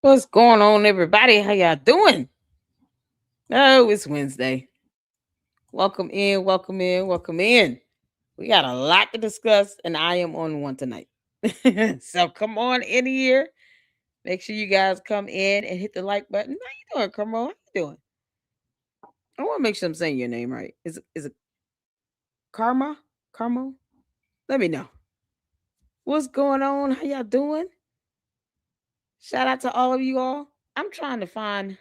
What's going on, everybody? How y'all doing? Oh, it's Wednesday. Welcome in, welcome in, welcome in. We got a lot to discuss, and I am on one tonight. So come on in here. Make sure you guys come in and hit the like button. How you doing, Carmo? How you doing? I want to make sure I'm saying your name right. Is it Karma? Carmo? Let me know. What's going on? How y'all doing? Shout out to all of you all. I'm trying to find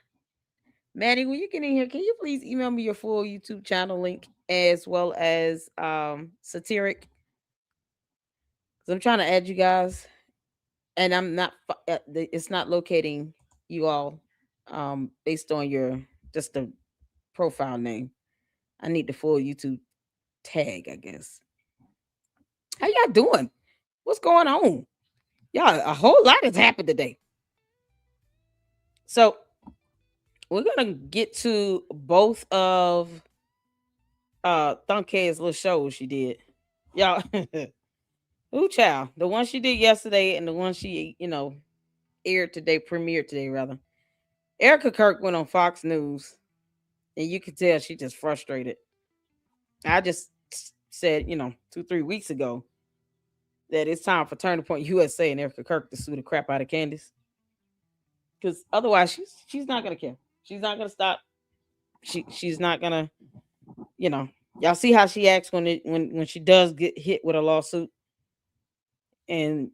Maddie, when you get in here, can you please email me your full YouTube channel link as well as Satiric? Because I'm trying to add you guys, and I'm not. It's not locating you all based on your just the profile name. I need the full YouTube tag, I guess. How y'all doing? What's going on? Y'all, a whole lot has happened today. So we're gonna get to both of Thunke's little shows she did. Y'all, ooh, child. The one she did yesterday and the one she, aired today, premiered today, rather. Erica Kirk went on Fox News, and you could tell she just frustrated. I just said, 2-3 weeks ago that it's time for Turning Point USA and Erica Kirk to sue the crap out of Candace. Because otherwise, she's not gonna care. She's not gonna stop. She's not gonna, y'all see how she acts when she does get hit with a lawsuit, and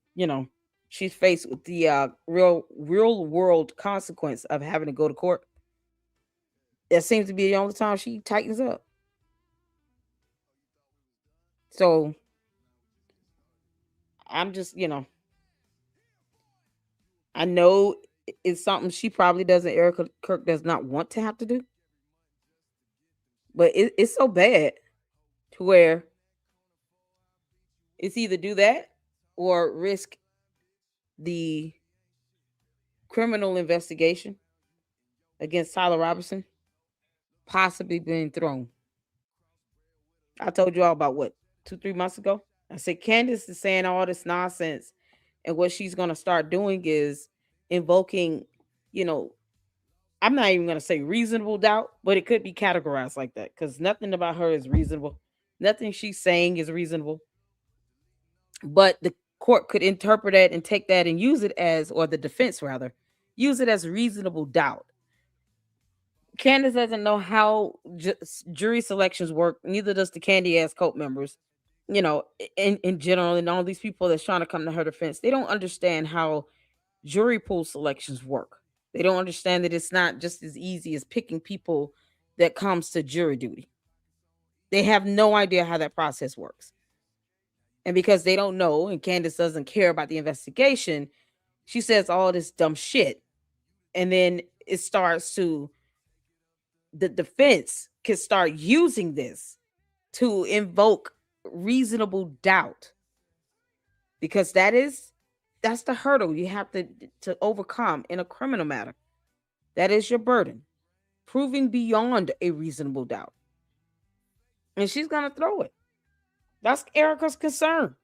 she's faced with the real world consequence of having to go to court. That seems to be the only time she tightens up. So I'm just, I know it's something she probably doesn't. Erica Kirk does not want to have to do, but it's so bad to where it's either do that or risk the criminal investigation against Tyler Robertson possibly being thrown. I told you all about what 2-3 months ago. I said Candace is saying all this nonsense, and what she's gonna start doing is invoking, you know, I'm not even gonna say reasonable doubt, but it could be categorized like that because nothing about her is reasonable. Nothing she's saying is reasonable. But the court could interpret that and take that and use it as, or the defense rather, use it as reasonable doubt. Candace doesn't know how jury selections work. Neither does the candy ass cult members. In general, and all these people that's trying to come to her defense, they don't understand how jury pool selections work. They don't understand that it's not just as easy as picking people that comes to jury duty. They have no idea how that process works. And because they don't know, and Candace doesn't care about the investigation, she says all this dumb shit. And then it starts to, the defense can start using this to invoke reasonable doubt, because that's the hurdle you have to overcome in a criminal matter. That is your burden, proving beyond a reasonable doubt. And she's gonna throw it. That's Erica's concern.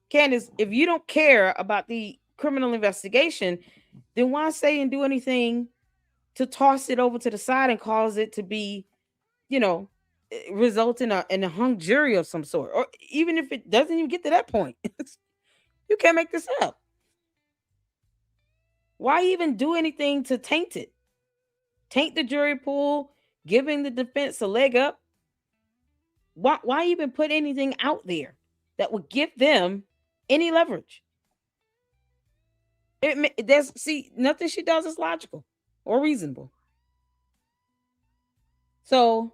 Candace, if you don't care about the criminal investigation, then why say and do anything to toss it over to the side and cause it to be, result in a hung jury of some sort, or even if it doesn't even get to that point. You can't make this up. Why even do anything to taint it? Taint the jury pool, giving the defense a leg up. Why even put anything out there that would give them any leverage? Nothing she does is logical or reasonable. So,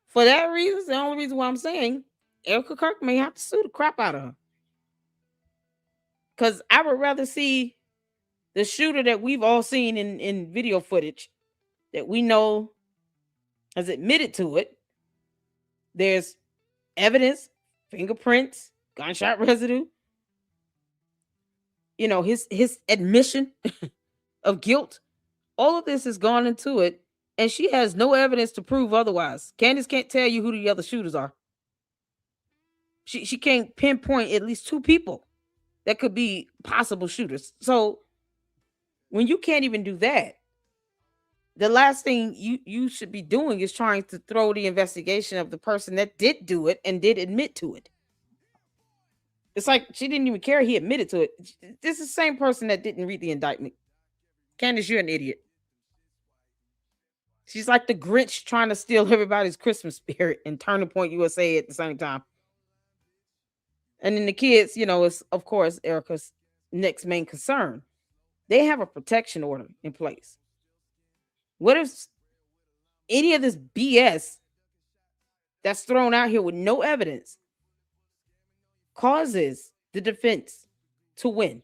for that reason, the only reason why I'm saying Erica Kirk may have to sue the crap out of her. Because I would rather see the shooter that we've all seen in video footage that we know has admitted to it. There's evidence, fingerprints, gunshot residue. His admission of guilt. All of this has gone into it, and she has no evidence to prove otherwise. Candace can't tell you who the other shooters are. She can't pinpoint at least 2 people that could be possible shooters. So When you can't even do that, the last thing you should be doing is trying to throw the investigation of the person that did do it and did admit to it. It's like she didn't even care he admitted to it. This is the same person that didn't read the indictment. Candace, you're an idiot. She's like the Grinch trying to steal everybody's Christmas spirit and Turning Point USA at the same time. And then the kids, is of course Erica's next main concern. They have a protection order in place. What if any of this BS that's thrown out here with no evidence causes the defense to win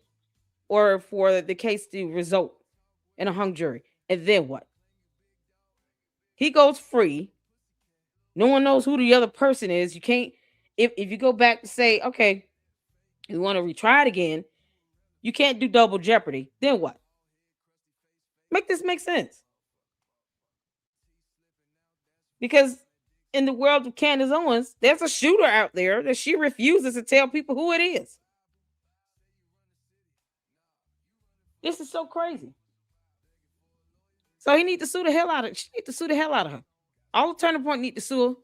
or for the case to result in a hung jury? And then what? He goes free. No one knows who the other person is. You can't, if you go back to say, okay, you want to retry it again, you can't do double jeopardy. Then what? Make this make sense. Because in the world of Candace Owens, there's a shooter out there that she refuses to tell people who it is. This is so crazy. So he need to sue the hell out of. She need to sue the hell out of her. All the Turning Point need to sue her.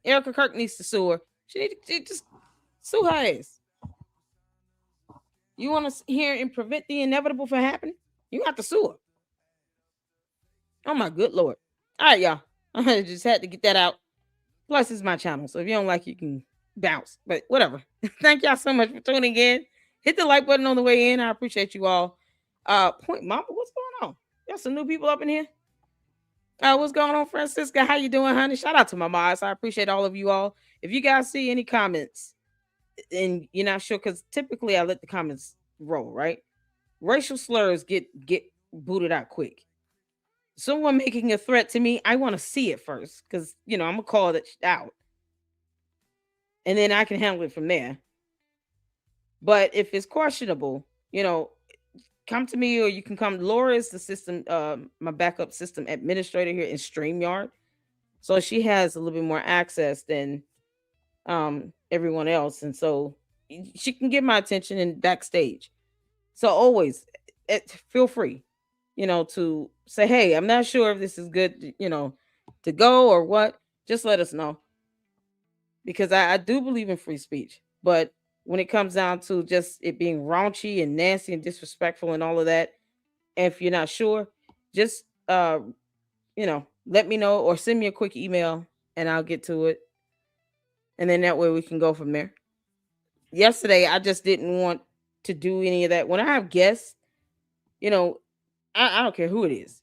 Erica Kirk needs to sue her. She need to just sue her ass. You want to hear and prevent the inevitable from happening? You have to sue her. Oh my good lord! All right, y'all. I just had to get that out. Plus, it's my channel, so if you don't like it, you can bounce. But whatever. Thank y'all so much for tuning in. Hit the like button on the way in. I appreciate you all. Point Mama, what's going on? There's some new people up in here. What's going on, Francisca? How you doing, honey? Shout out to my mods. I appreciate all of you all. If you guys see any comments and you're not sure, because typically I let the comments roll, right? Racial slurs get booted out quick. Someone making a threat to me, I want to see it first, because I'm gonna call that out, and then I can handle it from there. But if it's questionable, come to me, or you can come. Laura is the system, my backup system administrator here in StreamYard, so she has a little bit more access than everyone else, and so she can get my attention in backstage. So always, feel free, to say, hey, I'm not sure if this is good, to go or what. Just let us know, because I do believe in free speech, but when it comes down to just it being raunchy and nasty and disrespectful and all of that, if you're not sure, just let me know or send me a quick email and I'll get to it. And then that way we can go from there. Yesterday, I just didn't want to do any of that. When I have guests, I don't care who it is.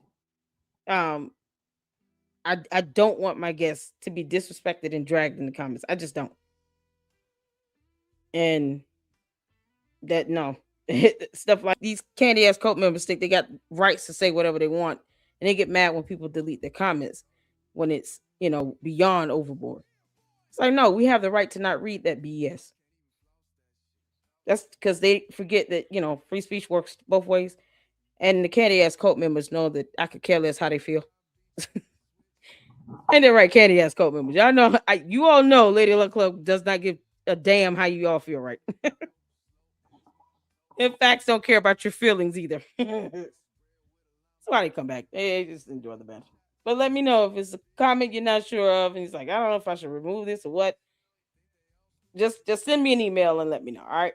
I don't want my guests to be disrespected and dragged in the comments. I just don't. And that, no. Stuff like these candy ass cult members think they got rights to say whatever they want, and they get mad when people delete their comments when it's beyond overboard. It's like, no, we have the right to not read that BS. That's because they forget that free speech works both ways, and the candy ass cult members know that I could care less how they feel. And they're right, candy ass cult members. Y'all know, you all know, Lady Luck Club does not give a damn how you all feel, right? In fact, don't care about your feelings either. That's why they come back. They just enjoy the bench. But let me know if it's a comment you're not sure of, and he's like, I don't know if I should remove this or what. Just send me an email and let me know. All right.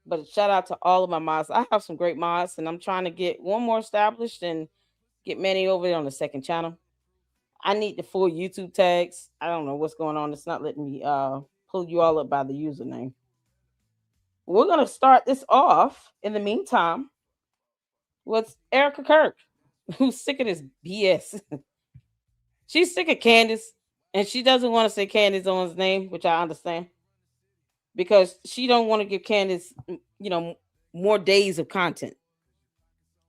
But shout out to all of my mods. I have some great mods, and I'm trying to get one more established and get Manny over there on the second channel. I need the full YouTube tags. I don't know what's going on. It's not letting me pull you all up by the username. We're gonna start this off in the meantime with Erica Kirk, who's sick of this BS. She's sick of Candace, and she doesn't want to say Candace Owens' name, which I understand, because she don't want to give Candace, more days of content.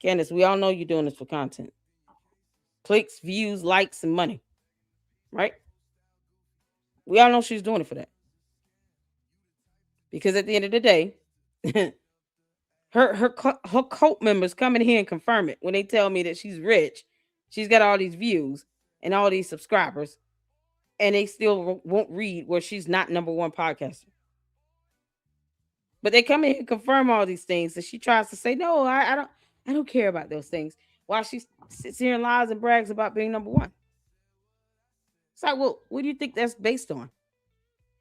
Candace, we all know you're doing this for content. Clicks, views, likes, and money. Right? We all know she's doing it for that. Because at the end of the day, her cult members come in here and confirm it when they tell me that she's rich, she's got all these views and all these subscribers, and they still won't read where she's not number one podcaster. But they come in here and confirm all these things, and she tries to say, no, I don't. I don't care about those things. While she sits here and lies and brags about being number one. It's like, well, what do you think that's based on?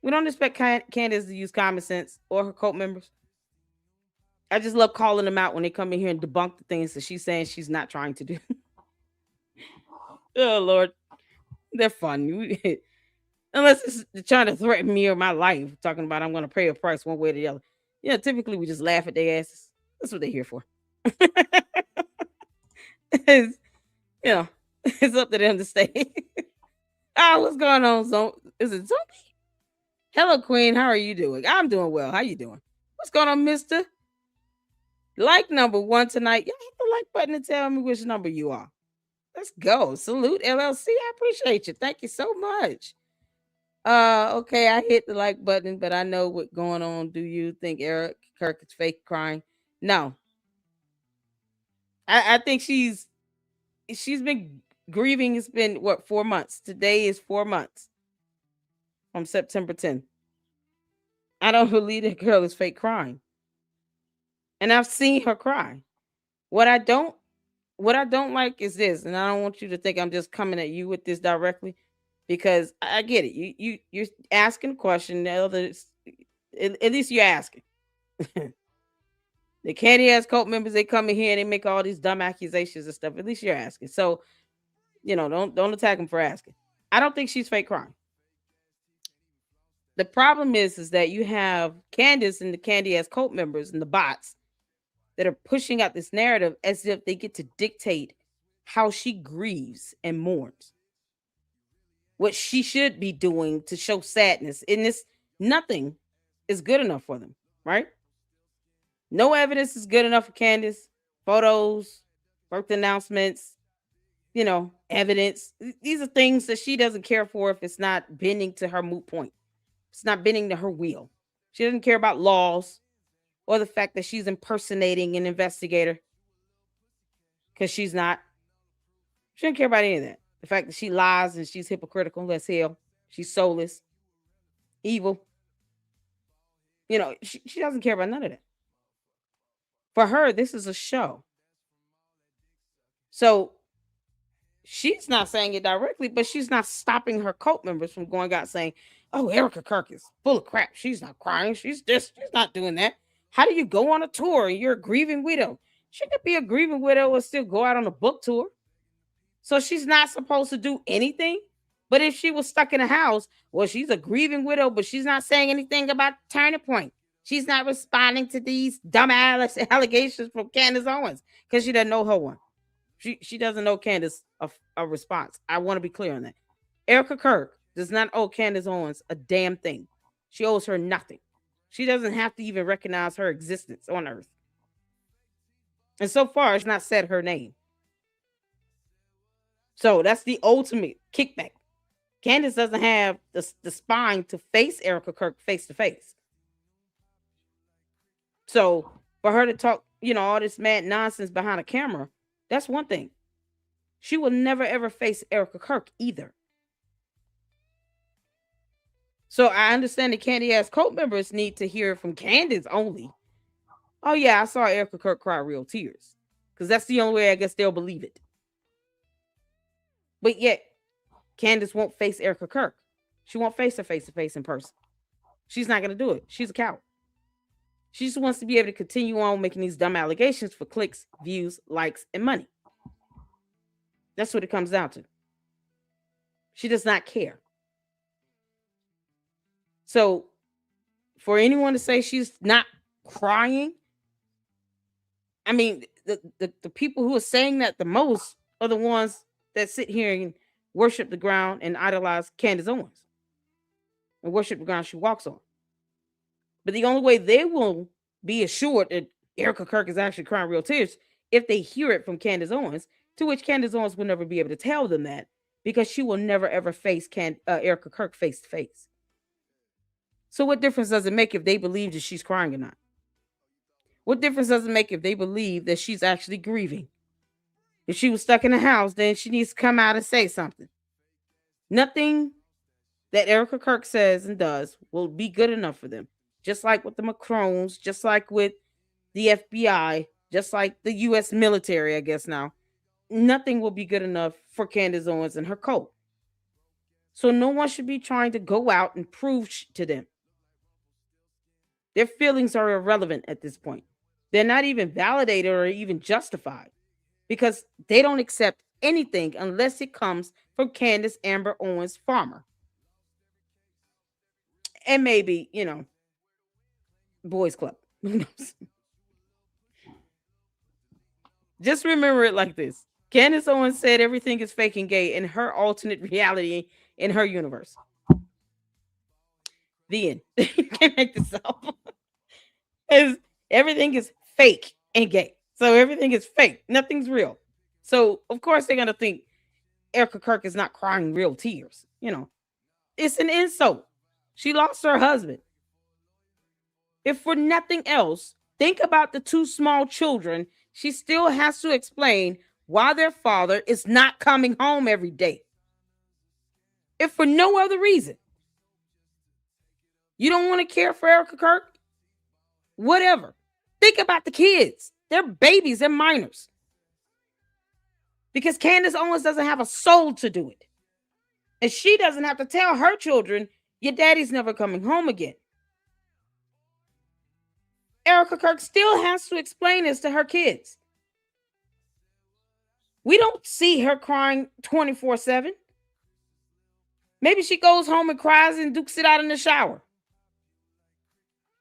We don't expect Candace to use common sense or her cult members. I just love calling them out when they come in here and debunk the things that she's saying she's not trying to do. Oh, Lord. They're fun. Unless it's trying to threaten me or my life, talking about I'm going to pay a price one way or the other. Typically we just laugh at their asses. That's what they're here for. it's, it's up to them to stay. What's going on? Is it Zombie? Hello, Queen. How are you doing? I'm doing well. How you doing? What's going on, Mister? Like number one tonight. Y'all hit the like button and tell me which number you are. Let's go. Salute LLC. I appreciate you. Thank you so much. Okay, I hit the like button, but I know what's going on. Do you think Eric Kirk is fake crying? No. I think she's been grieving. It's been what, 4 months? Today is 4 months from September 10th. I don't believe that girl is fake crying. And I've seen her cry. What I don't like is this, and I don't want you to think I'm just coming at you with this directly, because I get it. You're asking a question. The others, at least you're asking. The candy ass cult members, they come in here and they make all these dumb accusations and stuff. At least you're asking. So, don't attack them for asking. I don't think she's fake crying. The problem is that you have Candace and the candy ass cult members and the bots that are pushing out this narrative as if they get to dictate how she grieves and mourns, what she should be doing to show sadness. In this, nothing is good enough for them, right? No evidence is good enough for Candace. Photos, birth announcements, evidence. These are things that she doesn't care for if it's not bending to her moot point. It's not bending to her will. She doesn't care about laws or the fact that she's impersonating an investigator, because she's not. She doesn't care about any of that. The fact that she lies and she's hypocritical as hell. She's soulless, evil. She doesn't care about none of that. For her, this is a show. So she's not saying it directly, but she's not stopping her cult members from going out saying, oh, Erica Kirk is full of crap. She's not crying. She's not doing that. How do you go on a tour and you're a grieving widow? She could be a grieving widow and still go out on a book tour. So she's not supposed to do anything. But if she was stuck in a house, well, she's a grieving widow, but she's not saying anything about Turning Point. She's not responding to these dumb allegations from Candace Owens because she doesn't know her one. She doesn't know Candace a response. I want to be clear on that. Erica Kirk does not owe Candace Owens a damn thing. She owes her nothing. She doesn't have to even recognize her existence on Earth. And so far, it's not said her name. So that's the ultimate kickback. Candace doesn't have the spine to face Erica Kirk face to face. So for her to talk, all this mad nonsense behind a camera, that's one thing. She will never, ever face Erica Kirk either. So I understand the candy ass cult members need to hear from Candace only. Oh yeah, I saw Erica Kirk cry real tears. Because that's the only way I guess they'll believe it. But yet, Candace won't face Erica Kirk. She won't face her face to face in person. She's not going to do it. She's a coward. She just wants to be able to continue on making these dumb allegations for clicks, views, likes, and money. That's what it comes down to. She does not care. So, for anyone to say she's not crying, I mean, the people who are saying that the most are the ones that sit here and worship the ground and idolize Candace Owens and worship the ground she walks on. But the only way they will be assured that Erica Kirk is actually crying real tears if they hear it from Candace Owens, to which Candace Owens will never be able to tell them that because she will never ever face Erica Kirk face to face. So what difference does it make if they believe that she's crying or not? What difference does it make if they believe that she's actually grieving? If she was stuck in the house, then she needs to come out and say something. Nothing that Erica Kirk says and does will be good enough for them. Just like with the Macrons, just like with the FBI, just like the U.S. military, I guess now, nothing will be good enough for Candace Owens and her cult. So no one should be trying to go out and prove to them. Their feelings are irrelevant at this point. They're not even validated or even justified because they don't accept anything unless it comes from Candace Amber Owens Farmer. And maybe, Boys Club. Who knows? Just remember it like this. Candace Owens said everything is fake and gay in her alternate reality in her universe. The end. You can't make this up. Everything is fake and gay. So everything is fake. Nothing's real. So, of course, they're going to think Erica Kirk is not crying real tears. It's an insult. She lost her husband. If for nothing else, think about the two small children. She still has to explain why their father is not coming home every day. If for no other reason. You don't want to care for Erica Kirk? Whatever. Think about the kids. They're babies. They're minors. Because Candace Owens doesn't have a soul to do it. And she doesn't have to tell her children, your daddy's never coming home again. Erica Kirk still has to explain this to her kids. We don't see her crying 24/7. Maybe she goes home and cries and dukes it out in the shower.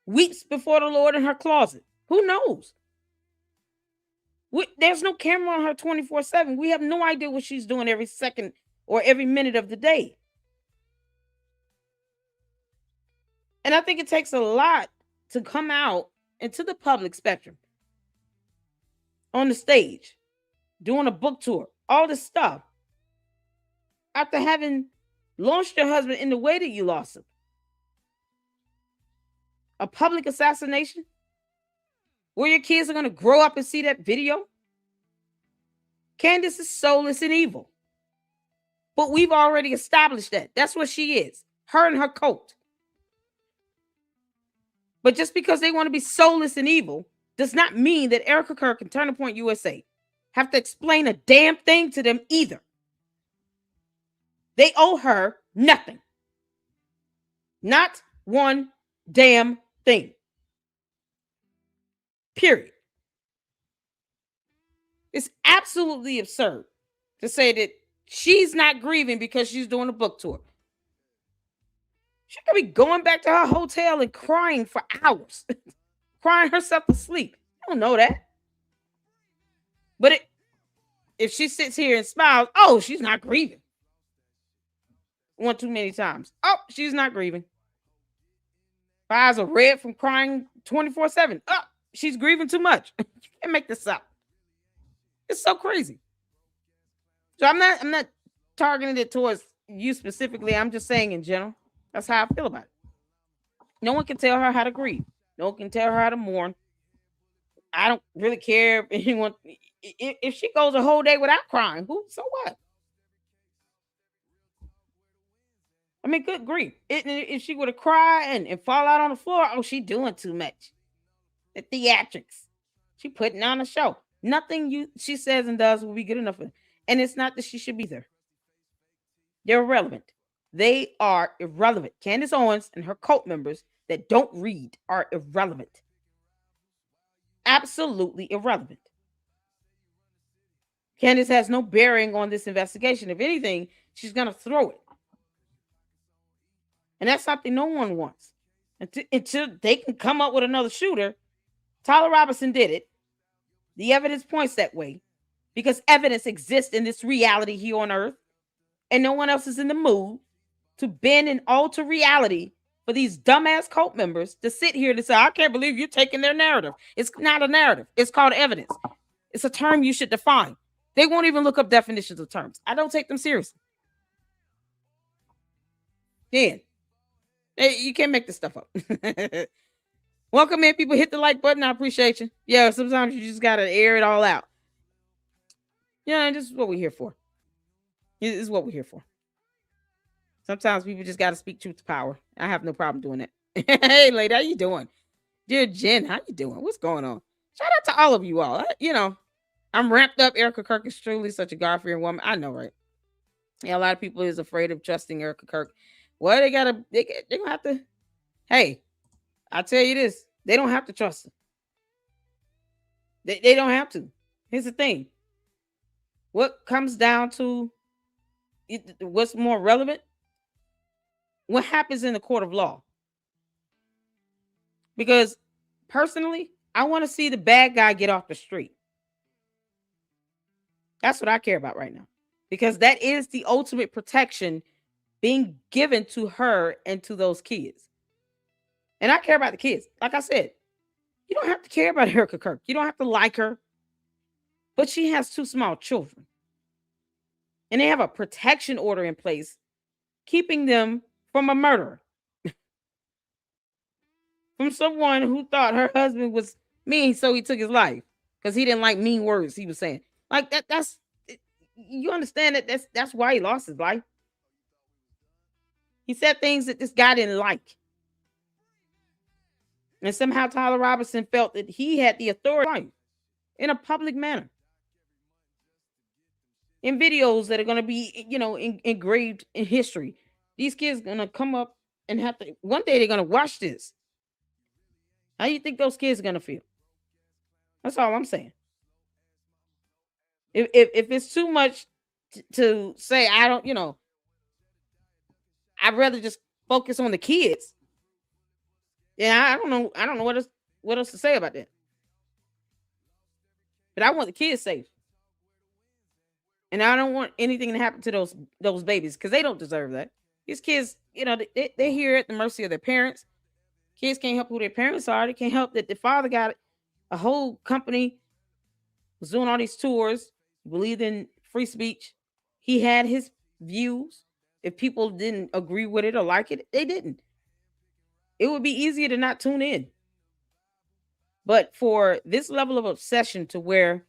Weeps before the Lord in her closet. Who knows? There's no camera on her 24/7. We have no idea what she's doing every second or every minute of the day. And I think it takes a lot to come out into the public spectrum, on the stage, doing a book tour, all this stuff, after having launched your husband in the way that you lost him. A public assassination where your kids are going to grow up and see that video. Candace is soulless and evil. But we've already established that. That's what she is. Her and her cult. But just because they want to be soulless and evil does not mean that Erica Kirk and Turning Point USA have to explain a damn thing to them either. They owe her nothing. Not one damn thing. Period. It's absolutely absurd to say that she's not grieving because she's doing a book tour. She could be going back to her hotel and crying for hours, crying herself to sleep. I don't know that. But if she sits here and smiles, oh, she's not grieving. One too many times. Oh, she's not grieving. Her eyes are red from crying 24/7. Oh, she's grieving too much. You can't make this up. It's so crazy. So I'm not targeting it towards you specifically. I'm just saying in general. That's how I feel about it. No one can tell her how to grieve. No one can tell her how to mourn. I don't really care if anyone, if she goes a whole day without crying, so what? I mean, good grief. If she were to cry and fall out on the floor, oh, she doing too much. The theatrics. She putting on a show. Nothing she says and does will be good enough for her. And it's not that she should be there. They're irrelevant. They are irrelevant. Candace Owens and her cult members that don't read are irrelevant. Absolutely irrelevant. Candace has no bearing on this investigation. If anything, she's going to throw it. And that's something no one wants. Until they can come up with another shooter. Tyler Robinson did it. The evidence points that way. Because evidence exists in this reality here on Earth. And no one else is in the mood to bend and alter reality for these dumbass cult members to sit here and say, I can't believe you're taking their narrative. It's not a narrative. It's called evidence. It's a term you should define. They won't even look up definitions of terms. I don't take them seriously. Dan, you can't make this stuff up. Welcome in, people. Hit the like button. I appreciate you. Yeah, sometimes you just got to air it all out. Yeah, this is what we're here for. This is what we're here for. Sometimes people just got to speak truth to power. I have no problem doing that. Hey, lady, how you doing? Dear Jen, how you doing? What's going on? Shout out to all of you all. I'm ramped up. Erica Kirk is truly such a God-fearing woman. I know, right? Yeah, a lot of people is afraid of trusting Erica Kirk. Well, they're gonna have to. Hey, I tell you this, they don't have to trust her. They don't have to. Here's the thing. What comes down to what's more relevant? What happens in the court of law? Because personally, I want to see the bad guy get off the street. That's what I care about right now. Because that is the ultimate protection being given to her and to those kids. And I care about the kids. Like I said, you don't have to care about Erica Kirk. You don't have to like her. But she has 2 small children. And they have a protection order in place keeping them from a murderer. From someone who thought her husband was mean, so he took his life because he didn't like mean words he was saying. Like that's you understand that that's why he lost his life. He said things that this guy didn't like. And somehow Tyler Robinson felt that he had the authority in a public manner. In videos that are going to be, engraved in history. These kids are going to come up and have to, one day they're going to watch this. How do you think those kids are going to feel? That's all I'm saying. If it's too much to say, I don't, I'd rather just focus on the kids. Yeah, I don't know what else to say about that. But I want the kids safe. And I don't want anything to happen to those babies because they don't deserve that. These kids, they're here at the mercy of their parents. Kids can't help who their parents are. They can't help that the father got a whole company, was doing all these tours, believed in free speech. He had his views. If people didn't agree with it or like it, they didn't. It would be easier to not tune in. But for this level of obsession to where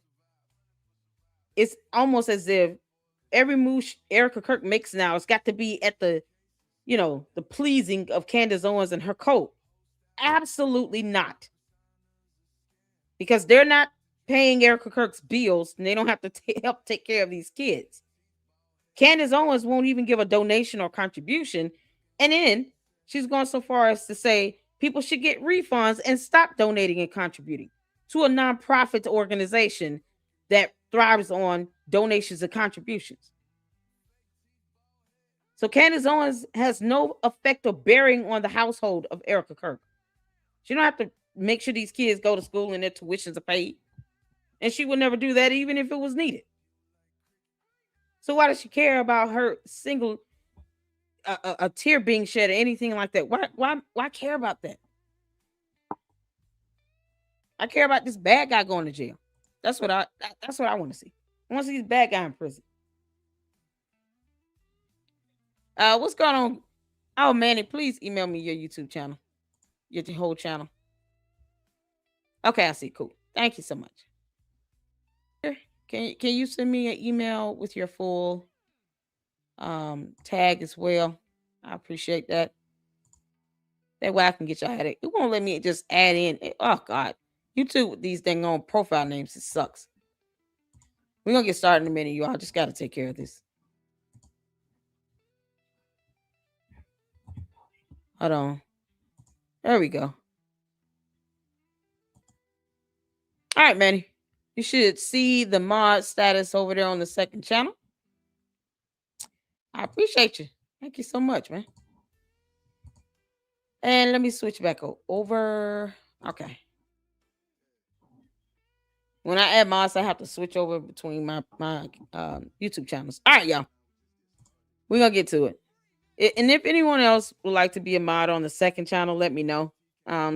it's almost as if every move Erica Kirk makes now, it's got to be at the pleasing of Candace Owens and her cult. Absolutely not. Because they're not paying Erica Kirk's bills and they don't have to help take care of these kids. Candace Owens won't even give a donation or contribution. And then she's gone so far as to say people should get refunds and stop donating and contributing to a nonprofit organization that thrives on donations and contributions. So Candace Owens has no effect or bearing on the household of Erica Kirk. She don't have to make sure these kids go to school and their tuitions are paid. And she would never do that even if it was needed. So why does she care about her single a tear being shed or anything like that? Why care about that? I care about this bad guy going to jail. That's what I want to see. I want to see this bad guy in prison. What's going on? Oh, Manny, please email me your YouTube channel. Your whole channel. Okay, I see. Cool. Thank you so much. Can you send me an email with your full tag as well? I appreciate that. That way I can get y'all at it. It won't let me just add in. Oh God. YouTube with these dang on profile names, it sucks. We're gonna get started in a minute, y'all. Just gotta take care of this. Hold on. There we go. All right, Manny. You should see the mod status over there on the second channel. I appreciate you. Thank you so much, man. And let me switch back over. Okay. When I add mods, I have to switch over between my YouTube channels. All right, y'all. We're going to get to it. And if anyone else would like to be a mod on the second channel, let me know.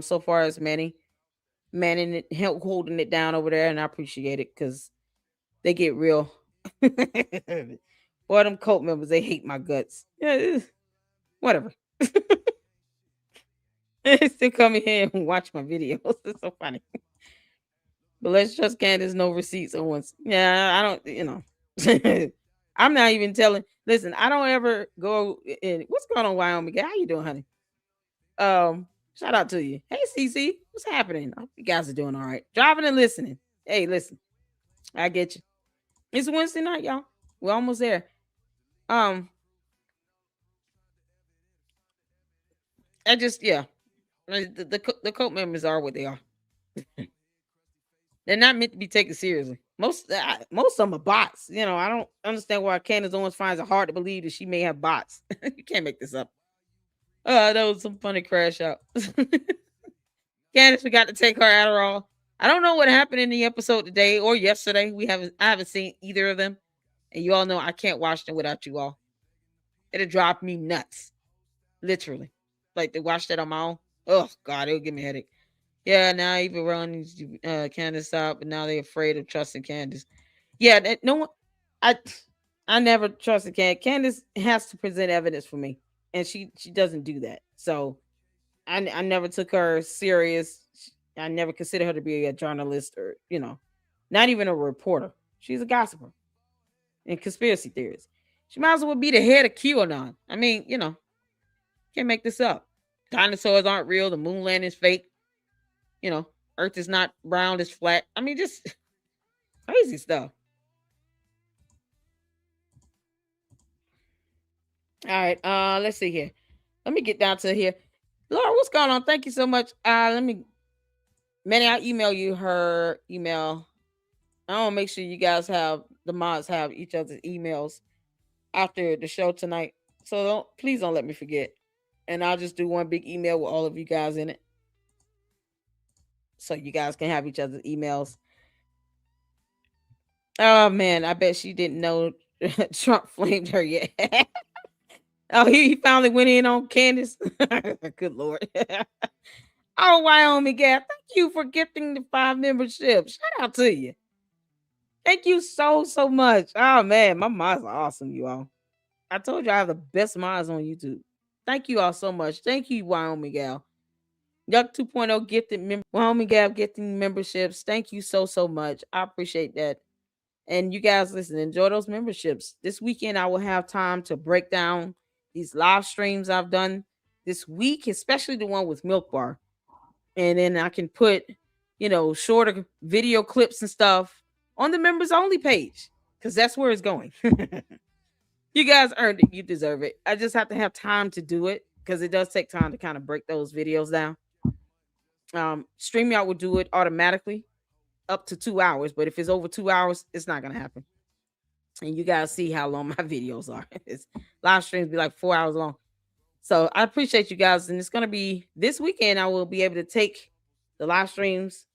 So far as Manny help holding it down over there, and I appreciate it because they get real. Boy, them cult members, they hate my guts. Yeah, whatever. They still come here and watch my videos. It's so funny. But let's trust Candace, no receipts or once. Yeah, I don't, I'm not even telling. Listen, I don't ever go in. What's going on, Wyoming? How you doing, honey? Shout out to you. Hey, CC, what's happening? I hope you guys are doing all right. Driving and listening. Hey, listen, I get you. It's Wednesday night, y'all. We're almost there. Um, I just yeah, the cult members are what they are. They're not meant to be taken seriously. Most of them are bots. You know, I don't understand why Candace Owens finds it hard to believe that she may have bots. You can't make this up. That was some funny crash out. Candace forgot to take her Adderall. I don't know what happened in the episode today or yesterday. I haven't seen either of them. And you all know I can't watch them without you all. It'll drive me nuts. Literally. Like to watch that on my own. Oh God, it'll give me a headache. Yeah, now even Ron Candace out, but now they're afraid of trusting Candace. Yeah, no one. I I never trusted Candace. Candace has to present evidence for me, and she doesn't do that. So I never took her serious. I never considered her to be a journalist or not even a reporter. She's a gossiper and conspiracy theorist. She might as well be the head of QAnon. I mean, can't make this up. Dinosaurs aren't real. The moon landing is fake. You know, Earth is not round, it's flat. I mean, just crazy stuff. All right, let's see here. Let me get down to here. Laura, what's going on? Thank you so much. Let me Manny, I'll email you her email. I want to make sure you guys have the mods have each other's emails after the show tonight. So please don't let me forget. And I'll just do one big email with all of you guys in it. So you guys can have each other's emails. Oh man, I bet she didn't know Trump flamed her yet. Oh, he finally went in on Candace. Good Lord. Oh, Wyoming Gap, thank you for gifting the 5 memberships. Shout out to you. Thank you so much. Oh man, my mods are awesome, you all. I told you I have the best mods on YouTube. Thank you all so much. Thank you, Wyoming Gal. Yuck 2.0 gifted Wyoming Gal gifting memberships. Thank you so much. I appreciate that. And you guys listen, enjoy those memberships. This weekend I will have time to break down these live streams I've done this week, especially the one with Milk Bar. And then I can put, shorter video clips and stuff on the members only page because that's where it's going. You guys earned it. You deserve it. I just have to have time to do it because it does take time to kind of break those videos down. StreamYard will do it automatically up to 2 hours, but if it's over 2 hours, it's not going to happen. And you guys see how long my videos are. It's live streams be like 4 hours long. So I appreciate you guys. And it's going to be this weekend. I will be able to take the live streams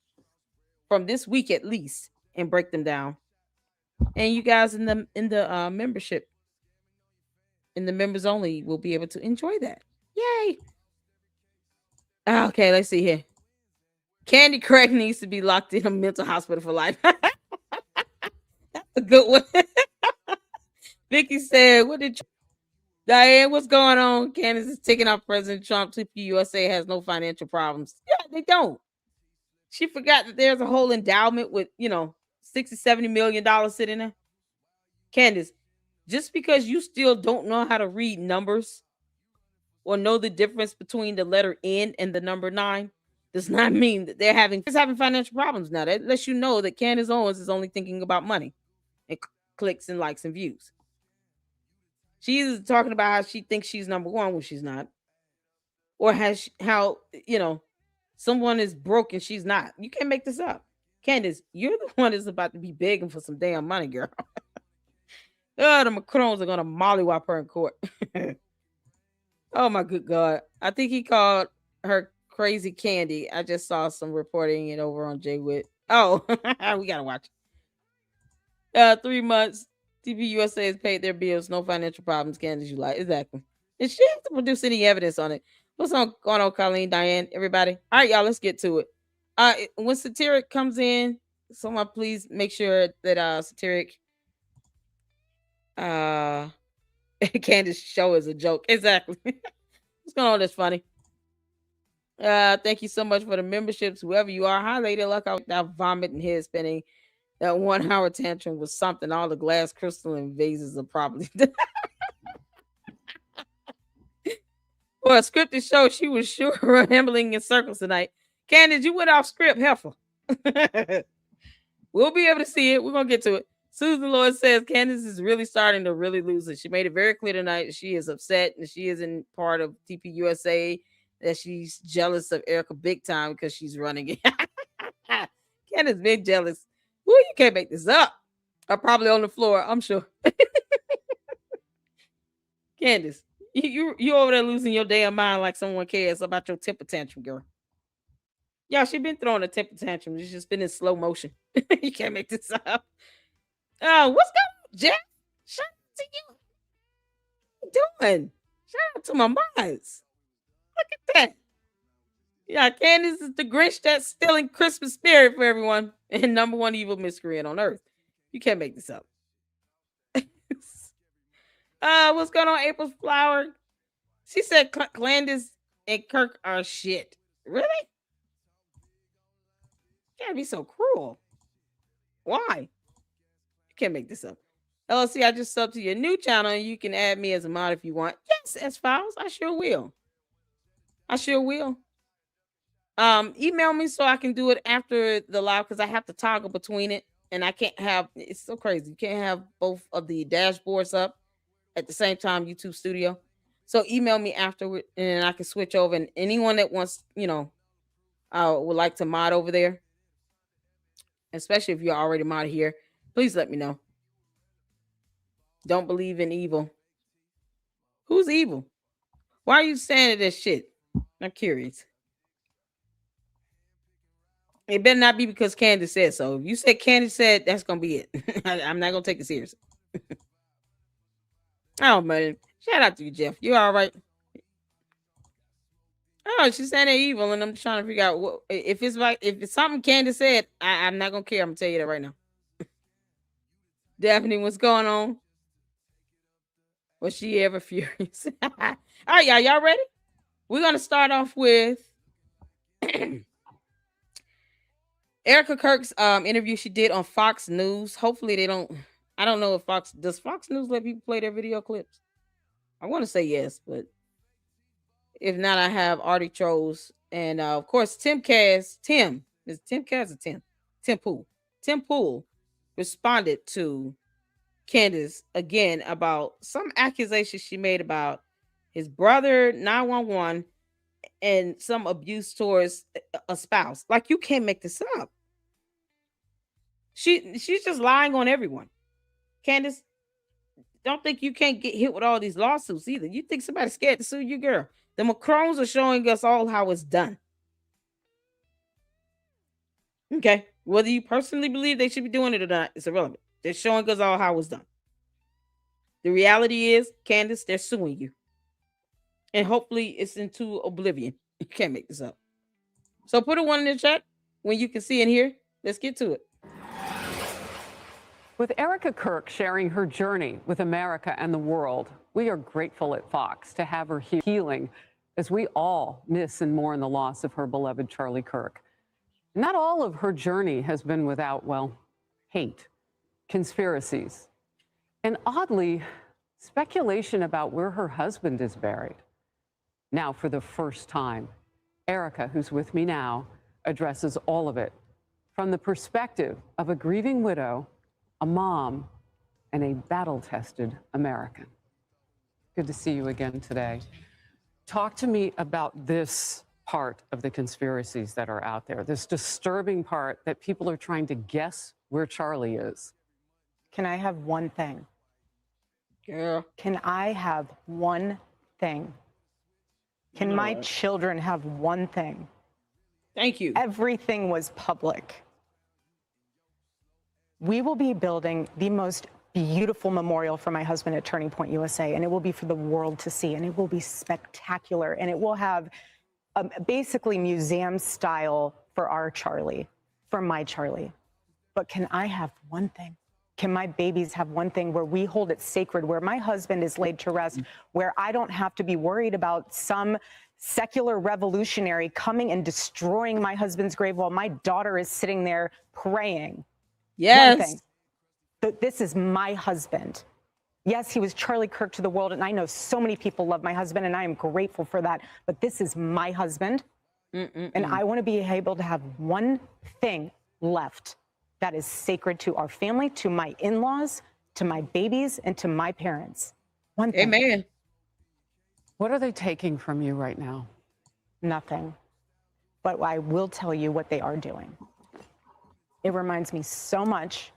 from this week at least and break them down. And you guys in the membership, in the members only, will be able to enjoy that. Yay! Okay, let's see here. Candy Craig needs to be locked in a mental hospital for life. That's a good one. Vicky said, "What did Diane? What's going on? Candace is taking out President Trump. TP USA has no financial problems. Yeah, they don't. She forgot that there's a whole endowment with $60-70 million sitting there. Candace, just because you still don't know how to read numbers or know the difference between the letter N and the number 9 does not mean that they're having financial problems now. That lets you know that Candace Owens is only thinking about money and clicks and likes and views. She's talking about how she thinks she's number 1 when she's not, or how someone is broke and she's not. You can't make this up. Candace, you're the one that's about to be begging for some damn money, girl. Oh, the Macrons are gonna mollywop her in court. Oh my good God. I think he called her crazy Candy. I just saw some reporting it over on JWit. Oh, we gotta watch. 3 months. TV USA has paid their bills. No financial problems. Candace, you like. Exactly. And she has to produce any evidence on it. What's going on, Colleen, Diane, everybody? All right, y'all, let's get to it. When Satiric comes in, someone please make sure that Satiric Candace show is a joke. Exactly. What's going on that's funny? Thank you so much for the memberships, whoever you are. Hi, Lady Luck. I without vomit and head spinning. That 1 hour tantrum was something. All the glass, crystal, and vases are probably. Boy, For a scripted show, she was sure rambling in circles tonight. Candace, you went off script, heifer. We'll be able to see it. We're going to get to it. Susan Lloyd says Candace is really starting to really lose it. She made it very clear tonight she is upset and she isn't part of TPUSA, that she's jealous of Erica big time because she's running it. Candace been jealous. Woo, you can't make this up. I'm probably on the floor, I'm sure. Candace, you over there losing your damn mind like someone cares about your temper tantrum, girl. Yeah, she been throwing a temper tantrum. It's just been in slow motion. You can't make this up. What's going on, Jeff? Shout out to you. What you doing? Shout out to my moms. Look at that. Yeah, Candace is the Grinch that's stealing Christmas spirit for everyone and number one evil miscreant on earth. You can't make this up. What's going on, April Flower? She said Candace and Kirk are shit. Really? You can't be so cruel. Why? You can't make this up. LLC, I just subbed to your new channel and you can add me as a mod if you want. Yes, S Files. I sure will. Email me so I can do it after the live because I have to toggle between it and I can't have, it's so crazy. You can't have both of the dashboards up at the same time, YouTube Studio. So email me afterward and I can switch over. And anyone that wants, would like to mod over there, especially if you're already mod here, please let me know. Don't believe in evil. Who's evil? Why are you saying this shit? I'm curious. It better not be because Candace said so. If you said Candace said, that's gonna be it. I'm not gonna take it seriously. Oh man, shout out to you, Jeff. You all right? Oh, she's saying they're evil, and I'm trying to figure out what if it's something Candace said. I'm not gonna care. I'm gonna tell you that right now. Daphne, what's going on? Was she ever furious? All right, y'all ready? We're gonna start off with Erica Kirk's interview she did on Fox News. Hopefully they don't. I don't know if Fox News let people play their video clips. I want to say yes, but if not, I have Artie Trolls and of course Tim Pool responded to Candace again about some accusations she made about his brother, 911, and some abuse towards a spouse. Like, you can't make this up. She's just lying on everyone. Candace, don't think you can't get hit with all these lawsuits either. You think somebody's scared to sue you, girl? The Macrons are showing us all how it's done. Okay, whether you personally believe they should be doing it or not, it's irrelevant. They're showing us all how it's done. The reality is, Candace, they're suing you. And hopefully it's into oblivion. You can't make this up. So put a 1 in the chat when you can see and hear. Let's get to it. With Erica Kirk sharing her journey with America and the world, we are grateful at Fox to have her healing as we all miss and mourn the loss of her beloved Charlie Kirk. Not all of her journey has been without, well, hate, conspiracies, and oddly, speculation about where her husband is buried. Now, for the first time, Erica, who's with me now, addresses all of it from the perspective of a grieving widow, a mom, and a battle-tested American. Good to see you again today. Talk to me about this part of the conspiracies that are out there, this disturbing part that people are trying to guess where Charlie is. Can I have one thing? Girl. Can I have one thing? Can my children have one thing? Thank you. Everything was public. We will be building the most beautiful memorial for my husband at Turning Point USA, and it will be for the world to see, and it will be spectacular, and it will have basically museum style for our Charlie, for my Charlie. But can I have one thing? Can my babies have one thing where we hold it sacred, where my husband is laid to rest, where I don't have to be worried about some secular revolutionary coming and destroying my husband's grave while my daughter is sitting there praying? Yes. One thing. This is my husband. Yes, he was Charlie Kirk to the world, and I know so many people love my husband, and I am grateful for that. But this is my husband, and I want to be able to have one thing left that is sacred to our family, to my in-laws, to my babies, and to my parents. One thing. Amen. What are they taking from you right now? Nothing. But I will tell you what they are doing. It reminds me so much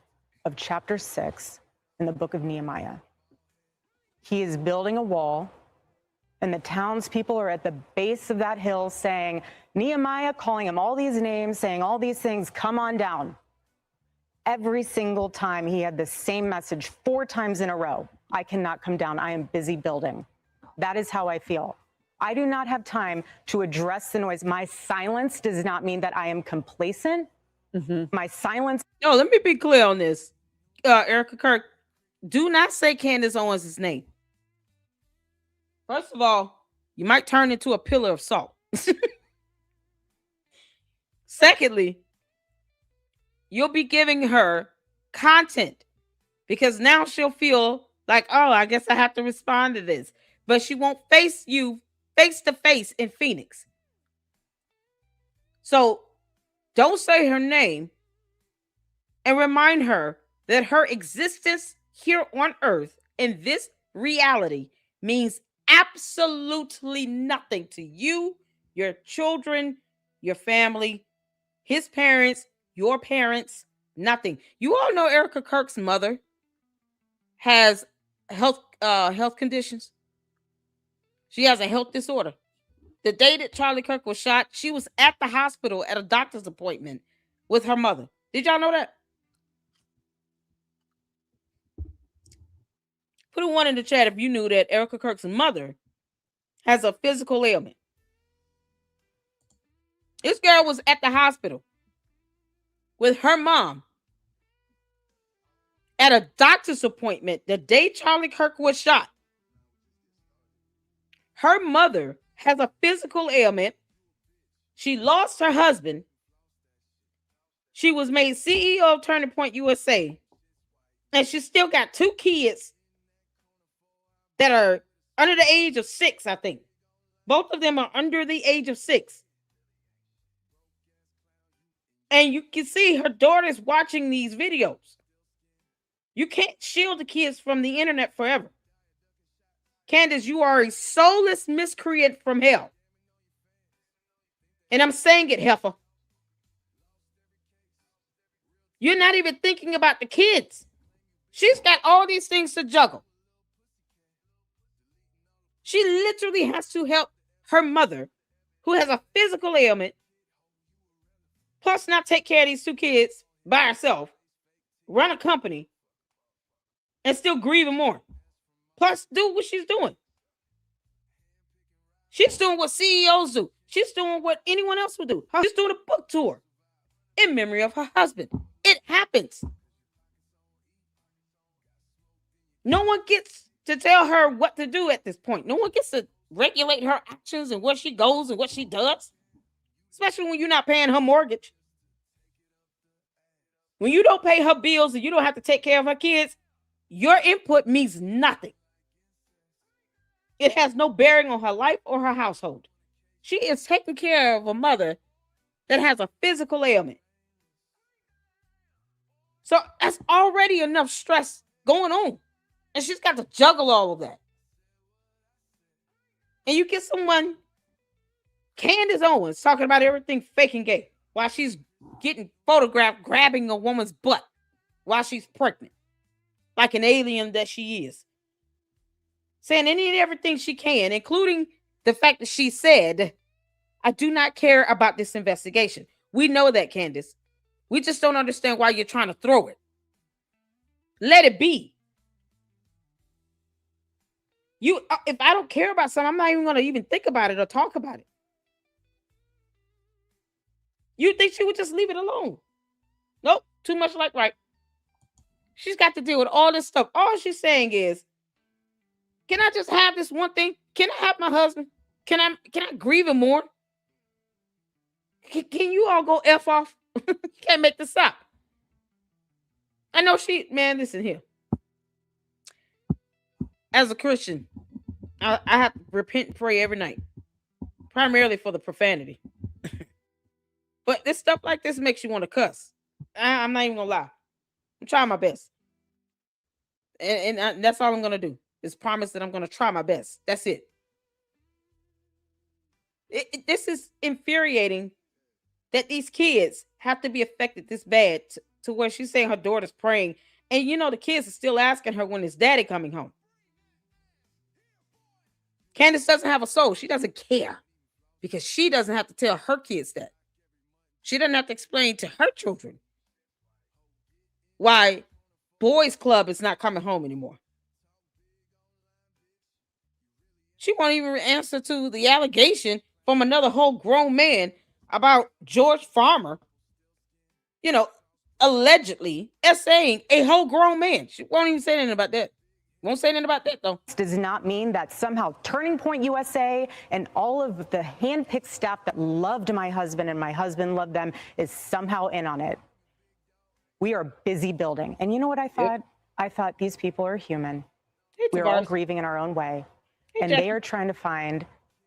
of chapter 6 in the book of Nehemiah. He is building a wall, and the townspeople are at the base of that hill saying, Nehemiah, calling him all these names, saying all these things, come on down. Every single time he had the same message 4 times in a row. I cannot come down. I am busy building. That is how I feel. I do not have time to address the noise. My silence does not mean that I am complacent. My silence. No, let me be clear on this. Erica Kirk, do not say Candace Owens' name. First of all, you might turn into a pillar of salt. Secondly, you'll be giving her content because now she'll feel like, oh, I guess I have to respond to this. But she won't face you face to face in Phoenix. So don't say her name and remind her that her existence here on earth in this reality means absolutely nothing to you, your children, your family, his parents, your parents, nothing. You all know Erica Kirk's mother has health conditions. She has a health disorder. The day that Charlie Kirk was shot, she was at the hospital at a doctor's appointment with her mother. Did y'all know that? Put a 1 in the chat if you knew that Erica Kirk's mother has a physical ailment. This girl was at the hospital with her mom at a doctor's appointment the day Charlie Kirk was shot. Her mother has a physical ailment. She lost her husband. She was made CEO of Turning Point USA. And she still got 2 kids that are under the age of 6, I think. Both of them are under the age of 6. And you can see her daughter's watching these videos. You can't shield the kids from the internet forever. Candace, you are a soulless miscreant from hell. And I'm saying it, heifer. You're not even thinking about the kids. She's got all these things to juggle. She literally has to help her mother, who has a physical ailment, plus not take care of these 2 kids by herself, run a company, and still grieve more. Plus do what she's doing. She's doing what CEOs do. She's doing what anyone else would do. She's doing a book tour in memory of her husband. It happens. No one gets to tell her what to do at this point. No one gets to regulate her actions and where she goes and what she does, especially when you're not paying her mortgage. When you don't pay her bills and you don't have to take care of her kids, your input means nothing. It has no bearing on her life or her household. She is taking care of a mother that has a physical ailment. So that's already enough stress going on. And she's got to juggle all of that. And you get someone, Candace Owens, talking about everything fake and gay while she's getting photographed grabbing a woman's butt while she's pregnant, like an alien that she is. Saying any and everything she can, including the fact that she said, I do not care about this investigation. We know that, Candace. We just don't understand why you're trying to throw it. Let it be. If I don't care about something, I'm not even going to even think about it or talk about it. You think she would just leave it alone? Nope. Too much like right. She's got to deal with all this stuff. All she's saying is, can I just have this one thing? Can I have my husband? Can I grieve him more? Can you all go F off? Can't make this up. I know man, listen here. as a Christian, I have to repent and pray every night, primarily for the profanity. But this stuff like this makes you want to cuss. I'm not even gonna lie. I'm trying my best, and that's all I'm gonna do. Is promise that I'm gonna try my best. That's it. This is infuriating that these kids have to be affected this bad to where she's saying her daughter's praying, and the kids are still asking her when is daddy coming home. Candace doesn't have a soul. She doesn't care because she doesn't have to tell her kids that. She doesn't have to explain to her children why boys club is not coming home anymore. She won't even answer to the allegation from another whole grown man about George Farmer, allegedly essaying a whole grown man. She won't even say anything about that. Won't say anything about that, though. This does not mean that somehow Turning Point USA and all of the handpicked staff that loved my husband and my husband loved them is somehow in on it. We are busy building. And you know what I thought? Yep. I thought these people are human. We're all grieving in our own way. And they are trying to find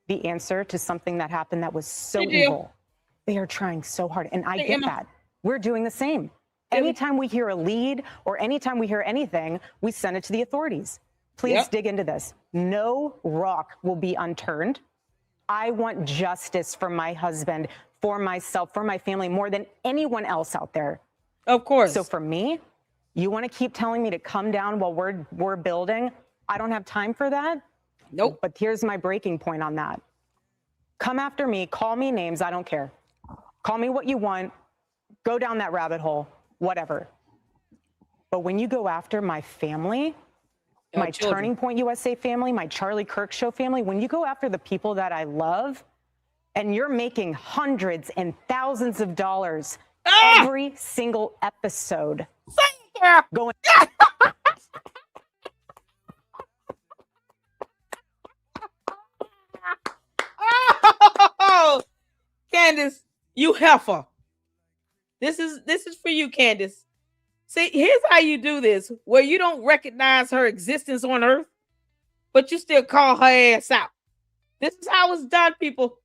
the answer to something that happened that was so evil. They are trying so hard. And I get that. We're doing the same. Anytime we hear a lead or anytime we hear anything, we send it to the authorities. Please dig into this. No rock will be unturned. I want justice for my husband, for myself, for my family, more than anyone else out there. Of course. So for me, you want to keep telling me to come down while we're building? I don't have time for that. Nope. But here's my breaking point on that. Come after me, call me names, I don't care. Call me what you want, go down that rabbit hole. Whatever. But when you go after my family, my Turning Point USA family, my Charlie Kirk Show family, when you go after the people that I love, and you're making hundreds and thousands of dollars every single episode, going. Oh, Candace, you heifer. This is for you, Candace. See, here's how you do this, where you don't recognize her existence on earth, but you still call her ass out. This is how it's done, people.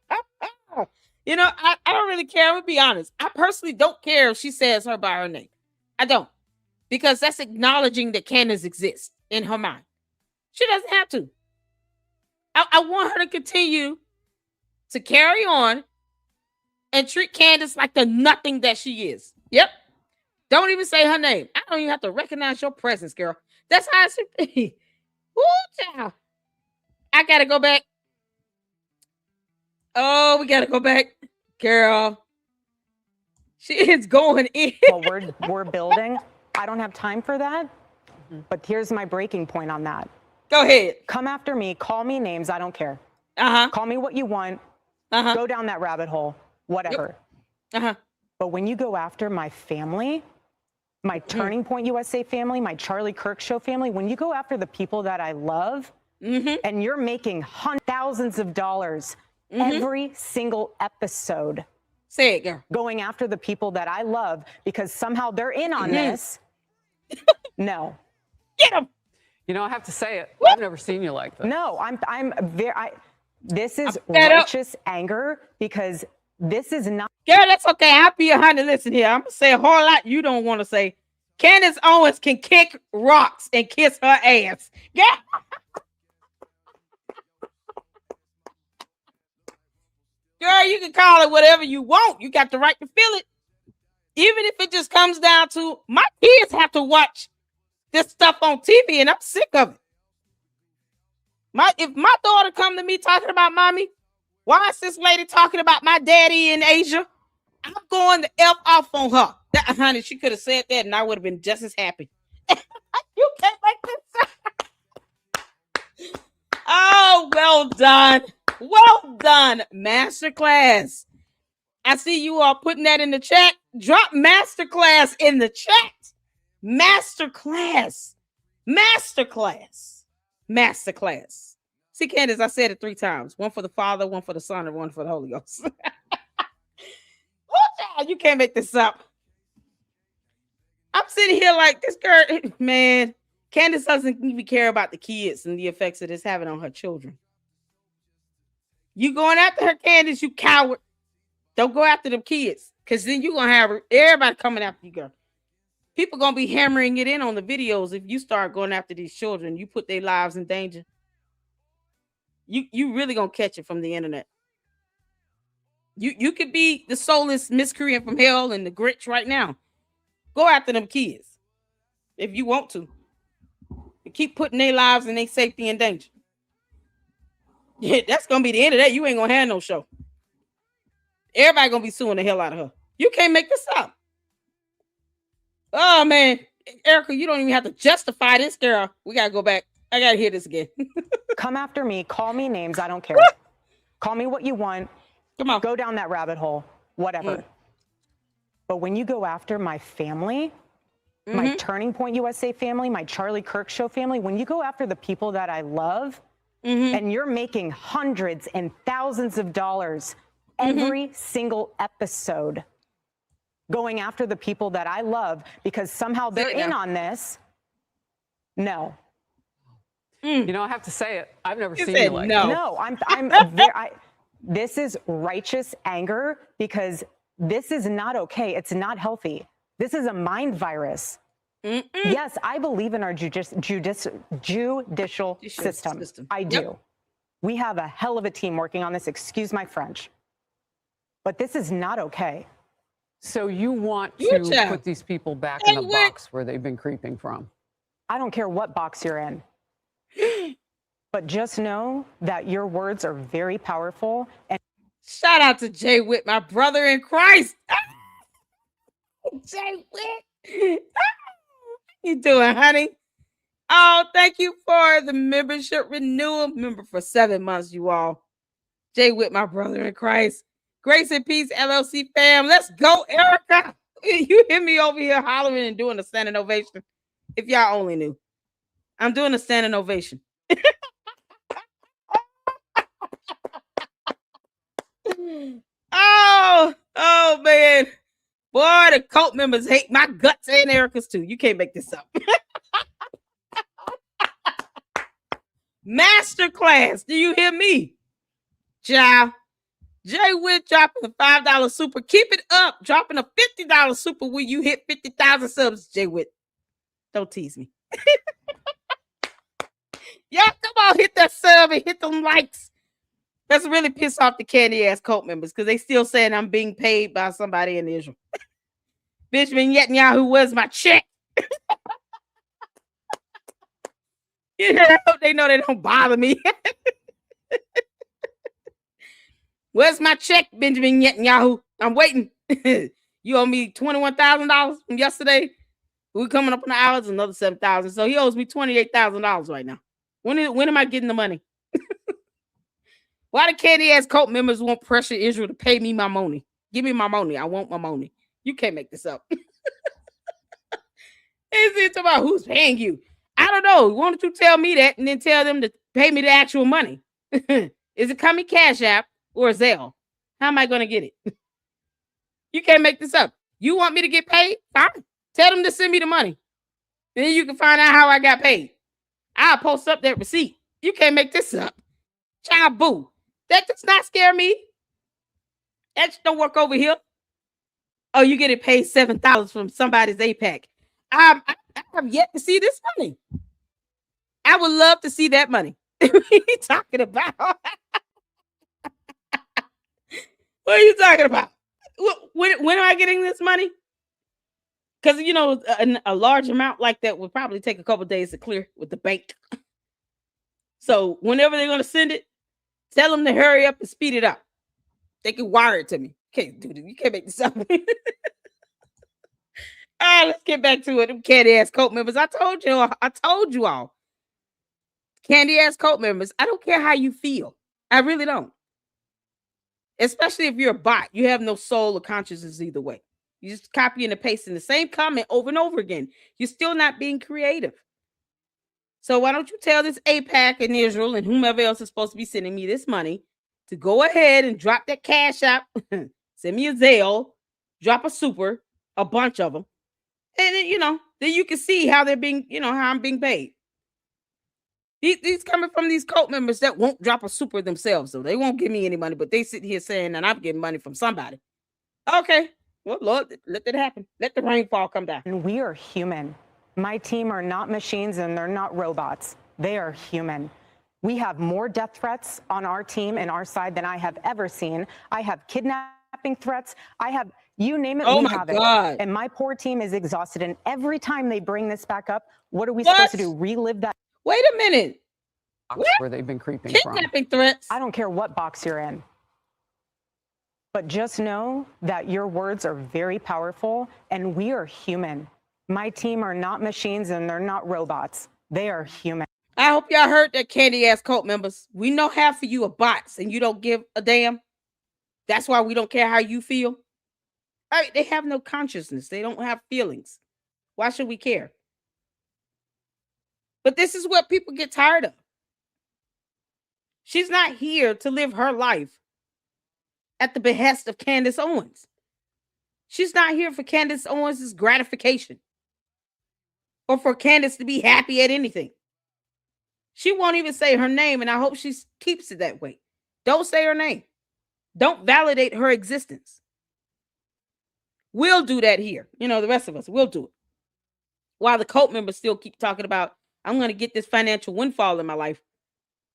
I don't really care. I'm gonna be honest. I personally don't care if she says her by her name. I don't. Because that's acknowledging that Candace exists in her mind. She doesn't have to. I want her to continue to carry on and treat Candace like the nothing that she is. Yep. Don't even say her name. I don't even have to recognize your presence, girl. That's how it should be. Woo, child. I gotta go back. Oh, we gotta go back. Girl. She is going in. Well, we're building. I don't have time for that. But here's my breaking point on that. Go ahead. Come after me. Call me names. I don't care. Call me what you want. Go down that rabbit hole. Whatever. Yep. But when you go after my family, my Turning Point USA family, my Charlie Kirk Show family, when you go after the people that I love, and you're making thousands of dollars every single episode. Say it, girl. Going after the people that I love because somehow they're in on this. No. Get them. I have to say it. I've never seen you like this. No, this is righteous anger because this is not. Girl, that's okay. I'll be 100. Listen here. I'm going to say a whole lot you don't want to say. Candace Owens can kick rocks and kiss her ass. Yeah. Girl, you can call it whatever you want. You got the right to feel it. Even if it just comes down to my kids have to watch this stuff on TV and I'm sick of it. If my daughter come to me talking about mommy, why is this lady talking about my daddy in Asia? I'm going to F off on her. Honey, she could have said that and I would have been just as happy. You can't make this. Oh, well done. Well done, Masterclass. I see you all putting that in the chat. Drop Masterclass in the chat. Masterclass. Masterclass. Masterclass. See, Candace, I said it 3 times. One for the Father, one for the Son, and one for the Holy Ghost. Oh, you can't make this up. I'm sitting here like this girl, man. Candace doesn't even care about the kids and the effects that it's having on her children. You going after her, Candace, you coward. Don't go after them kids, because then you're going to have everybody coming after you, girl. People going to be hammering it in on the videos if you start going after these children. You put their lives in danger. You really going to catch it from the internet. You could be the soulless miscreant from hell and the Grinch right now. Go after them kids if you want to. And keep putting their lives and their safety in danger. Yeah, that's going to be the end of that. You ain't going to have no show. Everybody going to be suing the hell out of her. You can't make this up. Oh, man. Erica, you don't even have to justify this, girl. We got to go back. I got to hear this again. Come after me. Call me names. I don't care. Call me what you want. Come on. Go down that rabbit hole. Whatever. But when you go after my family, my Turning Point USA family, my Charlie Kirk Show family, when you go after the people that I love, and you're making hundreds and thousands of dollars every single episode going after the people that I love because somehow they're in on this, no. You know, I have to say it. I've never seen you like No, this is righteous anger because this is not okay. It's not healthy. This is a mind virus. Yes, I believe in our judicial system. I do. Yep. We have a hell of a team working on this. Excuse my French. But this is not okay. So you want to put these people back in the box where they've been creeping from? I don't care what box you're in. But just know that your words are very powerful. And shout out to Jay Witt, my brother in Christ. Jay Witt. How you doing, honey? Oh, thank you for the membership renewal. Member for 7 months, you all. Jay Witt, my brother in Christ. Grace and Peace LLC fam. Let's go, Erica. You hear me over here hollering and doing a standing ovation. If y'all only knew. I'm doing a standing ovation. Oh, man. Boy, the cult members hate my guts and Erica's too. You can't make this up. Masterclass. Do you hear me? Child. Jay Witt dropping the $5 super. Keep it up. Dropping a $50 super when you hit 50,000 subs, Jay Witt. Don't tease me. Y'all, come on, hit that sub and hit them likes. That's really piss off the candy ass cult members because they still saying I'm being paid by somebody in Israel. Benjamin Netanyahu, where's my check? You know, they know they don't bother me. Where's my check, Benjamin Netanyahu? I'm waiting. You owe me $21,000 from yesterday. We're coming up on the hours, another $7,000. So he owes me $28,000 right now. When am I getting the money? Why the candy ass cult members won't pressure Israel to pay me my money? Give me my money. I want my money. You can't make this up. It's about who's paying you. I don't know. Why don't you tell me that and then tell them to pay me the actual money? Is it coming Cash App or Zelle? How am I going to get it? You can't make this up. You want me to get paid? Fine. Tell them to send me the money. Then you can find out how I got paid. I'll post up that receipt. You can't make this up. Child boo. That does not scare me. That just don't work over here. Oh, you get it paid $7 from somebody's APAC. I have yet to see this money. I would love to see that money. What are you talking about? What are you talking about? When am I getting this money? Because, you know, a large amount like that would probably take a couple days to clear with the bank. So whenever they're going to send it, tell them to hurry up and speed it up. They can wire it to me. Can't do this. You can't make this up. All right, let's get back to it. Them candy ass cult members. I told you all. Candy ass cult members. I don't care how you feel. I really don't. Especially if you're a bot. You have no soul or consciousness either way. You just copy and pasting the same comment over and over again. You're still not being creative. So why don't you tell this APAC in Israel and whomever else is supposed to be sending me this money to go ahead and drop that Cash App, send me a Zelle, drop a super, a bunch of them, And then, then you can see how they're being, how I'm being paid. These coming from these cult members that won't drop a super themselves, though. They won't give me any money, but they sit here saying that I'm getting money from somebody. Okay. Well, Lord, let that happen. Let the rainfall come down. And we are human. My team are not machines and they're not robots. They are human. We have more death threats on our team and our side than I have ever seen. I have kidnapping threats. I have, you name it, Oh we my have God. it. And my poor team is exhausted. And every time they bring this back up, what are we supposed to do? Relive that? Wait a minute. Where they've been creeping from. Kidnapping threats. I don't care what box you're in. But just know that your words are very powerful and we are human. My team are not machines and they're not robots. They are human. I hope y'all heard that, candy ass cult members. We know half of you are bots and you don't give a damn. That's why we don't care how you feel. They have no consciousness. They don't have feelings. Why should we care? But this is what people get tired of. She's not here to live her life at the behest of Candace Owens. She's not here for Candace Owens' gratification or for Candace to be happy at anything. She won't even say her name, and I hope she keeps it that way. Don't say her name. Don't validate her existence. We'll do that here. The rest of us, we'll do it. While the cult members still keep talking about, I'm going to get this financial windfall in my life.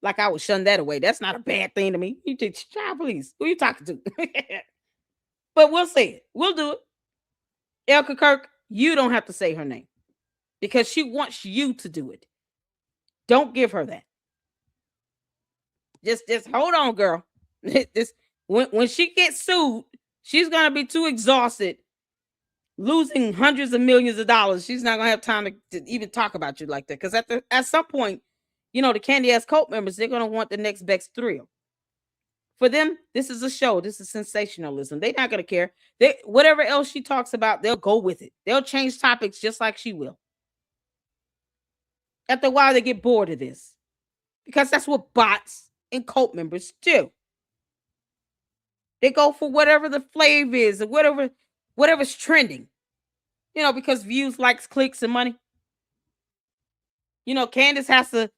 Like I would shun that away. That's not a bad thing to me. You just, child, please. Who are you talking to? But we'll say it. We'll do it. Elka Kirk, you don't have to say her name because she wants you to do it. Don't give her that. Just hold on, girl. When she gets sued, she's gonna be too exhausted, losing hundreds of millions of dollars. She's not gonna have time to even talk about you like that. Because at some point, the candy ass cult members, they're gonna want the next best thrill. For them, this is a show. This is sensationalism. They're not gonna care. Whatever else she talks about, they'll go with it. They'll change topics just like she will. After a while, they get bored of this because that's what bots and cult members do. They go for whatever the flavor is or whatever's trending, because views, likes, clicks, and money. Candace has to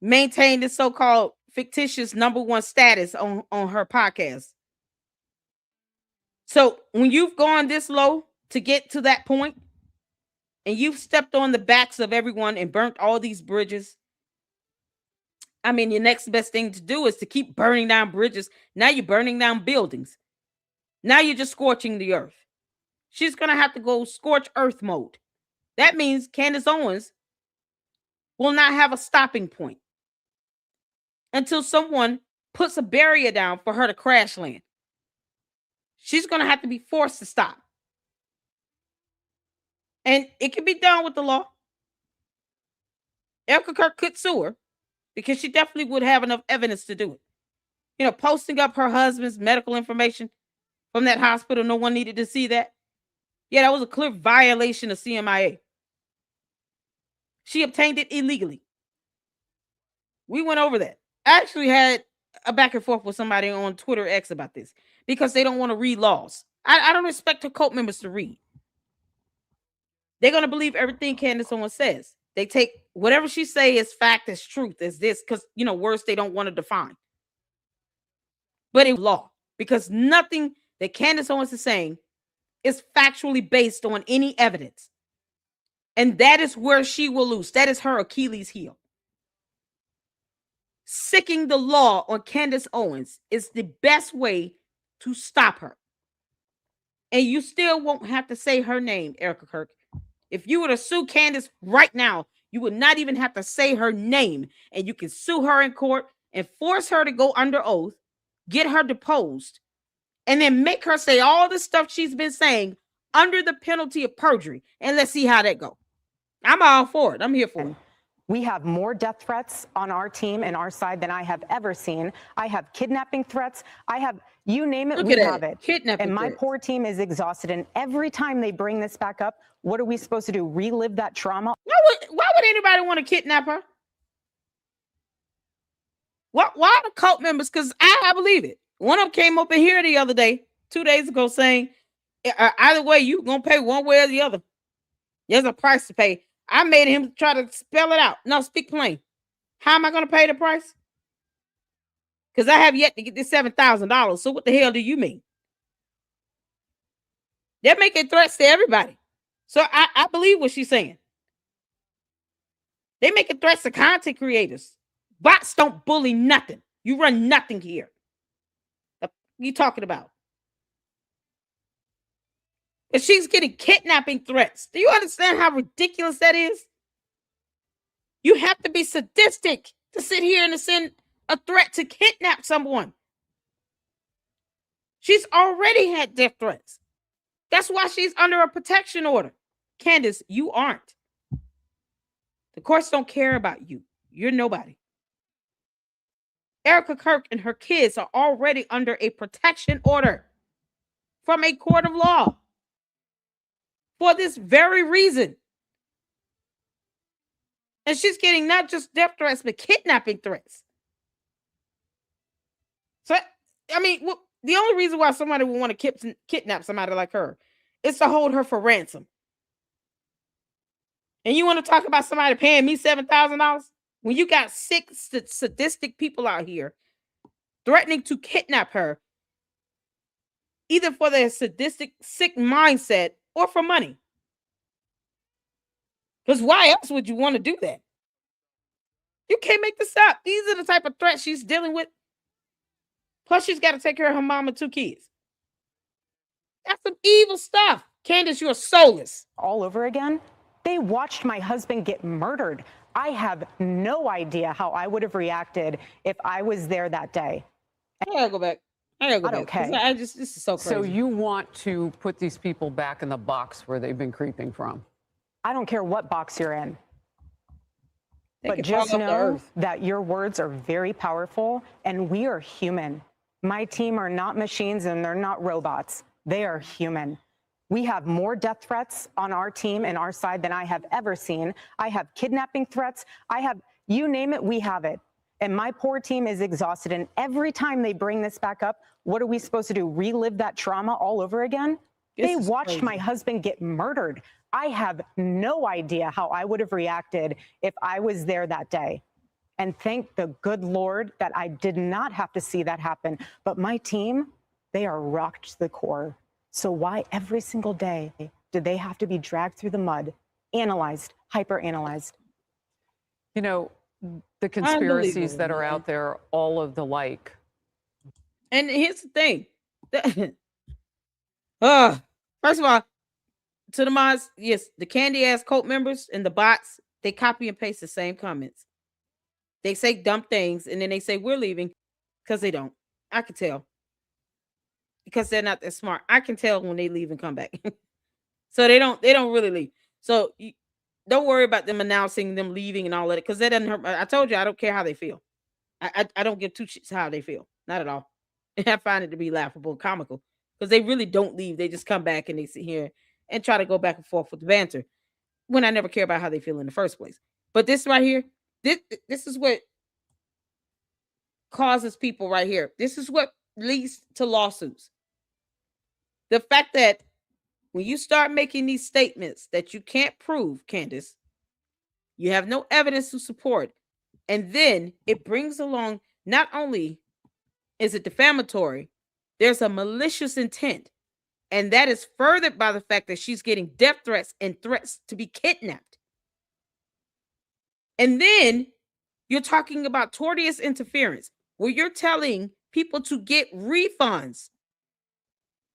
maintain this so-called fictitious #1 status on her podcast. So when you've gone this low to get to that point, and you've stepped on the backs of everyone and burnt all these bridges, your next best thing to do is to keep burning down bridges. Now you're burning down buildings. Now you're just scorching the earth. She's going to have to go scorch earth mode. That means Candace Owens will not have a stopping point until someone puts a barrier down for her to crash land. She's going to have to be forced to stop. And it can be done with the law. Elka Kirk could sue her because she definitely would have enough evidence to do it. Posting up her husband's medical information from that hospital, no one needed to see that. Yeah, that was a clear violation of CMIA. She obtained it illegally. We went over that. I actually had a back and forth with somebody on Twitter X about this because they don't want to read laws. I don't expect her cult members to read. They're going to believe everything Candace Owens says. They take whatever she say as fact, as truth, as this, because, words they don't want to define. But it's law, because nothing that Candace Owens is saying is factually based on any evidence. And that is where she will lose. That is her Achilles heel. Sicking the law on Candace Owens is the best way to stop her. And you still won't have to say her name, Erica Kirk. If you were to sue Candace right now, you would not even have to say her name, and you can sue her in court and force her to go under oath, get her deposed, and then make her say all the stuff she's been saying under the penalty of perjury. And let's see how that goes. I'm all for it. I'm here for it. We have more death threats on our team and our side than I have ever seen. I have kidnapping threats. I have, you name it, we have it. Kidnapping and my threats. poor team is exhausted. And every time they bring this back up, what are we supposed to do? Relive that trauma? Why would anybody want to kidnap her? Why the cult members? Because I believe it. One of them came up in here the other day, 2 days ago, saying, either way, you're going to pay one way or the other. There's a price to pay. I made him try to spell it out. No, speak plain. How am I going to pay the price? Because I have yet to get this $7,000. So what the hell do you mean? They're making threats to everybody. So I believe what she's saying. They're making threats to content creators. Bots don't bully nothing. You run nothing here. What you talking about? But she's getting kidnapping threats. Do you understand how ridiculous that is? You have to be sadistic to sit here and to send a threat to kidnap someone. She's already had death threats. That's why she's under a protection order. Candace, you aren't. The courts don't care about you. You're nobody. Erica Kirk and her kids are already under a protection order from a court of law for this very reason. And she's getting not just death threats, but kidnapping threats. So, I mean, the only reason why somebody would want to kidnap somebody like her is to hold her for ransom. And you want to talk about somebody paying me $7,000? When you got sick, sadistic people out here threatening to kidnap her, either for their sadistic, sick mindset or for money. Because why else would you want to do that? You can't make this up. These are the type of threats she's dealing with. Plus, she's got to take care of her mom and 2 kids. That's some evil stuff. Candace, you're soulless. All over again? They watched my husband get murdered. I have no idea how I would have reacted if I was there that day. I gotta go back. Okay. This is so crazy. So you want to put these people back in the box where they've been creeping from? I don't care what box you're in. But just know that your words are very powerful, and we are human. My team are not machines, and they're not robots. They are human. We have more death threats on our team and our side than I have ever seen. I have kidnapping threats. I have, you name it, we have it. And my poor team is exhausted. And every time they bring this back up, what are we supposed to do? Relive that trauma all over again? They watched my husband get murdered. I have no idea how I would have reacted if I was there that day. And thank the good Lord that I did not have to see that happen. But my team, they are rocked to the core. So why every single day do they have to be dragged through the mud, analyzed, hyper-analyzed? You know, the conspiracies that are out there, all of the like. And here's the thing. First of all, to the mods, yes, the candy ass cult members and the bots, they copy and paste the same comments. They say dumb things and then they say we're leaving because they don't. I can tell. Because they're not that smart. I can tell when they leave and come back. So they don't really leave. So don't worry about them announcing them leaving and all that, because that doesn't hurt. I told you I don't care how they feel. I don't give 2 shits how they feel. Not at all. And I find it to be laughable and comical because they really don't leave. They just come back and they sit here and try to go back and forth with the banter when I never care about how they feel in the first place. But this right here, this is what causes people right here. This is what leads to lawsuits. The fact that when you start making these statements that you can't prove, Candace, you have no evidence to support, and then it brings along, not only is it defamatory, there's a malicious intent, and that is furthered by the fact that she's getting death threats and threats to be kidnapped. And then you're talking about tortious interference, where you're telling people to get refunds.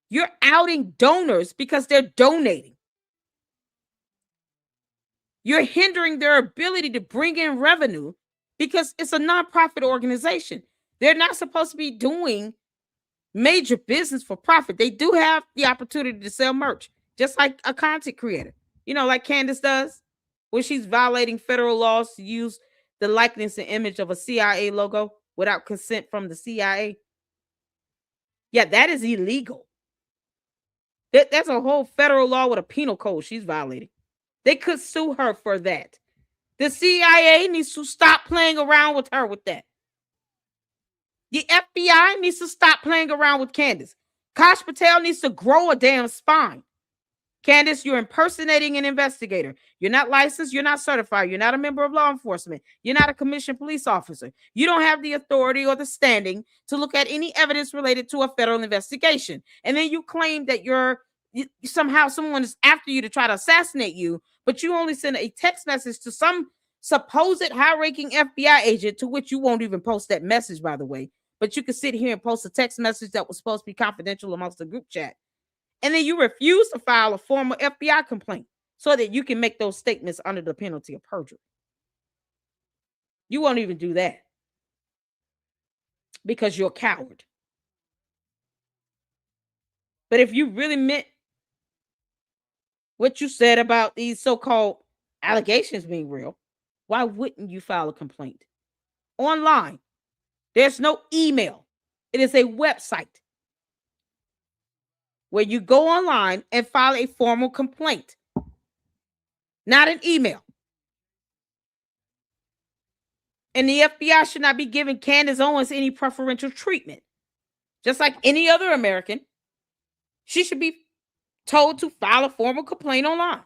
You're outing donors because they're donating. You're hindering their ability to bring in revenue because it's a nonprofit organization. They're not supposed to be doing major business for profit. They do have the opportunity to sell merch, just like a content creator, like Candace does, where she's violating federal laws to use the likeness and image of a CIA logo without consent from the CIA. Yeah, that is illegal. That's a whole federal law with a penal code she's violating. They could sue her for that. The CIA needs to stop playing around with her with that. The FBI needs to stop playing around with Candace. Kash Patel needs to grow a damn spine. Candace, you're impersonating an investigator. You're not licensed. You're not certified. You're not a member of law enforcement. You're not a commissioned police officer. You don't have the authority or the standing to look at any evidence related to a federal investigation. And then you claim that somehow someone is after you to try to assassinate you, but you only send a text message to some supposed high-ranking FBI agent, to which you won't even post that message, by the way. But you could sit here and post a text message that was supposed to be confidential amongst the group chat. And then you refuse to file a formal FBI complaint so that you can make those statements under the penalty of perjury. You won't even do that because you're a coward. But if you really meant what you said about these so-called allegations being real, why wouldn't you file a complaint online? There's no email. It is a website where you go online and file a formal complaint, not an email. And the FBI should not be giving Candace Owens any preferential treatment. Just like any other American, she should be told to file a formal complaint online.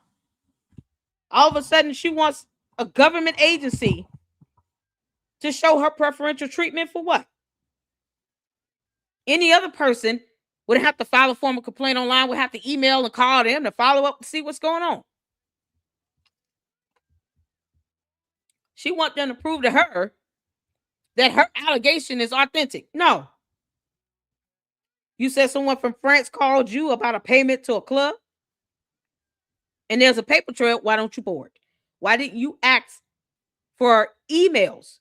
All of a sudden, she wants a government agency to show her preferential treatment for what? Any other person would have to file a formal complaint online, would have to email and call them to follow up to see what's going on. She wants them to prove to her that her allegation is authentic. No. You said someone from France called you about a payment to a club, and there's a paper trail. Why don't you board? Why didn't you ask for emails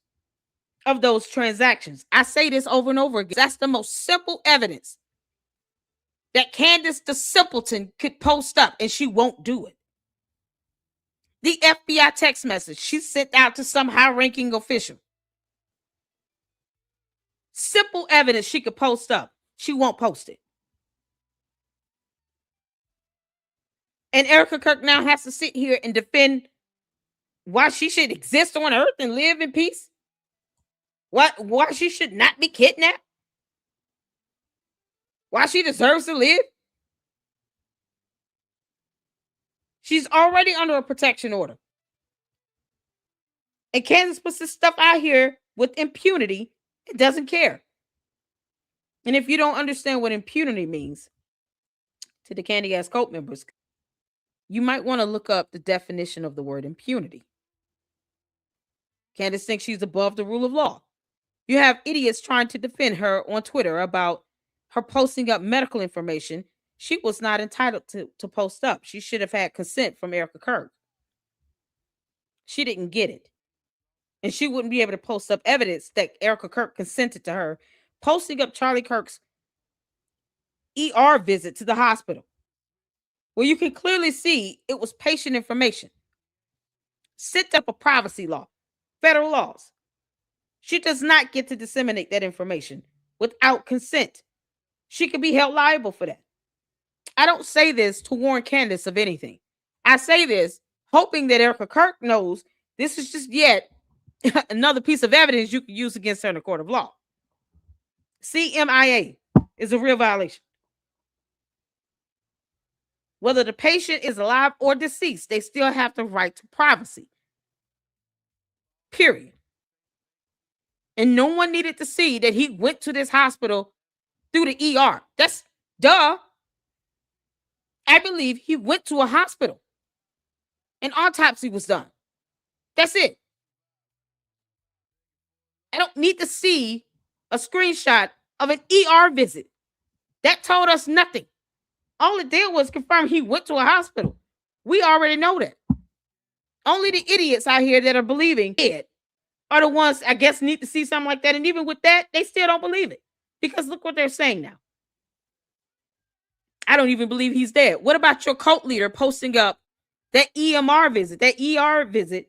of those transactions? I say this over and over again. That's the most simple evidence that Candace the simpleton could post up, and she won't do it. The FBI text message she sent out to some high-ranking official. Simple evidence she could post up. She won't post it. And Erica Kirk now has to sit here and defend why she should exist on earth and live in peace. Why she should not be kidnapped. Why she deserves to live. She's already under a protection order. And Candace puts this stuff out here with impunity. It doesn't care. And if you don't understand what impunity means, to the Candy Ass Cult members, you might want to look up the definition of the word impunity. Candace thinks she's above the rule of law. You have idiots trying to defend her on Twitter about her posting up medical information she was not entitled to post up. She should have had consent from Erica Kirk. She didn't get it. And she wouldn't be able to post up evidence that Erica Kirk consented to her posting up Charlie Kirk's ER visit to the hospital, where you can clearly see it was patient information. Set up a privacy law, federal laws. She does not get to disseminate that information without consent. She could be held liable for that. I don't say this to warn Candace of anything. I say this hoping that Erica Kirk knows this is just yet another piece of evidence you can use against her in a court of law. CMIA is a real violation. Whether the patient is alive or deceased, they still have the right to privacy. Period. And no one needed to see that he went to this hospital through the ER. That's duh. I believe he went to a hospital. An autopsy was done. That's it. I don't need to see a screenshot of an ER visit. That told us nothing. All it did was confirm he went to a hospital. We already know that. Only the idiots out here that are believing it are the ones, I guess, need to see something like that. And even with that, they still don't believe it. Because look what they're saying now. I don't even believe he's dead. What about your cult leader posting up that EMR visit, that ER visit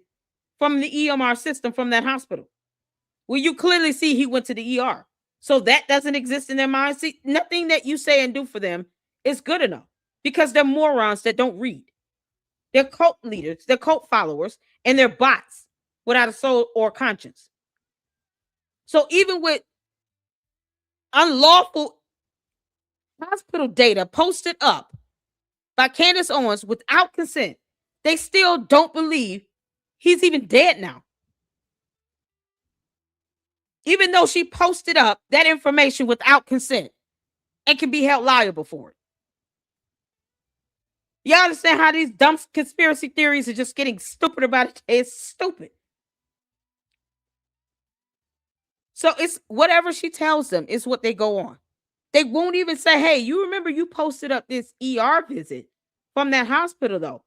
from the EMR system from that hospital? Well, you clearly see he went to the ER. So that doesn't exist in their minds. See, nothing that you say and do for them is good enough because they're morons that don't read. They're cult leaders, they're cult followers, and they're bots without a soul or conscience. So even with unlawful hospital data posted up by Candace Owens without consent, they still don't believe he's even dead now. Even though she posted up that information without consent and can be held liable for it. You understand how these dumb conspiracy theories are just getting stupid about it? It's stupid. So it's whatever she tells them is what they go on. They won't even say, hey, you remember you posted up this ER visit from that hospital, though.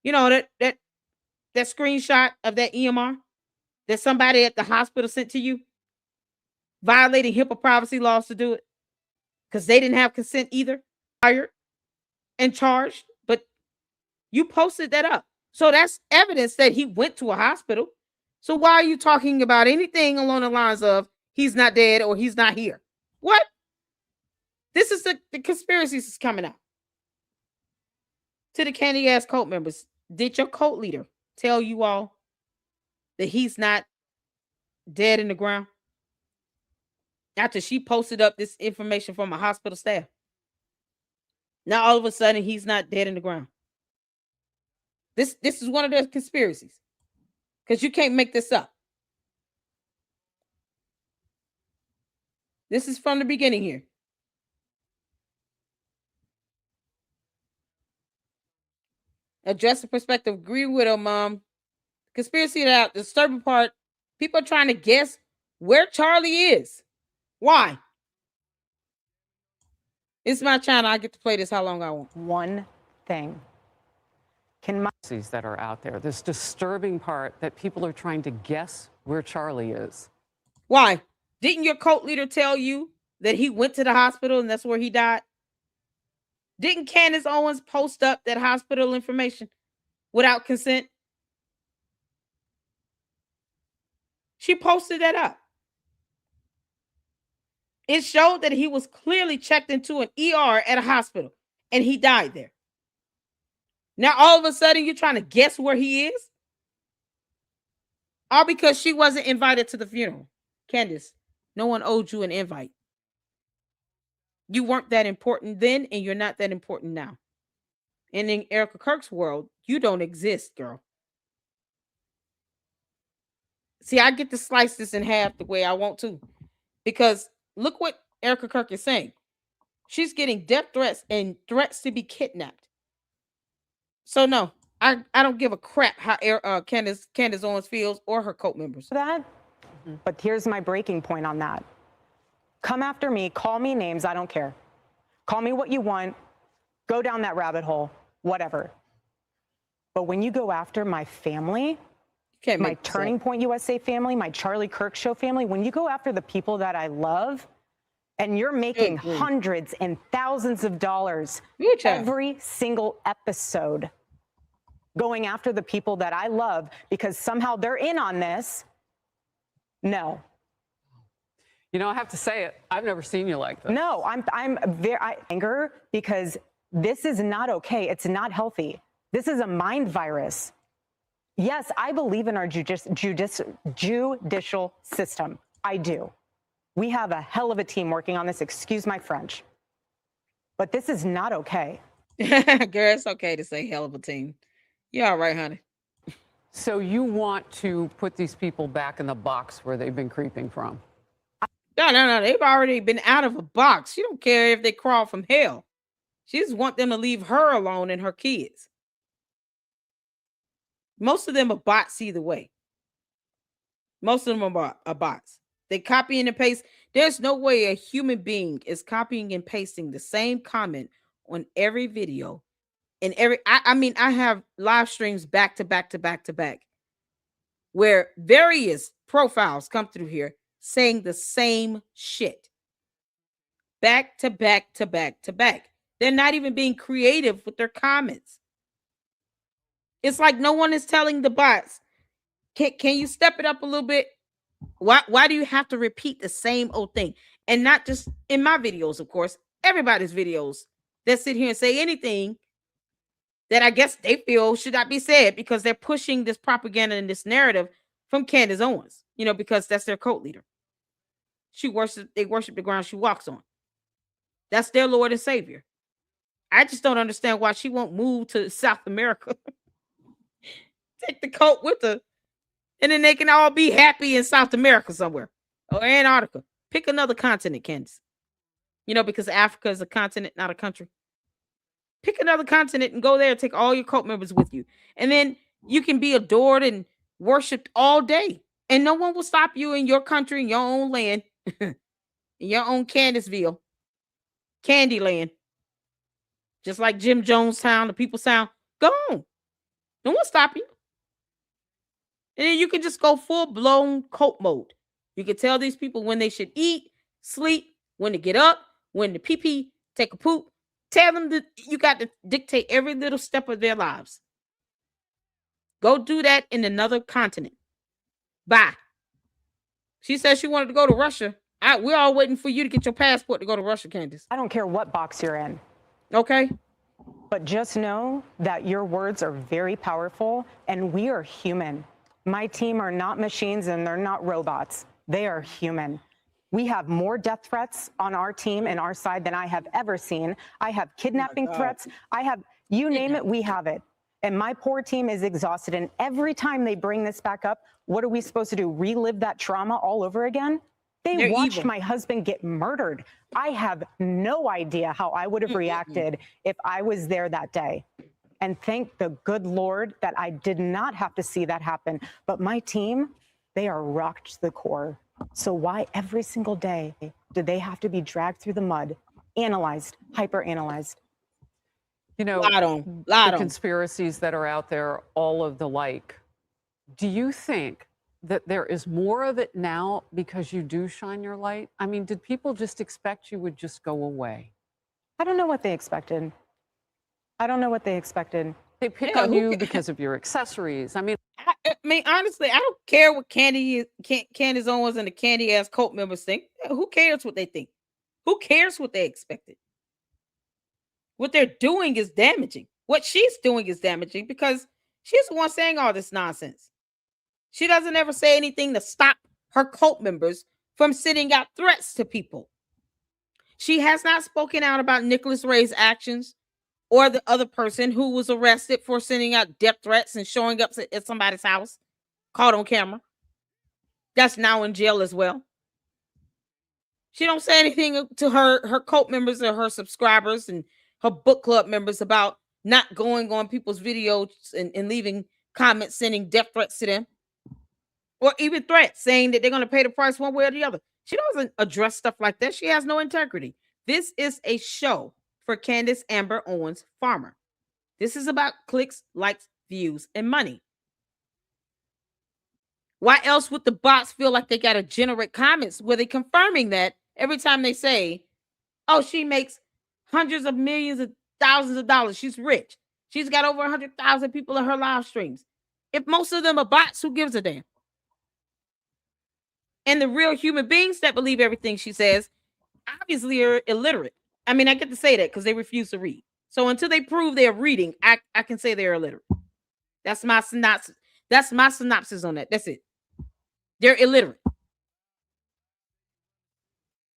You know, that screenshot of that EMR that somebody at the hospital sent to you, violating HIPAA privacy laws to do it because they didn't have consent either, fired and charged, but you posted that up. So that's evidence that he went to a hospital. So why are you talking about anything along the lines of he's not dead or he's not here? What? This is the conspiracies is coming out. To the candy ass cult members, did your cult leader tell you all that he's not dead in the ground? After she posted up this information from a hospital staff. Now all of a sudden he's not dead in the ground. This is one of those conspiracies. Because you can't make this up. This is from the beginning here. Address the perspective. Agree with him. Conspiracy that the disturbing part. People are trying to guess where Charlie is. Why? It's my channel. I get to play this how long I want. One thing. That are out there. This disturbing part that people are trying to guess where Charlie is. Why? Didn't your cult leader tell you that he went to the hospital and that's where he died? Didn't Candace Owens post up that hospital information without consent? She posted that up. It showed that he was clearly checked into an ER at a hospital and he died there. Now, all of a sudden, you're trying to guess where he is? All because she wasn't invited to the funeral. Candace, no one owed you an invite. You weren't that important then, and you're not that important now. And in Erica Kirk's world, you don't exist, girl. See, I get to slice this in half the way I want to. Because look what Erica Kirk is saying. She's getting death threats and threats to be kidnapped. So no, I don't give a crap how Candace Owens feels or her cult members. But here's my breaking point on that. Come after me, call me names, I don't care. Call me what you want, go down that rabbit hole, whatever. But when you go after my family, my Turning Point USA family, my Charlie Kirk Show family, when you go after the people that I love, and you're making hundreds and thousands of dollars every single episode going after the people that I love because somehow they're in on this, no. You know, I have to say it. I've never seen you like this. No, I'm very angry because this is not okay. It's not healthy. This is a mind virus. Yes, I believe in our judicial system. I do. We have a hell of a team working on this. Excuse my French. But this is not okay. Girl, it's okay to say hell of a team. You're all right, honey. So you want to put these people back in the box where they've been creeping from? No. They've already been out of a box. She don't care if they crawl from hell. She just want them to leave her alone and her kids. Most of them are bots either way. Most of them are bots. They copy and paste. There's no way a human being is copying and pasting the same comment on every video. And I mean, I have live streams back to back where various profiles come through here saying the same shit. Back to back. They're not even being creative with their comments. It's like no one is telling the bots, can you step it up a little bit? Why do you have to repeat the same old thing? And not just in my videos, of course, everybody's videos that sit here and say anything that I guess they feel should not be said because they're pushing this propaganda and this narrative from Candace Owens, you know, because that's their cult leader. They worship the ground she walks on. That's their Lord and Savior. I just don't understand why she won't move to South America. Take the coat with her, and then they can all be happy in South America somewhere or Antarctica. Pick another continent, Candace. Because Africa is a continent, not a country. Pick another continent and go there and take all your cult members with you. And then you can be adored and worshipped all day. And no one will stop you in your country, in your own land, in your own Candiceville, Candyland. Just like Jim Jones Town, the people sound, go on. No one stop you. And then you can just go full-blown cult mode. You can tell these people when they should eat, sleep, when to get up, when to pee-pee, take a poop. Tell them that you got to dictate every little step of their lives. Go do that in another continent. Bye. She said she wanted to go to Russia. We're all waiting for you to get your passport to go to Russia, Candace. I don't care what box you're in. Okay. But just know that your words are very powerful, and we are human. My team are not machines, and they're not robots. They are human. We have more death threats on our team and our side than I have ever seen. I have kidnapping threats. I have, you name it, we have it. And my poor team is exhausted. And every time they bring this back up, what are we supposed to do? Relive that trauma all over again? They're watched evil. My husband get murdered. I have no idea how I would have reacted if I was there that day. And thank the good Lord that I did not have to see that happen. But my team, they are rocked to the core. So why every single day do they have to be dragged through the mud, analyzed, hyper-analyzed? The conspiracies that are out there, all of the like. Do you think that there is more of it now because you do shine your light? I mean, did people just expect you would just go away? I don't know what they expected. They pick on you because of your accessories. I mean, honestly, I don't care what Candace Owens and the candy ass cult members think. Who cares what they think? Who cares what they expected? What they're doing is damaging. What she's doing is damaging because she's the one saying all this nonsense. She doesn't ever say anything to stop her cult members from sending out threats to people. She has not spoken out about Nicholas Ray's actions or the other person who was arrested for sending out death threats and showing up at somebody's house, caught on camera. That's now in jail as well. She don't say anything to her cult members or her subscribers and her book club members about not going on people's videos and leaving comments, sending death threats to them, or even threats saying that they're going to pay the price one way or the other. She doesn't address stuff like that. She has no integrity. This is a show for Candace Amber Owens Farmer. This is about clicks, likes, views, and money. Why else would the bots feel like they got to generate comments where they're confirming that every time they say, oh, she makes hundreds of millions of thousands of dollars. She's rich. She's got over 100,000 people in her live streams. If most of them are bots, who gives a damn? And the real human beings that believe everything she says obviously are illiterate. I mean, I get to say that because they refuse to read. So until they prove they're reading, I can say they're illiterate. That's my synopsis. That's my synopsis on that. That's it. They're illiterate.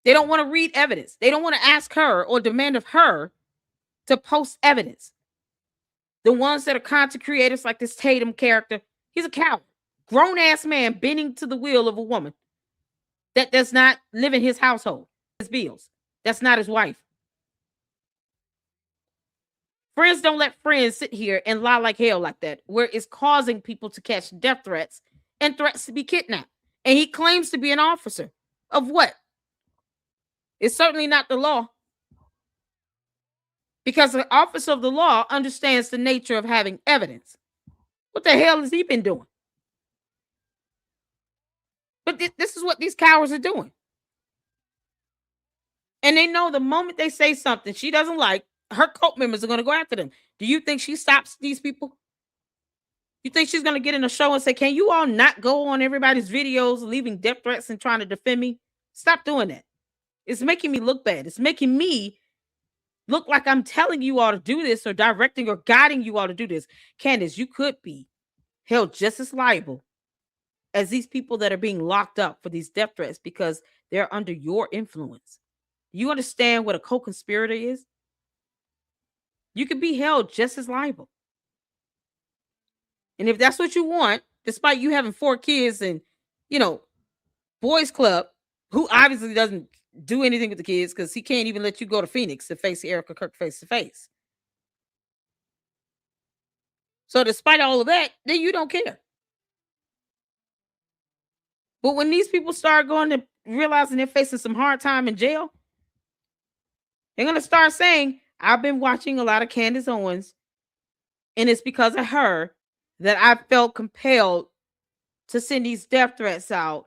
They don't want to read evidence. They don't want to ask her or demand of her to post evidence. The ones that are content creators like this Tatum character, he's a coward. Grown-ass man bending to the will of a woman that does not live in his household, his bills. That's not his wife. Friends don't let friends sit here and lie like hell like that, where it's causing people to catch death threats and threats to be kidnapped. And he claims to be an officer of what? It's certainly not the law. Because the officer of the law understands the nature of having evidence. What the hell has he been doing? But this is what these cowards are doing. And they know the moment they say something she doesn't like, her cult members are going to go after them. Do you think she stops these people? You think she's going to get in a show and say, can you all not go on everybody's videos, leaving death threats and trying to defend me? Stop doing that. It's making me look bad. It's making me look like I'm telling you all to do this or directing or guiding you all to do this. Candace, you could be held just as liable as these people that are being locked up for these death threats because they're under your influence. You understand what a co-conspirator is? you could be held just as liable. And if that's what you want, despite you having 4 kids and, boys club, who obviously doesn't do anything with the kids because he can't even let you go to Phoenix to face Erica Kirk face to face. So despite all of that, then you don't care. But when these people start going to realizing they're facing some hard time in jail, they're going to start saying, I've been watching a lot of Candace Owens, and it's because of her that I felt compelled to send these death threats out,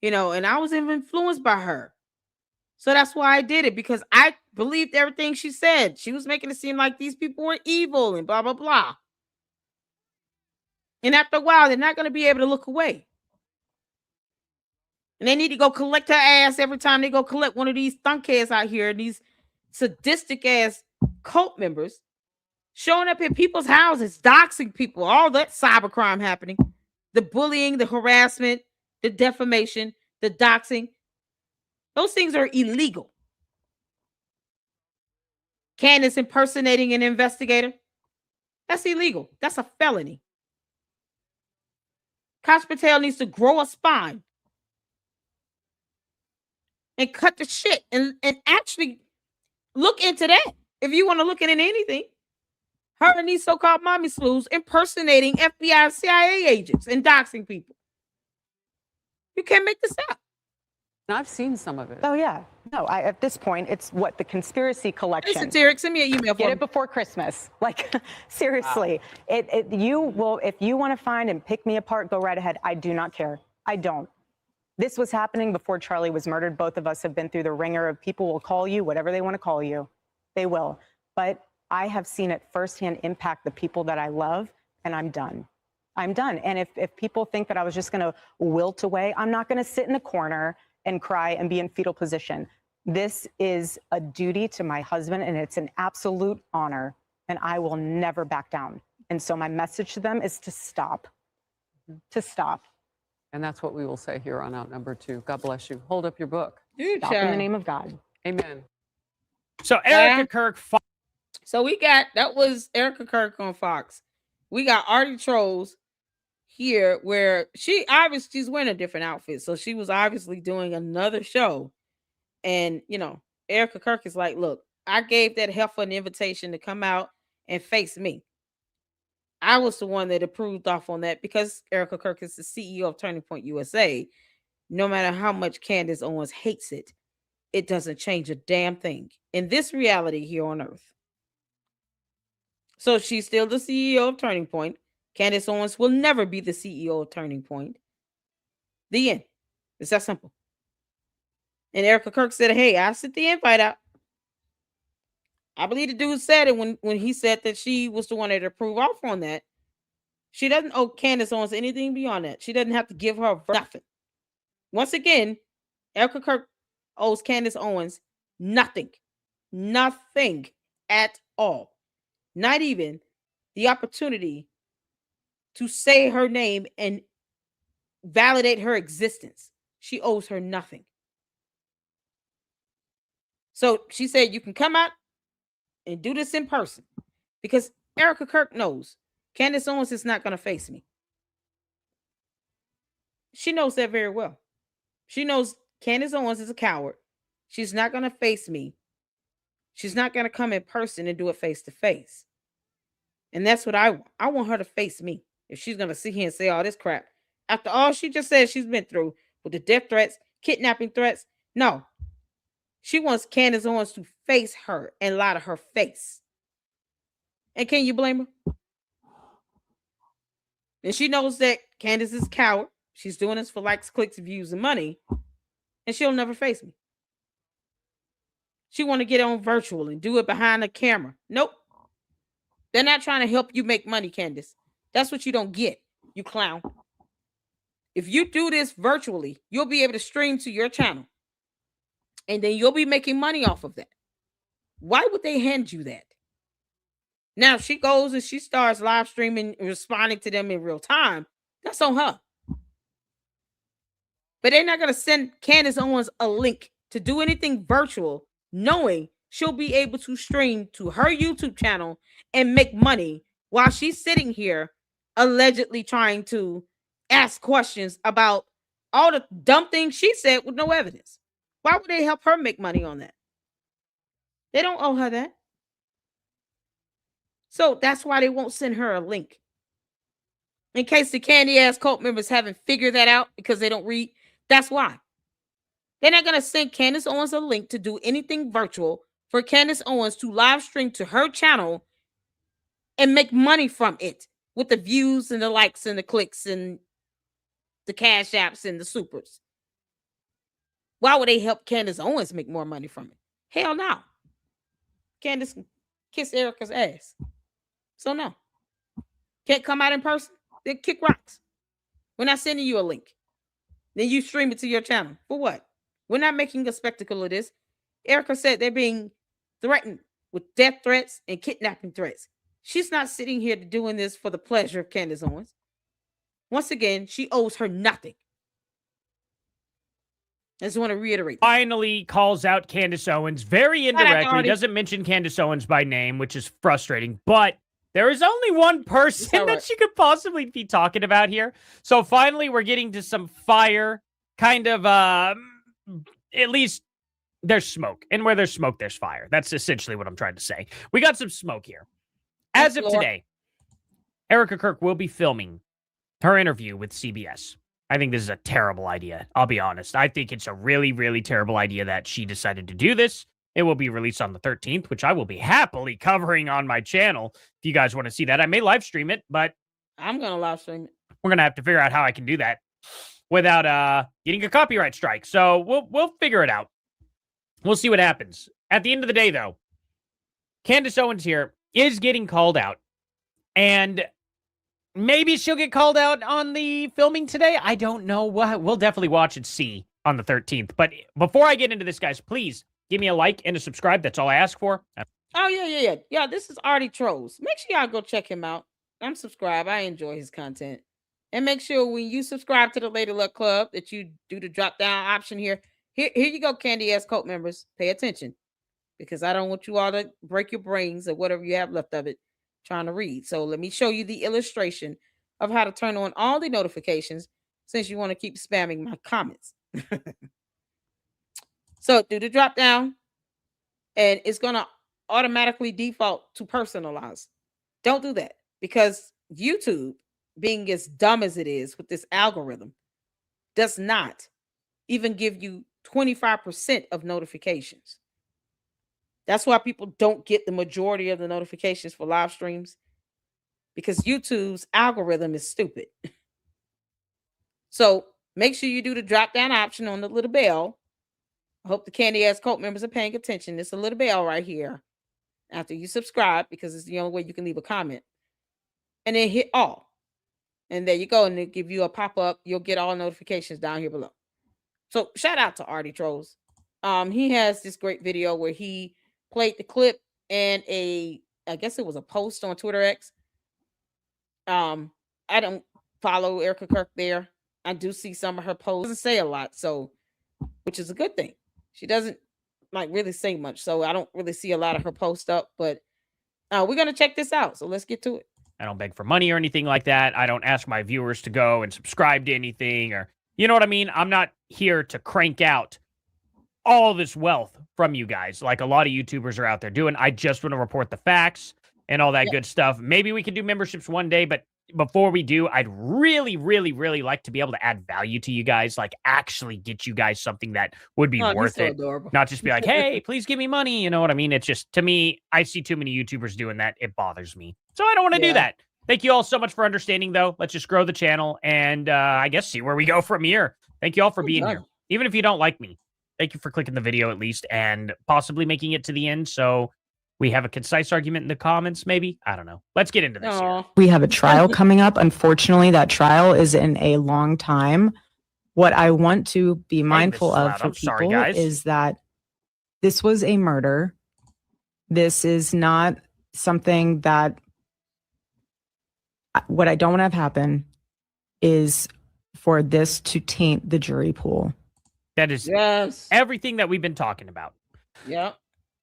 and I was influenced by her. So that's why I did it, because I believed everything she said. She was making it seem like these people were evil and blah, blah, blah. And after a while, they're not going to be able to look away. And they need to go collect her ass every time they go collect one of these thunkheads out here, these sadistic ass cult members showing up in people's houses, doxing people, all that cybercrime happening, the bullying, the harassment, the defamation, the doxing. Those things are illegal. Candace impersonating an investigator, that's illegal. That's a felony. Kosh Patel needs to grow a spine and cut the shit and actually look into that. If you want to look into anything, her and these so-called mommy sleuths impersonating FBI and CIA agents and doxing people. You can't make this up. I've seen some of it. Oh, yeah. No, at this point, it's what the conspiracy collection. Listen, Derek, send me an email. Get it before Christmas. Like, seriously. Wow. If you want to find and pick me apart, go right ahead. I do not care. I don't. This was happening before Charlie was murdered. Both of us have been through the ringer of people will call you whatever they want to call you. They will. But I have seen it firsthand impact the people that I love, and I'm done. I'm done. And if people think that I was just going to wilt away, I'm not going to sit in the corner and cry and be in fetal position. This is a duty to my husband, and it's an absolute honor, and I will never back down. And so my message to them is to stop. To stop. And that's what we will say here on Outnumbered 2. God bless you. Hold up your book. Stop in the name of God. Amen. So Erica Kirk. So that was Erica Kirk on Fox. We got Artie Trolls here where she's wearing a different outfit. So she was obviously doing another show. And, Erica Kirk is like, look, I gave that heifer an invitation to come out and face me. I was the one that approved off on that because Erica Kirk is the CEO of Turning Point USA. No matter how much Candace Owens hates it, it doesn't change a damn thing in this reality here on Earth. So she's still the CEO of Turning Point. Candace Owens will never be the CEO of Turning Point. The end. It's that simple. And Erica Kirk said, hey, I sent the invite out. I believe the dude said it when he said that she was the one that approved off on that. She doesn't owe Candace Owens anything beyond that. She doesn't have to give her nothing. Once again, Erica Kirk owes Candace Owens nothing. Nothing at all. Not even the opportunity to say her name and validate her existence. She owes her nothing. So she said, you can come out and do this in person because Erica Kirk knows Candace Owens is not going to face me. She knows that very well. She knows Candace Owens is a coward. She's not going to face me. She's not going to come in person and do it face to face. And that's what I want. I want her to face me. If she's going to sit here and say all this crap after all she just said she's been through with the death threats, kidnapping threats. No. She wants Candace Owens to face her and lie to her face. And can you blame her? And she knows that Candace is a coward. She's doing this for likes, clicks, views, and money. And she'll never face me. She want to get on virtual and do it behind the camera. Nope. They're not trying to help you make money, Candace. That's what you don't get, you clown. If you do this virtually, you'll be able to stream to your channel. And then you'll be making money off of that. Why would they hand you that? Now, if she goes and she starts live streaming and responding to them in real time, that's on her. But they're not going to send Candace Owens a link to do anything virtual, knowing she'll be able to stream to her YouTube channel and make money while she's sitting here allegedly trying to ask questions about all the dumb things she said with no evidence. Why would they help her make money on that? They don't owe her that. So that's why they won't send her a link. In case the candy ass cult members haven't figured that out because they don't read, that's why. They're not going to send Candace Owens a link to do anything virtual for Candace Owens to live stream to her channel and make money from it with the views and the likes and the clicks and the cash apps and the supers. Why would they help Candace Owens make more money from it? Hell no. Candace can kiss Erica's ass. So no. Can't come out in person? Then kick rocks. We're not sending you a link. Then you stream it to your channel. For what? We're not making a spectacle of this. Erica said they're being threatened with death threats and kidnapping threats. She's not sitting here doing this for the pleasure of Candace Owens. Once again, she owes her nothing. I just want to reiterate that. Finally calls out Candace Owens very indirectly. Doesn't mention Candace Owens by name, which is frustrating. But there is only one person that she could possibly be talking about here. So finally, we're getting to some fire. Kind of, at least there's smoke. And where there's smoke, there's fire. That's essentially what I'm trying to say. We got some smoke here. As of today, Erica Kirk will be filming her interview with CBS. I think this is a terrible idea. I'll be honest. I think it's a really, really terrible idea that she decided to do this. It will be released on the 13th, which I will be happily covering on my channel. If you guys want to see that, I may live stream it, but I'm going to live stream it. We're going to have to figure out how I can do that without getting a copyright strike. So we'll figure it out. We'll see what happens. At the end of the day, though, Candace Owens here is getting called out. And maybe she'll get called out on the filming today. I don't know. We'll definitely watch and see on the 13th. But before I get into this, guys, please give me a like and a subscribe. That's all I ask for. Oh, yeah. Yeah, this is Artie Trolls. Make sure y'all go check him out. I'm subscribed. I enjoy his content. And make sure when you subscribe to the Lady Luck Club that you do the drop-down option here. Here you go, Candy Ass Cult members. Pay attention. Because I don't want you all to break your brains or whatever you have left of it trying to read. So let me show you the illustration of how to turn on all the notifications since you want to keep spamming my comments. So do the drop down and it's going to automatically default to personalize. Don't do that because YouTube, being as dumb as it is with this algorithm, does not even give you 25% of notifications. That's why people don't get the majority of the notifications for live streams because YouTube's algorithm is stupid. So make sure you do the drop down option on the little bell. I hope the Candy Ass Cult members are paying attention. It's a little bell right here after you subscribe because it's the only way you can leave a comment. And then hit all. And there you go. And it'll give you a pop-up. You'll get all notifications down here below. So shout out to Artie Trolls. He has this great video where he played the clip and I guess it was a post on Twitter X. I don't follow Erica Kirk there. I do see some of her posts. Doesn't say a lot, so which is a good thing. She doesn't like really say much, so I don't really see a lot of her posts up. But we're gonna check this out. So let's get to it. I don't beg for money or anything like that. I don't ask my viewers to go and subscribe to anything or you know what I mean? I'm not here to crank out all this wealth from you guys like a lot of YouTubers are out there doing. I just want to report the facts and all that good stuff. Maybe we can do memberships one day, but before we do, I'd really, really, really like to be able to add value to you guys, like actually get you guys something that would be worth it. Adorable. Not just be like, hey, please give me money. You know what I mean? It's just, to me, I see too many YouTubers doing that. It bothers me. So I don't want to do that. Thank you all so much for understanding, though. Let's just grow the channel and I guess see where we go from here. Thank you all for being here. Even if you don't like me, thank you for clicking the video at least and possibly making it to the end. So we have a concise argument in the comments, maybe. I don't know. Let's get into this here. We have a trial coming up. Unfortunately, that trial is in a long time. What I want to be mindful of for people is that this was a murder. This is not something that what I don't want to have happen is for this to taint the jury pool. That is everything that we've been talking about. Yeah.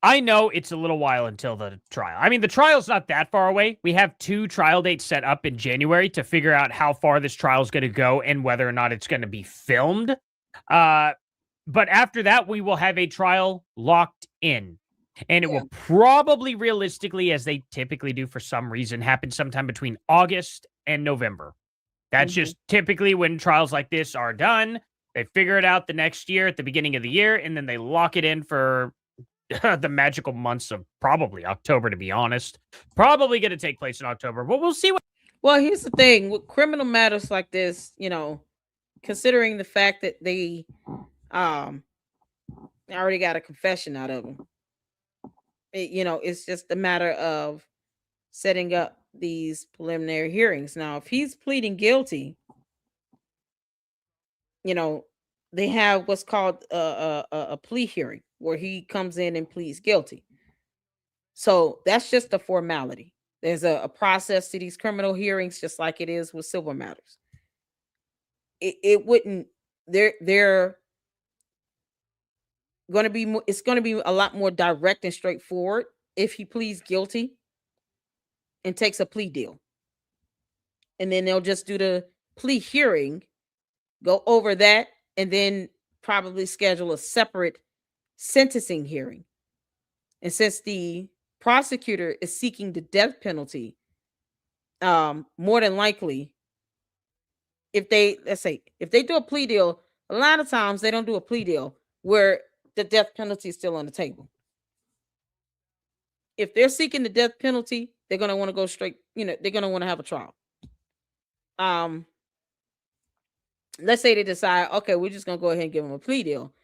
I know it's a little while until the trial. I mean, the trial's not that far away. We have 2 trial dates set up in January to figure out how far this trial is going to go and whether or not it's going to be filmed. But after that, we will have a trial locked in. And it will probably realistically, as they typically do for some reason, happen sometime between August and November. That's just typically when trials like this are done. They figure it out the next year at the beginning of the year, and then they lock it in for the magical months of probably October, to be honest. Probably going to take place in October, but we'll see what. Well, here's the thing with criminal matters like this, considering the fact that they already got a confession out of him, it's just a matter of setting up these preliminary hearings. Now, if he's pleading guilty, they have what's called a plea hearing where he comes in and pleads guilty. So that's just a formality. There's a process to these criminal hearings, just like it is with civil matters. It wouldn't. They're going to be. It's going to be a lot more direct and straightforward if he pleads guilty and takes a plea deal, and then they'll just do the plea hearing, go over that, and then probably schedule a separate sentencing hearing. And since the prosecutor is seeking the death penalty, more than likely, if they do a plea deal, a lot of times they don't do a plea deal where the death penalty is still on the table. If they're seeking the death penalty, they're going to want to go straight, they're going to want to have a trial. Let's say they decide, okay, we're just going to go ahead and give him a plea deal.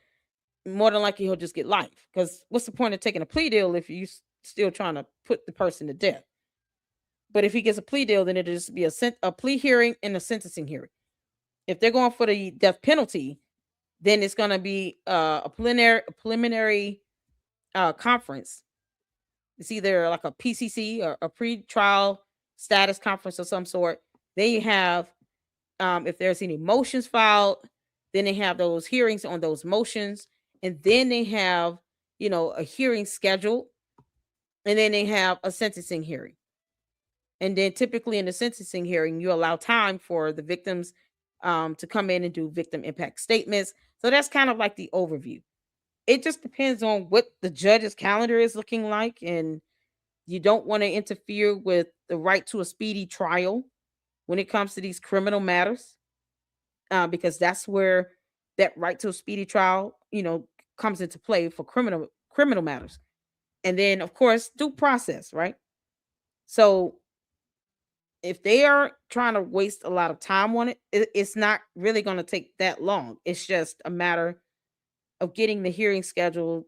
More than likely, he'll just get life. Because what's the point of taking a plea deal if you're still trying to put the person to death? But if he gets a plea deal, then it'll just be a plea hearing and a sentencing hearing. If they're going for the death penalty, then it's going to be a preliminary conference. It's either like a PCC or a pre-trial status conference of some sort. They have, if there's any motions filed, then they have those hearings on those motions. And then they have, a hearing scheduled. And then they have a sentencing hearing. And then typically in the sentencing hearing, you allow time for the victims to come in and do victim impact statements. So that's kind of like the overview. It just depends on what the judge's calendar is looking like. And you don't want to interfere with the right to a speedy trial when it comes to these criminal matters, because that's where that right to a speedy trial, comes into play for criminal matters. And then, of course, due process, right? So if they are trying to waste a lot of time on it, it's not really going to take that long. It's just a matter of getting the hearing scheduled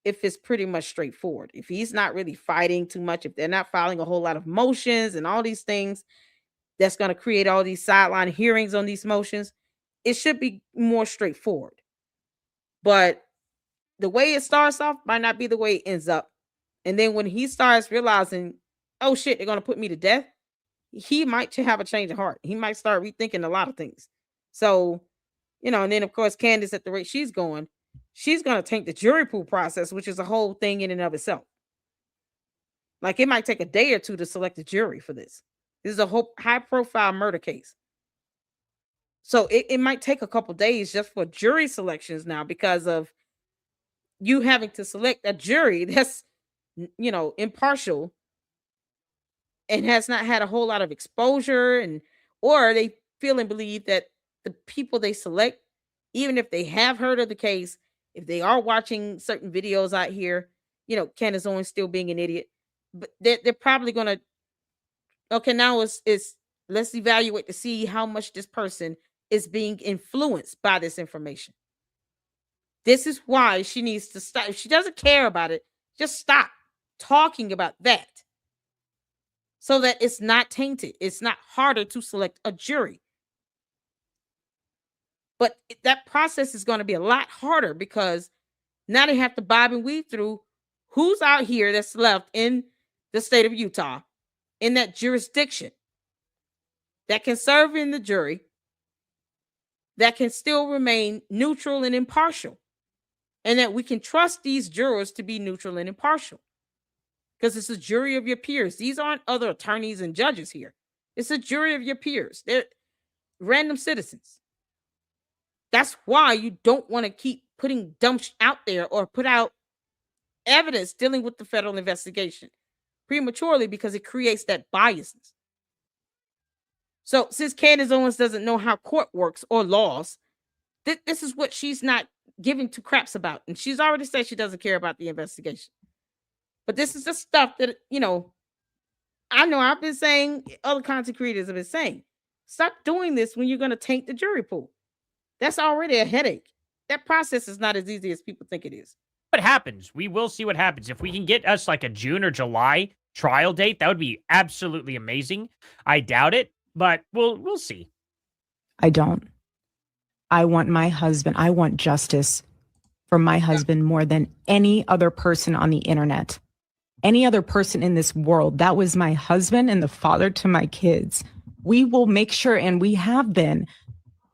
if it's pretty much straightforward. If he's not really fighting too much, if they're not filing a whole lot of motions and all these things that's going to create all these sideline hearings on these motions, it should be more straightforward. But the way it starts off might not be the way it ends up. And then when he starts realizing, oh shit, they're going to put me to death, he might have a change of heart. He might start rethinking a lot of things. So, and then of course, Candace, at the rate she's going to tank the jury pool process, which is a whole thing in and of itself. Like it might take a day or two to select a jury for this. This is a whole high profile murder case. So it might take a couple days just for jury selections now because of you having to select a jury that's, impartial and has not had a whole lot of exposure, or they feel and believe that the people they select, even if they have heard of the case, if they are watching certain videos out here, Candace Owens still being an idiot, but they're probably going to, okay, now it's let's evaluate to see how much this person is being influenced by this information. This is why she needs to stop. If she doesn't care about it, just stop talking about that so that it's not tainted. It's not harder to select a jury. But that process is going to be a lot harder because now they have to bob and weave through who's out here that's left in the state of Utah in that jurisdiction that can serve in the jury, that can still remain neutral and impartial. and that we can trust these jurors to be neutral and impartial. Because it's a jury of your peers. These aren't other attorneys and judges here. It's a jury of your peers. They're random citizens. That's why you don't want to keep putting dumb out there or put out evidence dealing with the federal investigation prematurely, because it creates that biasness. So since Candace Owens doesn't know how court works or laws, this is what she's not giving two craps about. And she's already said she doesn't care about the investigation. But this is the stuff that, I know I've been saying, other content creators have been saying. Stop doing this when you're going to taint the jury pool. That's already a headache. That process is not as easy as people think it is. What happens? We will see what happens. If we can get us like a June or July trial date, that would be absolutely amazing. I doubt it, but we'll see. I don't. I want my husband. I want justice for my husband more than any other person on the internet. Any other person in this world. That was my husband and the father to my kids. We will make sure, and we have been,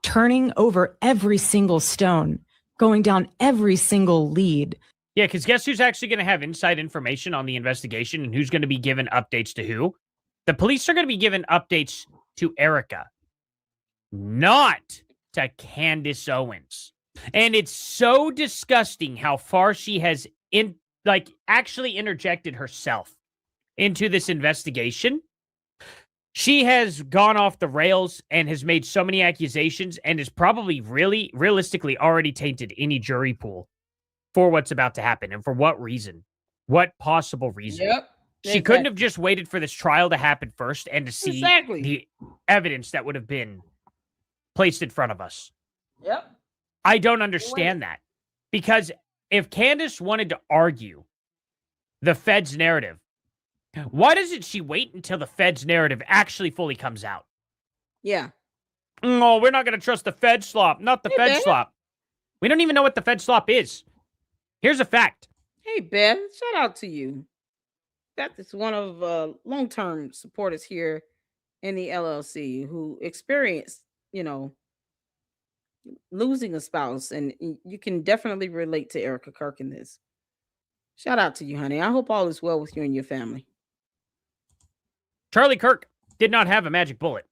turning over every single stone, going down every single lead. Yeah, because guess who's actually going to have inside information on the investigation and who's going to be given updates to who? The police are going to be given updates to Erica, not to Candace Owens. And it's so disgusting how far she has actually interjected herself into this investigation. She has gone off the rails and has made so many accusations and is probably realistically already tainted any jury pool for what's about to happen. And for what reason? What possible reason? Yep. She couldn't have just waited for this trial to happen first and to see the evidence that would have been placed in front of us. Yep. I don't understand that. Because if Candace wanted to argue the Fed's narrative, why doesn't she wait until the Fed's narrative actually fully comes out? Yeah. No, we're not going to trust the Fed slop, not the Fed slop. We don't even know what the Fed slop is. Here's a fact. Hey, Beth, shout out to you. Beth is one of long-term supporters here in the LLC who experienced, losing a spouse. And you can definitely relate to Erica Kirk in this. Shout out to you, honey. I hope all is well with you and your family. Charlie Kirk did not have a magic bullet.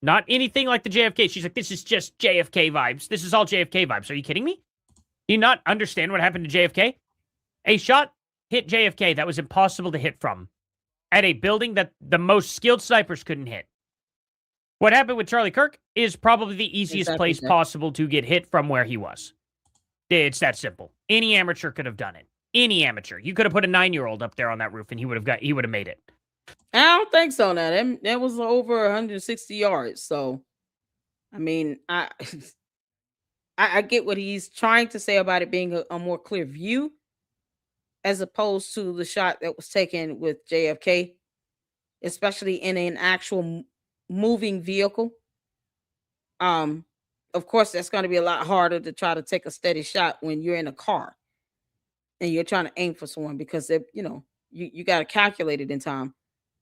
Not anything like the JFK. She's like, this is just JFK vibes. This is all JFK vibes. Are you kidding me? Do you not understand what happened to JFK? A shot hit JFK that was impossible to hit from at a building that the most skilled snipers couldn't hit. What happened with Charlie Kirk is probably the easiest place possible to get hit from where he was. It's that simple. Any amateur could have done it. Any amateur. You could have put a 9-year-old up there on that roof and he would have made it. I don't think so now. That was over 160 yards. So, I mean, I get what he's trying to say about it being a more clear view as opposed to the shot that was taken with JFK, especially in an actual moving vehicle. Of course, that's going to be a lot harder to try to take a steady shot when you're in a car and you're trying to aim for someone because you got to calculate it in time.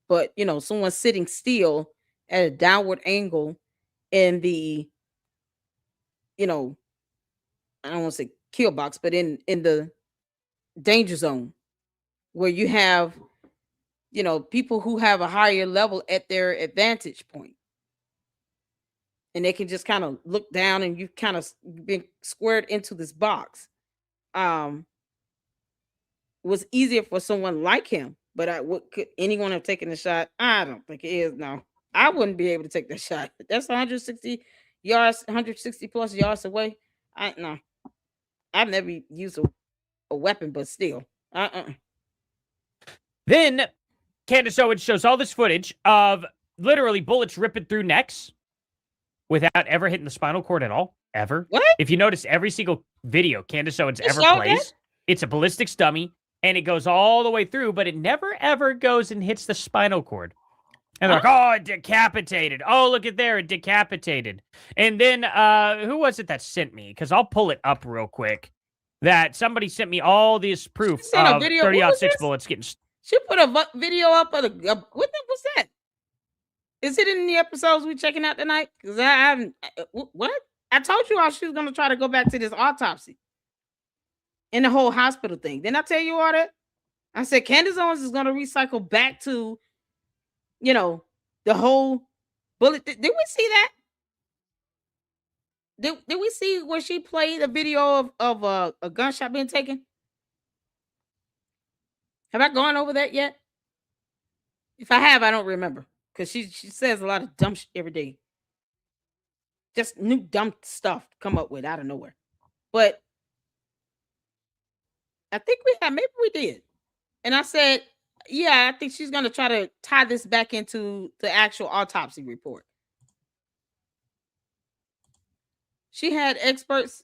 But someone sitting still at a downward angle in the, I don't want to say kill box, but in the danger zone where you have, people who have a higher level at their advantage point. And they can just kind of look down and you kind of been squared into this box. It was easier for someone like him, but could anyone have taken the shot? I don't think it is. No, I wouldn't be able to take that shot. That's 160 yards, 160 plus yards away. No, I've never used a weapon, but still. Then Candace Owens shows all this footage of literally bullets ripping through necks without ever hitting the spinal cord at all. Ever. What? If you notice every single video Candace Owens ever plays, it's a ballistics dummy and it goes all the way through, but it never ever goes and hits the spinal cord. And they're like, oh, it decapitated. Oh, look at there, it decapitated. And then who was it that sent me? Because I'll pull it up real quick. That somebody sent me all this proof of 30-06 bullets getting. She put a video up of what was that? Is it in the episodes we checking out tonight? Because I haven't. What? I told you all she was going to try to go back to this autopsy. in the whole hospital thing. Didn't I tell you all that? I said Candace Owens is going to recycle back to, the whole bullet. Did we see that? Did we see where she played a video of a gunshot being taken? Have I gone over that yet? If I have, I don't remember, because she says a lot of dumb shit every day. Just new dumb stuff to come up with out of nowhere. But I think we have, maybe we did. And I said, yeah, I think she's going to try to tie this back into the actual autopsy report. She had experts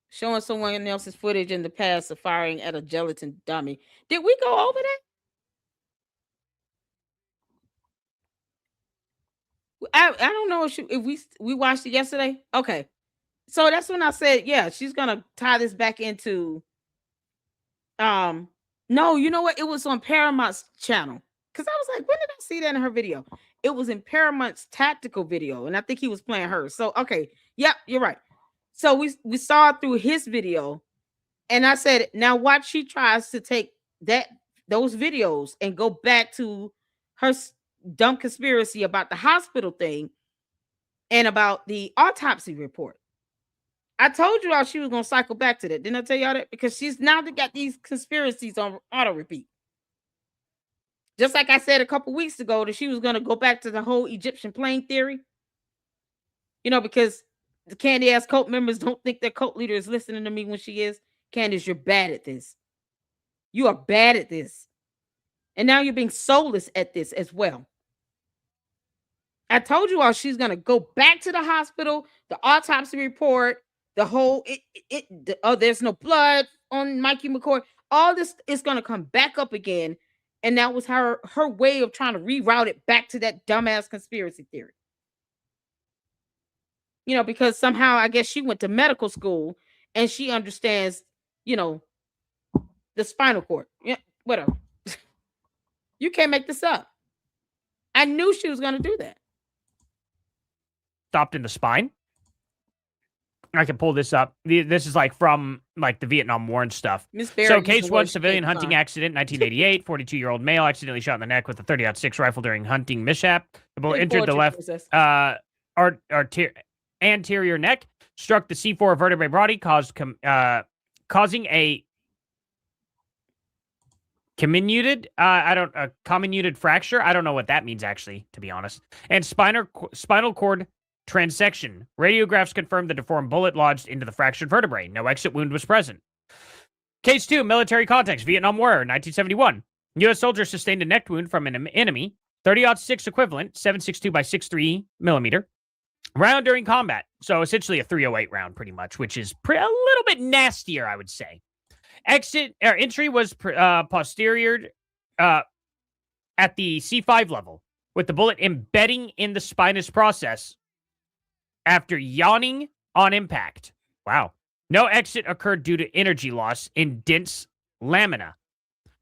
showing someone else's footage in the past of firing at a gelatin dummy. Did we go over that? I don't know if we watched it yesterday. Okay. So that's when I said, yeah, she's going to tie this back into no, you know what? It was on Paramount's channel. Because I was like, when did I see that in her video? It was in Paramount's tactical video, and I think he was playing her. So, okay. Yep, you're right. So we saw it through his video, and I said, now watch, she tries to take those videos and go back to her dumb conspiracy about the hospital thing and about the autopsy report. I told you all she was going to cycle back to that. Didn't I tell y'all that? Because she's now got these conspiracies on auto repeat. Just like I said a couple weeks ago that she was going to go back to the whole Egyptian plane theory. Because the candy ass cult members don't think their cult leader is listening to me when she is. Candace, you're bad at this. You are bad at this. And now you're being soulless at this as well. I told you all she's going to go back to the hospital, the autopsy report, the whole, there's no blood on Mikey McCoy. All this is going to come back up again. And that was her way of trying to reroute it back to that dumbass conspiracy theory. Because somehow I guess she went to medical school and she understands, the spinal cord. Yeah, whatever. You can't make this up. I knew she was going to do that. Stopped in the spine. I can pull this up. This is from the Vietnam War and stuff. So case 1, civilian hunting accident, 1988, 42-year-old male accidentally shot in the neck with a 30-06 rifle during hunting mishap. The bullet entered the left anterior neck, struck the C4 vertebrae body, causing a comminuted fracture. I don't know what that means, actually, to be honest. And spinal cord transection. Radiographs confirmed the deformed bullet lodged into the fractured vertebrae. No exit wound was present. Case 2, military context, Vietnam War, 1971. U.S. soldier sustained a neck wound from an enemy, 30-06 equivalent, 7.62 by 6.3 millimeter, round during combat. So essentially a 308 round, pretty much, which is a little bit nastier, I would say. Entry was posterior at the C5 level, with the bullet embedding in the spinous process after yawning on impact. Wow. No exit occurred due to energy loss in dense lamina.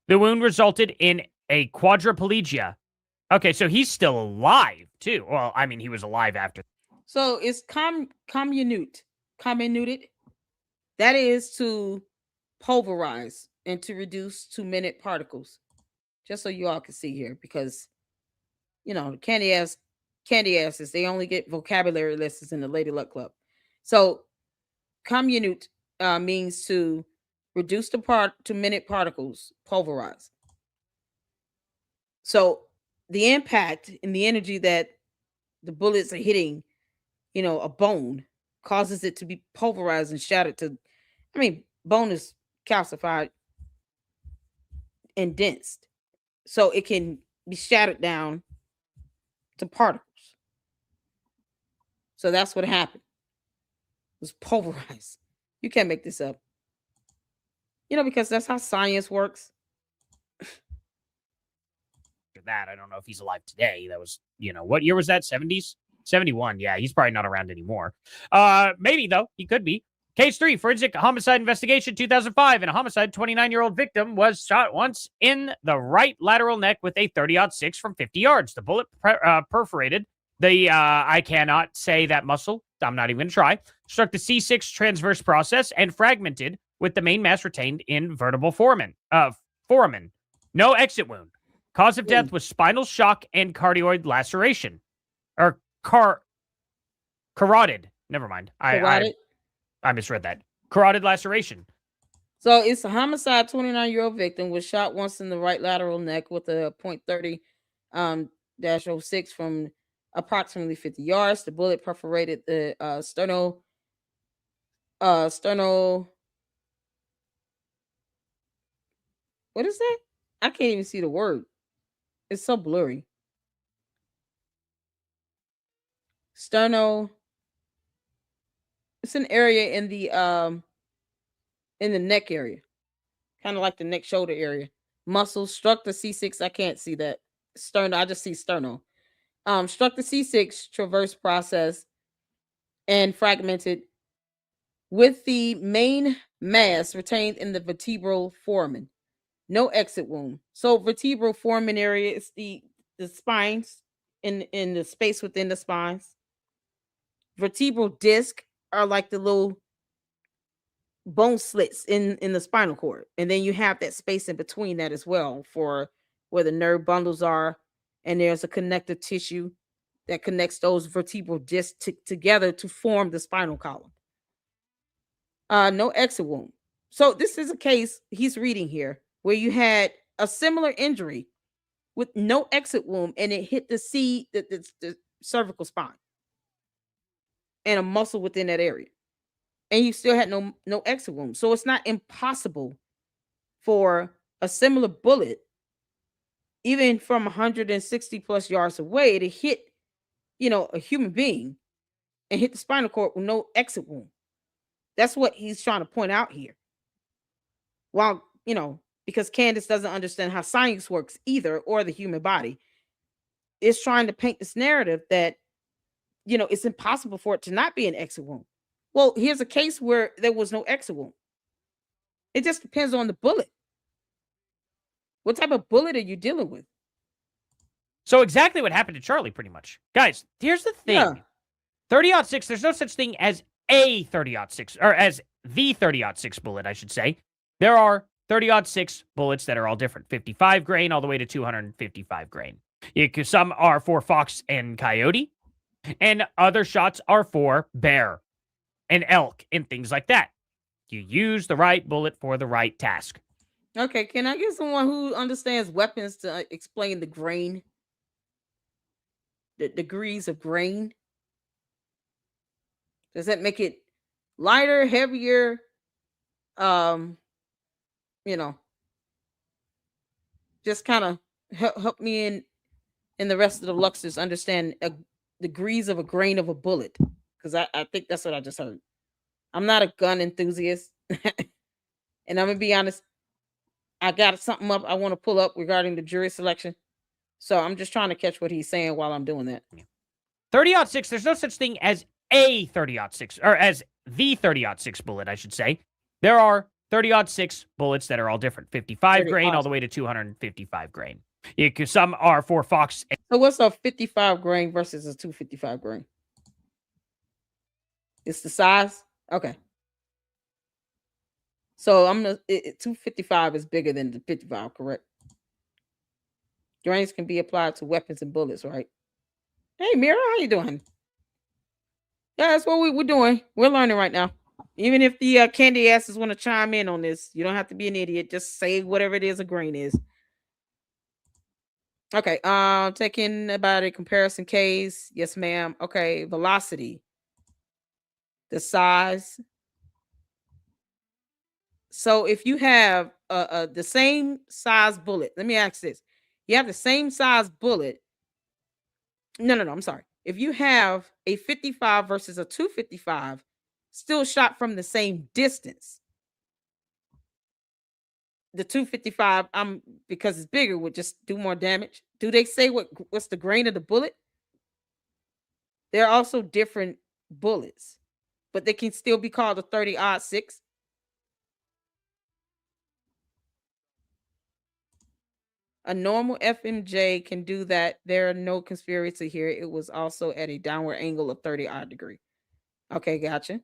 The wound resulted in a quadriplegia. Okay, so he's still alive, too. Well, I mean, he was alive after. So it's comminuted. That is to pulverize and to reduce to minute particles. Just so you all can see here, because, candy asses, they only get vocabulary lessons in the Lady Luck Club. So comminute means to reduce to minute particles, pulverize. So the impact and the energy that the bullets are hitting, a bone, causes it to be pulverized and shattered to, bone is calcified and dense. So it can be shattered down to particles. So that's what happened. It was pulverized. You can't make this up. Because that's how science works. That, I don't know if he's alive today. That was, what year was that? 70s? 71. Yeah, he's probably not around anymore. Maybe, though. He could be. Case 3, forensic homicide investigation, 2005. In a homicide, 29-year-old victim was shot once in the right lateral neck with a 30-06 from 50 yards. The bullet perforated the, I cannot say that muscle. I'm not even going to try. Struck the C6 transverse process and fragmented with the main mass retained in vertebral foramen. No exit wound. Cause of death was spinal shock and cardioid laceration. Or carotid. Never mind. I misread that. Carotid laceration. So it's a homicide. 29-year-old victim was shot once in the right lateral neck with a .30 -06 from approximately 50 yards. The bullet perforated the sternal. What is that? I can't even see the word. It's so blurry. Sternal. It's an area in the neck area, kind of like the neck shoulder area. Muscles struck the C6. I can't see that. Sternal. I just see sternal. Struck the C6 traverse process and fragmented with the main mass retained in the vertebral foramen. No exit wound. So vertebral foramen area is the spines in the space within the spines. Vertebral disc are like the little bone slits in the spinal cord, and then you have that space in between that as well for where the nerve bundles are, and there's a connective tissue that connects those vertebral discs together to form the spinal column. No exit wound. So this is a case he's reading here where you had a similar injury with no exit wound, and it hit the cervical spine and a muscle within that area, and you still had no exit wound. So it's not impossible for a similar bullet, even from 160 plus yards away, to hit, a human being and hit the spinal cord with no exit wound. That's what he's trying to point out here. While, because Candace doesn't understand how science works either, or the human body, is trying to paint this narrative that, it's impossible for it to not be an exit wound. Well, here's a case where there was no exit wound. It just depends on the bullet. What type of bullet are you dealing with? So exactly what happened to Charlie, pretty much. Guys, here's the thing. Yeah. 30-06, there's no such thing as a 30-06, or as the 30-06 bullet, I should say. There are 30-06 bullets that are all different. 55 grain all the way to 255 grain. Some are for fox and coyote, and other shots are for bear and elk and things like that. You use the right bullet for the right task. Okay, can I get someone who understands weapons to explain the grain? The degrees of grain? Does that make it lighter, heavier? Just kind of help me in the rest of the Luxers understand degrees of a grain of a bullet, because I think that's what I just heard. I'm not a gun enthusiast, and I'm gonna be honest. I got something up I want to pull up regarding the jury selection, so I'm just trying to catch what he's saying while I'm doing that. 30-06, there's no such thing as a 30-06, or as the 30-06 bullet, I should say. There are 30-06 bullets that are all different. 55 grain all the way to 255 grain. Some are for fox. So what's a 55 grain versus a 255 grain? It's the size? Okay. So 255 is bigger than the 55, correct? Grains can be applied to weapons and bullets, right? Hey, Mira, how you doing? Yeah, that's what we're doing. We're learning right now. Even if the candy asses want to chime in on this, you don't have to be an idiot. Just say whatever it is a grain is. Okay, taking about a comparison case. Yes, ma'am. Okay, velocity. The size. So if you have the same size bullet, let me ask this. You have the same size bullet. No, I'm sorry. If you have a 55 versus a 255, still shot from the same distance, the 255, because it's bigger, would just do more damage. Do they say what's the grain of the bullet? There are also different bullets, but they can still be called a 30-06. A normal FMJ can do that. There are no conspiracy here. It was also at a downward angle of 30-odd degree. Okay, gotcha.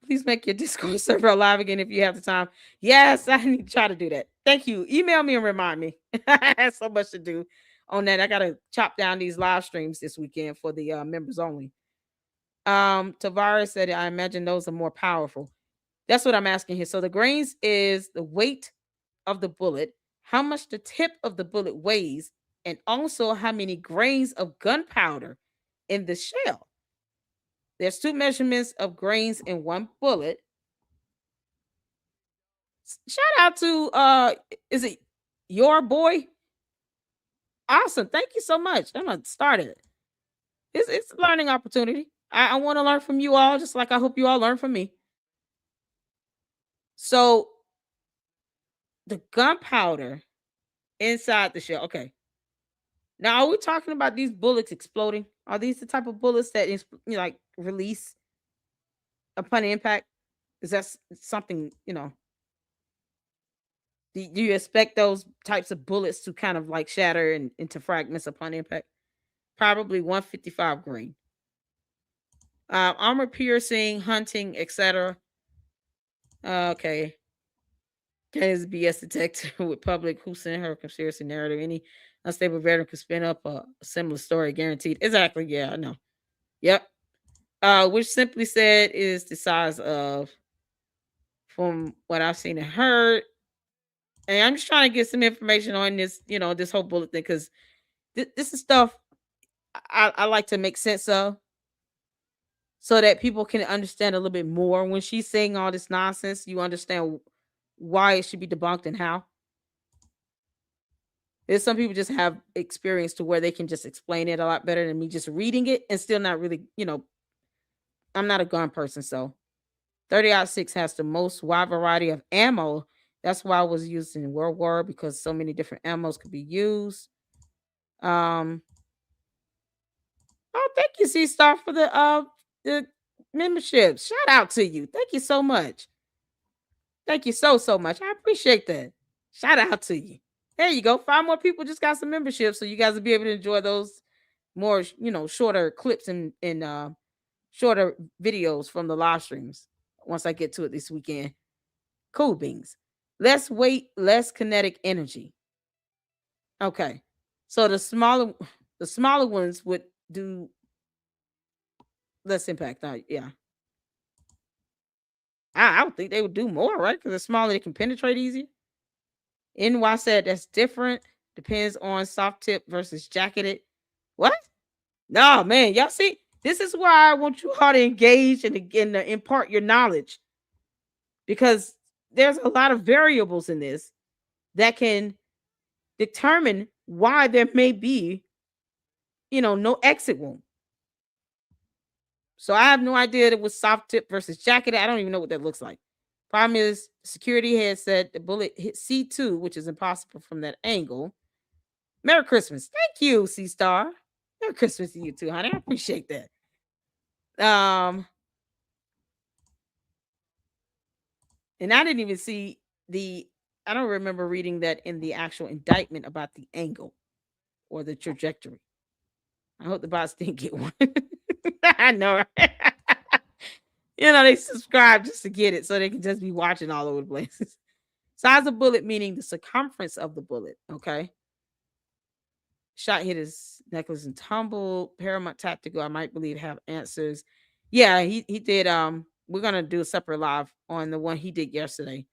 Please make your Discord server alive again if you have the time. Yes, I need to try to do that. Thank you. Email me and remind me. I have so much to do on that. I gotta chop down these live streams this weekend for the members only. Tavares said, I imagine those are more powerful. That's what I'm asking here. So the grains is the weight of the bullet, how much the tip of the bullet weighs, and also how many grains of gunpowder in the shell. There's 2 measurements of grains in one bullet. Shout out to is it your boy? Awesome. Thank you so much. I'm gonna start it. It's a learning opportunity. I want to learn from you all, just like I hope you all learn from me. So the gunpowder inside the shell. Okay. Now, are we talking about these bullets exploding? Are these the type of bullets that is, like release upon impact? Is that something, do you expect those types of bullets to kind of like shatter into fragments upon impact? Probably 155 grain. Armor piercing, hunting, etc. Okay. Candace BS detective with public who sent her conspiracy narrative. Any unstable veteran could spin up a similar story, guaranteed. Exactly. Yeah, I know. Yep. Which simply said is the size of, from what I've seen and heard. And I'm just trying to get some information on this, this whole bullet thing, because this is stuff I like to make sense of, so that people can understand a little bit more. When she's saying all this nonsense, you understand why it should be debunked and how. There's some people just have experience to where they can just explain it a lot better than me just reading it and still not really, I'm not a gun person. So 30-06 has the most wide variety of ammo. That's why it was used in World War, because so many different ammos could be used. Oh, thank you, C-Star, for the membership. Shout out to you. Thank you so much. Thank you so much. I appreciate that. Shout out to you. There you go. 5 more people just got some memberships, so you guys will be able to enjoy those more, shorter clips and shorter videos from the live streams once I get to it this weekend. Cool beans. Less weight, less kinetic energy. Okay. So the smaller ones would do less impact. Yeah. I don't think they would do more, right? Because the smaller, they can penetrate easier. NY said that's different. Depends on soft tip versus jacketed. What? No, man. Y'all see, this is why I want you all to engage and impart your knowledge, because there's a lot of variables in this that can determine why there may be, no exit wound. So I have no idea that was soft tip versus jacketed. I don't even know what that looks like. Problem is, security head said the bullet hit C2, which is impossible from that angle. Merry Christmas. Thank you, C-Star. Merry Christmas to you too, honey. I appreciate that. And I didn't even see I don't remember reading that in the actual indictment about the angle or the trajectory. I hope the bots didn't get one. I know, right? They subscribe just to get it, so they can just be watching all over the places. Size of bullet, meaning the circumference of the bullet. Okay. Shot hit his necklace and tumbled. Paramount Tactical, I might believe, have answers. Yeah, he did. We're gonna do a separate live on the one he did yesterday.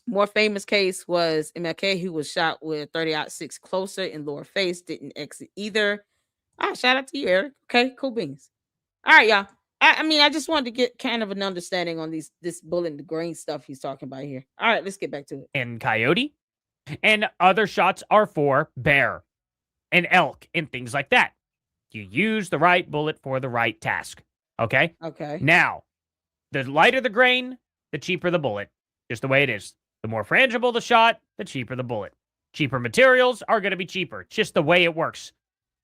More famous case was MLK, who was shot with 30-06 closer in lower face, didn't exit either. Shout out to you, Eric. Okay, cool beans. All right, y'all. I just wanted to get kind of an understanding on this bullet and the grain stuff he's talking about here. All right, let's get back to it. And coyote. And other shots are for bear and elk and things like that. You use the right bullet for the right task. Okay? Okay. Now, the lighter the grain, the cheaper the bullet. Just the way it is. The more frangible the shot, the cheaper the bullet. Cheaper materials are going to be cheaper. It's just the way it works.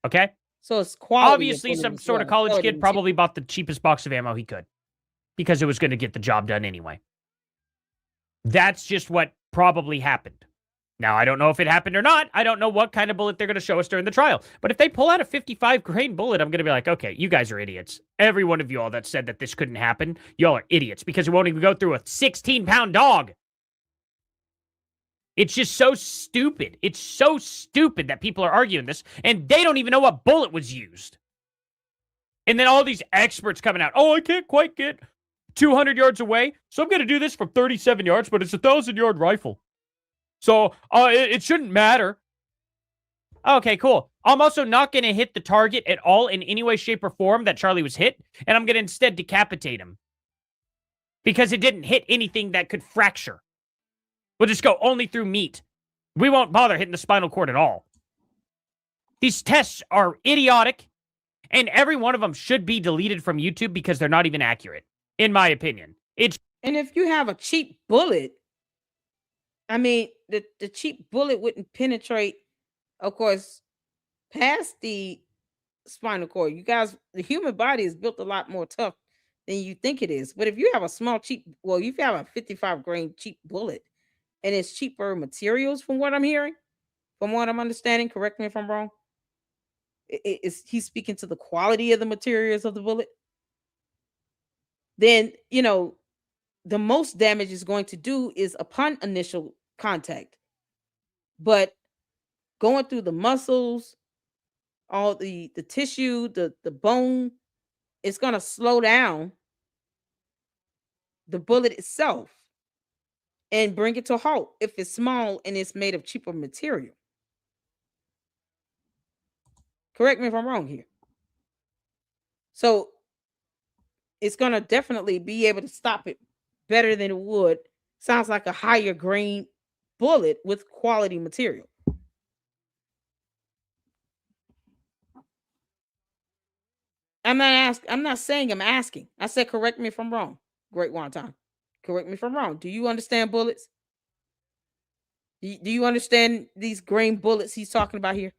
Okay? So it's quality. Obviously, some sort of college kid probably bought the cheapest box of ammo he could, because it was going to get the job done anyway. That's just what probably happened. Now, I don't know if it happened or not. I don't know what kind of bullet they're going to show us during the trial. But if they pull out a 55 grain bullet, I'm going to be like, okay, you guys are idiots. Every one of you all that said that this couldn't happen, y'all are idiots because it won't even go through a 16-pound dog. It's just so stupid. It's so stupid that people are arguing this, and they don't even know what bullet was used. And then all these experts coming out, oh, I can't quite get 200 yards away, so I'm going to do this from 37 yards, but it's a 1,000-yard rifle. So it shouldn't matter. Okay, cool. I'm also not going to hit the target at all in any way, shape, or form that Charlie was hit, and I'm going to instead decapitate him. Because it didn't hit anything that could fracture. We'll just go only through meat. We won't bother hitting the spinal cord at all. These tests are idiotic, and every one of them should be deleted from YouTube because they're not even accurate, in my opinion. And if you have a cheap bullet, I mean, the cheap bullet wouldn't penetrate, of course, past the spinal cord. You guys, the human body is built a lot more tough than you think it is. But if you have a small, cheap, well, if you have a 55 grain cheap bullet and it's cheaper materials from what I'm hearing, from what I'm understanding, correct me if I'm wrong. He's speaking to the quality of the materials of the bullet. Then, you know, the most damage is going to do is upon initial contact. But going through the muscles, all the tissue, the bone, it's going to slow down the bullet itself and bring it to a halt if it's small and it's made of cheaper material. Correct me if I'm wrong here. So it's going to definitely be able to stop it better than it would. Sounds like a higher grain bullet with quality material. I'm not saying I'm asking. I said, correct me if I'm wrong. Great Wonton. Correct me if I'm wrong. Do you understand bullets? Do you understand these grain bullets he's talking about here?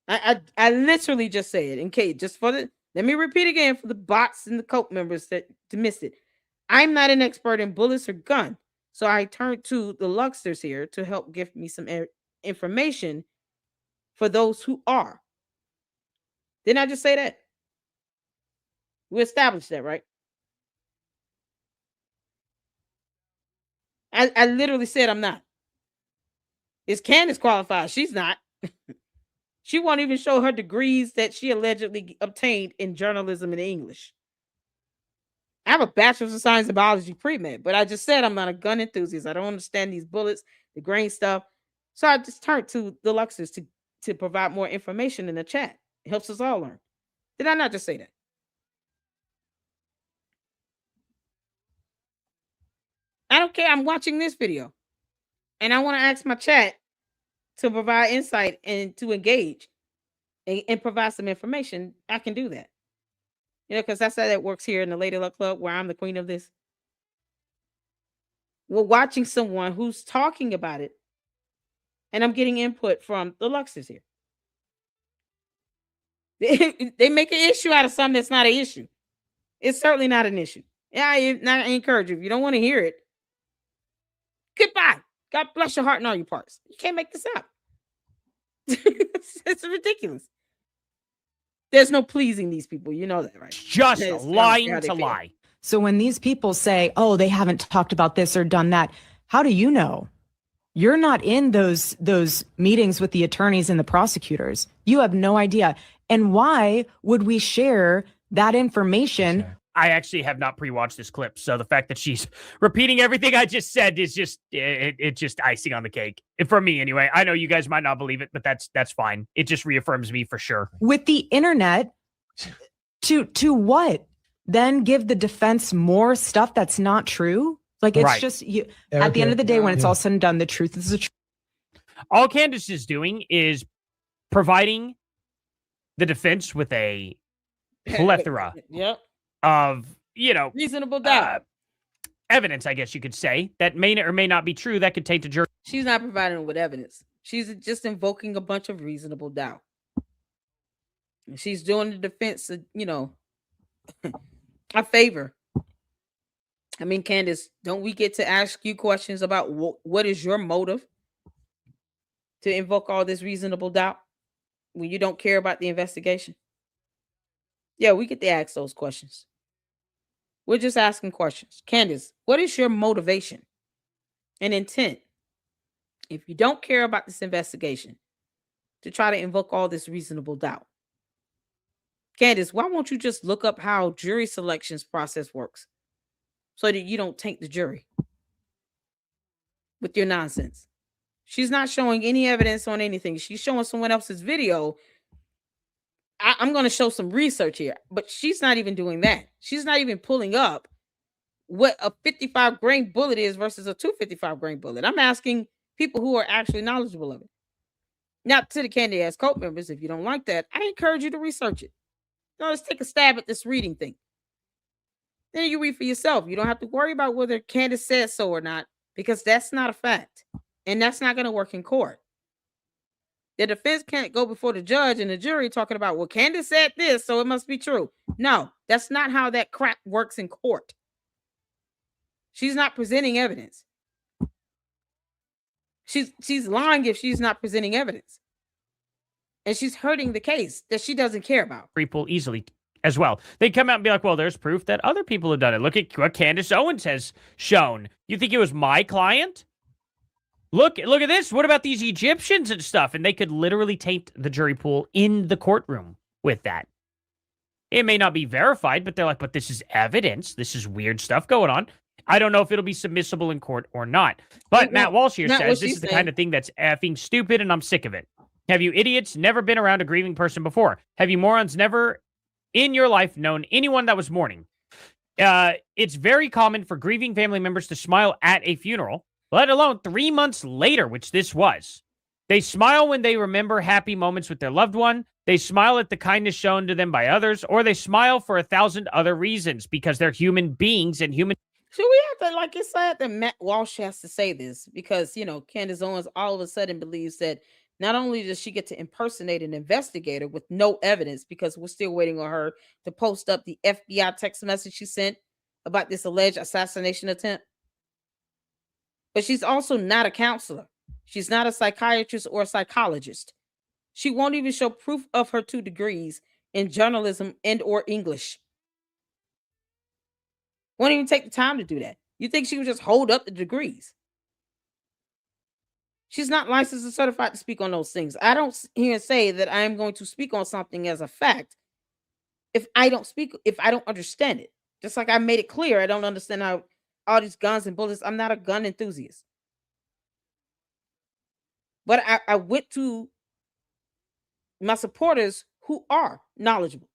I literally just said, in case, just for the, let me repeat again for the bots and the cult members that to miss it. I'm not an expert in bullets or gun. So I turned to the Lucksters here to help give me some information for those who are. Didn't I just say that? We established that, right? I literally said I'm not. Is Candace qualified? She's not. She won't even show her degrees that she allegedly obtained in journalism and English. I have a bachelor's of science in biology pre-med, but I just said I'm not a gun enthusiast. I don't understand these bullets, the grain stuff. So I just turned to the Luxers to provide more information in the chat. It helps us all learn. Did I not just say that? I don't care. I'm watching this video. And I want to ask my chat to provide insight and to engage and provide some information. I can do that. You know, because that's how that works here in the Lady Luck Club, where I'm the queen of this. We're watching someone who's talking about it, and I'm getting input from the Luxers here. They make an issue out of something that's not an issue. It's certainly not an issue. Yeah, I encourage you. If you don't want to hear it, goodbye. God bless your heart and all your parts. You can't make this up. It's ridiculous. There's no pleasing these people. You know that, right? Just lying to lie. So when these people say, oh, they haven't talked about this or done that, how do you know? You're not in those meetings with the attorneys and the prosecutors. You have no idea. And why would we share that information? I actually have not pre-watched this clip, so the fact that she's repeating everything I just said is just it's just icing on the cake for me anyway. I know you guys might not believe it, but that's fine. It just reaffirms me for sure. With the internet, to what? Then give the defense more stuff that's not true? Like, it's right. just you. At the end of the day, when it's all said and done, the truth is the truth. All Candace is doing is providing the defense with a plethora of, you know, reasonable doubt evidence, I guess you could say, that may or may not be true that could taint a jury. She's not providing with evidence. She's just invoking a bunch of reasonable doubt. And she's doing the defense, you know, a favor. I mean, Candace, don't we get to ask you questions about what is your motive to invoke all this reasonable doubt when you don't care about the investigation? Yeah, we get to ask those questions. We're just asking questions. Candace, what is your motivation and intent, if you don't care about this investigation, to try to invoke all this reasonable doubt? Candace, why won't you just look up how jury selections process works so that you don't taint the jury with your nonsense? She's not showing any evidence on anything. She's showing someone else's video. I'm going to show some research here, but she's not even doing that. She's not even pulling up what a 55 grain bullet is versus a 255 grain bullet. I'm asking people who are actually knowledgeable of it. Now, to the Candy Ass Cult members, if you don't like that, I encourage you to research it. Now, let's take a stab at this reading thing. Then you read for yourself. You don't have to worry about whether Candace said so or not, because that's not a fact. And that's not going to work in court. The defense can't go before the judge and the jury talking about, well, Candace said this, so it must be true. No, that's not how that crap works in court. She's not presenting evidence. She's lying if she's not presenting evidence. And she's hurting the case that she doesn't care about. People easily as well. They come out and be like, well, there's proof that other people have done it. Look at what Candace Owens has shown. You think it was my client? Look at this. What about these Egyptians and stuff? And they could literally taint the jury pool in the courtroom with that. It may not be verified, but they're like, but this is evidence. This is weird stuff going on. I don't know if it'll be submissible in court or not. But Matt Walsh here says this is the kind of thing that's effing stupid and I'm sick of it. Have you idiots never been around a grieving person before? Have you morons never in your life known anyone that was mourning? It's very common for grieving family members to smile at a funeral, let alone 3 months later, which this was. They smile when they remember happy moments with their loved one. They smile at the kindness shown to them by others, or they smile for 1,000 other reasons because they're human beings and human. Should we have to, like, it's sad that Matt Walsh has to say this because, Candace Owens all of a sudden believes that not only does she get to impersonate an investigator with no evidence, because we're still waiting on her to post up the FBI text message she sent about this alleged assassination attempt, but she's also not a counselor. She's not a psychiatrist or a psychologist. She won't even show proof of her 2 degrees in journalism and or English. Won't even take the time to do that. You think she would just hold up the degrees? She's not licensed or certified to speak on those things. I don't hear and say that I am going to speak on something as a fact if I don't understand it. Just like I made it clear, I don't understand how all these guns and bullets. I'm not a gun enthusiast. But I went to my supporters who are knowledgeable.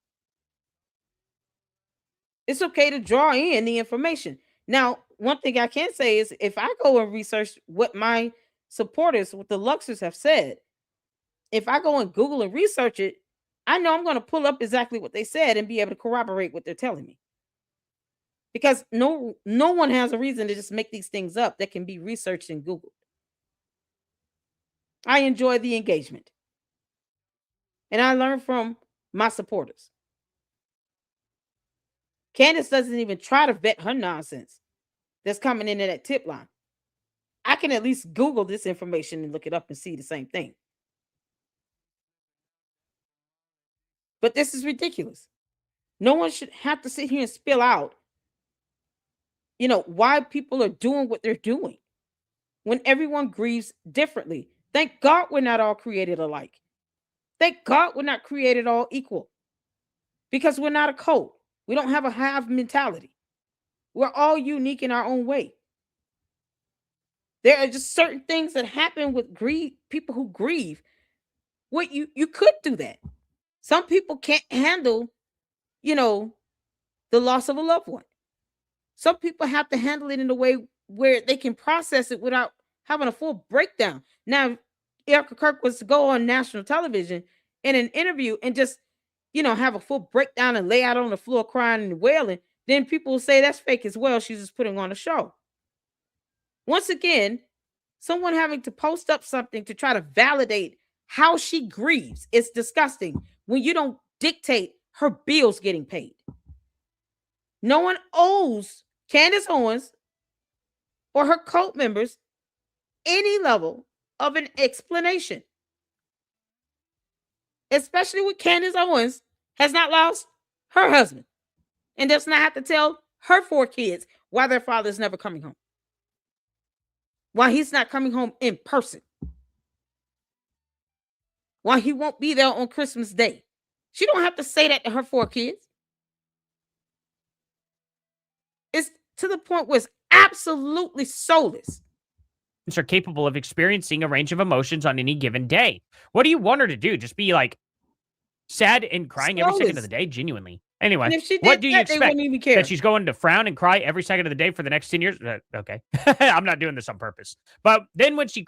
It's okay to draw in the information. Now, one thing I can say is if I go and research what my supporters, what the Luxers have said, if I go and Google and research it, I know I'm going to pull up exactly what they said and be able to corroborate what they're telling me. Because no one has a reason to just make these things up that can be researched and Googled. I enjoy the engagement. And I learn from my supporters. Candace doesn't even try to vet her nonsense that's coming into that tip line. I can at least Google this information and look it up and see the same thing. But this is ridiculous. No one should have to sit here and spill out, why people are doing what they're doing when everyone grieves differently. Thank God we're not all created alike. Thank God we're not created all equal, because we're not a cult. We don't have a hive mentality. We're all unique in our own way. There are just certain things that happen with people who grieve. What you could do that. Some people can't handle, the loss of a loved one. Some people have to handle it in a way where they can process it without having a full breakdown. Now, Erica Kirk was to go on national television in an interview and just, have a full breakdown and lay out on the floor crying and wailing, then people will say that's fake as well. She's just putting on a show. Once again, someone having to post up something to try to validate how she grieves is disgusting when you don't dictate her bills getting paid. No one owes Candace Owens or her cult members any level of an explanation. Especially when Candace Owens has not lost her husband and does not have to tell her 4 kids why their father is never coming home. Why he's not coming home in person. Why he won't be there on Christmas Day. She don't have to say that to her 4 kids. It's to the point where it's absolutely soulless. Are capable of experiencing a range of emotions on any given day. What do you want her to do? Just be like sad and crying every second of the day? Genuinely. Anyway, what do you expect? That she's going to frown and cry every second of the day for the next 10 years? Okay. I'm not doing this on purpose. But then when she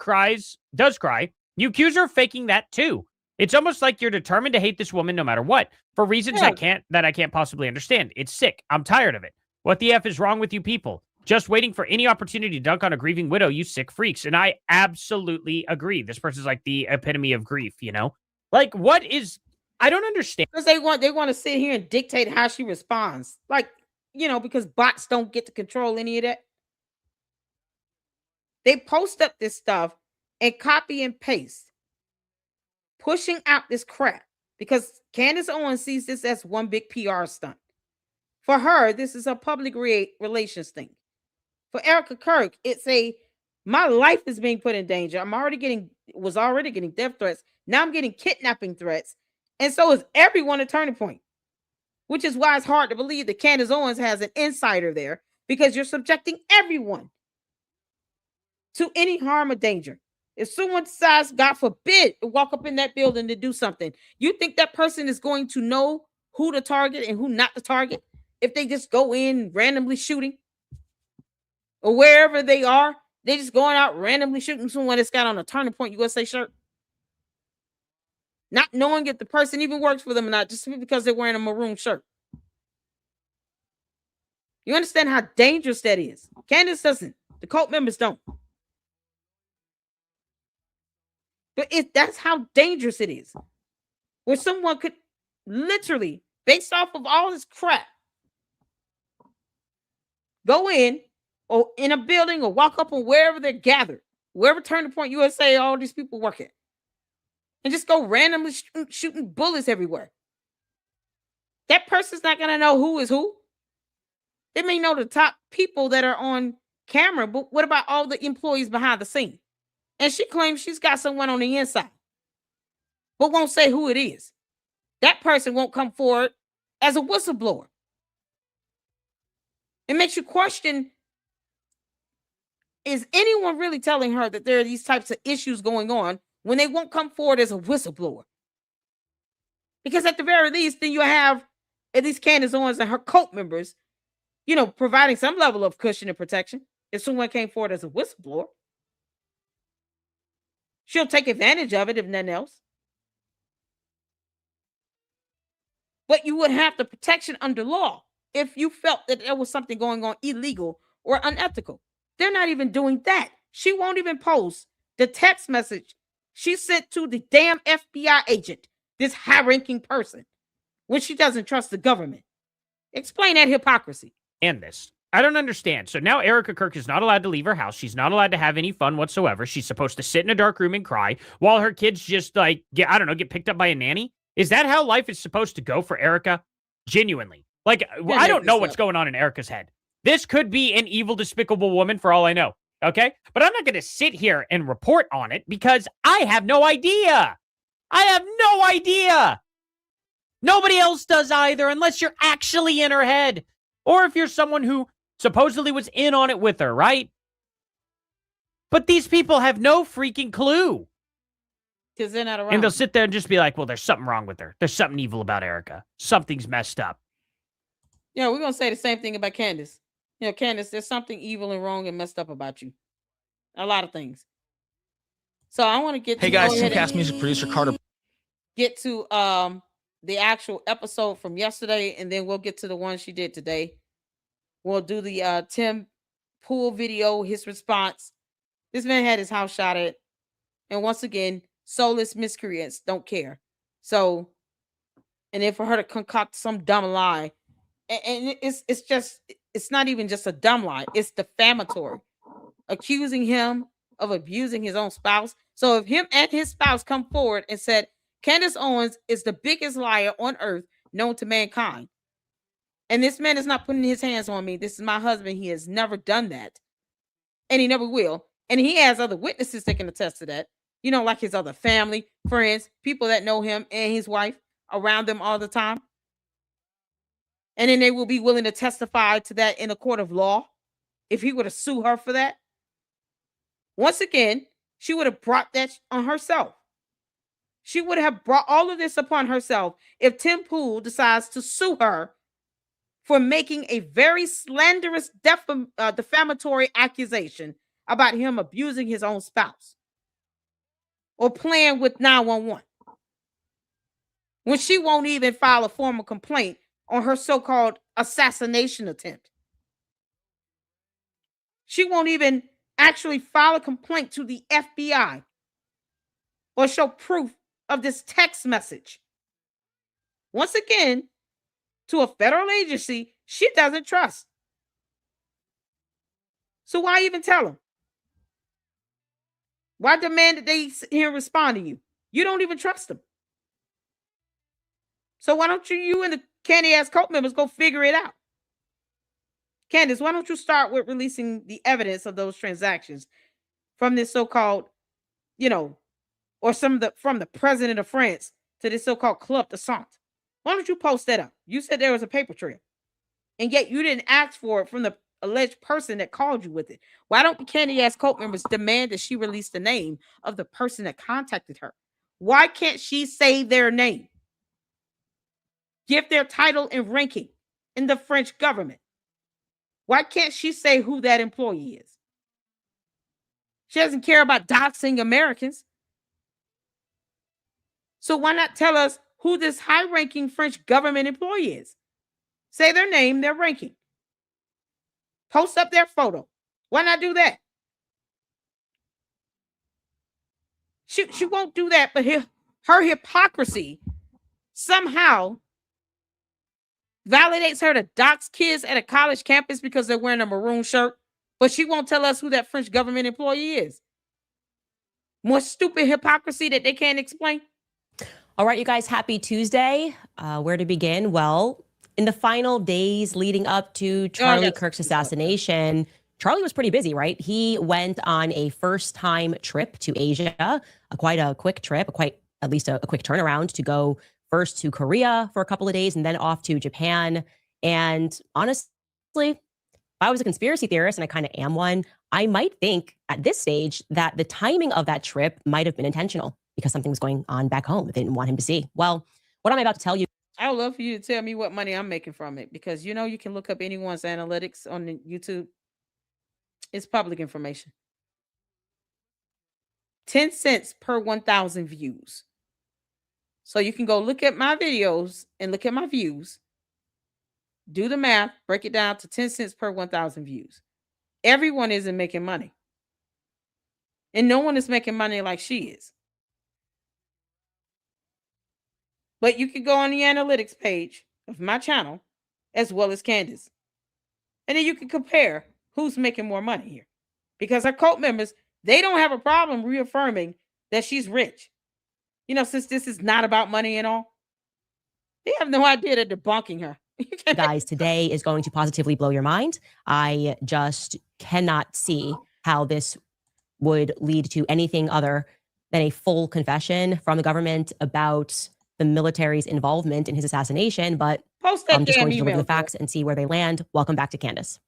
does cry, you accuse her of faking that too. It's almost like you're determined to hate this woman no matter what, for reasons I can't possibly understand. It's sick. I'm tired of it. What the F is wrong with you people? Just waiting for any opportunity to dunk on a grieving widow, you sick freaks. And I absolutely agree. This person's like the epitome of grief, you know? Like, what is... I don't understand. Because they want to sit here and dictate how she responds. Like, you know, because bots don't get to control any of that. They post up this stuff and copy and paste, pushing out this crap. Because Candace Owens sees this as one big PR stunt. For her, this is a public relations thing. For Erica Kirk, it's my life is being put in danger. Was already getting death threats. Now I'm getting kidnapping threats. And so is everyone at Turning Point, which is why it's hard to believe that Candace Owens has an insider there, because you're subjecting everyone to any harm or danger. If someone decides, God forbid, to walk up in that building to do something, you think that person is going to know who to target and who not to target if they just go in randomly shooting? Or wherever they are, they just going out randomly shooting someone that's got on a Turning Point USA shirt? Not knowing if the person even works for them or not, just because they're wearing a maroon shirt. You understand how dangerous that is? Candace doesn't. The cult members don't. But that's how dangerous it is. Where someone could literally, based off of all this crap, go in or in a building or walk up on wherever they're gathered, wherever Turning Point USA all these people work at, and just go randomly shooting bullets everywhere. That person's not going to know who is who. They may know the top people that are on camera, but what about all the employees behind the scene? And she claims she's got someone on the inside, but won't say who it is. That person won't come forward as a whistleblower. It makes you question, is anyone really telling her that there are these types of issues going on when they won't come forward as a whistleblower? Because at the very least, then you have at least Candace Owens and her cult members, you know, providing some level of cushion and protection. If someone came forward as a whistleblower, she'll take advantage of it if nothing else. But you would have the protection under law if you felt that there was something going on illegal or unethical. They're not even doing that. She won't even post the text message she sent to the damn FBI agent, this high-ranking person, when she doesn't trust the government. Explain that hypocrisy. And this. I don't understand. So now Erica Kirk is not allowed to leave her house. She's not allowed to have any fun whatsoever. She's supposed to sit in a dark room and cry while her kids just get picked up by a nanny. Is that how life is supposed to go for Erica? Genuinely. Like, I don't know what's going on in Erica's head. This could be an evil, despicable woman for all I know. Okay? But I'm not going to sit here and report on it because I have no idea. I have no idea. Nobody else does either, unless you're actually in her head. Or if you're someone who supposedly was in on it with her, right? But these people have no freaking clue. Because they're not around. And they'll sit there and just be like, well, there's something wrong with her. There's something evil about Erica. Something's messed up. Yeah, we're going to say the same thing about Candace. You know, Candace, there's something evil and wrong and messed up about you. A lot of things. So I want to get to... Hey guys, Cast Music producer Carter. Get to the actual episode from yesterday, and then we'll get to the one she did today. We'll do the Tim Pool video, his response. This man had his house shot at. And once again, soulless miscreants don't care. So, and then for her to concoct some dumb lie, and it's just, it's not even just a dumb lie, it's defamatory, accusing him of abusing his own spouse. So if him and his spouse come forward and said, Candace Owens is the biggest liar on earth known to mankind, and this man is not putting his hands on me, this is my husband, he has never done that, and he never will, and he has other witnesses that can attest to that, you know, like his other family, friends, people that know him and his wife around them all the time. And then they will be willing to testify to that in a court of law if he were to sue her for that. Once again, she would have brought that on herself. She would have brought all of this upon herself if Tim Pool decides to sue her for making a very slanderous, defamatory accusation about him abusing his own spouse or playing with 911. When she won't even file a formal complaint on her so-called assassination attempt. She won't even actually file a complaint to the FBI or show proof of this text message. Once again, to a federal agency she doesn't trust. So why even tell them? Why demand that they sit here and respond to you? You don't even trust them. So why don't you and the candy ass cult members go figure it out? Candace, why don't you start with releasing the evidence of those transactions from this so-called, you know, or from the president of France to this so-called Club de Sant? Why don't you post that up? You said there was a paper trail, and yet you didn't ask for it from the alleged person that called you with it. Why don't the candy ass cult members demand that she release the name of the person that contacted her? Why can't she say their name? Give their title and ranking in the French government. Why can't she say who that employee is? She doesn't care about doxing Americans. So why not tell us who this high-ranking French government employee is? Say their name, their ranking. Post up their photo. Why not do that? She won't do that, but her hypocrisy somehow validates her to dox kids at a college campus because they're wearing a maroon shirt, but she won't tell us who that French government employee is. More stupid hypocrisy that they can't explain. All right, you guys, happy Tuesday. Where to begin? Well, in the final days leading up to Charlie Kirk's assassination, Charlie was pretty busy, right? He went on a first-time trip to Asia, quite a quick trip, at least a quick turnaround to go first to Korea for a couple of days and then off to Japan. And honestly, if I was a conspiracy theorist, and I kind of am one, I might think at this stage that the timing of that trip might have been intentional because something was going on back home that they didn't want him to see. Well, what I'm about to tell you. I would love for you to tell me what money I'm making from it, because you know you can look up anyone's analytics on the YouTube. It's public information. 10 cents per 1,000 views. So you can go look at my videos and look at my views. Do the math, break it down to 10 cents per 1,000 views. Everyone isn't making money. And no one is making money like she is. But you can go on the analytics page of my channel as well as Candace. And then you can compare who's making more money here. Because her cult members, they don't have a problem reaffirming that she's rich. You know, since this is not about money at all, they have no idea that they're debunking her. Guys, today is going to positively blow your mind. I just cannot see how this would lead to anything other than a full confession from the government about the military's involvement in his assassination. But I'm just going to deliver the facts and see where they land. Welcome back to Candace.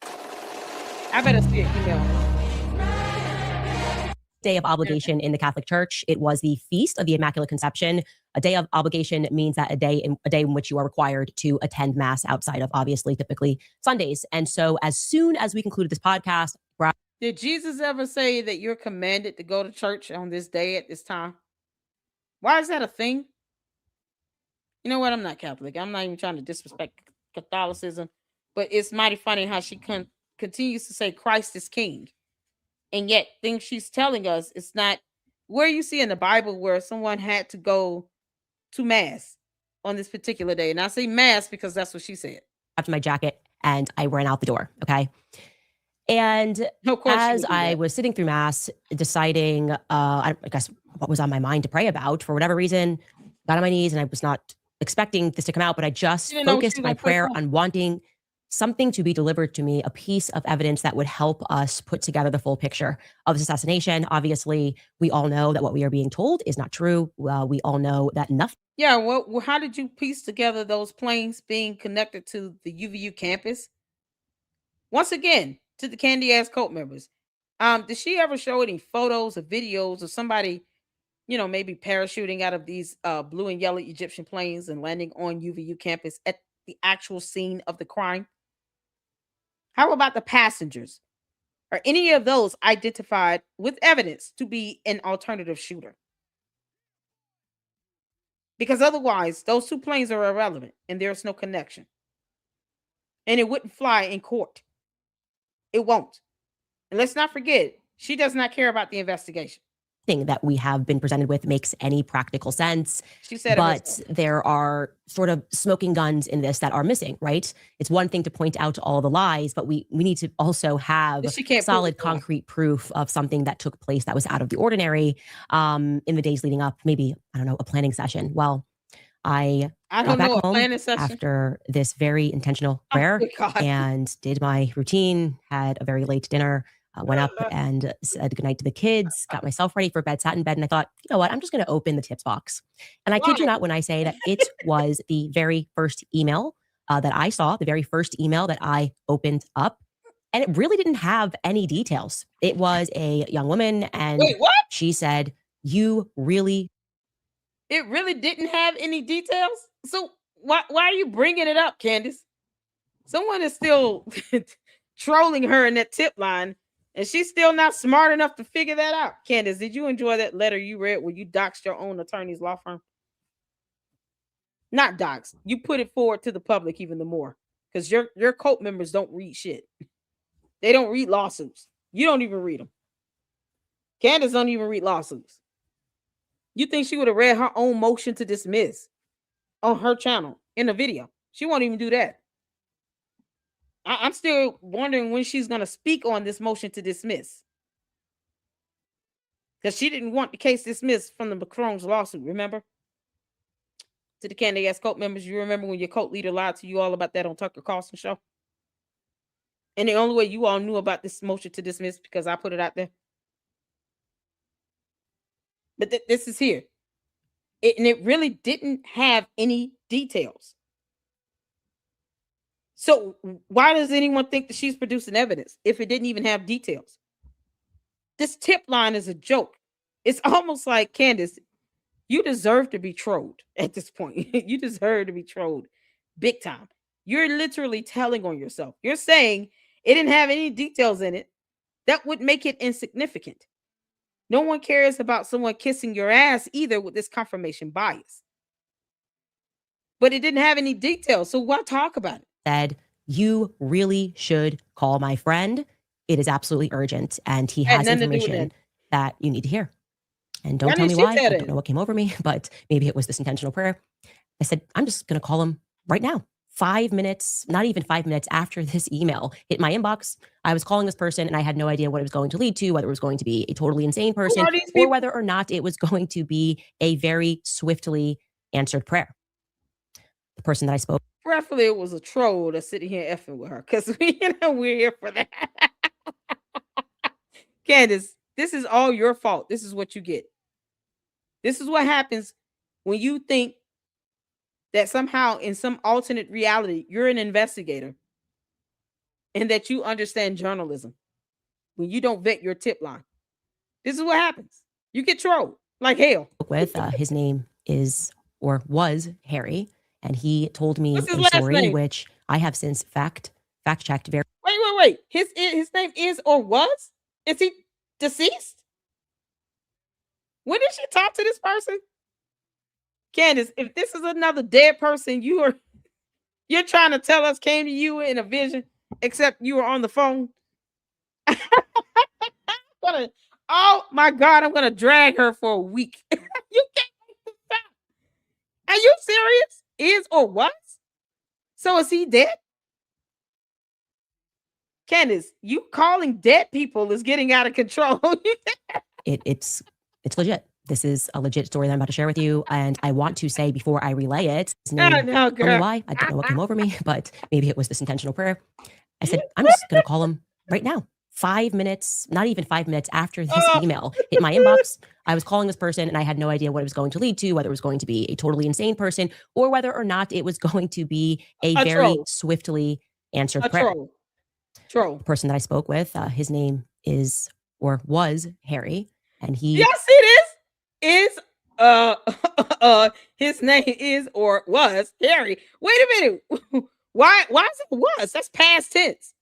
I better see an email. Day of obligation in the Catholic Church. It was the Feast of the Immaculate Conception. A day of obligation means that a day in which you are required to attend Mass outside of, obviously, typically Sundays. And so as soon as we concluded this podcast... Did Jesus ever say that you're commanded to go to church on this day at this time? Why is that a thing? You know what? I'm not Catholic. I'm not even trying to disrespect Catholicism. But it's mighty funny how she continues to say Christ is King. And yet things she's telling us, it's not where you see in the Bible where someone had to go to Mass on this particular day. And I say Mass because that's what she said. After my jacket and I ran out the door. Okay. And Of course, as I was sitting through mass, deciding, I guess what was on my mind to pray about, for whatever reason, got on my knees, and I was not expecting this to come out, but I just focused my prayer on wanting something to be delivered to me, a piece of evidence that would help us put together the full picture of this assassination. Obviously, we all know that what we are being told is not true. We all know that nothing. Yeah, well, how did you piece together those planes being connected to the UVU campus? Once again, to the candy ass cult members. Did she ever show any photos or videos of somebody, maybe parachuting out of these blue and yellow Egyptian planes and landing on UVU campus at the actual scene of the crime? How about the passengers? Are any of those identified with evidence to be an alternative shooter? Because otherwise, those two planes are irrelevant and there's no connection. And it wouldn't fly in court. It won't. And let's not forget, she does not care about the investigation. That we have been presented with makes any practical sense. She said, but there are sort of smoking guns in this that are missing, right? It's one thing to point out all the lies, but we need to also have solid concrete proof of something that took place that was out of the ordinary in the days leading up, maybe, I don't know, a planning session. Well, I got back home after this very intentional prayer and did my routine, had a very late dinner, went up and said goodnight to the kids, got myself ready for bed, sat in bed, and I thought, you know what, I'm just going to open the tips box. And I kid you not when I say that it was the very first email that I saw, the very first email that I opened up. And it really didn't have any details. It was a young woman, and she said, you really... It really didn't have any details? So why are you bringing it up, Candace? Someone is still trolling her in that tip line, and she's still not smart enough to figure that out. Candace, did you enjoy that letter you read where you doxed your own attorney's law firm? Not doxed. You put it forward to the public even the more, because your cult members don't read shit. They don't read lawsuits. You don't even read them. Candace don't even read lawsuits. You think she would have read her own motion to dismiss on her channel in a video? She won't even do that. I'm still wondering when she's going to speak on this motion to dismiss. Because she didn't want the case dismissed from the Macron's lawsuit, remember? To the candy ass cult members, you remember when your cult leader lied to you all about that on Tucker Carlson show? And the only way you all knew about this motion to dismiss because I put it out there. But this is here. And it really didn't have any details. So why does anyone think that she's producing evidence if it didn't even have details? This tip line is a joke. It's almost like, Candace, you deserve to be trolled at this point. You deserve to be trolled big time. You're literally telling on yourself. You're saying it didn't have any details in it. That would make it insignificant. No one cares about someone kissing your ass either with this confirmation bias. But it didn't have any details, so why talk about it? Said, you really should call my friend. It is absolutely urgent, and he has information that you need to hear. And don't tell me why. I don't know what came over me, but maybe it was this intentional prayer. I said, I'm just going to call him right now. 5 minutes, not even 5 minutes after this email hit my inbox, I was calling this person and I had no idea what it was going to lead to, whether it was going to be a totally insane person or whether or not it was going to be a very swiftly answered prayer. The person that I spoke. Preferably it was a troll that's sitting here effing with her because we're here for that. Candace, this is all your fault. This is what you get. This is what happens when you think that somehow in some alternate reality, you're an investigator and that you understand journalism when you don't vet your tip line. This is what happens. You get trolled like hell. With his name is or was Harry, and he told me a story which I have since fact checked. Wait. His name is or was? Is he deceased? When did she talk to this person? Candace, if this is another dead person you're trying to tell us came to you in a vision, except you were on the phone. Oh my God, I'm gonna drag her for a week. You can't make this up. Are you serious? Is or was? So is he dead? Candace, you calling dead people is getting out of control. It's legit. This is a legit story that I'm about to share with you. And I want to say before I relay it, his name, No, tell me girl. why. I don't know what came over me, but maybe it was this intentional prayer. I said, I'm just going to call him right now. 5 minutes, not even 5 minutes after this email hit my inbox, I was calling this person and I had no idea what it was going to lead to, whether it was going to be a totally insane person or whether or not it was going to be a very troll. swiftly answered prayer. Troll. The person that I spoke with, his name is or was Harry, and he. Yes, it is. His name is or was Harry. Wait a minute. Why is it was? That's past tense.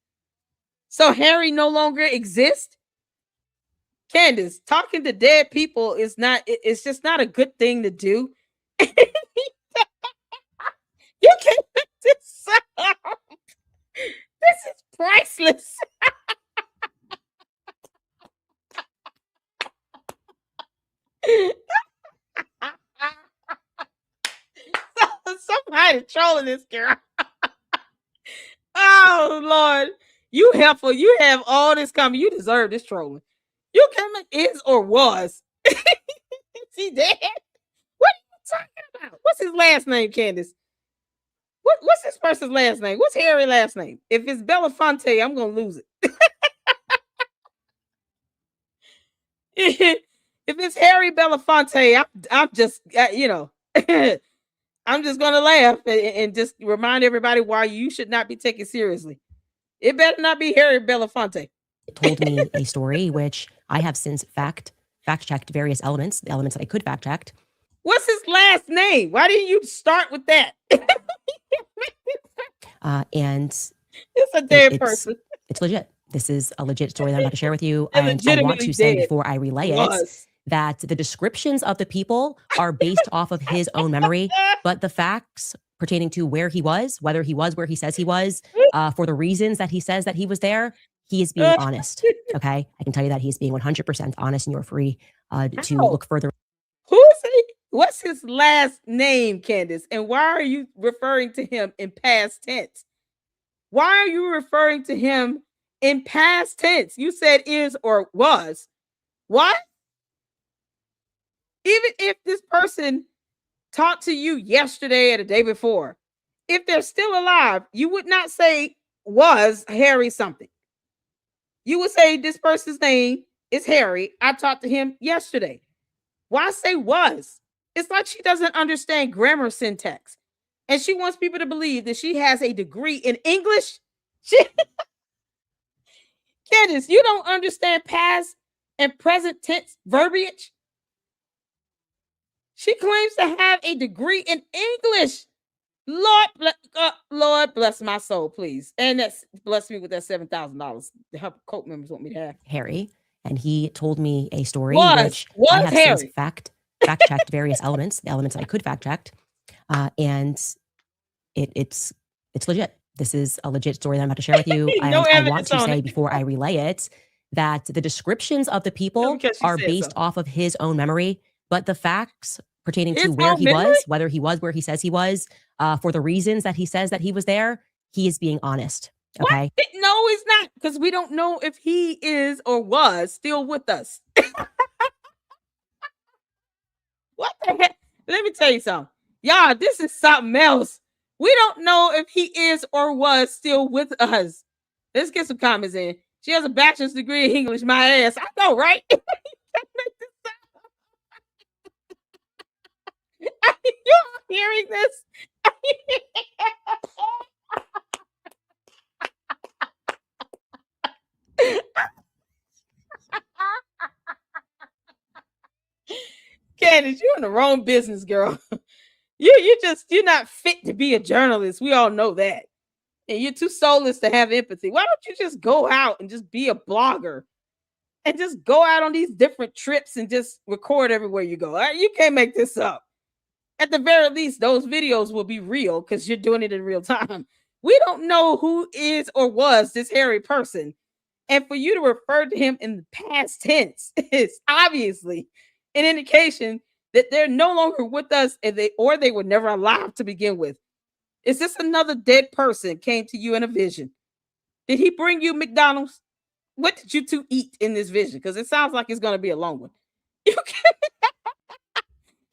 So Harry no longer exists? Candace, talking to dead people is not, it's just not a good thing to do. You can't make this up. This is priceless. Somebody trolling this girl. Oh Lord, you helpful. You have all this coming. You deserve this trolling. You can make is or was. Is he dead? What are you talking about? What's his last name, Candace? What's this person's last name? What's Harry's last name? If it's Belafonte, I'm gonna lose it. If it's Harry Belafonte, I'm just I'm just gonna laugh and just remind everybody why you should not be taken seriously. It better not be Harry Belafonte. Told me a story which I have since fact checked various elements, the elements that I could fact check. What's his last name? Why didn't you start with that? And it's a dead person. It's legit. This is a legit story that I'm about to share with you. And I want to say before I relay it that the descriptions of the people are based off of his own memory, but the facts pertaining to where he was, whether he was where he says he was, for the reasons that he says that he was there, he is being honest. Okay, I can tell you that he's being 100% honest, and you're free to look further. Who is he? What's his last name, Candace? And why are you referring to him in past tense? Why are you referring to him in past tense? You said is or was. What? Even if this person talked to you yesterday or the day before, if they're still alive, you would not say was Harry something. You would say this person's name is Harry. I talked to him yesterday. Why say was? It's like she doesn't understand grammar syntax. And she wants people to believe that she has a degree in English. Candace, you don't understand past and present tense verbiage. She claims to have a degree in English. Lord bless my soul, please. And that's bless me with that $7,000 the help cult members want me to have. Harry, and he told me a story which I have Harry. Since fact checked various elements, the elements that I could fact check, and it's legit. This is a legit story that I'm about to share with you. And I want to say before I relay it that the descriptions of the people are based off of his own memory, but the facts pertaining to where he was, whether he was where he says he was, for the reasons that he says that he was there, he is being honest. Okay. What? No, he's not, because we don't know if he is or was still with us. What the heck? Let me tell you something. Y'all, this is something else. We don't know if he is or was still with us. Let's get some comments in. She has a bachelor's degree in English, my ass. I know, right? You're hearing this? Candace, you're in the wrong business, girl. You're not fit to be a journalist. We all know that. And you're too soulless to have empathy. Why don't you just go out and just be a blogger and just go out on these different trips and just record everywhere you go? You can't make this up. At the very least, those videos will be real because you're doing it in real time. We don't know who is or was this Harry person. And for you to refer to him in the past tense is obviously an indication that they're no longer with us and they were never alive to begin with. Is this another dead person came to you in a vision? Did he bring you McDonald's? What did you two eat in this vision? Because it sounds like it's going to be a long one.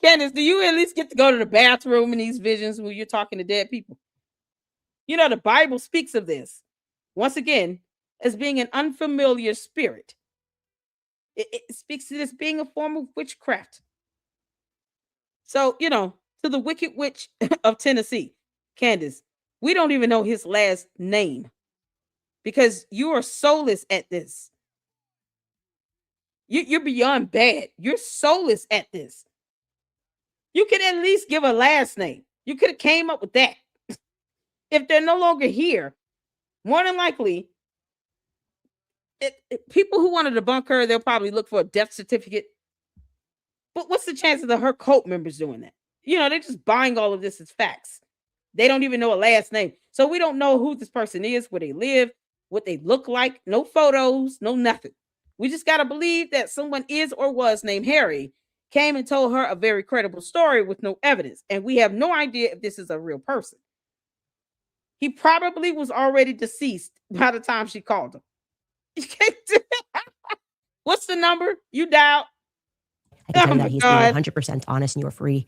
Candace, do you at least get to go to the bathroom in these visions when you're talking to dead people? You know, the Bible speaks of this, once again, as being an unfamiliar spirit. It speaks to this being a form of witchcraft. So, you know, to the Wicked Witch of Tennessee, Candace, we don't even know his last name because you are soulless at this. You're beyond bad. You're soulless at this. You could at least give a last name. You could have came up with that. If they're no longer here, more than likely, people who want to debunk her, they'll probably look for a death certificate. But what's the chances of her cult members doing that? You know, they're just buying all of this as facts. They don't even know a last name. So we don't know who this person is, where they live, what they look like. No photos, no nothing. We just got to believe that someone is or was named Harry came and told her a very credible story with no evidence. And we have no idea if this is a real person. He probably was already deceased by the time she called him. You can't do that. What's the number you dialed? I can tell you that he's being 100% honest, and you're free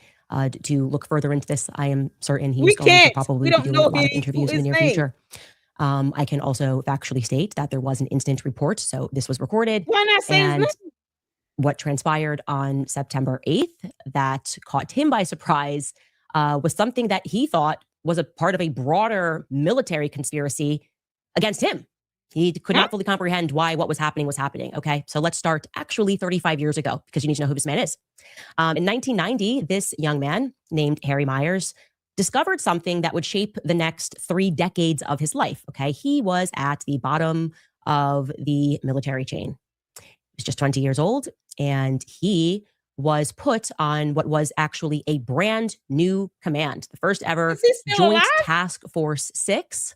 to look further into this. I am certain he's going to probably be doing a lot of interviews in the near future. I can also factually state that there was an incident report, so this was recorded. Why not say his name? What transpired on September 8th that caught him by surprise was something that he thought was a part of a broader military conspiracy against him. He could not fully comprehend why what was happening. Okay, so let's start actually 35 years ago, because you need to know who this man is. In 1990, this young man named Harry Myers discovered something that would shape the next 3 decades of his life. Okay, he was at the bottom of the military chain. He was just 20 years old, and he was put on what was actually a brand new command, the first ever Joint Task Force 6.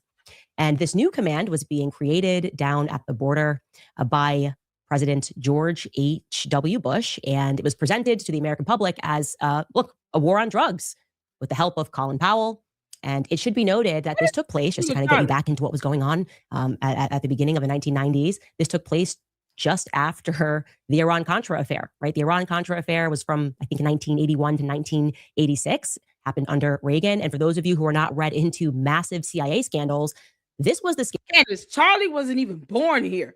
And this new command was being created down at the border by President George H.W. Bush. And it was presented to the American public as, look, a war on drugs with the help of Colin Powell. And it should be noted that this took place, just to kind of get you back into what was going on at the beginning of the 1990s. This took place just after the Iran-Contra affair, right? The Iran-Contra affair was from, I think, 1981 to 1986, happened under Reagan. And for those of you who are not read into massive CIA scandals, this was the Candace, Charlie wasn't even born here.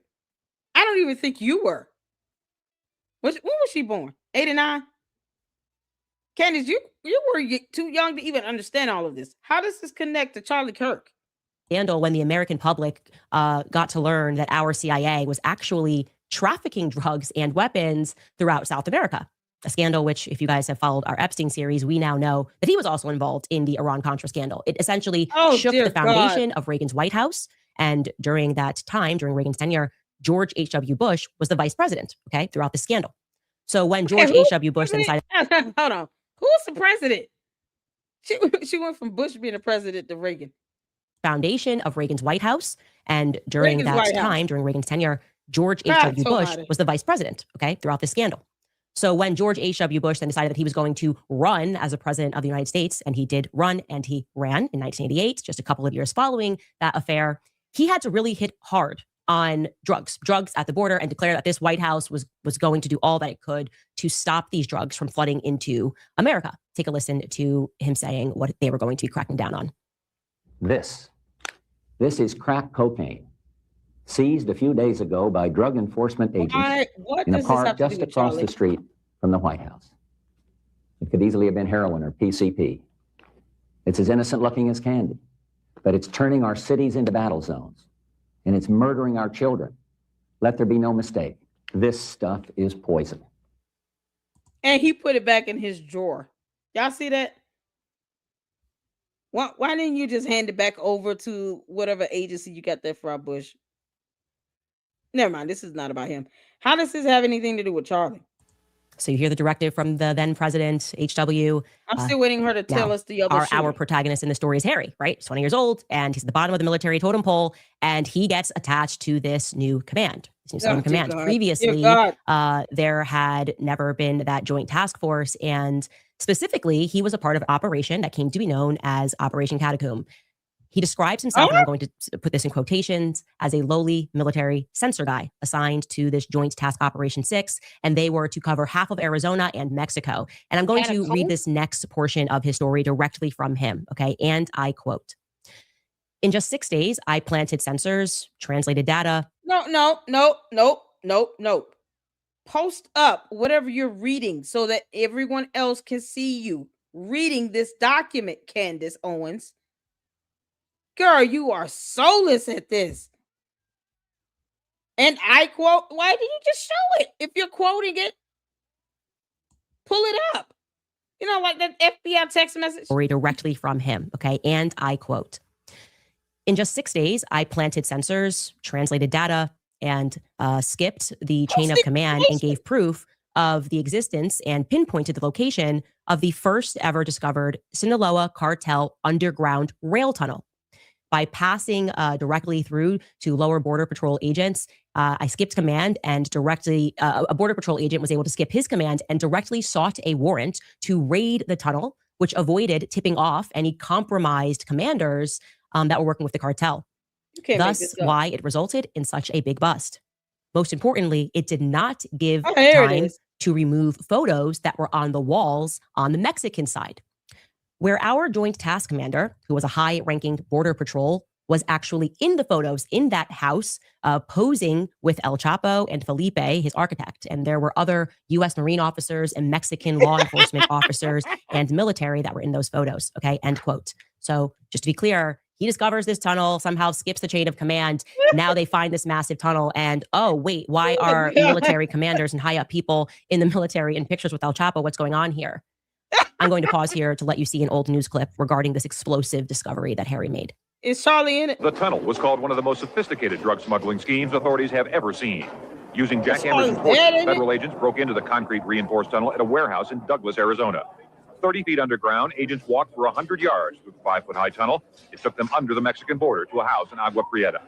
I don't even think you were. When was she born? 89? Candace, you were too young to even understand all of this. How does this connect to Charlie Kirk? Scandal when the American public got to learn that our CIA was actually trafficking drugs and weapons throughout South America. A scandal which, if you guys have followed our Epstein series, we now know that he was also involved in the Iran-Contra scandal. It essentially shook the foundation of Reagan's White House. And during that time, during Reagan's tenure, George H.W. Bush was the vice president, okay, throughout the scandal. So when George H.W. Bush decided... Hold on. Who's the president? She went from Bush being the president to Reagan. Foundation of Reagan's White House. And during that time, during Reagan's tenure, George H.W. Bush was the vice president, okay, throughout the scandal. So when George H.W. Bush then decided that he was going to run as a president of the United States, and he did run and he ran in 1988, just a couple of years following that affair, he had to really hit hard on drugs at the border and declare that this White House was going to do all that it could to stop these drugs from flooding into America. Take a listen to him saying what they were going to be cracking down on. This is crack cocaine, seized a few days ago by drug enforcement agents in a park just across the street from the White House. It could easily have been heroin or PCP. It's as innocent looking as candy, but it's turning our cities into battle zones, and it's murdering our children. Let there be no mistake. This stuff is poison. And he put it back in his drawer. Y'all see that? Why didn't you just hand it back over to whatever agency you got there from, Bush? Never mind. This is not about him. How does this have anything to do with Charlie? So you hear the directive from the then president, H.W. I'm still waiting for her to tell us the other Our protagonist in the story is Harry, right? He's 20 years old, and he's at the bottom of the military totem pole, and he gets attached to this new command, this new Southern Command. Previously, there had never been that joint task force, and specifically, he was a part of an operation that came to be known as Operation Catacomb. He describes himself, and I'm going to put this in quotations, as a lowly military sensor guy assigned to this Joint Task Operation 6, and they were to cover half of Arizona and Mexico. And I'm going to read this next portion of his story directly from him, okay? And I quote, "In just 6 days, I planted sensors, translated data." No. Post up whatever you're reading so that everyone else can see you reading this document, Candace Owens. Girl, you are soulless at this. And I quote, why did you just show it? If you're quoting it, pull it up. You know, like that FBI text message. Story directly from him, okay? And I quote, "In just 6 days, I planted sensors, translated data, and skipped the chain of command and gave proof of the existence and pinpointed the location of the first ever discovered Sinaloa cartel underground rail tunnel. By passing directly through to lower Border Patrol agents, I skipped command and directly, a Border Patrol agent was able to skip his command and directly sought a warrant to raid the tunnel, which avoided tipping off any compromised commanders that were working with the cartel. Thus, why it resulted in such a big bust. Most importantly, it did not give time to remove photos that were on the walls on the Mexican side, where our Joint Task Commander, who was a high-ranking Border Patrol, was actually in the photos in that house, posing with El Chapo and Felipe, his architect. And there were other U.S. Marine officers and Mexican law enforcement officers and military that were in those photos, okay, end quote. So just to be clear, he discovers this tunnel, somehow skips the chain of command. Now they find this massive tunnel and, oh, wait, why are military commanders and high-up people in the military in pictures with El Chapo? What's going on here? I'm going to pause here to let you see an old news clip regarding this explosive discovery that Harry made. Is Charlie in it? The tunnel was called one of the most sophisticated drug smuggling schemes authorities have ever seen. Using jackhammers and forklifts, federal agents broke into the concrete reinforced tunnel at a warehouse in Douglas, Arizona. 30 feet underground, agents walked for 100 yards through the 5-foot-high tunnel. It took them under the Mexican border to a house in Agua Prieta.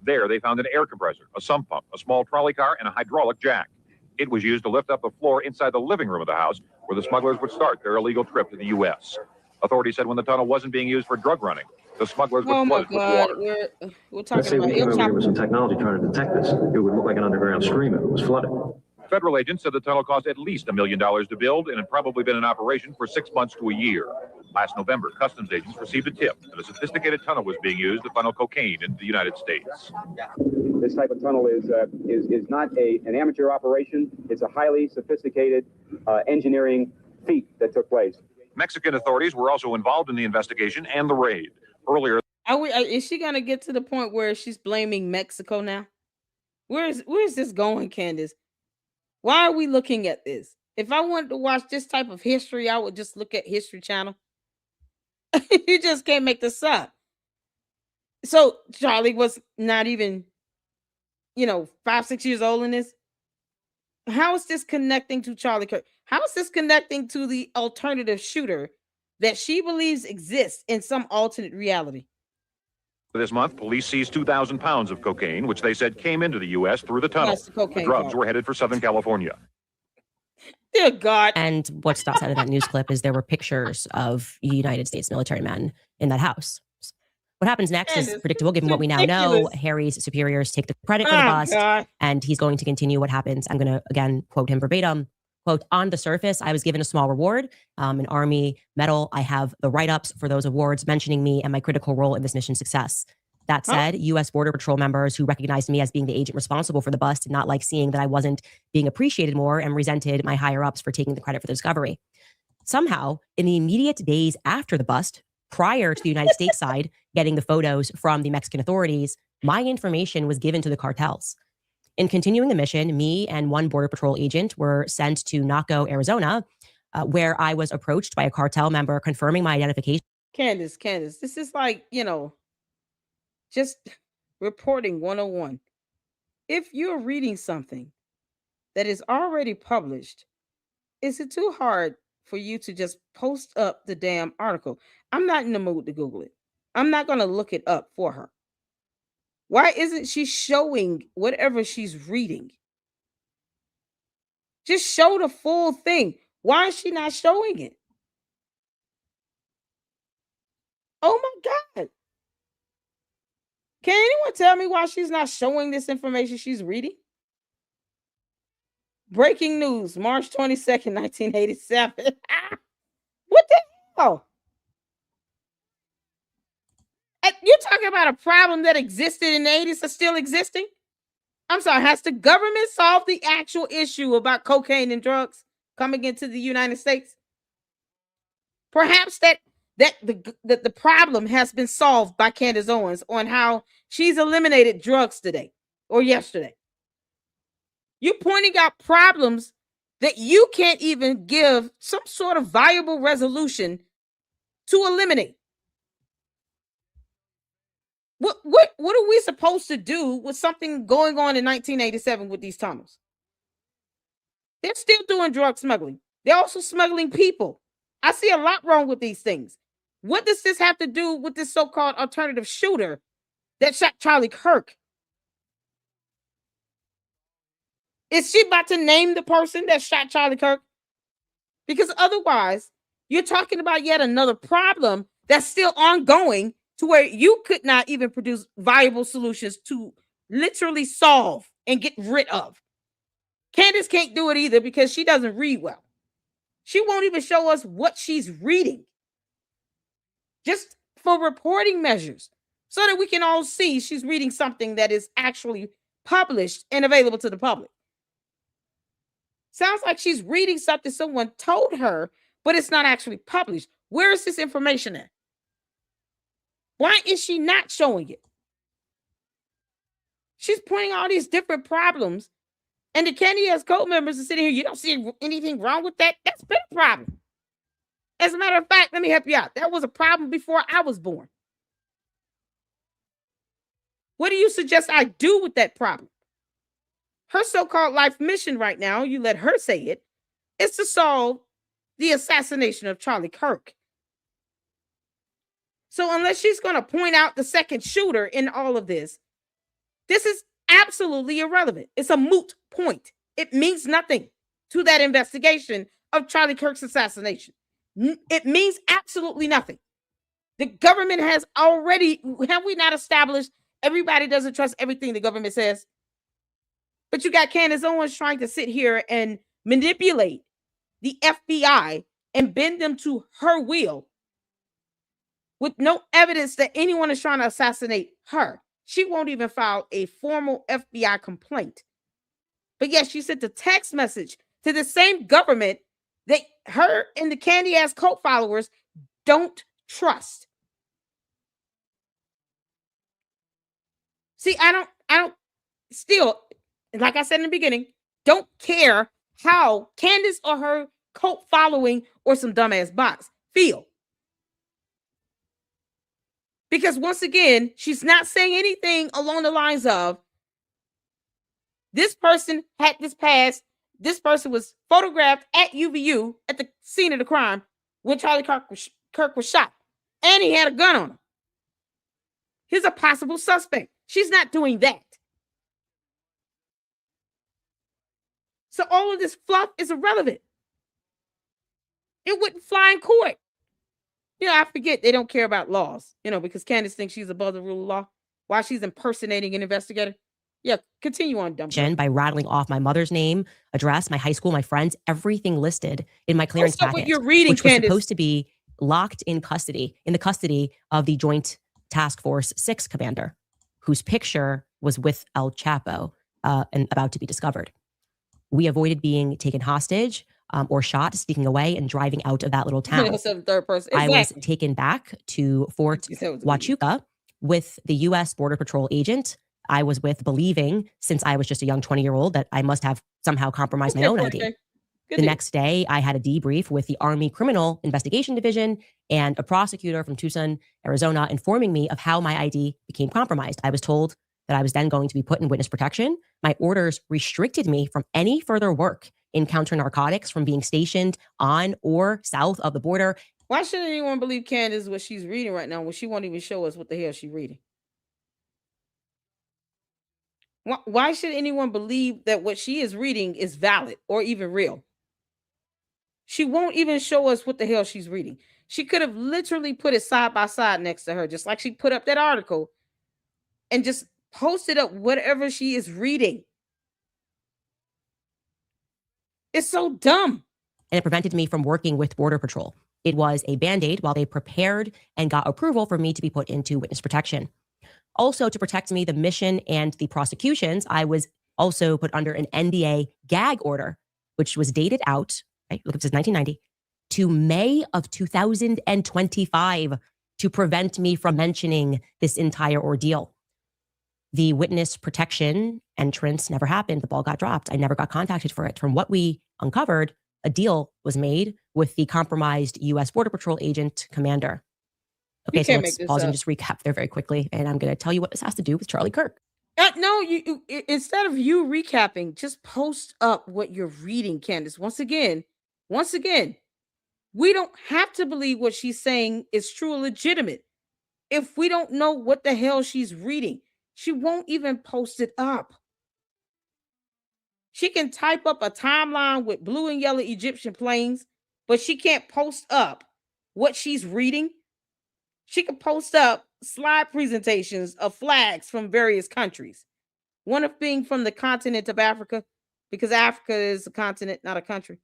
There, they found an air compressor, a sump pump, a small trolley car, and a hydraulic jack. It was used to lift up the floor inside the living room of the house, where the smugglers would start their illegal trip to the U.S. Authorities said when the tunnel wasn't being used for drug running, the smugglers would flood it with water. We're talking about came over here with some technology trying to detect this. It would look like an underground stream if it was flooded. Federal agents said the tunnel cost at least $1 million to build and had probably been in operation for 6 months to a year. Last November, customs agents received a tip that a sophisticated tunnel was being used to funnel cocaine into the United States. This type of tunnel is not an amateur operation. It's a highly sophisticated engineering feat that took place. Mexican authorities were also involved in the investigation and the raid. Earlier, is she going to get to the point where she's blaming Mexico now? Where is this going, Candace? Why are we looking at this? If I wanted to watch this type of history, I would just look at History Channel. You just can't make this up. So Charlie was not even, 5-6 years old in this. How is this connecting to Charlie Kirk? How is this connecting to the alternative shooter that she believes exists in some alternate reality? This month, police seized 2,000 pounds of cocaine, which they said came into the U.S. through the tunnel. The drugs were headed for Southern California. Dear God. And what stops out of that news clip is there were pictures of United States military men in that house. What happens next is predictable given what we now know. Harry's superiors take the credit for the bust, and he's going to continue what happens. I'm going to, again, quote him verbatim. Quote, "On the surface, I was given a small reward, an Army medal. I have the write-ups for those awards mentioning me and my critical role in this mission's success. That said, U.S. Border Patrol members who recognized me as being the agent responsible for the bust did not like seeing that I wasn't being appreciated more and resented my higher-ups for taking the credit for the discovery. Somehow, in the immediate days after the bust, prior to the United States side getting the photos from the Mexican authorities, my information was given to the cartels. In continuing the mission, me and one Border Patrol agent were sent to Naco, Arizona, where I was approached by a cartel member confirming my identification." Candace, this is like, just reporting 101. If you're reading something that is already published, is it too hard for you to just post up the damn article? I'm not in the mood to Google it. I'm not going to look it up for her. Why isn't she showing whatever she's reading? Just show the full thing. Why is she not showing it? Oh my God. Can anyone tell me why she's not showing this information she's reading? Breaking news, March 22nd, 1987. What the hell? You're talking about a problem that existed in the 80s that's still existing? I'm sorry, has the government solved the actual issue about cocaine and drugs coming into the United States? Perhaps the problem has been solved by Candace Owens on how she's eliminated drugs today or yesterday. You're pointing out problems that you can't even give some sort of viable resolution to eliminate. What are we supposed to do with something going on in 1987 with these tunnels? They're still doing drug smuggling. They're also smuggling people. I see a lot wrong with these things. What does this have to do with this so-called alternative shooter that shot Charlie Kirk? Is she about to name the person that shot Charlie Kirk? Because otherwise, you're talking about yet another problem that's still ongoing to where you could not even produce viable solutions to literally solve and get rid of. Candace can't do it either because she doesn't read well. She won't even show us what she's reading. Just for reporting measures, so that we can all see she's reading something that is actually published and available to the public. Sounds like she's reading something someone told her, but it's not actually published. Where is this information at? Why is she not showing it? She's pointing out all these different problems, and the Candy as code members are sitting here. You don't see anything wrong with that? That's been a problem. As a matter of fact, let me help you out. That was a problem before I was born. What do you suggest I do with that problem? Her so-called life mission right now, you let her say it, is to solve the assassination of Charlie Kirk. So unless she's going to point out the second shooter in all of this, this is absolutely irrelevant. It's a moot point. It means nothing to that investigation of Charlie Kirk's assassination. It means absolutely nothing. The government has already, have we not established everybody doesn't trust everything the government says? But you got Candace Owens trying to sit here and manipulate the FBI and bend them to her will with no evidence that anyone is trying to assassinate her. She won't even file a formal FBI complaint. But yes, she sent a text message to the same government that her and the candy ass cult followers don't trust. See, I don't still, like I said in the beginning, don't care how Candace or her cult following or some dumbass bots feel. Because once again, she's not saying anything along the lines of this person had this past, this person was photographed at UVU at the scene of the crime when Charlie Kirk was shot, and he had a gun on him. He's a possible suspect. She's not doing that. So all of this fluff is irrelevant. It wouldn't fly in court. You know, I forget they don't care about laws, you know, because Candace thinks she's above the rule of law while she's impersonating an investigator. Yeah, continue on, dumb. By rattling off my mother's name, address, my high school, my friends, everything listed in my clearance packet, what you're reading, which was Candace, supposed to be locked in the custody of the Joint Task Force 6 commander, whose picture was with El Chapo and about to be discovered. We avoided being taken hostage or shot, sneaking away and driving out of that little town. Third person. I was taken back to Fort Huachuca with the U.S. Border Patrol agent I was with, believing, since I was just a young 20-year-old, that I must have somehow compromised my own ID. The next day, I had a debrief with the Army Criminal Investigation Division and a prosecutor from Tucson, Arizona, informing me of how my ID became compromised. I was told that I was then going to be put in witness protection. My orders restricted me from any further work in counter narcotics, from being stationed on or south of the border. Why should anyone believe Candace what she's reading right now when she won't even show us what the hell she's reading? Why should anyone believe that what she is reading is valid or even real? She won't even show us what the hell she's reading. She could have literally put it side by side next to her, just like she put up that article and just posted up whatever she is reading. It's so dumb. And it prevented me from working with Border Patrol. It was a Band-Aid while they prepared and got approval for me to be put into witness protection. Also, to protect me, the mission and the prosecutions, I was also put under an NDA gag order, which was dated out, right? Look, it says 1990, to May of 2025 to prevent me from mentioning this entire ordeal. The witness protection entrance never happened. The ball got dropped. I never got contacted for it. From what we uncovered, a deal was made with the compromised U.S. Border Patrol agent commander. Okay, so let's pause and just recap there very quickly. And I'm going to tell you what this has to do with Charlie Kirk. No, you instead of you recapping, just post up what you're reading, Candace. Once again, we don't have to believe what she's saying is true or legitimate. If we don't know what the hell she's reading, she won't even post it up. She can type up a timeline with blue and yellow Egyptian planes, but she can't post up what she's reading. She can post up slide presentations of flags from various countries. One of being from the continent of Africa, because Africa is a continent, not a country.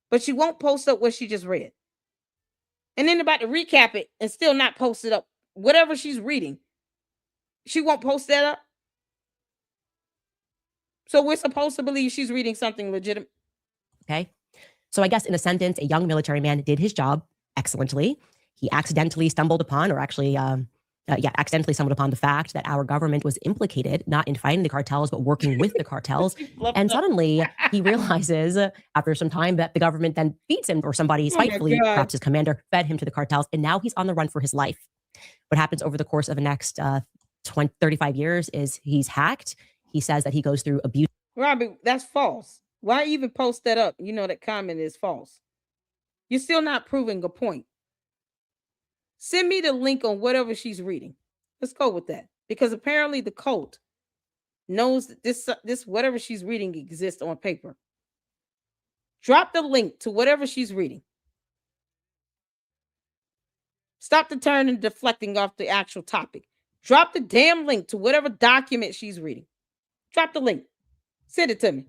But she won't post up what she just read. And then about to recap it and still not post it up. Whatever she's reading, she won't post that up. So we're supposed to believe she's reading something legitimate. Okay. So I guess in a sentence, a young military man did his job excellently. He accidentally stumbled upon, or actually, accidentally stumbled upon the fact that our government was implicated, not in fighting the cartels, but working with the cartels. And suddenly he realizes after some time that the government then feeds him, or somebody spitefully, perhaps his commander, fed him to the cartels. And now he's on the run for his life. What happens over the course of the next 35 years is he's hacked. He says that he goes through abuse. Robbie, that's false. Why even post that up? You know that comment is false. You're still not proving a point. Send me the link on whatever she's reading. Let's go with that. Because apparently the cult knows that this whatever she's reading exists on paper. Drop the link to whatever she's reading. Stop the turn and deflecting off the actual topic. Drop the damn link to whatever document she's reading. Drop the link. Send it to me.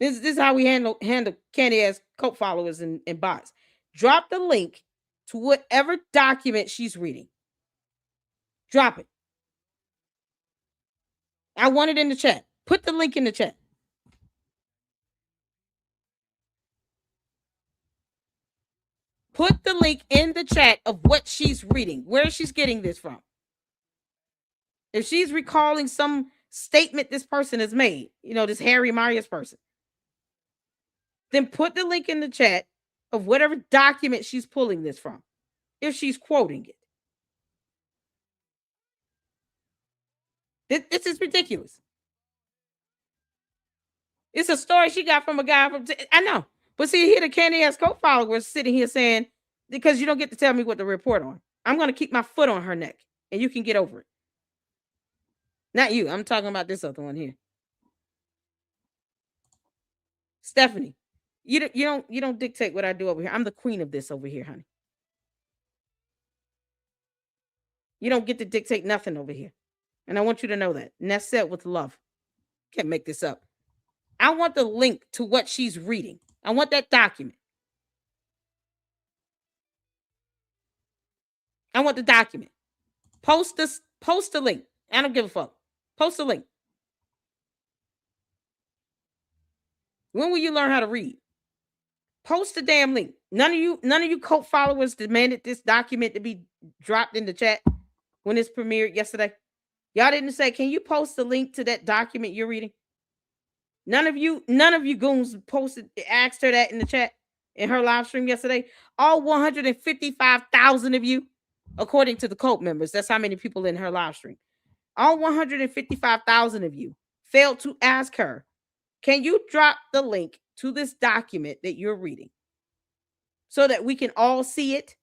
This is how we handle candy ass cult followers and bots. Drop the link to whatever document she's reading. Drop it. I want it in the chat. Put the link in the chat. Put the link in the chat of what she's reading, where she's getting this from. If she's recalling some statement this person has made, this Harry Myers person, then put the link in the chat of whatever document she's pulling this from, if she's quoting it. This is ridiculous. It's a story she got from a guy from, I know. But see, here the candy ass cult followers sitting here saying, because you don't get to tell me what to report on. I'm going to keep my foot on her neck and you can get over it. Not you. I'm talking about this other one here. Stephanie, you don't dictate what I do over here. I'm the queen of this over here, honey. You don't get to dictate nothing over here. And I want you to know that. And that's said with love. Can't make this up. I want the link to what she's reading. I want that document. I want the document. Post the link. I don't give a fuck. Post the link. When will you learn how to read? Post the damn link. None of you cult followers demanded this document to be dropped in the chat when it's premiered yesterday. Y'all didn't say, can you post the link to that document you're reading? None of you goons asked her that in the chat in her live stream yesterday. All 155,000 of you, according to the cult members, that's how many people in her live stream. All 155,000 of you failed to ask her, can you drop the link to this document that you're reading so that we can all see it?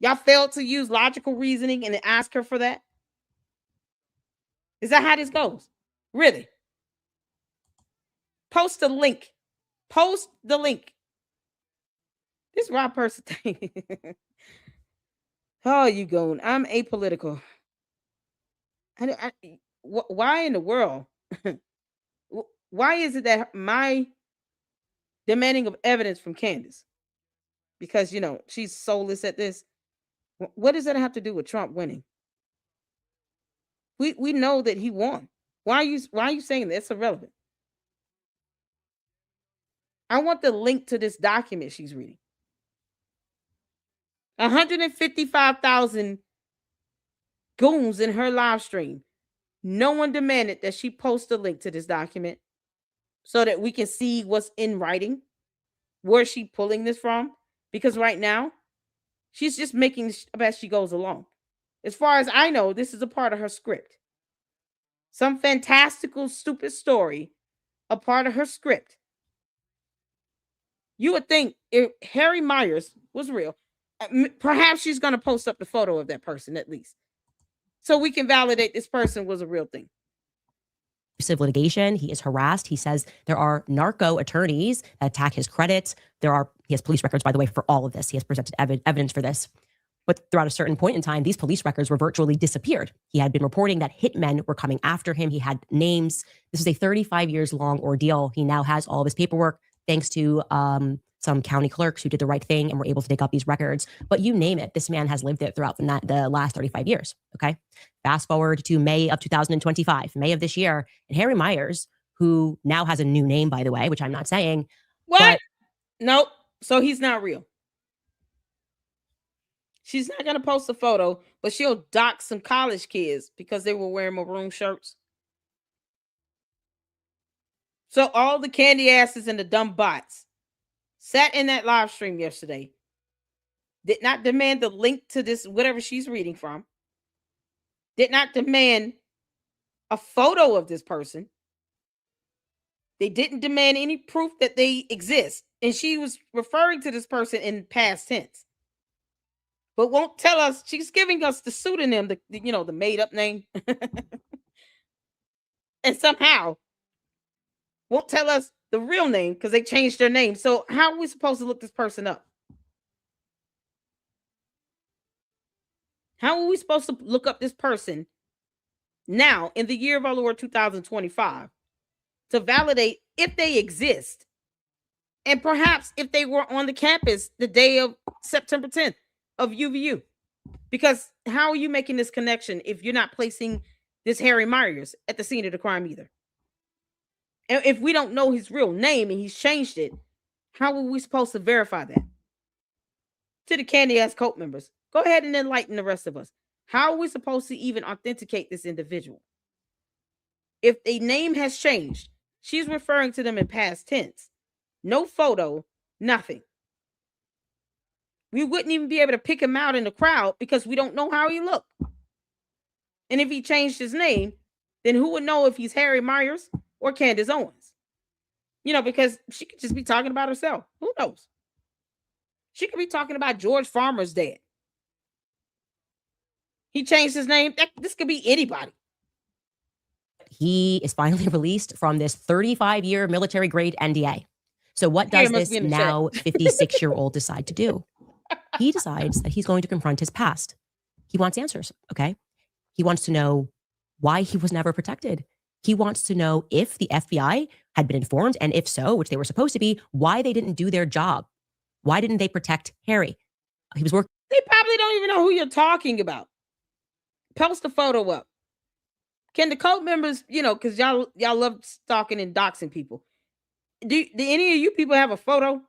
Y'all failed to use logical reasoning and ask her for that? Is that how this goes? Really? Post the link. Post the link. This Rob person thing. Oh, you going? I'm apolitical. Why in the world? Why is it that my demanding of evidence from Candace, because she's soulless at this? What does that have to do with Trump winning? We know that he won. Why are you saying that? It's irrelevant. I want the link to this document she's reading. 155,000 goons in her live stream. No one demanded that she post a link to this document so that we can see what's in writing. Where's she pulling this from? Because right now, she's just making up as she goes along. As far as I know, this is a part of her script. Some fantastical, stupid story, a part of her script. You would think if Harry Myers was real, perhaps she's going to post up the photo of that person at least, so we can validate this person was a real thing. Litigation. He is harassed. He says there are narco attorneys that attack his credit. He has police records, by the way, for all of this. He has presented evidence for this. But throughout a certain point in time, these police records were virtually disappeared. He had been reporting that hitmen were coming after him. He had names. This is a 35 years long ordeal. He now has all of his paperwork thanks to some county clerks who did the right thing and were able to dig up these records. But you name it, this man has lived it throughout the last 35 years. Okay. Fast forward to May of 2025, May of this year. And Harry Myers, who now has a new name, by the way, which I'm not saying. What? Nope. So he's not real. She's not going to post a photo, but she'll dox some college kids because they were wearing maroon shirts. So all the candy asses and the dumb bots sat in that live stream yesterday, did not demand the link to this, whatever she's reading from, did not demand a photo of this person. They didn't demand any proof that they exist. And she was referring to this person in past tense, but won't tell us. She's giving us the pseudonym, the made up name. And somehow won't tell us the real name because they changed their name. So how are we supposed to look this person up? How are we supposed to look up this person now in the year of our Lord 2025 to validate if they exist? And perhaps if they were on the campus the day of September 10th of UVU. Because how are you making this connection if you're not placing this Harry Myers at the scene of the crime either? And if we don't know his real name and he's changed it, how are we supposed to verify that? To the candy ass cult members, go ahead and enlighten the rest of us. How are we supposed to even authenticate this individual? If a name has changed, she's referring to them in past tense. No photo, nothing. We wouldn't even be able to pick him out in the crowd because we don't know how he looked. And if he changed his name, then who would know if he's Harry Myers or Candace Owens? Because she could just be talking about herself. Who knows? She could be talking about George Farmer's dad. He changed his name. This could be anybody. He is finally released from this 35-year military grade NDA. So what does this now 56-year-old decide to do? He decides that he's going to confront his past. He wants answers, okay? He wants to know why he was never protected. He wants to know if the FBI had been informed, and if so, which they were supposed to be, why they didn't do their job. Why didn't they protect Harry? He was working. They probably don't even know who you're talking about. Post a photo up. Can the cult members, because y'all love stalking and doxing people. Do any of you people have a photo?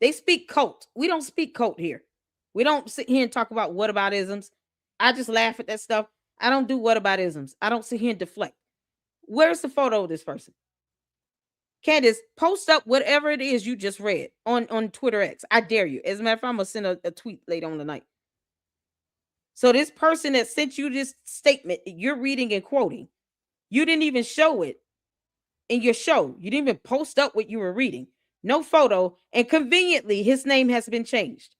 They speak cult. We don't speak cult here. We don't sit here and talk about whataboutisms. I just laugh at that stuff. I don't do whataboutisms. I don't sit here and deflect. Where's the photo of this person? Candace, post up whatever it is you just read on Twitter X. I dare you. As a matter of fact, I'm going to send a tweet later on tonight. So this person that sent you this statement that you're reading and quoting, you didn't even show it in your show. You didn't even post up what you were reading. No photo. And conveniently, his name has been changed.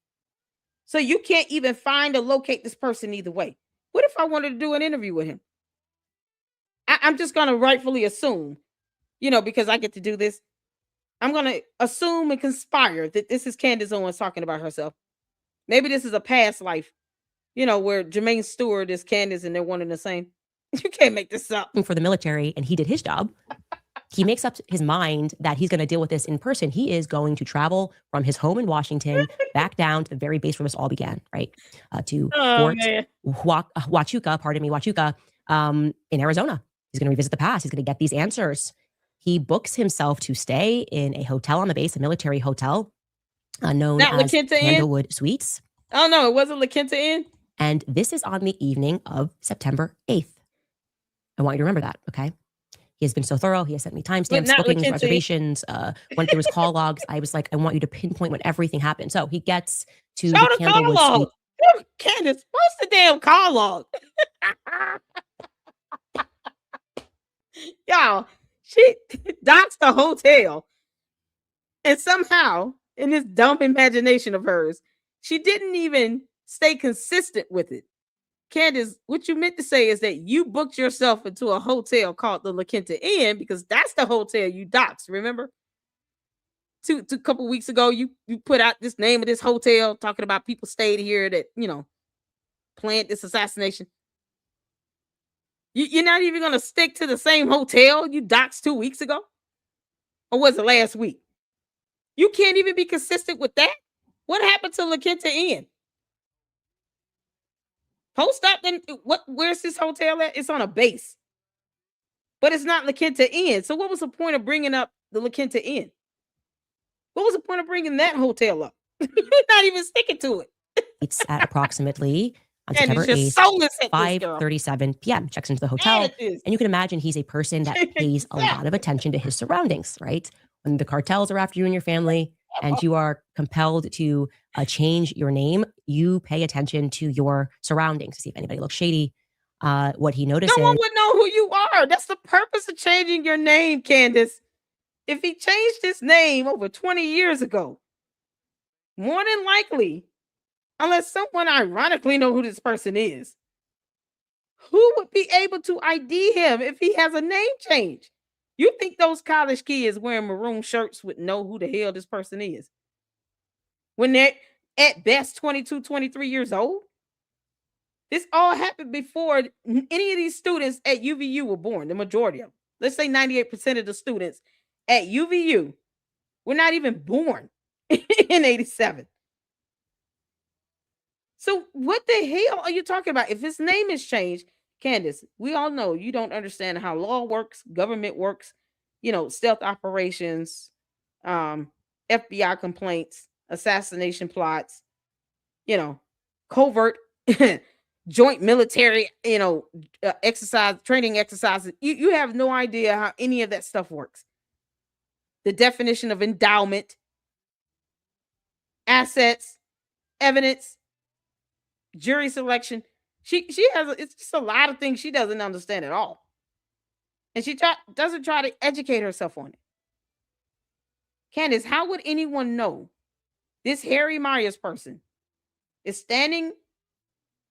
So you can't even find or locate this person either way. What if I wanted to do an interview with him? I'm just going to rightfully assume, because I get to do this. I'm going to assume and conspire that this is Candace Owens talking about herself. Maybe this is a past life You know, where Jermaine Stewart is Candace and they're one and the same. You can't make this up. For the military, and he did his job. He makes up his mind that he's going to deal with this in person. He is going to travel from his home in Washington back down to the very base where this all began, right? To Fort Huachuca, in Arizona. He's going to revisit the past. He's going to get these answers. He books himself to stay in a hotel on the base, a military hotel known as Candlewood Suites. Oh, no, it wasn't La Quinta Inn. And this is on the evening of September 8th. I want you to remember that, okay? He has been so thorough. He has sent me timestamps, bookings, reservations. When there was call logs, I was like, I want you to pinpoint when everything happened. So he gets to the Candlewood Suite. Candace, what's the damn call log? Y'all, she docks the hotel. And somehow, in this dumb imagination of hers, she didn't even stay consistent with it. Candace, what you meant to say is that you booked yourself into a hotel called the La Quinta Inn because that's the hotel you doxed, remember? Two couple weeks ago, you put out this name of this hotel talking about people stayed here that, you know, planned this assassination. You're not even going to stick to the same hotel you doxed 2 weeks ago? Or was it last week? You can't even be consistent with that? What happened to La Quinta Inn? Post up, then where's this hotel at? It's on a base. But it's not La Quinta Inn. So what was the point of bringing up the La Quinta Inn? What was the point of bringing that hotel up? You're not even sticking to it. It's at approximately on September 8th, 5:37 p.m. Checks into the hotel. And you can imagine he's a person that pays a lot of attention to his surroundings, right? When the cartels are after you and your family, and you are compelled to change your name, you pay attention to your surroundings to see if anybody looks shady. What he notices. No one would know who you are. That's the purpose of changing your name, Candace. If he changed his name over 20 years ago, more than likely, unless someone ironically know who this person is, who would be able to ID him if he has a name change? You think those college kids wearing maroon shirts would know who the hell this person is? When they're at best 22, 23 years old? This all happened before any of these students at UVU were born, the majority of them. Let's say 98% of the students at UVU were not even born in 87. So what the hell are you talking about? If his name is changed, Candace, we all know you don't understand how law works, government works, you know, stealth operations, FBI complaints, assassination plots, you know, covert joint military, you know, training exercises. You have no idea how any of that stuff works. The definition of endowment, assets, evidence, jury selection. She has, it's just a lot of things she doesn't understand at all. And she doesn't try to educate herself on it. Candace, how would anyone know this Harry Myers person is standing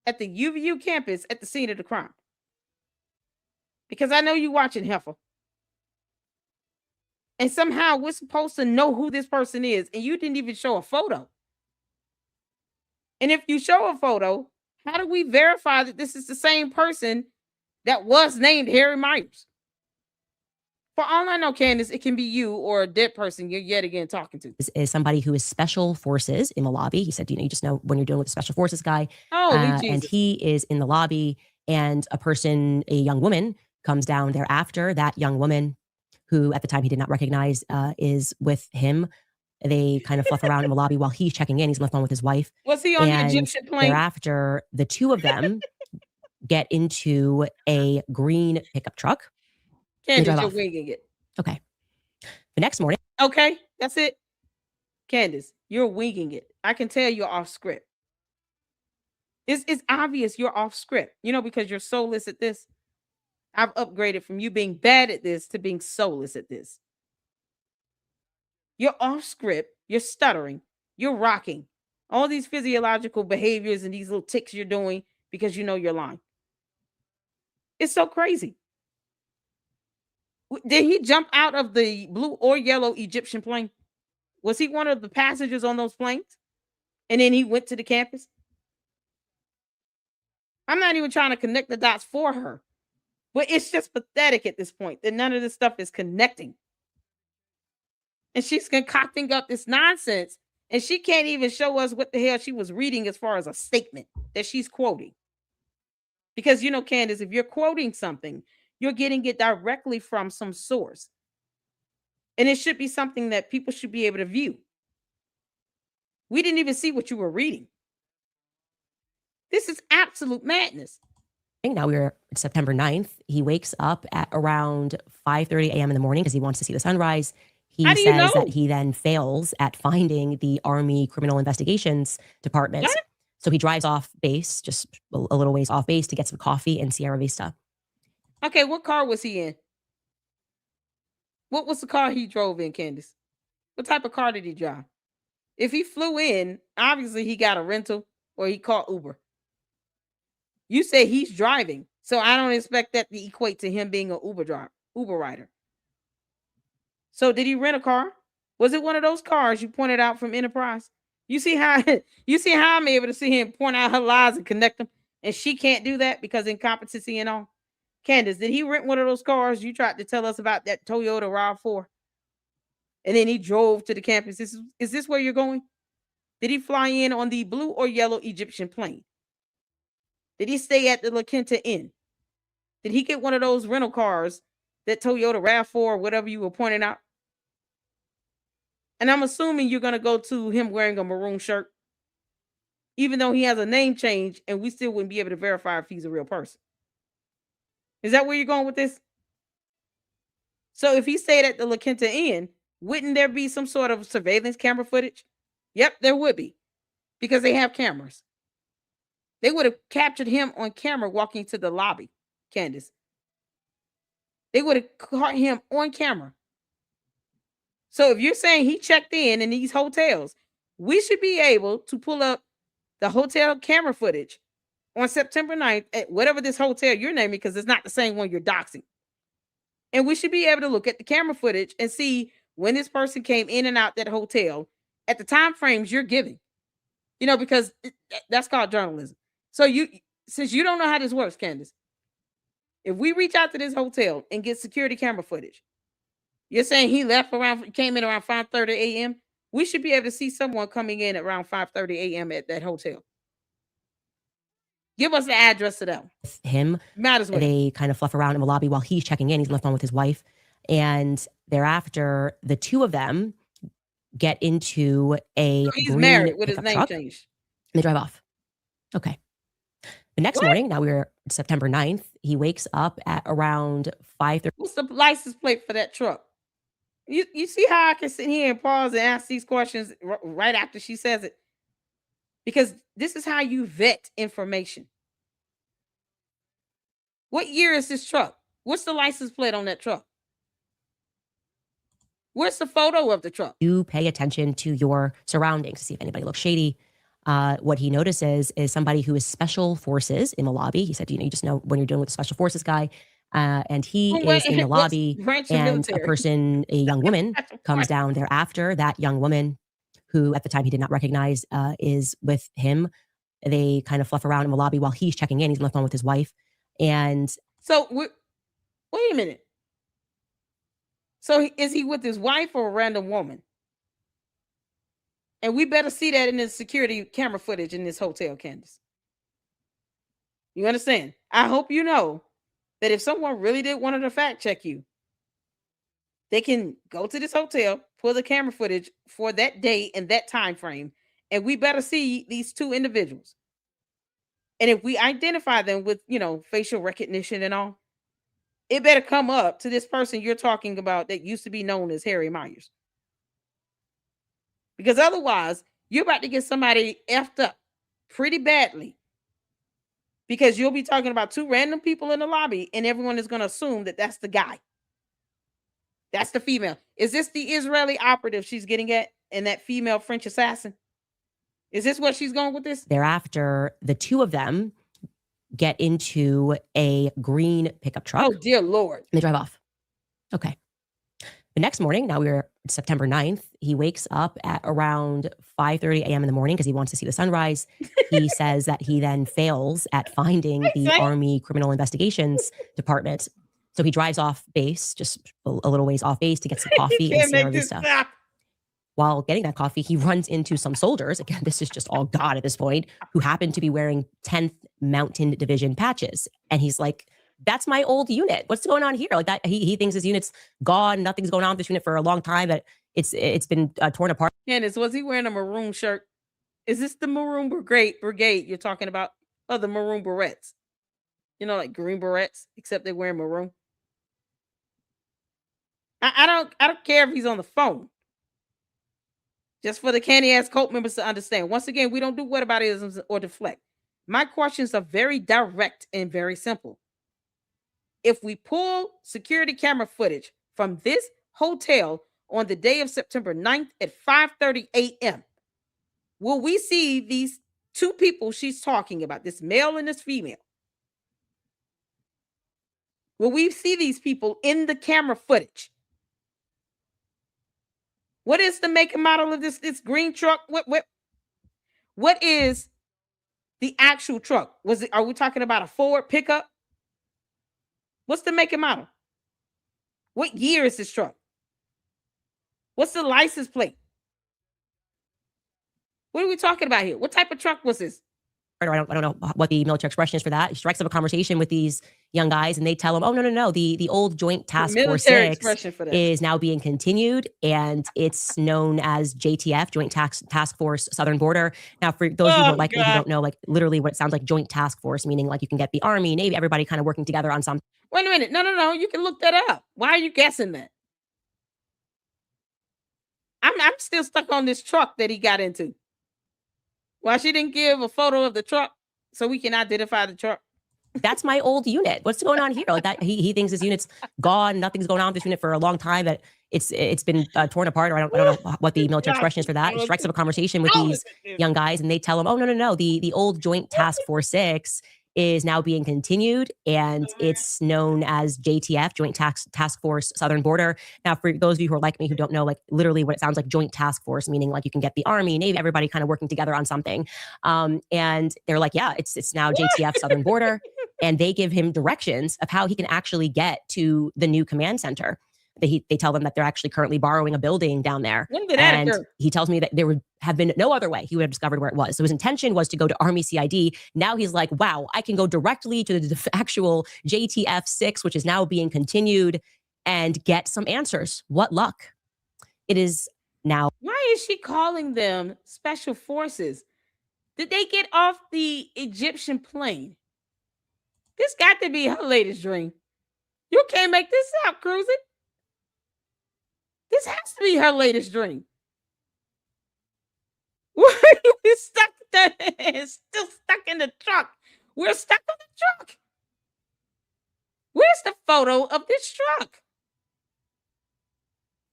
at the UVU campus at the scene of the crime? Because I know you watching, Heifer. And somehow we're supposed to know who this person is, and you didn't even show a photo. And if you show a photo, how do we verify that this is the same person that was named Harry Myers? For all I know, Candace, it can be you or a dead person you're yet again talking to. This is somebody who is special forces in the lobby. He said, you know, you just know when you're dealing with a special forces guy. And he is in the lobby, and a young woman comes down thereafter. That young woman, who at the time he did not recognize, is with him. They kind of fluff around in the lobby while he's checking in. He's on the phone with his wife. Was he on the Egyptian plane? Thereafter, the two of them get into a green pickup truck. Candace, you're winging it. Okay. The next morning. Okay, that's it. Candace, you're winging it. I can tell you're off script. It's obvious you're off script, you know, because you're soulless at this. I've upgraded from you being bad at this to being soulless at this. You're off script. You're stuttering. You're rocking. All these physiological behaviors and these little tics you're doing because you know you're lying. It's so crazy. Did he jump out of the blue or yellow Egyptian plane? Was he one of the passengers on those planes? And then he went to the campus? I'm not even trying to connect the dots for her. But it's just pathetic at this point that none of this stuff is connecting. And she's concocting up this nonsense, and she can't even show us what the hell she was reading as far as a statement that she's quoting. Because, you know, Candace, if you're quoting something, you're getting it directly from some source. And it should be something that people should be able to view. We didn't even see what you were reading. This is absolute madness. Now we're September 9th. He wakes up at around 5:30 a.m. in the morning because he wants to see the sunrise. He says that he then fails at finding the Army Criminal Investigations Department. What? So he drives off base, just a little ways off base, to get some coffee in Sierra Vista. Okay, what car was he in? What was the car he drove in, Candace? What type of car did he drive? If he flew in, obviously he got a rental or he called Uber. You say he's driving, so I don't expect that to equate to him being an Uber rider. So did he rent a car? Was it one of those cars you pointed out from Enterprise? You see how I'm able to see him point out her lies and connect them, and she can't do that because incompetency and all. Candace, did he rent one of those cars you tried to tell us about, that Toyota RAV4? And then he drove to the campus. Is this where you're going? Did he fly in on the blue or yellow Egyptian plane? Did he stay at the La Quinta Inn? Did he get one of those rental cars, that Toyota RAV4 or whatever you were pointing out? And I'm assuming you're going to go to him wearing a maroon shirt, even though he has a name change, and we still wouldn't be able to verify if he's a real person. Is that where you're going with this? So if he stayed at the La Quinta Inn, wouldn't there be some sort of surveillance camera footage? Yep, there would be, because they have cameras. They would have captured him on camera walking to the lobby, Candace. They would have caught him on camera. So if you're saying he checked in these hotels, we should be able to pull up the hotel camera footage on September 9th at whatever this hotel you're naming, because it's not the same one you're doxing. And we should be able to look at the camera footage and see when this person came in and out that hotel at the time frames you're giving. You know, because that's called journalism. So since you don't know how this works, Candace, if we reach out to this hotel and get security camera footage, you're saying he came in around 5:30 a.m. We should be able to see someone coming in around 5:30 a.m. at that hotel. Give us the address to them. Him, might as well. They kind of fluff around in the lobby while he's checking in. He's left on with his wife. And thereafter, the two of them get into a he's green married with his name truck, changed. And they drive off. Okay. The next morning, now we're September 9th, he wakes up at around 5:30. What's the license plate for that truck? You see how I can sit here and pause and ask these questions right after she says it? Because this is how you vet information. What year is this truck? What's the license plate on that truck? Where's the photo of the truck? You pay attention to your surroundings to see if anybody looks shady. What he notices is somebody who is special forces in the lobby. He said, you just know when you're dealing with a special forces guy. And he is in the lobby, and a young woman comes down thereafter. That young woman, who at the time he did not recognize, is with him. They kind of fluff around in the lobby while he's checking in. He's left on with his wife. And so, wait a minute. So is he with his wife or a random woman? And we better see that in the security camera footage in this hotel, Candace. You understand? I hope you know that if someone really did want to fact check you, they can go to this hotel, pull the camera footage for that day and that time frame, and we better see these two individuals. And if we identify them with, facial recognition and all, it better come up to this person you're talking about that used to be known as Harry Myers. Because otherwise, you're about to get somebody effed up pretty badly. Because you'll be talking about two random people in the lobby, and everyone is going to assume that that's the guy. That's the female. Is this the Israeli operative she's getting at, and that female French assassin? Is this what she's going with this? Thereafter, the two of them get into a green pickup truck. Oh, dear Lord. And they drive off. Okay. The The next morning, now we're September 9th, he wakes up at around 5:30 a.m. in the morning because he wants to see the sunrise. He says that he then fails at finding the Army Criminal Investigations Department. So he drives off base, just a little ways off base to get some coffee in Sierra Vista. While getting that coffee, he runs into some soldiers. Again, this is just all God at this point, who happen to be wearing 10th Mountain Division patches. And he's like, that's my old unit. What's going on here? Like that, he thinks his unit's gone. Nothing's going on with this unit for a long time. But it's been torn apart. Candace, was he wearing a maroon shirt? Is this the Maroon Brigade you're talking about? Oh, the Maroon Berets. You know, like Green Berets, except they're wearing maroon. I don't care if he's on the phone. Just for the candy ass cult members to understand. Once again, we don't do whataboutisms or deflect. My questions are very direct and very simple. If we pull security camera footage from this hotel on the day of September 9th at 5:30 a.m., will we see these two people she's talking about, this male and this female? Will we see these people in the camera footage? What is the make and model of this green truck? What is the actual truck? Are we talking about a Ford pickup? What's the make and model? What year is this truck? What's the license plate? What are we talking about here? What type of truck was this? I don't know what the military expression is for that. He strikes up a conversation with these young guys and they tell him, oh, no. The old Joint Task Force 6 is now being continued and it's known as JTF, Joint Task Force Southern Border. Now, for those of you who likely who don't know, like literally what it sounds like Joint Task Force, meaning like you can get the Army, Navy, everybody kind of working together on something. Wait a minute. No. You can look that up. Why are you guessing that? I'm still stuck on this truck that he got into. Why she didn't give a photo of the truck so we can identify the truck? That's my old unit. What's going on here? Like that, he thinks his unit's gone. Nothing's going on with this unit for a long time. But it's been torn apart. I don't know what the military expression is for that. He strikes up a conversation with these young guys and they tell him, oh, no. The old Joint Task Force 6 is now being continued and it's known as JTF, Joint Task Force Southern Border. Now, for those of you who are like me who don't know, like literally what it sounds like Joint Task Force, meaning like you can get the Army, Navy, everybody kind of working together on something. And they're like, yeah, it's now JTF Southern Border. And they give him directions of how he can actually get to the new command center. They tell them that they're actually currently borrowing a building down there. When did that occur? He tells me that there would have been no other way he would have discovered where it was. So his intention was to go to Army CID. Now he's like, wow, I can go directly to the actual JTF 6, which is now being continued, and get some answers. What luck. It is now. Why is she calling them special forces? Did they get off the Egyptian plane? This got to be her latest dream. You can't make this out, Cruising. This has to be her latest dream. We're stuck there. Still stuck in the truck. We're stuck on the truck. Where's the photo of this truck?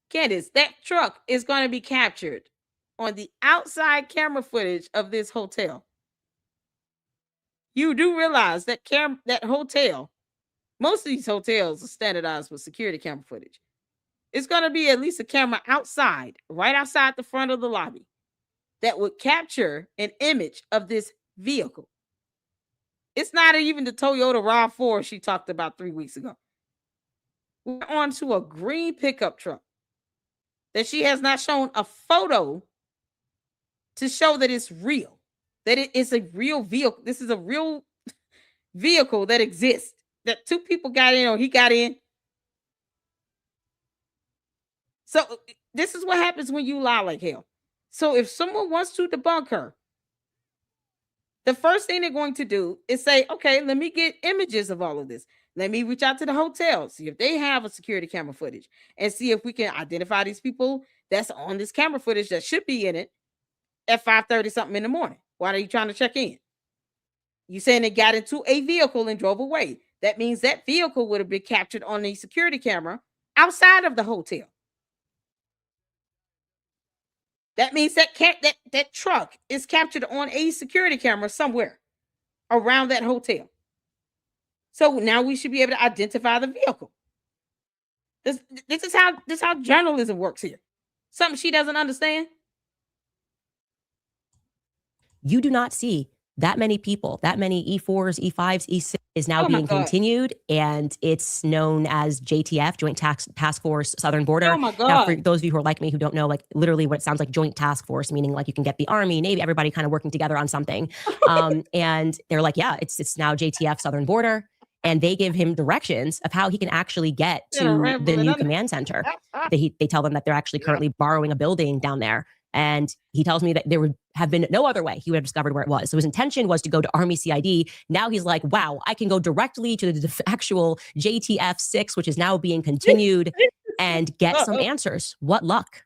Candace, that truck is going to be captured on the outside camera footage of this hotel. You do realize that that hotel, most of these hotels are standardized with security camera footage. It's going to be at least a camera outside, right outside the front of the lobby, that would capture an image of this vehicle. It's not even the Toyota RAV4 she talked about 3 weeks ago. We're on to a green pickup truck that she has not shown a photo to show that it's real, that it is a real vehicle. This is a real vehicle that exists, that two people got in or he got in. So this is what happens when you lie like hell. So if someone wants to debunk her, the first thing they're going to do is say, okay, let me get images of all of this. Let me reach out to the hotel, see if they have a security camera footage and see if we can identify these people that's on this camera footage that should be in it at 5:30 something in the morning. Why are you trying to check in? You saying they got into a vehicle and drove away. That means that vehicle would have been captured on a security camera outside of the hotel. That means that truck is captured on a security camera somewhere around that hotel. So now we should be able to identify the vehicle. This is how journalism works here. Something she doesn't understand. You do not see that many people, that many E4s, E5s, E6 is now being continued, and it's known as JTF, Joint Task Force Southern Border. Oh my God. Now, for those of you who are like me who don't know, like literally what it sounds like, Joint Task Force, meaning like you can get the Army, Navy, everybody kind of working together on something. And they're like, yeah, it's now JTF Southern Border. And they give him directions of how he can actually get to the new command center. They tell them that they're actually currently borrowing a building down there. And he tells me that there would have been no other way he would have discovered where it was. So his intention was to go to Army CID. Now he's like, wow, I can go directly to the actual JTF 6, which is now being continued, and get some answers. What luck.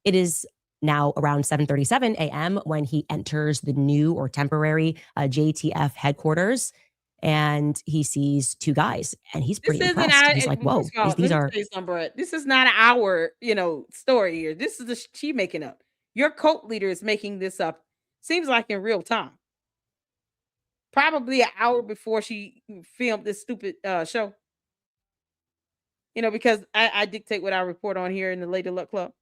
It is now around 7:37 a.m. when he enters the new or temporary JTF headquarters. And he sees two guys, and he's pretty impressed. He's like, "Whoa, these are." This is not our, story here. This is she making up. Your cult leader is making this up. Seems like in real time. Probably an hour before she filmed this stupid show. Because I dictate what I report on here in the Lady Luck Club.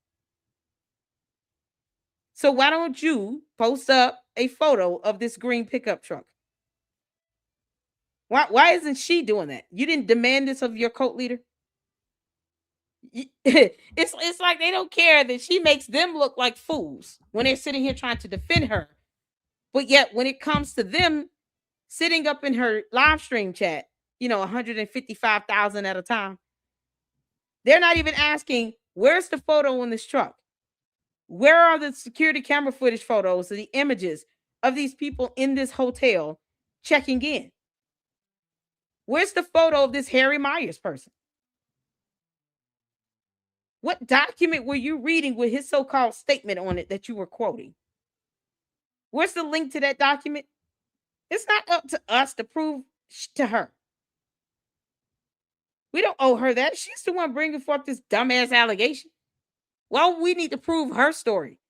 So why don't you post up a photo of this green pickup truck? Why isn't she doing that? You didn't demand this of your cult leader? It's like they don't care that she makes them look like fools when they're sitting here trying to defend her. But yet when it comes to them sitting up in her live stream chat, 155,000 at a time, they're not even asking, where's the photo on this truck? Where are the security camera footage photos of the images of these people in this hotel checking in? Where's the photo of this Harry Myers person? What document were you reading with his so-called statement on it that you were quoting? Where's the link to that document? It's not up to us to prove to her. We don't owe her that. She's the one bringing forth this dumbass allegation. Well, we need to prove her story.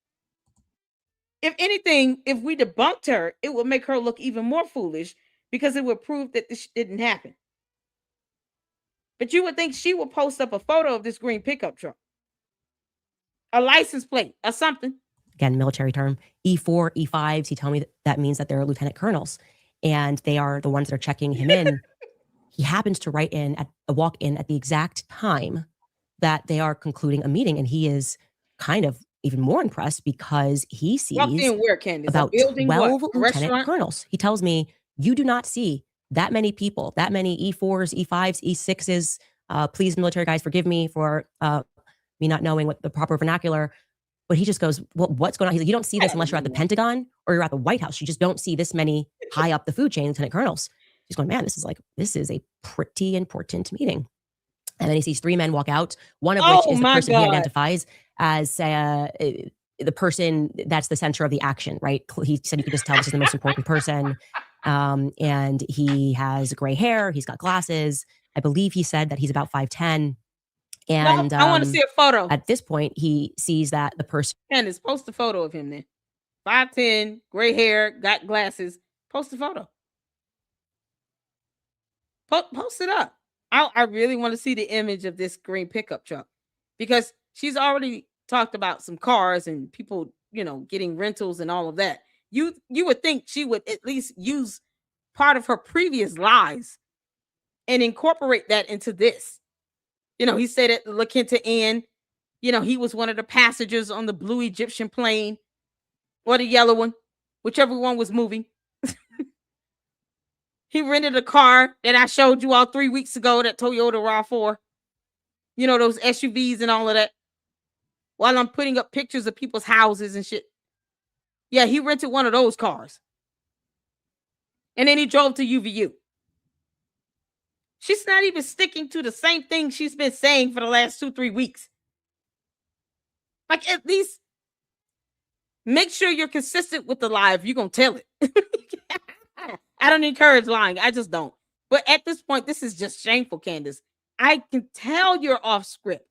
If anything, if we debunked her, it would make her look even more foolish because it would prove that this didn't happen. But you would think she would post up a photo of this green pickup truck, a license plate or something. Again, military term, E4, E5s. He told me that means that they're lieutenant colonels, and they are the ones that are checking him in. He happens to walk in at the exact time that they are concluding a meeting, and he is kind of even more impressed because he sees Candace? About 12 lieutenant colonels. He tells me, you do not see that many people, that many E4s, E5s, E6s. Please, military guys, forgive me for me not knowing what the proper vernacular. But he just goes, well, what's going on? He's like, you don't see this unless you're at the Pentagon or you're at the White House. You just don't see this many high up the food chain lieutenant colonels. He's going, man, this is a pretty important meeting. And then he sees three men walk out, one of which is the person he identifies as the person that's the center of the action, right? He said you could just tell this is the most important person. And he has gray hair. He's got glasses. I believe he said that he's about 5'10". And I want to see a photo. At this point, he sees that the person. Candace, post a photo of him then. 5'10", gray hair, got glasses. Post a photo. Post it up. I really want to see the image of this green pickup truck because she's already talked about some cars and people, getting rentals and all of that. You would think she would at least use part of her previous lies and incorporate that into this. He said at the La Quinta Inn, he was one of the passengers on the blue Egyptian plane or the yellow one, whichever one was moving. He rented a car that I showed you all 3 weeks ago, that Toyota RAV4. Those SUVs and all of that. While I'm putting up pictures of people's houses and shit. Yeah, he rented one of those cars. And then he drove to UVU. She's not even sticking to the same thing she's been saying for the last 2-3 weeks. Like, at least make sure you're consistent with the lie if you're going to tell it. I don't encourage lying. I just don't. But at this point, this is just shameful, Candace. I can tell you're off script.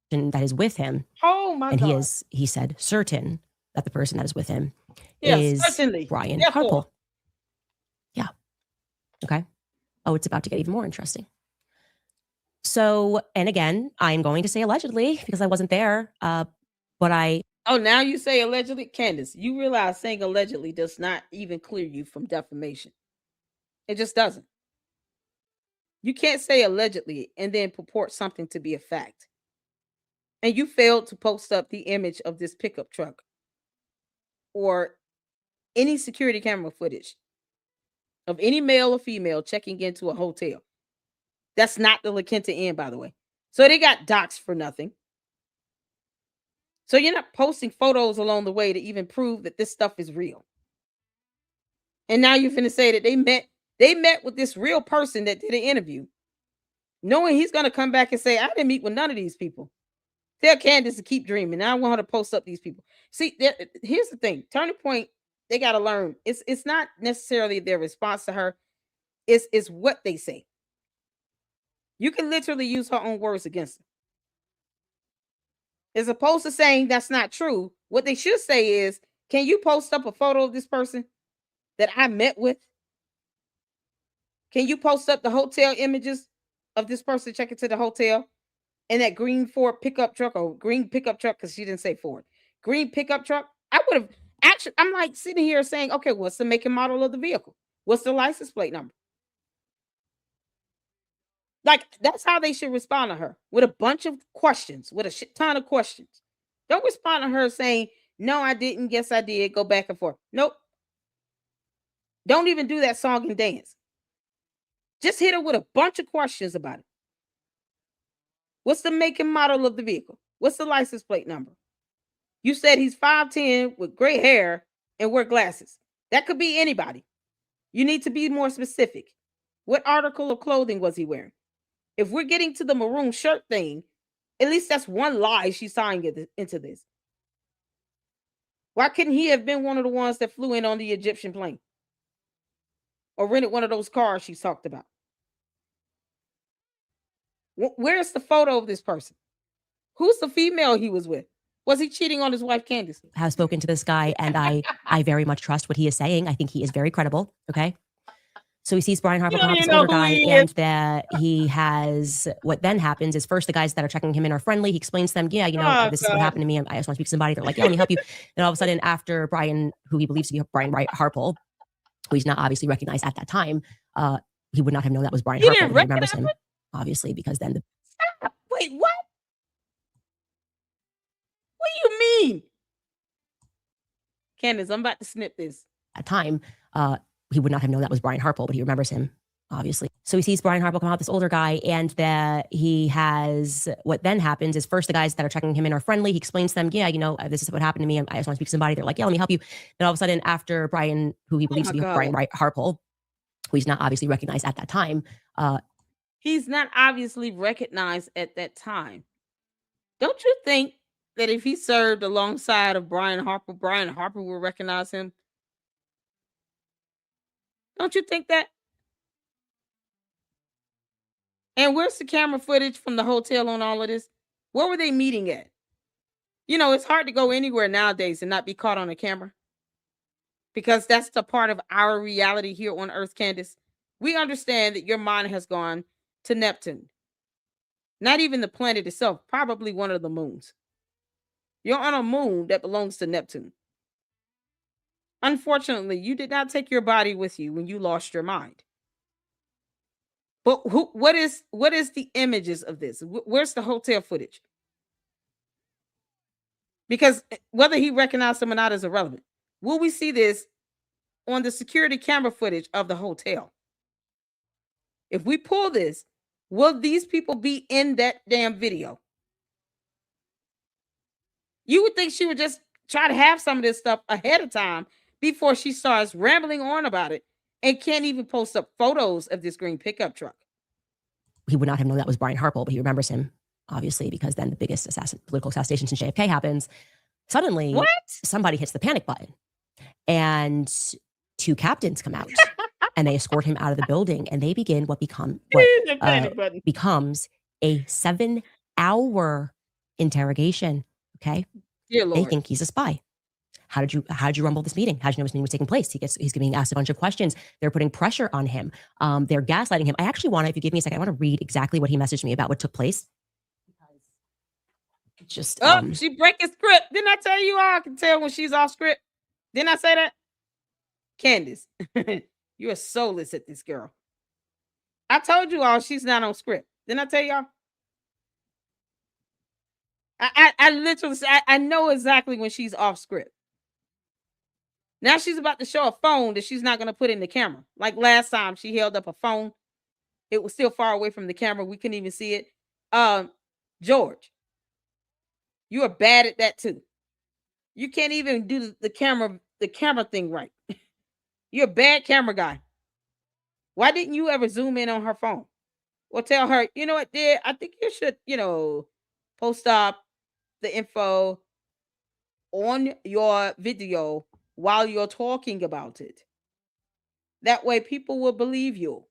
That is with him. Oh my God. And he said certain that the person that is with him is certainly. Brian Harpel. Yeah. Okay. Oh, it's about to get even more interesting. So, and again, I'm going to say allegedly because I wasn't there, but I... Oh, now you say allegedly? Candace, you realize saying allegedly does not even clear you from defamation. It just doesn't. You can't say allegedly and then purport something to be a fact. And you failed to post up the image of this pickup truck or any security camera footage of any male or female checking into a hotel. That's not the La Quinta Inn, by the way. So they got doxxed for nothing. So you're not posting photos along the way to even prove that this stuff is real. And now you're finna say that they met with this real person that did an interview, knowing he's gonna come back and say, I didn't meet with none of these people. Tell Candace to keep dreaming. I want her to post up these people. See, here's the thing. Turning Point, they got to learn. It's not necessarily their response to her. It's what they say. You can literally use her own words against her. As opposed to saying that's not true, what they should say is, can you post up a photo of this person that I met with? Can you post up the hotel images of this person checking to the hotel? And that green Ford pickup truck or green pickup truck, because she didn't say Ford, green pickup truck. I would have actually, I'm like sitting here saying, okay, what's the make and model of the vehicle? What's the license plate number? Like, that's how they should respond to her, with a bunch of questions, with a shit ton of questions. Don't respond to her saying, no, I didn't. Yes, I did. Go back and forth. Nope. Don't even do that song and dance. Just hit her with a bunch of questions about it. What's the make and model of the vehicle? What's the license plate number? You said he's 5'10" with gray hair and wear glasses. That could be anybody. You need to be more specific. What article of clothing was he wearing? If we're getting to the maroon shirt thing, at least that's one lie she's tying into this. Why couldn't he have been one of the ones that flew in on the Egyptian plane? Or rented one of those cars she's talked about? Where's the photo of this person? Who's the female he was with? Was he cheating on his wife, Candace? Have spoken to this guy, and I very much trust what he is saying. I think he is very credible. Okay. So he sees Brian Harper come out, this older guy, and that he has, what then happens is first the guys that are checking him in are friendly. He explains to them, yeah, this is what happened to me. I just want to speak to somebody. They're like, yeah, let me help you. Then all of a sudden, after Brian, who he believes to be Brian Harper, who he's not obviously recognized at that time, he would not have known that was Brian Harper. He remembers him, obviously, because then the... Wait, what? What do you mean? Candace, I'm about to snip this. At time, he would not have known that was Brian Harper, but he remembers him, obviously. So he sees Brian Harper come out, this older guy, and that he has, what then happens is first the guys that are checking him in are friendly. He explains to them, yeah, this is what happened to me. I just want to speak to somebody. They're like, yeah, let me help you. Then all of a sudden, after Brian, who he believes to be Brian Harper, who he's not obviously recognized at that time. He's not obviously recognized at that time. Don't you think that if he served alongside of Brian Harper will recognize him? Don't you think that? And where's the camera footage from the hotel on all of this? Where were they meeting at? It's hard to go anywhere nowadays and not be caught on a camera, because that's the part of our reality here on Earth, Candace. We understand that your mind has gone to Neptune. Not even the planet itself, probably one of the moons. You're on a moon that belongs to Neptune. Unfortunately, you did not take your body with you when you lost your mind. But what is the images of this? Where's the hotel footage? Because whether he recognized them or not is irrelevant. Will we see this on the security camera footage of the hotel? If we pull this, will these people be in that damn video? You would think she would just try to have some of this stuff ahead of time before she starts rambling on about it and can't even post up photos of this green pickup truck. He would not have known that was Brian Harper, but he remembers him, obviously, because then the biggest political assassination since JFK happens. Suddenly, somebody hits the panic button, and two captains come out, and they escort him out of the building, and they begin what becomes a 7-hour interrogation. Okay, they think he's a spy. how did you rumble this meeting? How did you know this meeting was taking place? He's being asked a bunch of questions. They're putting pressure on him. They're gaslighting him. I actually want to, if you give me a second, I want to read exactly what he messaged me about what took place. Just she breaking script. Didn't I tell you all I can tell when she's off script? Didn't I say that? Candace, you are soulless at this girl. I told you all she's not on script. Didn't I tell y'all? I literally I know exactly when she's off script. Now she's about to show a phone that she's not going to put in the camera. Like last time she held up a phone. It was still far away from the camera. We couldn't even see it. George, you are bad at that too. You can't even do the camera thing right. You're a bad camera guy. Why didn't you ever zoom in on her phone? Or tell her, you know what, dear, I think you should, post up the info on your video while you're talking about it. That way people will believe you.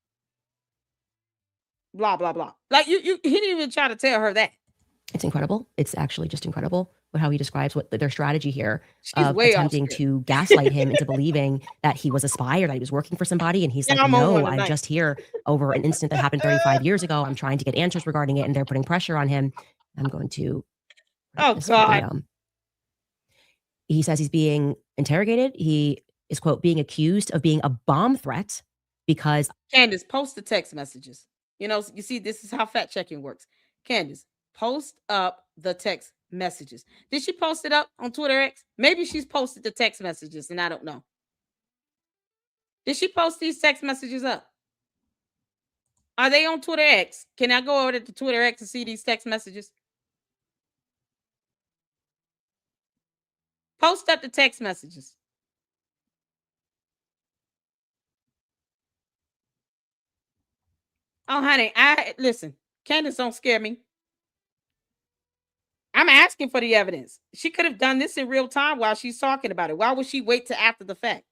Blah, blah, blah. Like he didn't even try to tell her that. It's incredible. It's actually just incredible how he describes what their strategy here of attempting to gaslight him into believing that he was a spy or that he was working for somebody. And he's like, no, I'm just here over an incident that happened 35 years ago. I'm trying to get answers regarding it. And they're putting pressure on him. I'm going to. Oh, God. He says he's being interrogated. He is, quote, being accused of being a bomb threat because. Candace, post the text messages. You see, this is how fact checking works. Candace, post up the text messages. Did she post it up on Twitter X? Maybe she's posted the text messages and I don't know. Did she post these text messages up? Are they on Twitter X? Can I go over to Twitter X to see these text messages? Post up the text messages. Oh, honey, listen. Candace, don't scare me. I'm asking for the evidence. She could have done this in real time while she's talking about it. Why would she wait till after the fact?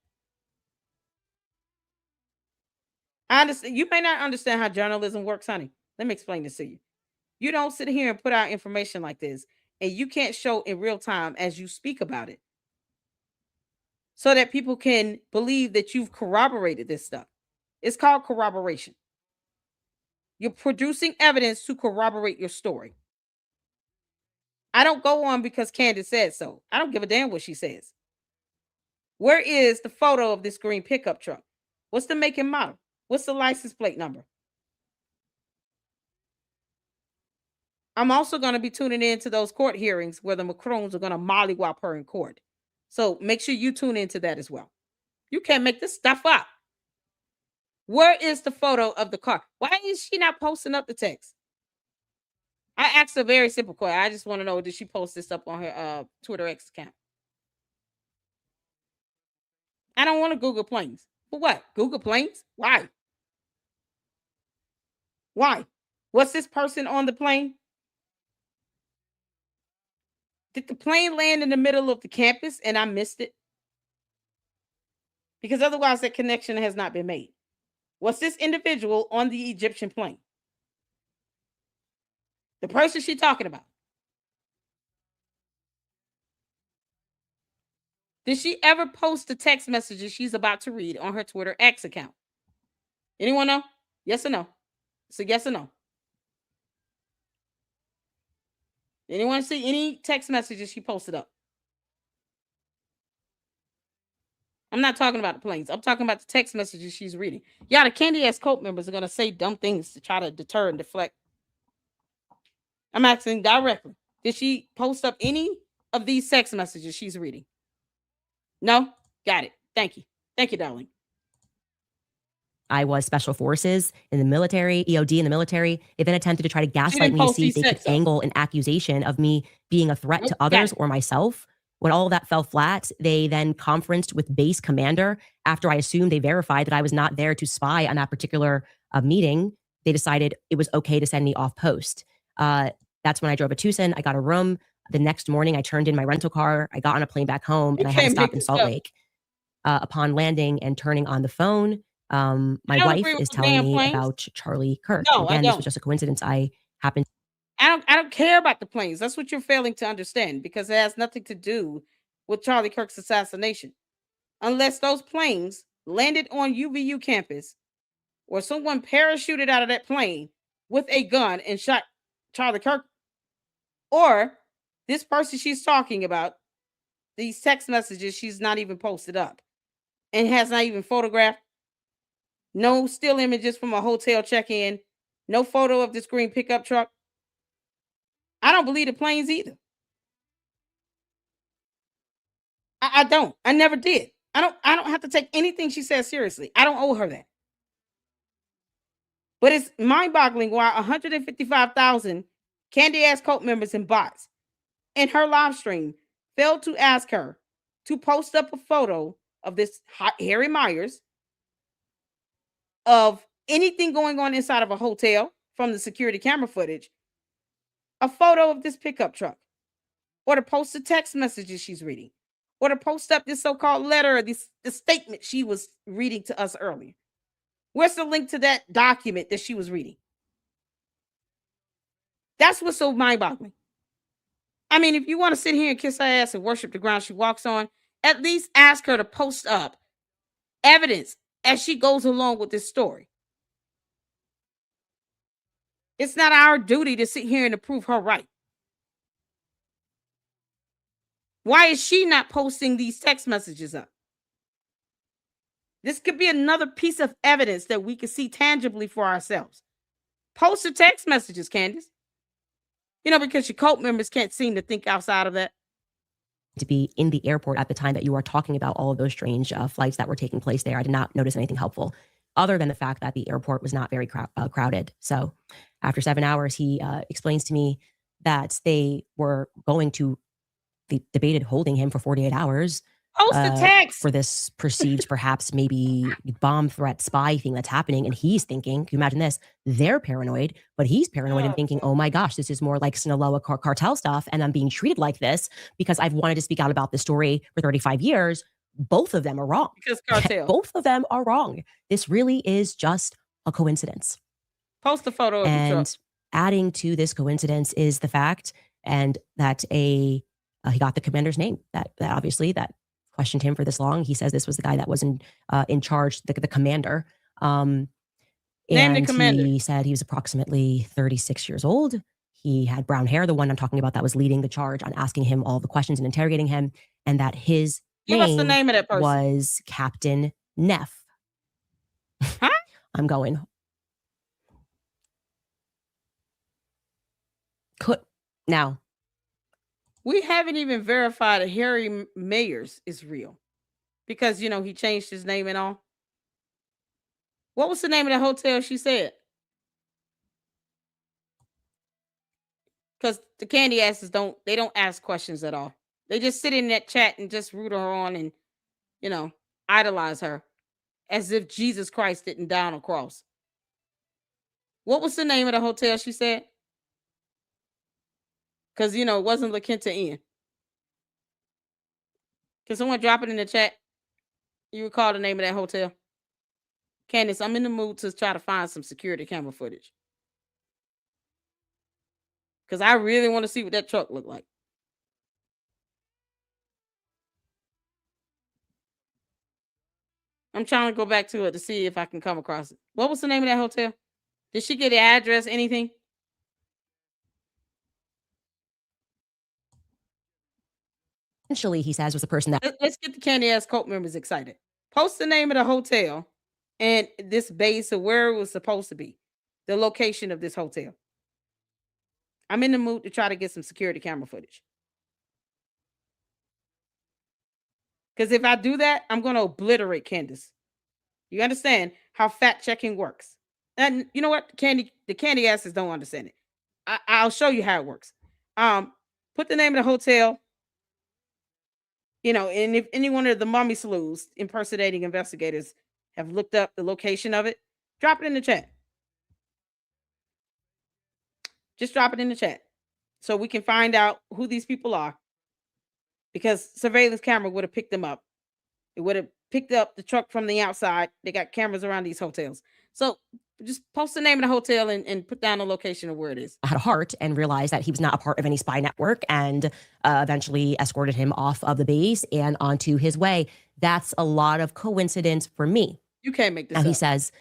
I understand. You may not understand how journalism works, honey. Let me explain this to you. You don't sit here and put out information like this, and you can't show in real time as you speak about it so that people can believe that you've corroborated this stuff. It's called corroboration. You're producing evidence to corroborate your story. I don't go on because Candace said so. I don't give a damn what she says. Where is the photo of this green pickup truck? What's the make and model? What's the license plate number? I'm also going to be tuning in to those court hearings where the Macrones are going to mollywop her in court. So make sure you tune into that as well. You can't make this stuff up. Where is the photo of the car? Why is she not posting up the text? I asked a very simple question. I just want to know, did she post this up on her Twitter X account? I don't want to Google planes. For what? Google planes? Why? Why? Was this person on the plane? Did the plane land in the middle of the campus and I missed it? Because otherwise that connection has not been made. Was this individual on the Egyptian plane? The person she's talking about. Did she ever post the text messages she's about to read on her Twitter X account? Anyone know? Yes or no? It's a yes or no. Anyone see any text messages she posted up? I'm not talking about the planes. I'm talking about the text messages she's reading. Yeah, the Candy-ass cult members are going to say dumb things to try to deter and deflect. I'm asking directly. Did she post up any of these text messages she's reading? No? Got it. Thank you. Thank you, darling. I was special forces in the military, EOD in the military. They then attempted to try to gaslight me to see if they could angle an accusation of me being a threat to others or myself. When all of that fell flat, they then conferenced with base commander. After I assumed they verified that I was not there to spy on that particular meeting, they decided it was okay to send me off post. That's when I drove to Tucson. I got a room. The next morning, I turned in my rental car. I got on a plane back home, and I had to stop in Salt Lake. Upon landing and turning on the phone, my wife is telling me about Charlie Kirk. No, again, this was just a coincidence. I happened. I don't care about the planes. That's what you're failing to understand, because it has nothing to do with Charlie Kirk's assassination, unless those planes landed on UVU campus or someone parachuted out of that plane with a gun and shot Charlie Kirk, or this person she's talking about, these text messages she's not even posted up and has not even photographed, no still images from a hotel check-in, no photo of this green pickup truck. I don't believe the planes either. I don't. I never did. I don't have to take anything she says seriously. I don't owe her that. But it's mind-boggling why 155,000 Candy ass cult members and bots in her live stream failed to ask her to post up a photo of this Harry Myers, of anything going on inside of a hotel from the security camera footage, a photo of this pickup truck, or to post the text messages she's reading, or to post up this so-called letter, the statement she was reading to us earlier. Where's the link to that document that she was reading? That's what's so mind-boggling. I mean, if you want to sit here and kiss her ass and worship the ground she walks on, at least ask her to post up evidence as she goes along with this story. It's not our duty to sit here and to prove her right. Why is she not posting these text messages up? This could be another piece of evidence that we can see tangibly for ourselves. Post the text messages, Candace. You know, because your cult members can't seem to think outside of that. To be in the airport at the time that you are talking about all of those strange flights that were taking place there, I did not notice anything helpful other than the fact that the airport was not very crowded. So after 7 hours, he explains to me that they were going to, they debated holding him for 48 hours. Post the text for this perceived, perhaps maybe bomb threat spy thing that's happening. And he's thinking, can you imagine this? They're paranoid, but he's paranoid and thinking, oh my gosh, this is more like Sinaloa cartel stuff. And I'm being treated like this because I've wanted to speak out about this story for 35 years. Both of them are wrong. Because cartel. Both of them are wrong. This really is just a coincidence. Post the photo of the truck. Adding to this coincidence is the fact and that he got the commander's name. That obviously that questioned him for this long. He says this was the guy that was in charge, the commander. And the commander. He said he was approximately 36 years old. He had brown hair, the one I'm talking about that was leading the charge on asking him all the questions and interrogating him, and that his Give us the name of that person. Was Captain Neff. Huh? I'm going. Now. We haven't even verified that Harry Myers is real because, you know, he changed his name and all. What was the name of the hotel she said? Because the candy asses don't ask questions at all. They just sit in that chat and just root her on and, you know, idolize her as if Jesus Christ didn't die on a cross. What was the name of the hotel she said? Because, you know, it wasn't La Quinta Inn. Can someone drop it in the chat? You recall the name of that hotel? Candace, I'm in the mood to try to find some security camera footage. Because I really want to see what that truck looked like. I'm trying to go back to it to see if I can come across it. What was the name of that hotel? Did she get the address, anything? Essentially, he says was the person that. Let's get the candy ass cult members excited. Post the name of the hotel and this base of where it was supposed to be. The location of this hotel. I'm in the mood to try to get some security camera footage. Because if I do that, I'm going to obliterate Candace. You understand how fact checking works. And you know what? The candy asses don't understand it. I'll show you how it works. Put the name of the hotel. You know, and if any one of the mummy sleuths impersonating investigators have looked up the location of it, drop it in the chat. Just drop it in the chat so we can find out who these people are. Because surveillance camera would have picked them up. It would have picked up the truck from the outside. They got cameras around these hotels. So Just post the name of the hotel and put down the location of where it is. Had a heart and realized that he was not a part of any spy network, and eventually escorted him off of the base and onto his way. That's a lot of coincidence for me. You can't make this now up. He says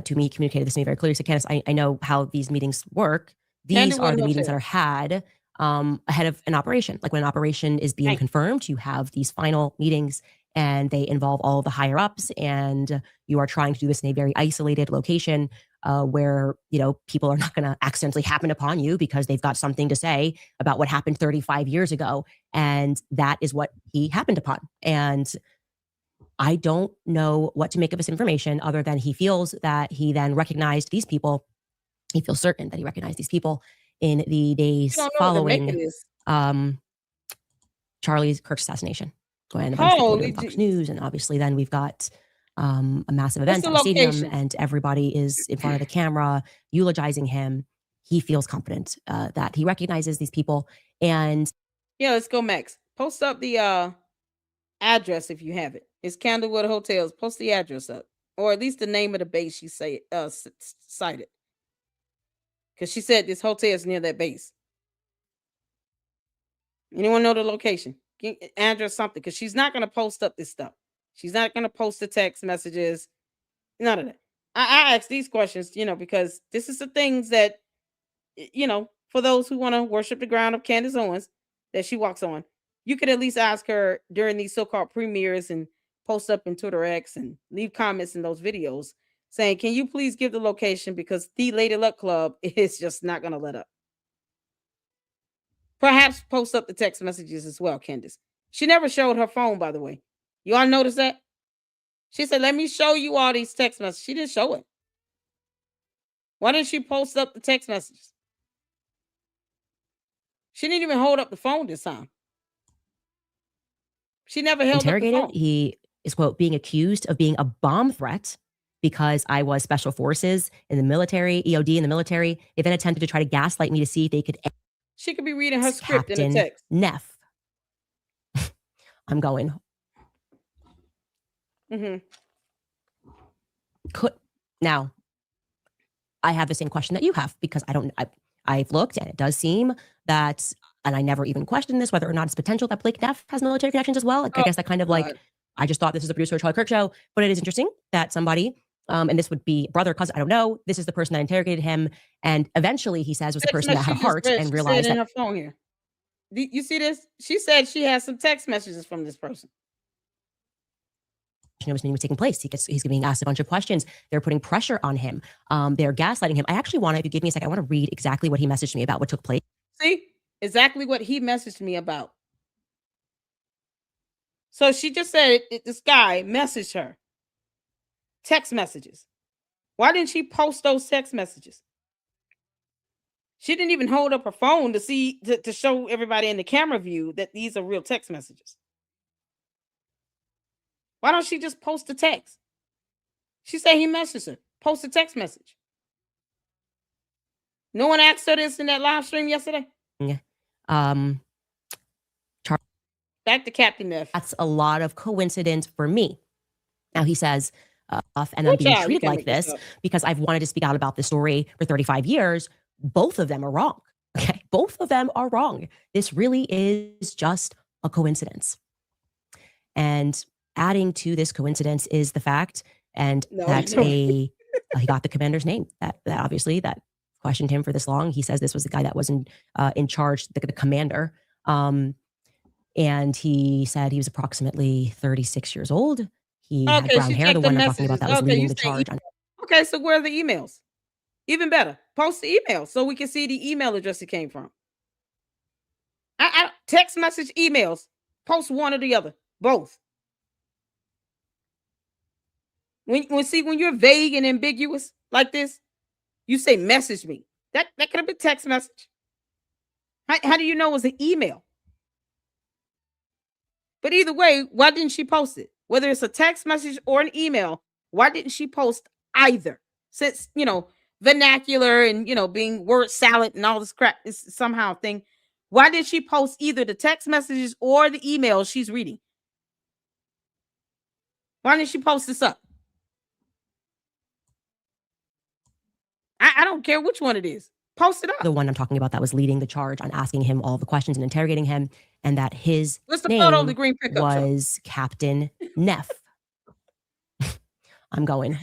to me, communicated this to me very clearly. So Candace, I know how these meetings work. These are the meetings that are had ahead of an operation. Like when an operation is being confirmed, you have these final meetings and they involve all the higher ups, and you are trying to do this in a very isolated location where, you know, people are not going to accidentally happen upon you because they've got something to say about what happened 35 years ago. And that is what he happened upon. And I don't know what to make of this information other than he feels that he then recognized these people. He feels certain that he recognized these people in the days following Charlie Kirk's assassination. And a bunch of people on Fox News, and obviously then we've got a massive event at the stadium, and everybody is in front of the camera eulogizing him. He feels confident that he recognizes these people. And yeah, let's go, Max. Post up the address if you have it. It's Candlewood Hotels. Post the address up, or at least the name of the base you say cited, because she said this hotel is near that base. Anyone know the location? Address something, because she's not going to post up this stuff. She's not going to post the text messages. None of that. I ask these questions, you know, because this is the things that, you know, for those who want to worship the ground of Candace Owens that she walks on, you could at least ask her during these so-called premieres and post up in Twitter X and leave comments in those videos saying, can you please give the location, because the Lady Luck Club is just not going to let up. Perhaps post up the text messages as well, Candace. She never showed her phone, by the way. You all notice that? She said, let me show you all these text messages. She didn't show it. Why didn't she post up the text messages? She didn't even hold up the phone this time. She never held up the phone. He is, quote, being accused of being a bomb threat because I was special forces in the military, EOD in the military. They then attempted to try to gaslight me to see if they could... She could be reading her script in the text. Neff. I'm going. Now, I have the same question that you have, because I've looked, and it does seem that, and I never even questioned this, whether or not it's potential that Blake Neff has military connections as well. Like, I guess that kind of like, I just thought this is a producer of Charlie Kirk show, but it is interesting that somebody, and this would be brother, cousin, I don't know, this is the person that interrogated him, and eventually he says was the person that had a heart and realized that... her phone here. You see this? She said she has some text messages from this person. Was taking place. He's being asked a bunch of questions. They're putting pressure on him. They're gaslighting him. I actually want to, if you give me a second, I want to read exactly what he messaged me about what took place. See? Exactly what he messaged me about. So she just said this guy messaged her. Text messages. Why didn't she post those text messages? She didn't even hold up her phone to show everybody in the camera view that these are real text messages. Why don't she just post the text? She said he messaged her. Post a text message. No one asked her this in that live stream yesterday? Yeah. Back to Captain Neff. That's a lot of coincidence for me. Now he says, and I'm being treated like this because I've wanted to speak out about this story for 35 years. Both of them are wrong. Okay. Both of them are wrong. This really is just a coincidence. And adding to this coincidence is the fact, and he got the commander's name. That obviously that questioned him for this long. He says this was the guy that was in charge, the commander. And he said he was approximately 36 years old. He had brown hair. The one I'm talking about that was leading the charge. Okay, so where are the emails? Even better, post the email so we can see the email address it came from. I text message, emails. Post one or the other, both. When you're vague and ambiguous like this, you say message me. That could have been text message. How do you know it was an email? But either way, why didn't she post it? Whether it's a text message or an email, why didn't she post either? Since, vernacular and, being word salad and all this crap is somehow a thing. Why did she post either the text messages or the emails she's reading? Why didn't she post this up? I don't care which one it is. Post it up. The one I'm talking about that was leading the charge on asking him all the questions and interrogating him, and that his What's the name photo of the green pickup was Captain Neff. I'm going.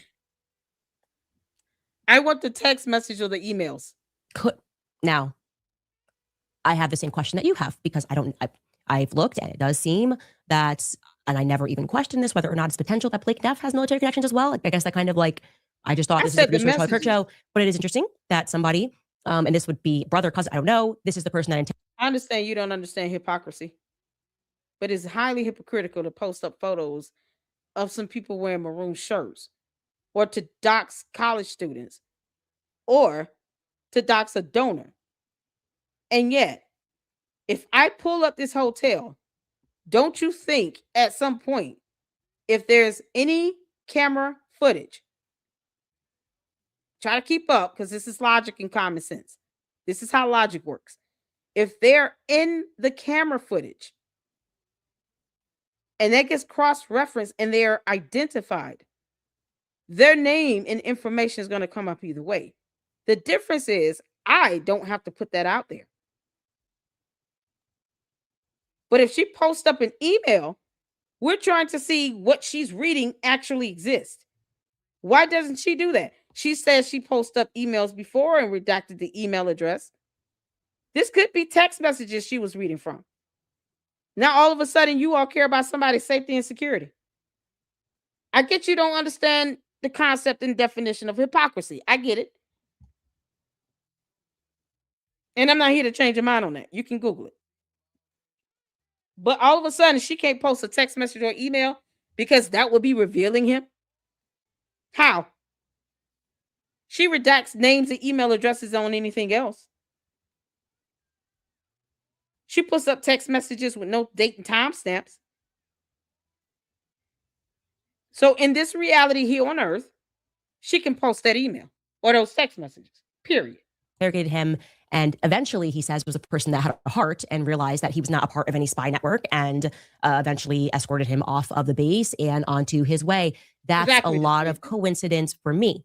I want the text message or the emails. Now, I have the same question that you have because I've looked and it does seem that, and I never even questioned this, whether or not it's potential that Blake Neff has military connections as well. I guess that kind of like, I just thought this is a producer of Charlie Kirk show, but it is interesting that somebody, and this would be brother, cousin, I don't know, this is the person that I understand you don't understand hypocrisy, but it's highly hypocritical to post up photos of some people wearing maroon shirts, or to dox college students, or to dox a donor. And yet, if I pull up this hotel, don't you think at some point, if there's any camera footage, try to keep up because this is logic and common sense. This is how logic works. If they're in the camera footage and that gets cross-referenced and they're identified, their name and information is going to come up either way. The difference is I don't have to put that out there. But if she posts up an email, we're trying to see what she's reading actually exists. Why doesn't she do that? She says she posted up emails before and redacted the email address. This could be text messages she was reading from. Now, all of a sudden, you all care about somebody's safety and security. I get you don't understand the concept and definition of hypocrisy. I get it. And I'm not here to change your mind on that. You can Google it. But all of a sudden, she can't post a text message or email because that would be revealing him. How? She redacts names and email addresses on anything else. She puts up text messages with no date and time stamps. So in this reality here on Earth, she can post that email or those text messages, period. Interrogated him, and eventually he says was a person that had a heart and realized that he was not a part of any spy network, and eventually escorted him off of the base and onto his way. That's exactly a lot of coincidence for me.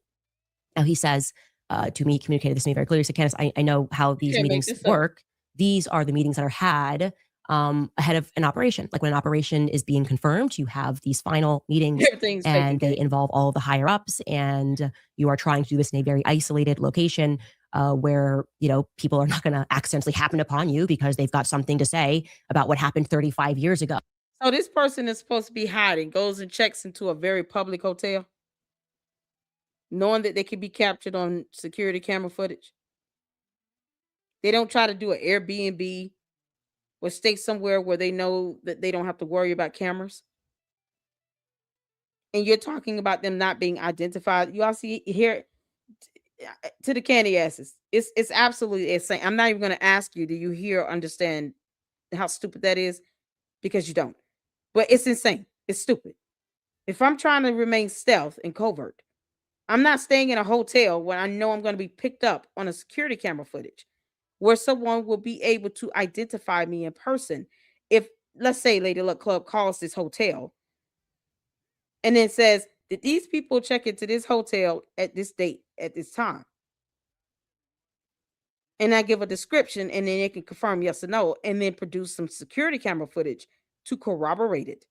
Now he says to me, communicated this to me very clearly. So Candace, I know how these meetings work. These are the meetings that are had ahead of an operation. Like when an operation is being confirmed, you have these final meetings and they involve all of the higher ups, and you are trying to do this in a very isolated location where, you know, people are not going to accidentally happen upon you because they've got something to say about what happened 35 years ago. So this person is supposed to be hiding, goes and checks into a very public hotel, knowing that they could be captured on security camera footage. They don't try to do an Airbnb or stay somewhere where they know that they don't have to worry about cameras. And you're talking about them not being identified. You all see here to the candy asses. It's absolutely insane. I'm not even going to ask you, do you hear or understand how stupid that is? Because you don't. But it's insane. It's stupid. If I'm trying to remain stealth and covert, I'm not staying in a hotel where I know I'm going to be picked up on a security camera footage, where someone will be able to identify me in person. If, let's say, Lady Luck Club calls this hotel and then says, did these people check into this hotel at this date, at this time? And I give a description, and then they can confirm yes or no, and then produce some security camera footage to corroborate it.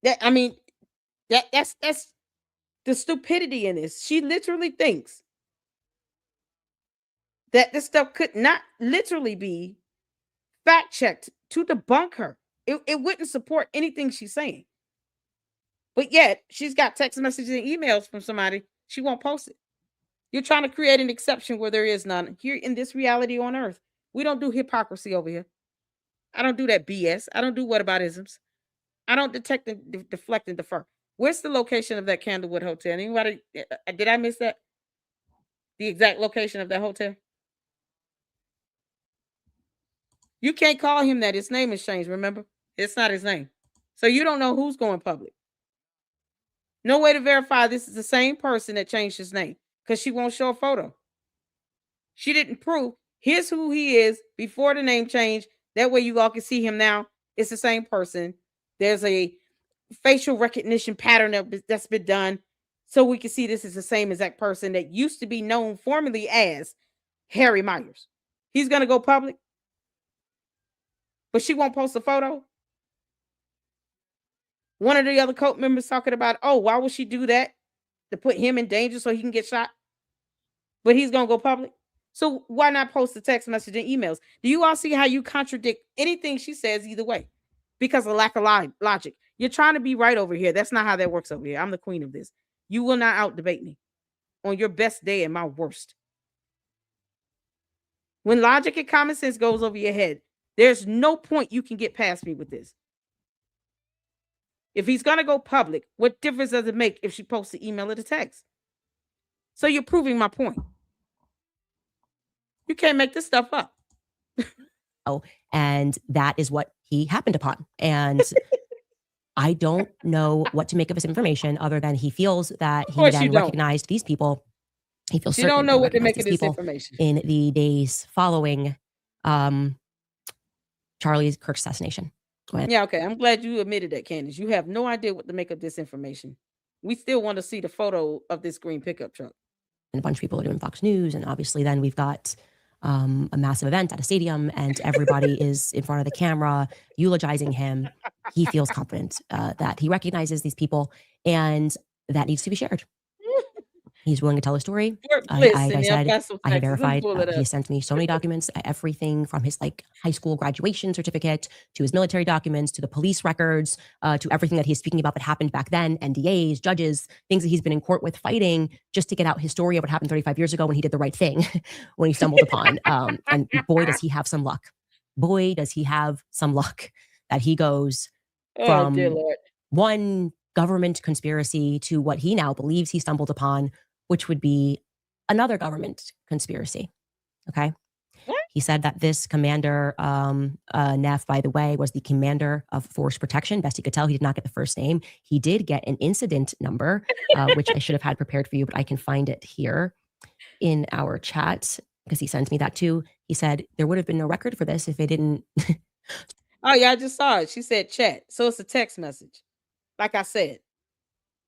That's the stupidity in this. She literally thinks that this stuff could not literally be fact checked to debunk her. It wouldn't support anything she's saying. But yet, she's got text messages and emails from somebody. She won't post it. You're trying to create an exception where there is none. Here in this reality on Earth, we don't do hypocrisy over here. I don't do that BS. I don't do whataboutisms. I don't detect and deflect and defer. Where's the location of that Candlewood Hotel? Anybody? Did I miss that? The exact location of that hotel? You can't call him that. His name is changed, remember? It's not his name. So you don't know who's going public. No way to verify this is the same person that changed his name because she won't show a photo. She didn't prove. Here's who he is before the name change. That way you all can see him now. It's the same person. There's a facial recognition pattern that's been done so we can see this is the same exact person that used to be known formerly as Harry Myers. He's going to go public, but she won't post a photo. One of the other cult members talking about, oh, why would she do that? To put him in danger so he can get shot? But he's going to go public. So why not post the text message and emails? Do you all see how you contradict anything she says either way? Because of lack of logic. You're trying to be right over here. That's not how that works over here. I'm the queen of this. You will not out debate me on your best day and my worst. When logic and common sense goes over your head, there's no point you can get past me with this. If he's going to go public, what difference does it make if she posts the email or the text? So you're proving my point. You can't make this stuff up. And that is what he happened upon. And I don't know what to make of this information other than he feels that he then recognized these people. He feels you don't know what to make of this information in the days following Charlie Kirk's assassination. Go ahead. Yeah, okay. I'm glad you admitted that, Candace. You have no idea what to make of this information. We still want to see the photo of this green pickup truck. And a bunch of people are doing Fox News. And obviously then we've got a massive event at a stadium and everybody is in front of the camera eulogizing him. He feels confident that he recognizes these people and that needs to be shared. He's willing to tell a story. I have verified. He has sent me so many documents, everything from his high school graduation certificate to his military documents to the police records to everything that he's speaking about that happened back then, NDAs, judges, things that he's been in court with fighting just to get out his story of what happened 35 years ago when he did the right thing, when he stumbled upon. And boy, does he have some luck. Boy, does he have some luck that he goes from one government conspiracy to what he now believes he stumbled upon, which would be another government conspiracy. Okay. What? He said that this commander, Neff, by the way, was the commander of force protection. Best he could tell, he did not get the first name. He did get an incident number, which I should have had prepared for you, but I can find it here in our chat because he sent me that too. He said there would have been no record for this if they didn't. Oh, yeah, I just saw it. She said chat. So it's a text message. Like I said,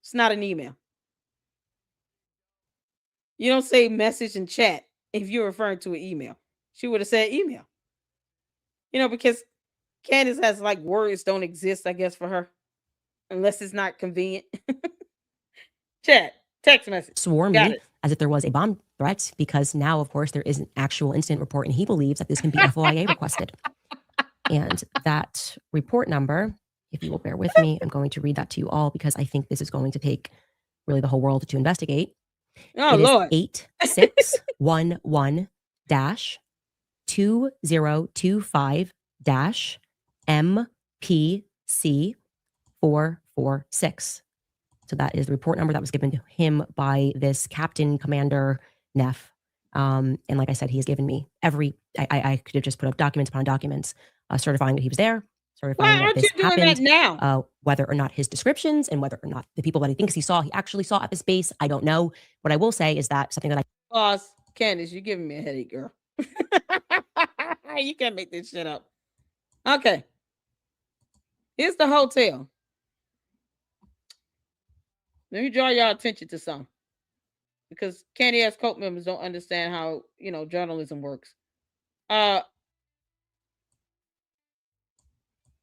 it's not an email. You don't say message and chat if you're referring to an email. She would have said email. Because Candace has words don't exist, I guess, for her. Unless it's not convenient. Chat, text message. Swore me as if there was a bomb threat because now, of course, there is an actual incident report and he believes that this can be FOIA requested. And that report number, if you will bear with me, I'm going to read that to you all because I think this is going to take really the whole world to investigate. Oh, Lord. 8611-2025-MPC446. So that is the report number that was given to him by this Captain Commander Neff. And like I said, he has given me I could have just put up documents upon documents certifying that he was there. Why aren't you doing that now? Whether or not his descriptions and whether or not the people that he thinks he actually saw at this base, I don't know. What I will say is that something that Boss, Candace, you're giving me a headache, girl. You can't make this shit up. Okay. Here's the hotel. Let me draw y'all attention to something. Because candy-ass cult members don't understand how, journalism works.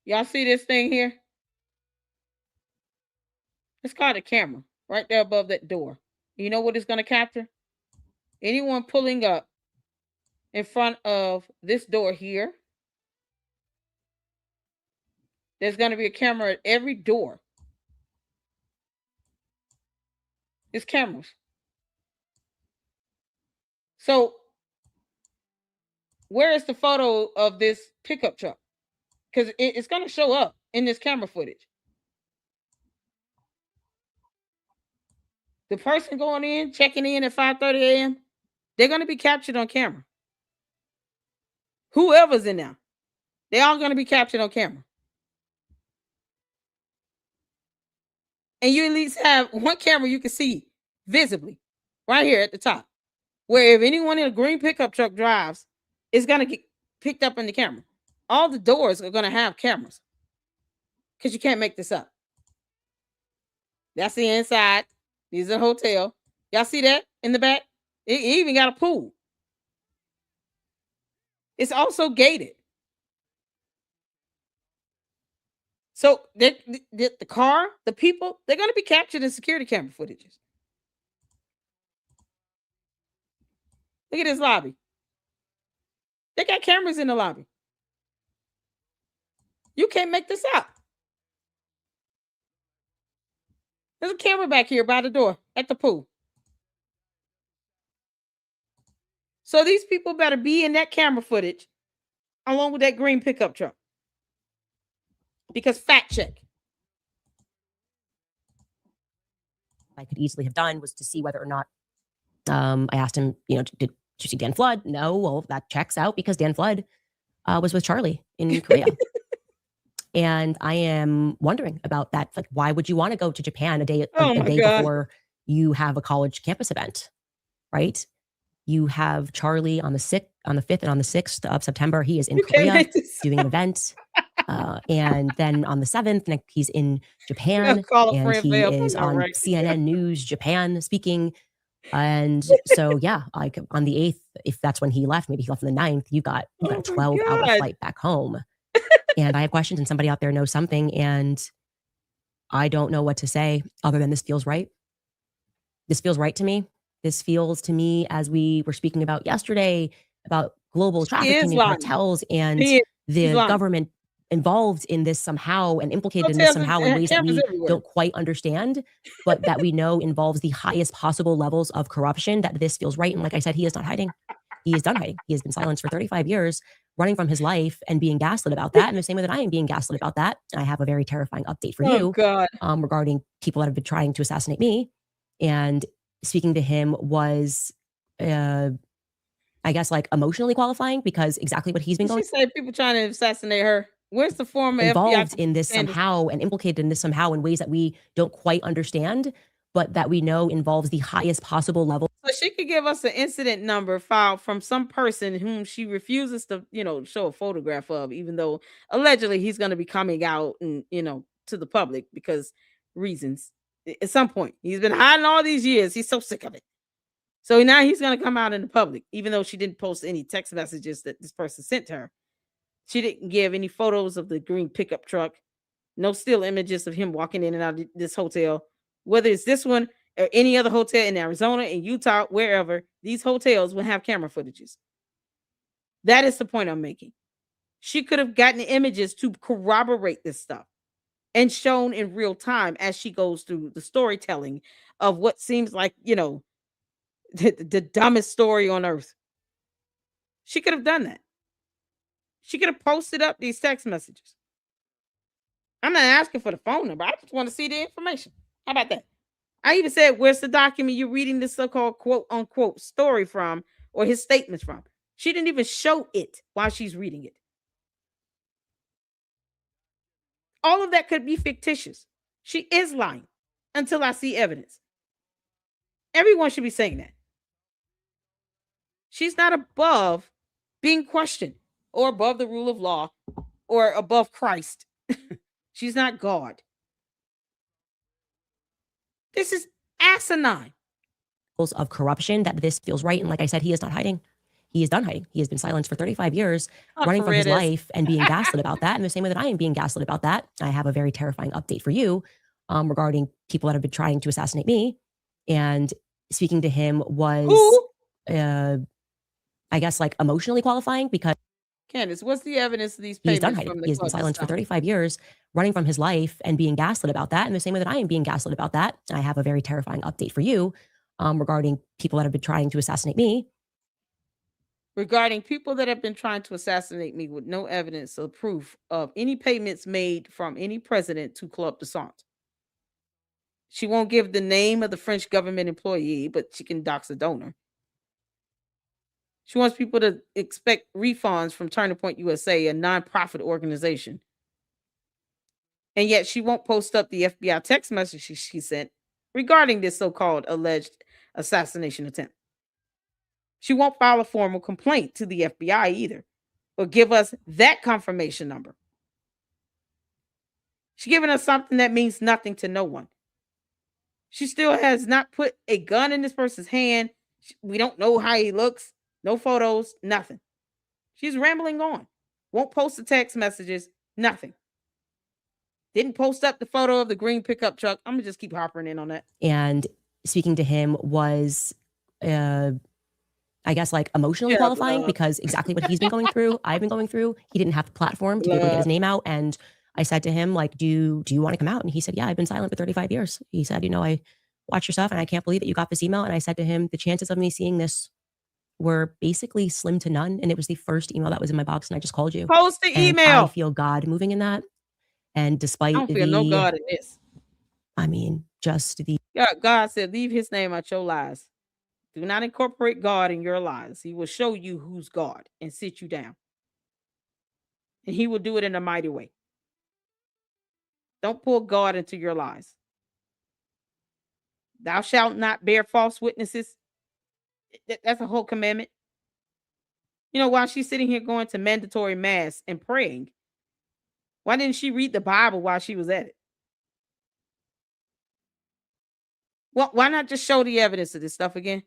Y'all see this thing here? It's called a camera right there above that door. You know what it's going to capture? Anyone pulling up in front of this door here. There's going to be a camera at every door. It's cameras. So, where is the photo of this pickup truck? Because it's going to show up in this camera footage. The person going in, checking in at 5:30 a.m., they're going to be captured on camera. Whoever's in there, they're all going to be captured on camera. And you at least have one camera you can see visibly right here at the top. Where if anyone in a green pickup truck drives, it's going to get picked up in the camera. All the doors are going to have cameras. Because you can't make this up. That's the inside. This is a hotel. Y'all see that in the back? It even got a pool. It's also gated. So the car, the people, they're going to be captured in security camera footages. Look at this lobby. They got cameras in the lobby. You can't make this up. There's a camera back here by the door at the pool. So these people better be in that camera footage along with that green pickup truck. Because fact check. I could easily have done was to see whether or not I asked him, did you see Dan Flood? No. Well, that checks out because Dan Flood was with Charlie in Korea. And I am wondering about that. Like, why would you want to go to Japan a day before you have a college campus event, right? You have Charlie on the 5th and on the 6th of September. He is in Korea doing an event. And then on the 7th, he's in Japan and he is on CNN News Japan speaking. And so, yeah, like on the 8th, if that's when he left, maybe he left on the 9th, you got a 12-hour flight back home. And I have questions and somebody out there knows something and I don't know what to say other than this feels right. This feels right to me. This feels to me, as we were speaking about yesterday, about global trafficking and cartels and the government involved in this somehow and implicated in this somehow in ways that we don't quite understand, but that we know involves the highest possible levels of corruption, that this feels right. And like I said, he is not hiding. He is done hiding. He has been silenced for 35 years, running from his life and being gaslit about that. And the same way that I am being gaslit about that, I have a very terrifying update for you regarding people that have been trying to assassinate me. And speaking to him was, I guess, like emotionally qualifying because exactly what he's been going. She said people trying to assassinate her. Where's the former involved FBI in this somehow and implicated in this somehow in ways that we don't quite understand, but that we know involves the highest possible level. So she could give us an incident number filed from some person whom she refuses to, show a photograph of, even though allegedly he's going to be coming out and, to the public because reasons. At some point, he's been hiding all these years. He's so sick of it. So now he's going to come out in the public, even though she didn't post any text messages that this person sent to her. She didn't give any photos of the green pickup truck. No still images of him walking in and out of this hotel. Whether it's this one or any other hotel in Arizona, in Utah, wherever, these hotels will have camera footages. That is the point I'm making. She could have gotten images to corroborate this stuff and shown in real time as she goes through the storytelling of what seems like, the dumbest story on earth. She could have done that. She could have posted up these text messages. I'm not asking for the phone number. I just want to see the information. How about that? I even said, where's the document you're reading this so-called quote unquote story from or his statements from? She didn't even show it while she's reading it. All of that could be fictitious. She is lying until I see evidence. Everyone should be saying that. She's not above being questioned or above the rule of law or above Christ. She's not God. This is asinine. Of corruption, that this feels right. And like I said, he is not hiding. He is done hiding. He has been silenced for 35 years, running from his life and being gaslit about that. And the same way that I am being gaslit about that, I have a very terrifying update for you regarding people that have been trying to assassinate me. And speaking to him was, I guess, like emotionally qualifying because Candace, what's the evidence of these he's payments? Done hiding. He has been silenced for 35 years, running from his life and being gaslit about that. And the same way that I am being gaslit about that, I have a very terrifying update for you regarding people that have been trying to assassinate me. Regarding people that have been trying to assassinate me with no evidence or proof of any payments made from any president to Club Descent. She won't give the name of the French government employee, but she can dox a donor. She wants people to expect refunds from Turning Point USA, a nonprofit organization. And yet she won't post up the FBI text message she sent regarding this so-called alleged assassination attempt. She won't file a formal complaint to the FBI either, or give us that confirmation number. She's giving us something that means nothing to no one. She still has not put a gun in this person's hand. We don't know how he looks. No photos, nothing. She's rambling on. Won't post the text messages, nothing. Didn't post up the photo of the green pickup truck. I'm going to just keep hopping in on that. And speaking to him was, I guess, like emotionally qualifying because exactly what he's been going through, I've been going through. He didn't have the platform to be able to get his name out. And I said to him, like, do you want to come out? And he said, yeah, I've been silent for 35 years. He said, I watch your stuff and I can't believe that you got this email. And I said to him, the chances of me seeing this were basically slim to none. And it was the first email that was in my box. And I just called you. Post the email. I feel God moving in that. And despite I don't feel no God in this. I mean, just the... God said, leave his name out your lies. Do not incorporate God in your lies. He will show you who's God and sit you down. And he will do it in a mighty way. Don't pull God into your lies. Thou shalt not bear false witnesses. That's a whole commandment. While she's sitting here going to mandatory mass and praying, why didn't she read the Bible while she was at it? Well, why not just show the evidence of this stuff again?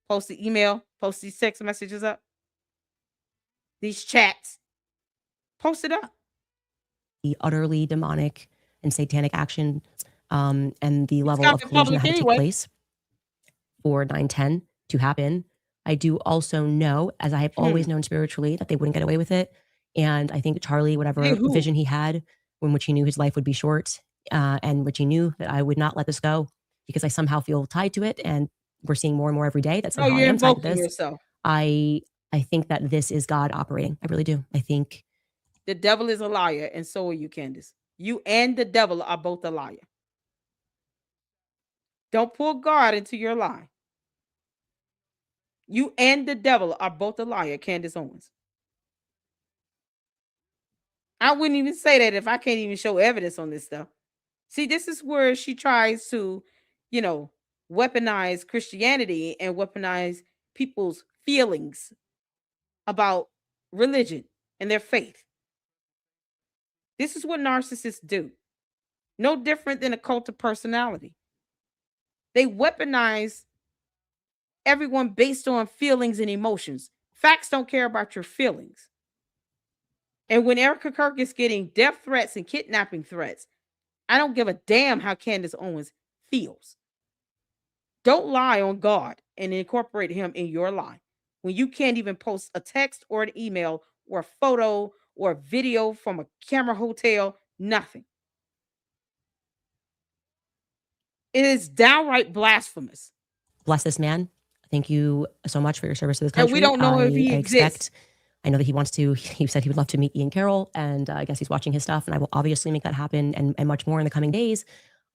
Post the email, post these text messages up, these chats, post it up. The utterly demonic and satanic action and the level of collusion that had to take place for 9/10 to happen. I do also know, as I have always known spiritually, that they wouldn't get away with it. And I think Charlie, whatever vision he had, in which he knew his life would be short, and which he knew that I would not let this go because I somehow feel tied to it. And we're seeing more and more every day that somehow I am tied to this. Yourself. I think that this is God operating. I really do. I think the devil is a liar, and so are you, Candace. You and the devil are both a liar. Don't pull God into your lie. You and the devil are both a liar, Candace Owens. I wouldn't even say that if I can't even show evidence on this stuff. See, this is where she tries to, weaponize Christianity and weaponize people's feelings about religion and their faith. This is what narcissists do. No different than a cult of personality. They weaponize everyone based on feelings and emotions. Facts don't care about your feelings. And when Erica Kirk is getting death threats and kidnapping threats, I don't give a damn how Candace Owens feels. Don't lie on God and incorporate him in your lie when you can't even post a text or an email or a photo or a video from a camera hotel, nothing. It is downright blasphemous. Bless this man. Thank you so much for your service to this country. And we don't know if he exists. I know that he said he would love to meet Ian Carroll, and I guess he's watching his stuff, and I will obviously make that happen and much more in the coming days.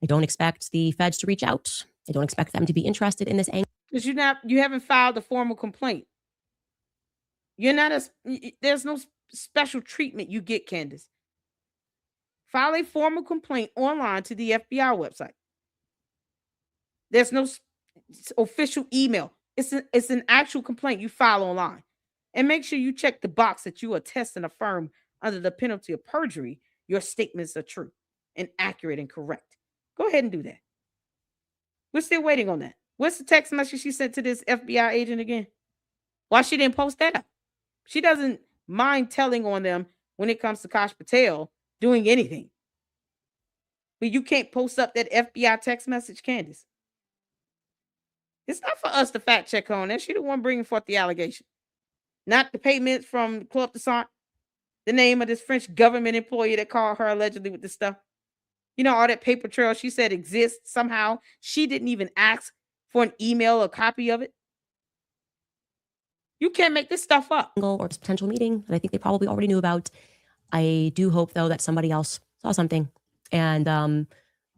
I don't expect the feds to reach out. I don't expect them to be interested in this angle. Because you haven't filed a formal complaint. There's no special treatment you get, Candace. File a formal complaint online to the FBI website. There's no official email. It's an actual complaint you file online. And make sure you check the box that you attest and affirm under the penalty of perjury your statements are true and accurate and correct. Go ahead and do that. We're still waiting on that. What's the text message she sent to this FBI agent again? Why she didn't post that up? She doesn't mind telling on them when it comes to Kash Patel doing anything. But you can't post up that FBI text message, Candace. It's not for us to fact check on that. She the one bringing forth the allegation. Not the payments from Club de Sant, the name of this French government employee that called her allegedly with this stuff. All that paper trail she said exists somehow. She didn't even ask for an email or copy of it. You can't make this stuff up. Or this potential meeting that I think they probably already knew about. I do hope, though, that somebody else saw something and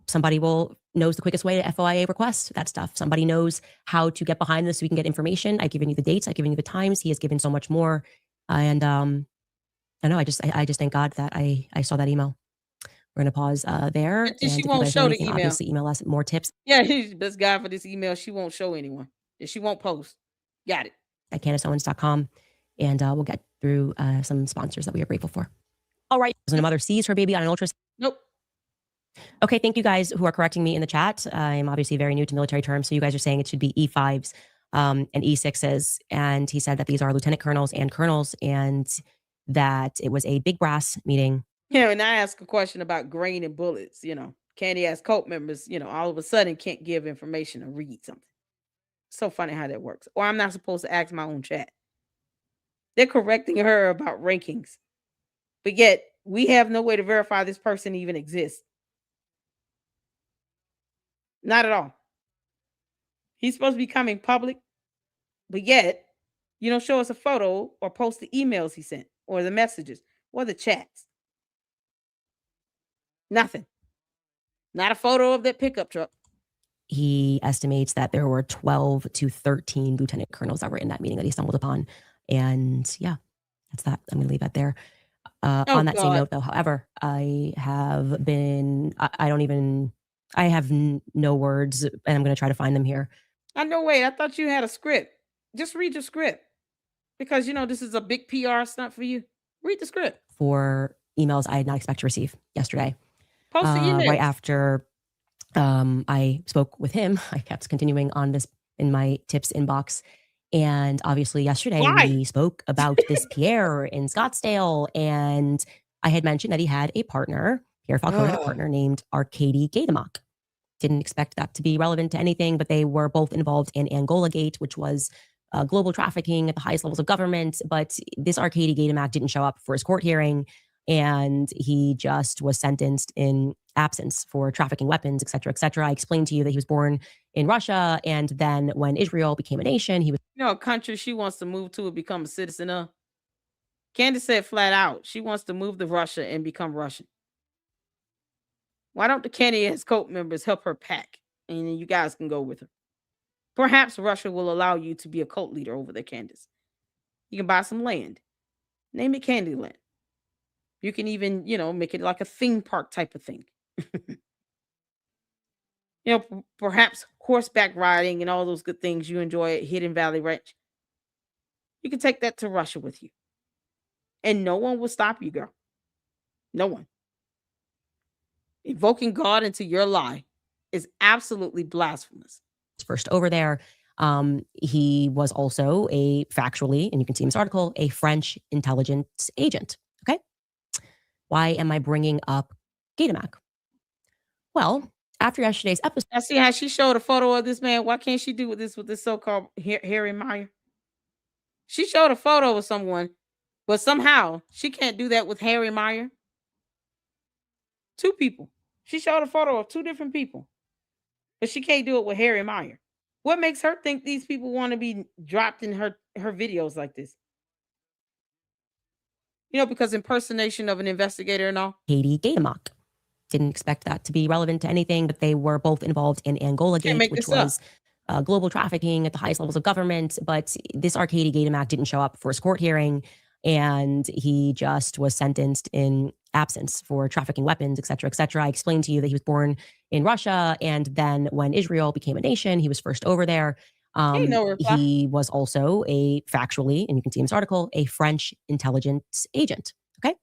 somebody knows the quickest way to FOIA request that stuff. Somebody knows how to get behind this so we can get information. I've given you the dates. I've given you the times. He has given so much more. And I know I just thank God that I saw that email. We're going to pause there. And she won't show the email. Obviously, email us more tips. Yeah, this guy for this email, she won't show anyone. And she won't post. Got it. At CandaceOwens.com. And we'll get through some sponsors that we are grateful for. All right. So the mother sees her baby on an ultrasound. Nope. Okay, thank you guys who are correcting me in the chat. I am obviously very new to military terms, so you guys are saying it should be E5s and E6s. And he said that these are lieutenant colonels and colonels, and that it was a big brass meeting. Yeah, and I ask a question about grain and bullets. Candy ass cult members, all of a sudden can't give information or read something. So funny how that works. Or I'm not supposed to ask my own chat. They're correcting her about rankings, but yet we have no way to verify this person even exists. Not at all. He's supposed to be coming public, but yet you don't show us a photo or post the emails he sent or the messages or the chats. Nothing. Not a photo of that pickup truck. He estimates that there were 12 to 13 lieutenant colonels that were in that meeting that he stumbled upon. And yeah, that's that. I'm going to leave that there. On that same note, though, however, I have no words, and I'm going to try to find them here. Wait, I thought you had a script. Just read your script. Because, this is a big PR stunt for you. Read the script. For emails I did not expect to receive yesterday. Post the emails. Right after I spoke with him, I kept continuing on this in my tips inbox. And obviously yesterday we spoke about this Pierre in Scottsdale, and I had mentioned that he had a partner, Pierre Falcone had a partner named Arkady Gaitamok. Didn't expect that to be relevant to anything, but they were both involved in Angola Gate, which was global trafficking at the highest levels of government. But this Arkady Gaitamok didn't show up for his court hearing, and he just was sentenced in absence for trafficking weapons, et cetera, et cetera. I explained to you that he was born in Russia, and then when Israel became a nation, he was... a country she wants to move to and become a citizen of. Candace said flat out, she wants to move to Russia and become Russian. Why don't the Candace cult members help her pack? And then you guys can go with her. Perhaps Russia will allow you to be a cult leader over there, Candace. You can buy some land. Name it Candyland. You can even, make it like a theme park type of thing. Perhaps horseback riding and all those good things you enjoy at Hidden Valley Ranch. You can take that to Russia with you. And no one will stop you, girl. No one. Invoking God into your lie is absolutely blasphemous. First over there. He was also factually, and you can see in this article, a French intelligence agent. Okay. Why am I bringing up Gaitamok? Well, after yesterday's episode, I see how she showed a photo of this man. Why can't she do this with this so-called Harry Meyer? She showed a photo of someone, but somehow she can't do that with Harry Meyer. Two people. She showed a photo of two different people, but she can't do it with Harry Meyer. What makes her think these people want to be dropped in her videos like this? Because impersonation of an investigator and all. Arkady Gaitamok. Didn't expect that to be relevant to anything, but they were both involved in Angola Gate, which was global trafficking at the highest levels of government. But this Arkady Gaitamok didn't show up for his court hearing, and he just was sentenced in absence for trafficking weapons, et cetera, et cetera. I explained to you that he was born in Russia, and then when Israel became a nation, he was first over there. He was also factually, and you can see in this article, a French intelligence agent. Okay.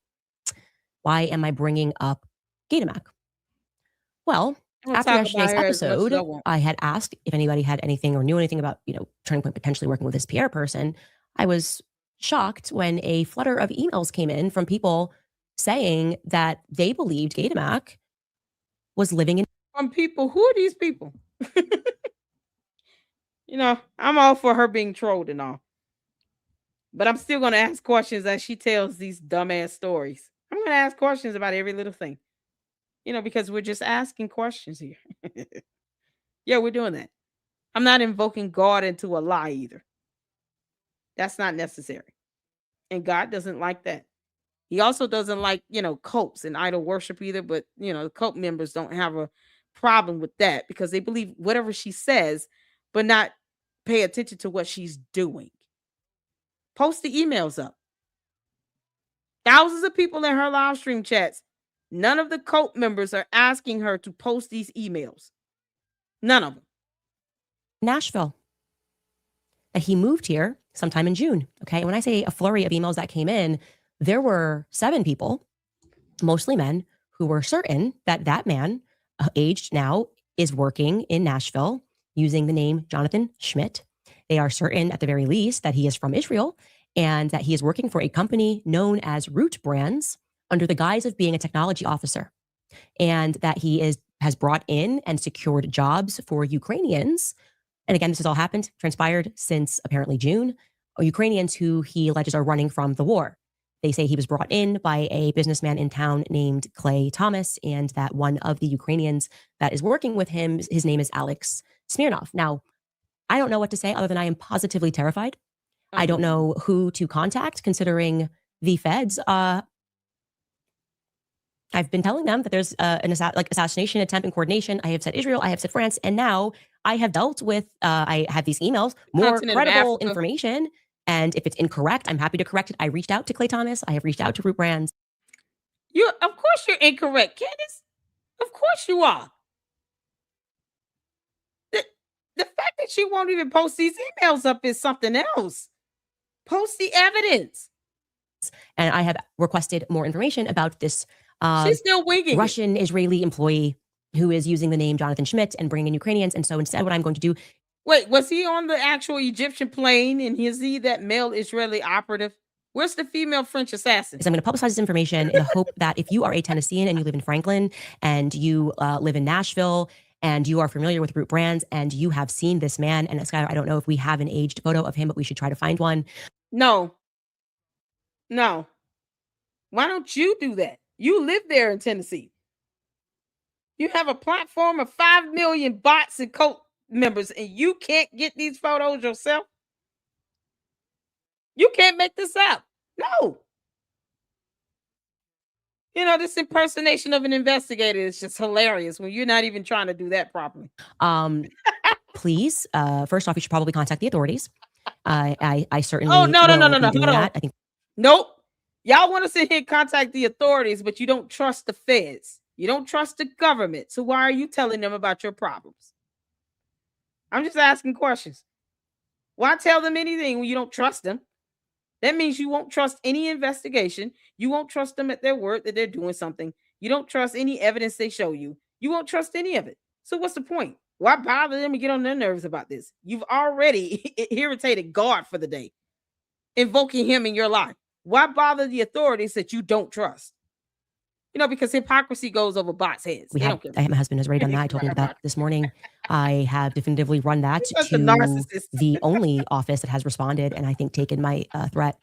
Why am I bringing up Gaitamok? Well, after yesterday's episode, I had asked if anybody had anything or knew anything about, Turning Point potentially working with this Pierre person. I was shocked when a flutter of emails came in from people saying that they believed Gaitamok was living in... From people? Who are these people? I'm all for her being trolled and all. But I'm still going to ask questions as she tells these dumbass stories. I'm going to ask questions about every little thing. Because we're just asking questions here. Yeah, we're doing that. I'm not invoking God into a lie either. That's not necessary. And God doesn't like that. He also doesn't like, cults and idol worship either. But, the cult members don't have a problem with that because they believe whatever she says, but not pay attention to what she's doing. Post the emails up. Thousands of people in her live stream chats. None of the cult members are asking her to post these emails. None of them. Nashville. That he moved here sometime in June. Okay. When I say a flurry of emails that came in, there were 7 people, mostly men, who were certain that that man, aged now, is working in Nashville using the name Jonathan Schmidt. They are certain, at the very least, that he is from Israel and that he is working for a company known as Root Brands under the guise of being a technology officer, and that he has brought in and secured jobs for Ukrainians. And again, this has all transpired since apparently June. Ukrainians who he alleges are running from the war. They say he was brought in by a businessman in town named Clay Thomas, and that one of the Ukrainians that is working with him, his name is Alex Smirnov. Now, I don't know what to say other than I am positively terrified. I don't know who to contact, considering the feds. I've been telling them that there's an assassination attempt in coordination. I have said Israel, I have said France, and now I have dealt with, I have these emails, more credible information. And if it's incorrect, I'm happy to correct it. I reached out to Clay Thomas. I have reached out to Root Brands. Of course you're incorrect, Candace. Of course you are. The fact that she won't even post these emails up is something else. Post the evidence. And I have requested more information about this she's still winging Russian-Israeli employee who is using the name Jonathan Schmidt and bringing in Ukrainians. And so instead, what I'm going to do... Wait, was he on the actual Egyptian plane? And is he that male Israeli operative? Where's the female French assassin? I'm going to publicize this information in the hope that if you are a Tennessean and you live in Franklin and you live in Nashville and you are familiar with Root Brands and you have seen this man, and Skylar, I don't know if we have an aged photo of him, but we should try to find one. No. Why don't you do that? You live there in Tennessee. You have a platform of 5 million bots and cult members, and you can't get these photos yourself? You can't make this up. No. This impersonation of an investigator is just hilarious when you're not even trying to do that properly. Please, first off, you should probably contact the authorities. I certainly no. That. I think nope. Y'all want to sit here and contact the authorities, but you don't trust the feds. You don't trust the government. So why are you telling them about your problems? I'm just asking questions. Why tell them anything when you don't trust them? That means you won't trust any investigation. You won't trust them at their word that they're doing something. You don't trust any evidence they show you. You won't trust any of it. So what's the point? Why bother them and get on their nerves about this? You've already irritated God for the day, invoking him in your life. Why bother the authorities that you don't trust? Because hypocrisy goes over bots' heads. My husband has already done that. I told him that this morning. I have definitively run that to the only office that has responded, and I think taken my threat,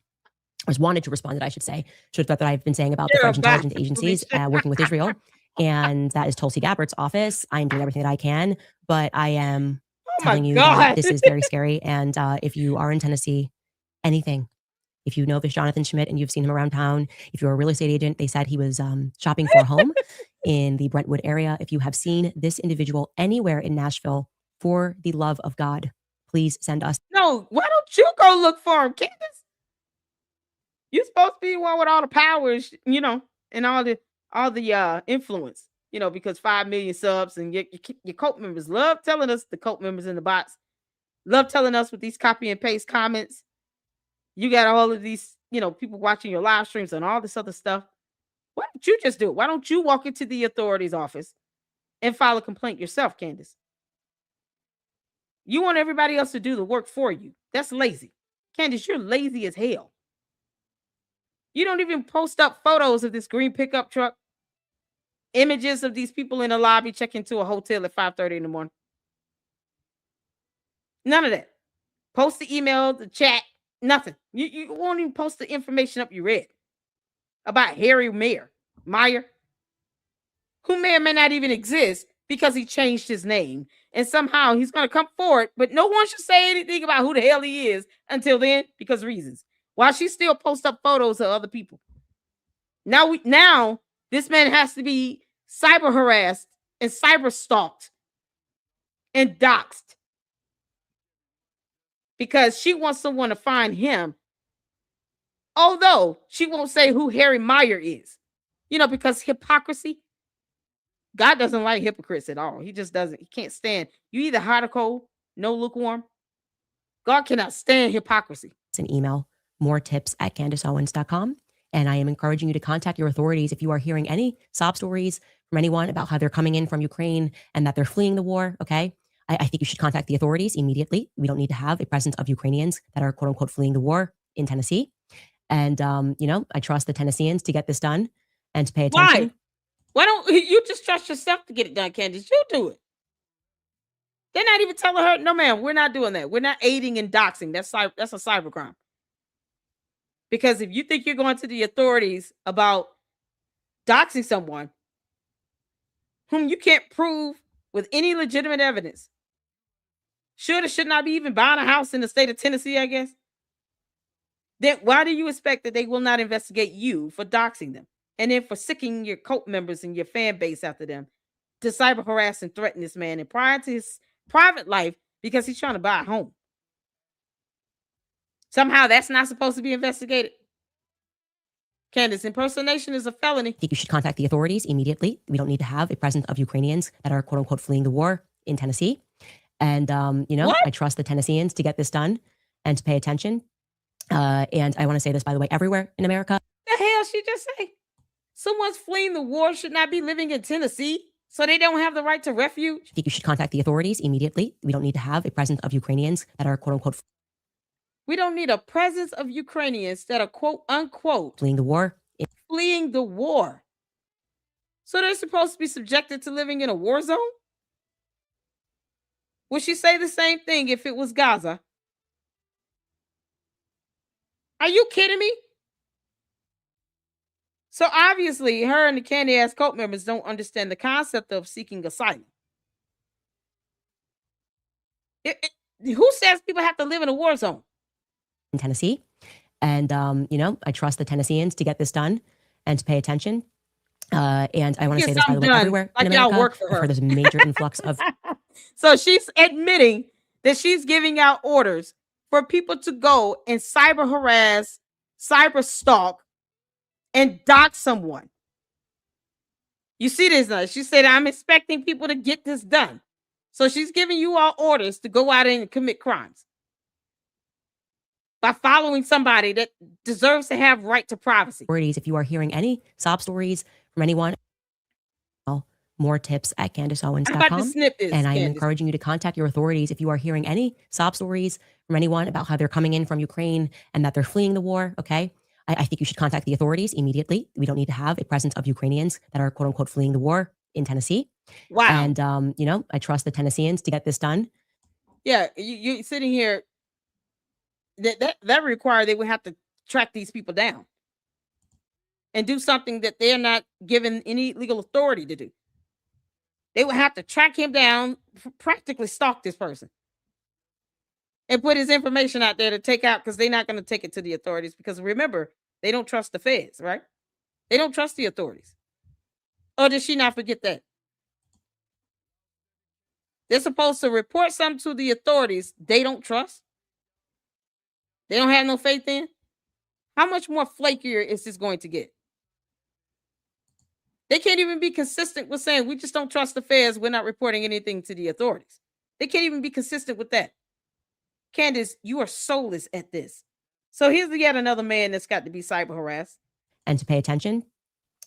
or has wanted to respond, I should say, to the threat that I've been saying about the French intelligence agencies working with Israel. And that is Tulsi Gabbard's office. I'm doing everything that I can, but I am telling you that this is very scary. And if you are in Tennessee, anything, if you know this Jonathan Schmidt and you've seen him around town, if you're a real estate agent, they said he was shopping for a home in the Brentwood area. If you have seen this individual anywhere in Nashville, for the love of God, please send us. No, why don't you go look for him, Candace? You're supposed to be one with all the powers, and all the influence, because 5 million subs and your cult members love telling us, the cult members in the bots love telling us with these copy and paste comments. You got all of these, people watching your live streams and all this other stuff. Why don't you just do it? Why don't you walk into the authorities' office and file a complaint yourself, Candace? You want everybody else to do the work for you. That's lazy. Candace, you're lazy as hell. You don't even post up photos of this green pickup truck, images of these people in the lobby checking into a hotel at 5:30 in the morning. None of that. Post the email, the chat. Nothing. You won't even post the information up you read about Harry Meyer, who may or may not even exist because he changed his name. And somehow he's going to come forward, but no one should say anything about who the hell he is until then, because reasons. While she still posts up photos of other people. Now this man has to be cyber harassed and cyber stalked and doxxed, because she wants someone to find him, although she won't say who Harry Meyer is, because hypocrisy. God doesn't like hypocrites at all. He just doesn't. He can't stand. You either hot or cold, no lukewarm. God cannot stand hypocrisy. It's an email, more tips at CandaceOwens.com. And I am encouraging you to contact your authorities if you are hearing any sob stories from anyone about how they're coming in from Ukraine and that they're fleeing the war, okay? I think you should contact the authorities immediately. We don't need to have a presence of Ukrainians that are quote unquote fleeing the war in Tennessee. And, I trust the Tennesseans to get this done and to pay attention. Why don't you just trust yourself to get it done, Candace? You do it. They're not even telling her, no, ma'am, we're not doing that. We're not aiding and doxing. That's a cybercrime. Because if you think you're going to the authorities about doxing someone whom you can't prove with any legitimate evidence, should or should not be even buying a house in the state of Tennessee, I guess, then why do you expect that they will not investigate you for doxing them? And then for sicking your cult members and your fan base after them to cyber harass and threaten this man and prior to his private life because he's trying to buy a home. Somehow that's not supposed to be investigated. Candace, impersonation is a felony. I think you should contact the authorities immediately. We don't need to have a presence of Ukrainians that are quote unquote fleeing the war in Tennessee. And, I trust the Tennesseans to get this done and to pay attention. And I want to say this, by the way, everywhere in America. The hell she just say? Someone's fleeing the war should not be living in Tennessee, so they don't have the right to refuge? I think you should contact the authorities immediately. We don't need to have a presence of Ukrainians that are quote unquote. We don't need a presence of Ukrainians that are quote unquote fleeing the war. Fleeing the war. So they're supposed to be subjected to living in a war zone? Would she say the same thing if it was Gaza? Are you kidding me? So obviously, her and the candy ass cult members don't understand the concept of seeking asylum. Who says people have to live in a war zone? In Tennessee. And, I trust the Tennesseans to get this done and to pay attention. And I want to say this, by the way, everywhere in America, y'all work for her. There's a major influx of. So she's admitting that she's giving out orders for people to go and cyber harass, cyber stalk, and dox someone. You see this now? She said, I'm expecting people to get this done. So she's giving you all orders to go out and commit crimes by following somebody that deserves to have right to privacy. If you are hearing any sob stories from anyone, more tips at CandaceOwens.com. And I am encouraging you to contact your authorities if you are hearing any sob stories from anyone about how they're coming in from Ukraine and that they're fleeing the war, okay? I think you should contact the authorities immediately. We don't need to have a presence of Ukrainians that are quote unquote fleeing the war in Tennessee. Wow. And, I trust the Tennesseans to get this done. Yeah, you sitting here, that require they would have to track these people down and do something that they're not given any legal authority to do. They would have to track him down, practically stalk this person, and put his information out there to take out because they're not going to take it to the authorities because remember, they don't trust the feds, right? They don't trust the authorities. Or did she not forget that? They're supposed to report something to the authorities they don't trust. They don't have no faith in. How much more flakier is this going to get? They can't even be consistent with saying, we just don't trust the feds. We're not reporting anything to the authorities. They can't even be consistent with that. Candace, you are soulless at this. So here's yet another man that's got to be cyber harassed. And to pay attention.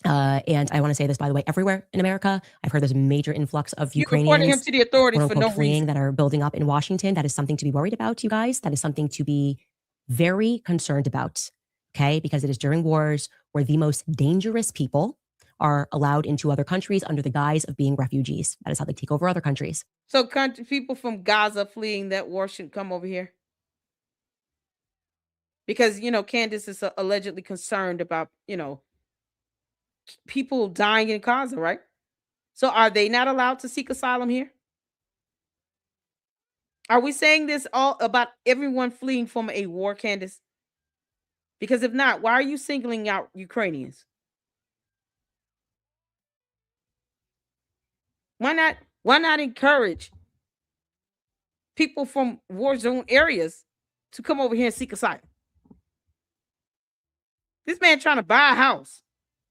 And I want to say this, by the way, everywhere in America, I've heard there's a major influx of Ukrainians reporting him to the authorities for no reason that are building up in Washington. That is something to be worried about, you guys. That is something to be very concerned about, okay? Because it is during wars where the most dangerous people are allowed into other countries under the guise of being refugees. That is how they take over other countries. So people from Gaza fleeing that war shouldn't come over here? Because, Candace is allegedly concerned about, people dying in Gaza, right? So are they not allowed to seek asylum here? Are we saying this all about everyone fleeing from a war, Candace? Because if not, why are you singling out Ukrainians? Why not encourage people from war zone areas to come over here and seek asylum? This man trying to buy a house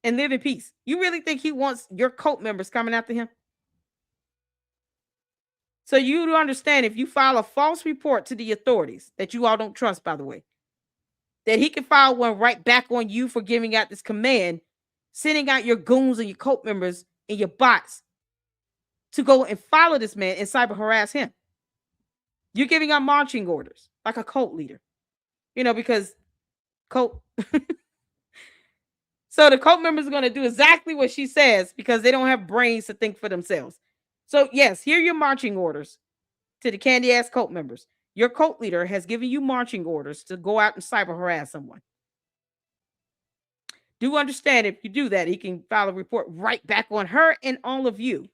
and live in peace. You really think he wants your cult members coming after him? So you do understand if you file a false report to the authorities that you all don't trust, by the way, that he can file one right back on you for giving out this command, sending out your goons and your cult members and your bots to go and follow this man and cyber harass him. You're giving out marching orders like a cult leader, because cult. So the cult members are going to do exactly what she says because they don't have brains to think for themselves. So yes, here are your marching orders to the candy ass cult members. Your cult leader has given you marching orders to go out and cyber harass someone. Do understand if you do that, he can file a report right back on her and all of you,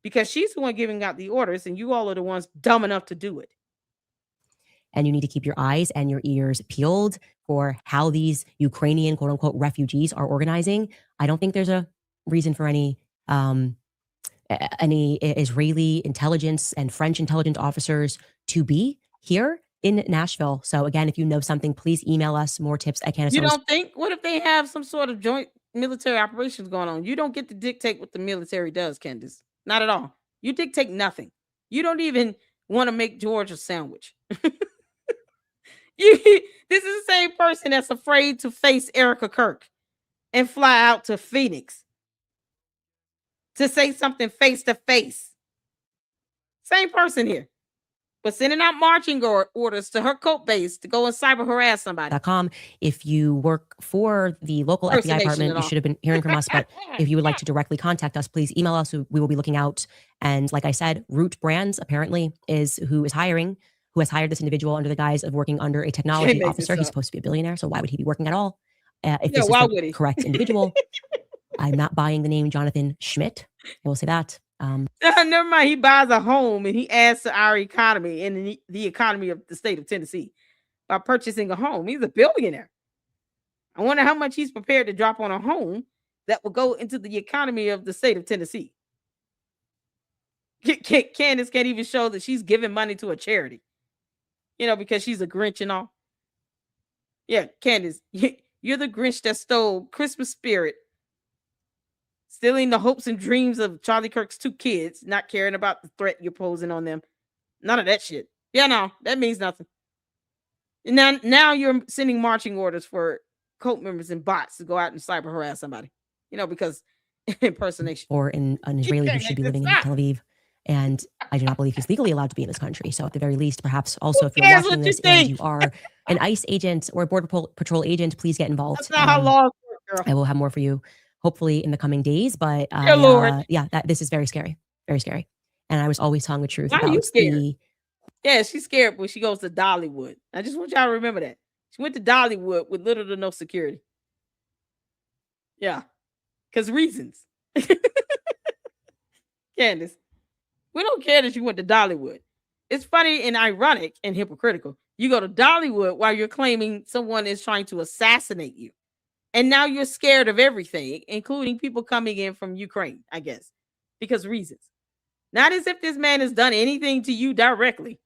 because she's the one giving out the orders and you all are the ones dumb enough to do it. And you need to keep your eyes and your ears peeled for how these Ukrainian quote unquote refugees are organizing. I don't think there's a reason for any Israeli intelligence and French intelligence officers to be here in Nashville. So again, if you know something, please email us more tips at Candace. You don't think, what if they have some sort of joint military operations going on? You don't get to dictate what the military does, Candace. Not at all. You dictate nothing. You don't even want to make George a sandwich. This is the same person that's afraid to face Erica Kirk and fly out to Phoenix to say something face to face. Same person here, but sending out marching orders to her cult base to go and cyber harass somebody. If you work for the local FBI department, you should have been hearing from us. But if you would like to directly contact us, please email us. We will be looking out. And like I said, Root Brands apparently is who has hired this individual under the guise of working under a technology officer. He's supposed to be a billionaire, so why would he be working at all? If this is the correct individual, I'm not buying the name Jonathan Schmidt. I will say that. Never mind. He buys a home and he adds to our economy and the economy of the state of Tennessee by purchasing a home. He's a billionaire. I wonder how much he's prepared to drop on a home that will go into the economy of the state of Tennessee. Candace can't even show that she's giving money to a charity. Because she's a Grinch and all. Yeah, Candace, you're the Grinch that stole Christmas spirit, stealing the hopes and dreams of Charlie Kirk's 2 kids, not caring about the threat you're posing on them. None of that shit. Yeah, no, that means nothing. And now you're sending marching orders for cult members and bots to go out and cyber harass somebody, because impersonation. Or an Israeli who should be living in Tel Aviv. And I do not believe he's legally allowed to be in this country. So at the very least, perhaps also if you're watching this and you are an ICE agent or a Border Patrol agent, please get involved. That's not how laws work, girl. I will have more for you hopefully in the coming days. But this is very scary. Very scary. And I was always telling the truth. Why are you scared? Yeah, she's scared when she goes to Dollywood. I just want y'all to remember that. She went to Dollywood with little to no security. Yeah. Because reasons. Candace. We don't care that you went to Dollywood. It's funny and ironic and hypocritical. You go to Dollywood while you're claiming someone is trying to assassinate you. And now you're scared of everything, including people coming in from Ukraine, I guess, because reasons. Not as if this man has done anything to you directly.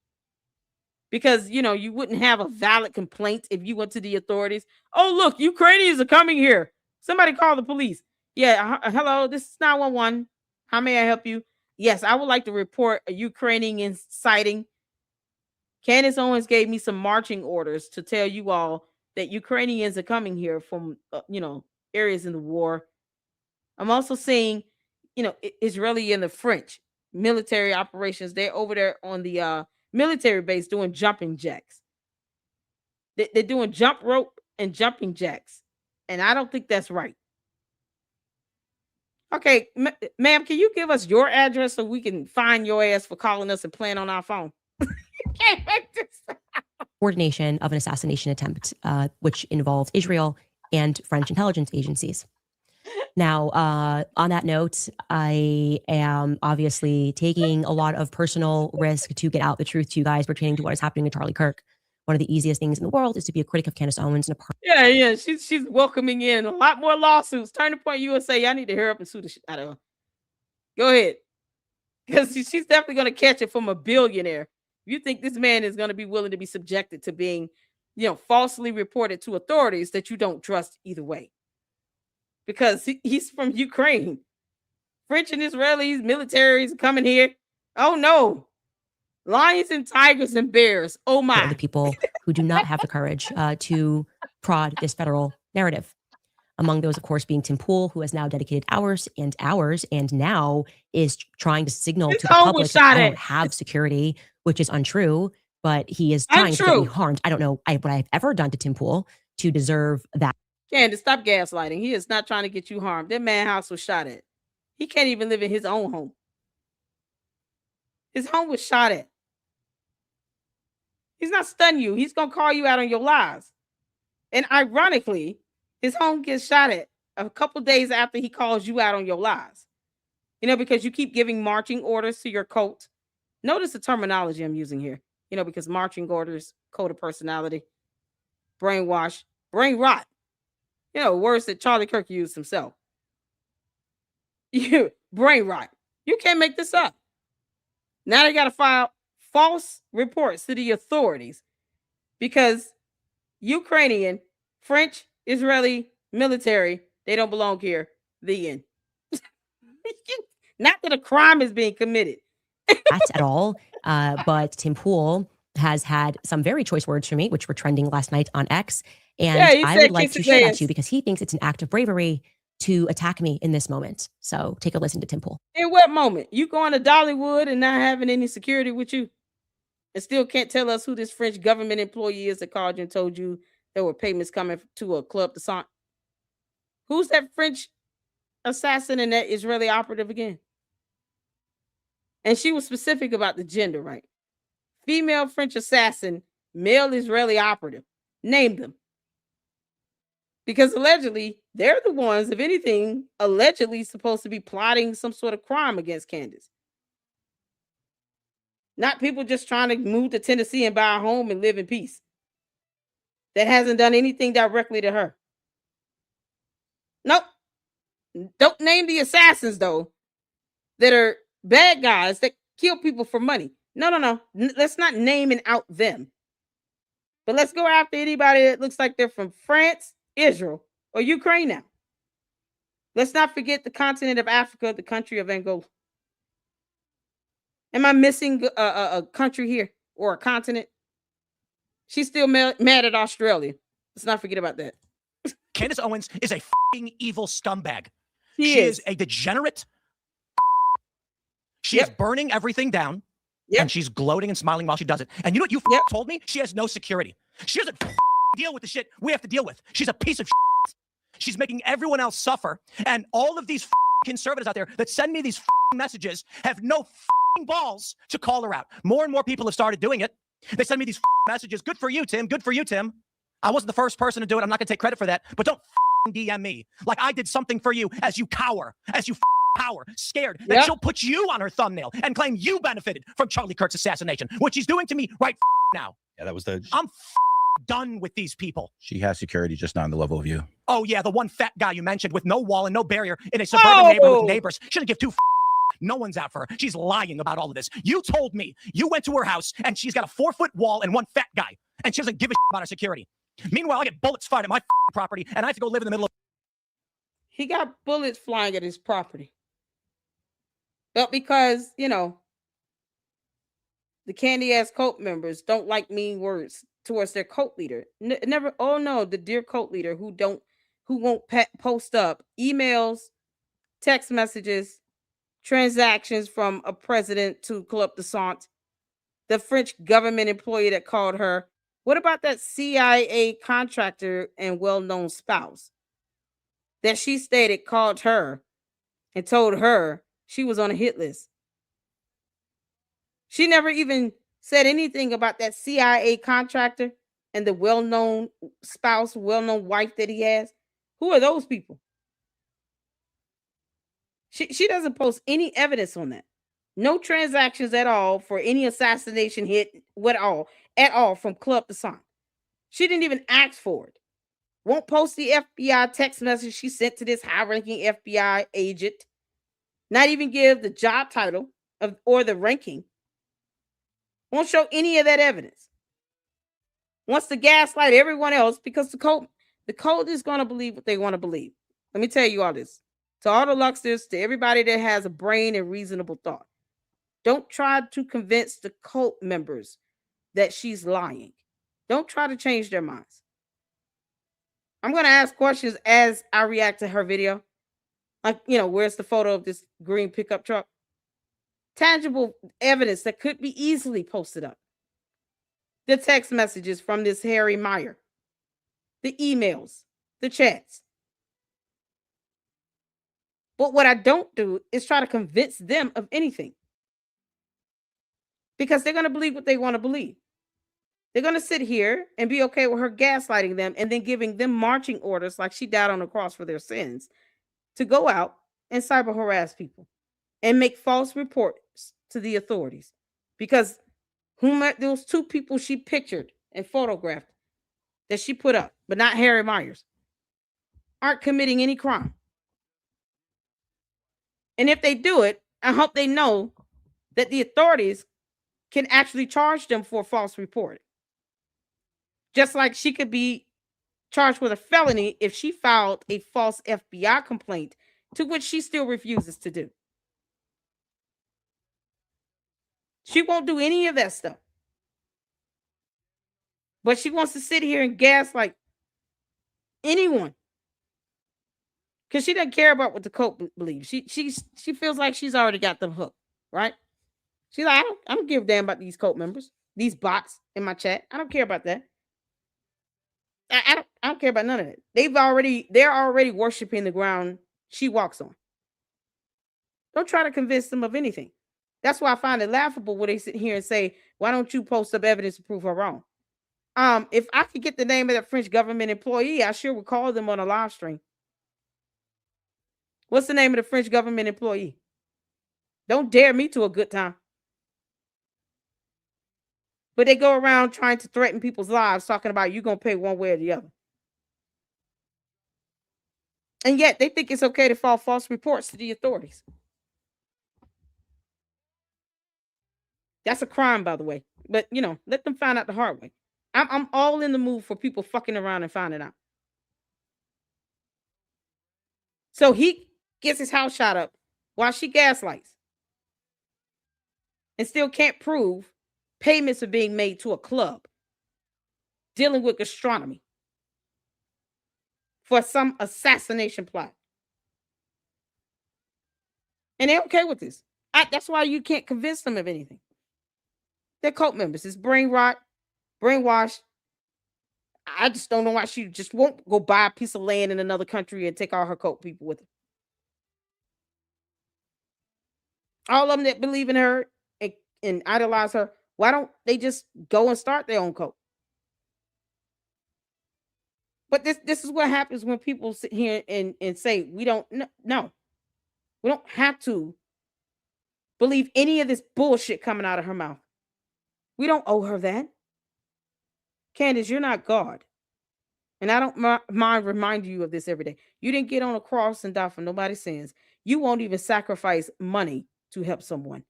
Because, you wouldn't have a valid complaint if you went to the authorities. Oh, look, Ukrainians are coming here. Somebody call the police. Yeah, hello, this is 911. How may I help you? Yes, I would like to report a Ukrainian sighting. Candace Owens gave me some marching orders to tell you all that Ukrainians are coming here from, areas in the war. I'm also seeing, Israeli and the French military operations. They're over there on the military base doing jumping jacks. They're doing jump rope and jumping jacks. And I don't think that's right. Okay, ma'am, can you give us your address so we can find your ass for calling us and playing on our phone? Can't make this. Coordination of an assassination attempt, which involves Israel and French intelligence agencies. Now, on that note, I am obviously taking a lot of personal risk to get out the truth to you guys pertaining to what is happening to Charlie Kirk. One of the easiest things in the world is to be a critic of Candace Owens. Yeah. She's welcoming in a lot more lawsuits. Turning Point USA, I need to hurry up and sue the shit out of her. Go ahead. Because she's definitely going to catch it from a billionaire. You think this man is going to be willing to be subjected to being, falsely reported to authorities that you don't trust either way. Because he's from Ukraine. French and Israelis, militaries coming here. Oh, no. Lions and tigers and bears. Oh my. The people who do not have the courage to prod this federal narrative. Among those, of course, being Tim Pool, who has now dedicated hours and now is trying to signal to the public that I don't have security, which is untrue, but he is trying to get me harmed. I don't know what I've ever done to Tim Pool to deserve that. Candace, stop gaslighting. He is not trying to get you harmed. That man's house was shot at. He can't even live in his own home. His home was shot at. He's not stunning you. He's going to call you out on your lies. And ironically, his home gets shot at a couple days after he calls you out on your lies. You know, because you keep giving marching orders to your cult. Notice the terminology I'm using here. You know, because marching orders, code of personality, brainwash, brain rot. You know, words that Charlie Kirk used himself. You brain rot. You can't make this up. Now they got to file false reports to the authorities because Ukrainian, French, Israeli military, they don't belong here. The end. Not that a crime is being committed. At all. But Tim Pool has had some very choice words for me, which were trending last night on X. And I would like to share that to you because he thinks it's an act of bravery to attack me in this moment. So take a listen to Tim Pool. In what moment? You going to Dollywood and not having any security with you? And still can't tell us who this French government employee is that called you and told you there were payments coming to a club de sang. Who's that French assassin and that Israeli operative again? And she was specific about the gender, right? Female French assassin, male Israeli operative. Name them. Because allegedly, they're the ones, if anything, allegedly supposed to be plotting some sort of crime against Candace. Not people just trying to move to Tennessee and buy a home and live in peace. That hasn't done anything directly to her. Nope. Don't name the assassins, though, that are bad guys that kill people for money. No. Let's not name and out them. But let's go after anybody that looks like they're from France, Israel, or Ukraine now. Let's not forget the continent of Africa, the country of Angola. Am I missing a country here or a continent? She's still mad at Australia. Let's not forget about that. Candace Owens is a f***ing evil scumbag. She is a degenerate. She is burning everything down. And she's gloating and smiling while she does it. And you know what you told me? She has no security. She doesn't deal with the shit we have to deal with. She's a piece of shit. She's making everyone else suffer. And all of these conservatives out there that send me these messages have no balls to call her out. More and more people have started doing it. They send me these messages. Good for you, Tim. Good for you, Tim. I wasn't the first person to do it. I'm not going to take credit for that. But don't DM me like I did something for you as you cower, as you power, scared that she'll put you on her thumbnail and claim you benefited from Charlie Kirk's assassination, which she's doing to me right now. Yeah, that was the... I'm done with these people. She has security, just not on the level of you. Oh, yeah, the one fat guy you mentioned with no wall and no barrier in a suburban neighborhood with neighbors. Shouldn't give two No one's out for her. She's lying about all of this. You told me you went to her house and she's got a 4-foot wall and one fat guy, and she doesn't give a about her security. Meanwhile, I get bullets fired at my property and I have to go live in the middle of... He got bullets flying at his property. But because, you know, the candy-ass cult members don't like mean words towards their cult leader. Never, oh no, the dear cult leader who won't post up emails, text messages, transactions from a president to Club de Sant, the French government employee that called her. What about that CIA contractor and well-known spouse that she stated called her and told her she was on a hit list? She never even said anything about that CIA contractor and the well-known spouse, well-known wife that he has. Who are those people? She doesn't post any evidence on that. No transactions at all for any assassination hit at all from Club de Sant. She didn't even ask for it. Won't post the FBI text message she sent to this high-ranking FBI agent. Not even give the job title or the ranking. Won't show any of that evidence. Wants to gaslight everyone else because the cult is going to believe what they want to believe. Let me tell you all this. To all the Lucksters, to everybody that has a brain and reasonable thought. Don't try to convince the cult members that she's lying. Don't try to change their minds. I'm going to ask questions as I react to her video. Like, where's the photo of this green pickup truck? Tangible evidence that could be easily posted up. The text messages from this Harry Meyer. The emails. The chats. But what I don't do is try to convince them of anything. Because they're going to believe what they want to believe. They're going to sit here and be okay with her gaslighting them and then giving them marching orders like she died on the cross for their sins to go out and cyber harass people and make false reports to the authorities. Because those two people she pictured and photographed that she put up, but not Harry Myers, aren't committing any crime. And if they do it, I hope they know that the authorities can actually charge them for false reporting. Just like she could be charged with a felony if she filed a false FBI complaint, to which she still refuses to do. She won't do any of that stuff. But she wants to sit here and gaslight anyone. Because she doesn't care about what the cult believes. She feels like she's already got them hooked, right? She's like, I don't give a damn about these cult members, these bots in my chat. I don't care about that. I don't care about none of it. They're already worshiping the ground she walks on. Don't try to convince them of anything. That's why I find it laughable when they sit here and say, why don't you post up evidence to prove her wrong? If I could get the name of that French government employee, I sure would call them on a live stream. What's the name of the French government employee? Don't dare me to a good time. But they go around trying to threaten people's lives, talking about you're going to pay one way or the other. And yet they think it's okay to file false reports to the authorities. That's a crime, by the way. But, let them find out the hard way. I'm all in the mood for people fucking around and finding out. So he gets his house shot up while she gaslights. And still can't prove payments are being made to a club dealing with gastronomy for some assassination plot. And they're okay with this. That's why you can't convince them of anything. They're cult members. It's brain rot, brainwashed. I just don't know why she just won't go buy a piece of land in another country and take all her cult people with her. All of them that believe in her and idolize her, why don't they just go and start their own cult? But this is what happens when people sit here and say, we don't, no. We don't have to believe any of this bullshit coming out of her mouth. We don't owe her that. Candace, you're not God. And I don't mind reminding you of this every day. You didn't get on a cross and die for nobody's sins. You won't even sacrifice money to help someone.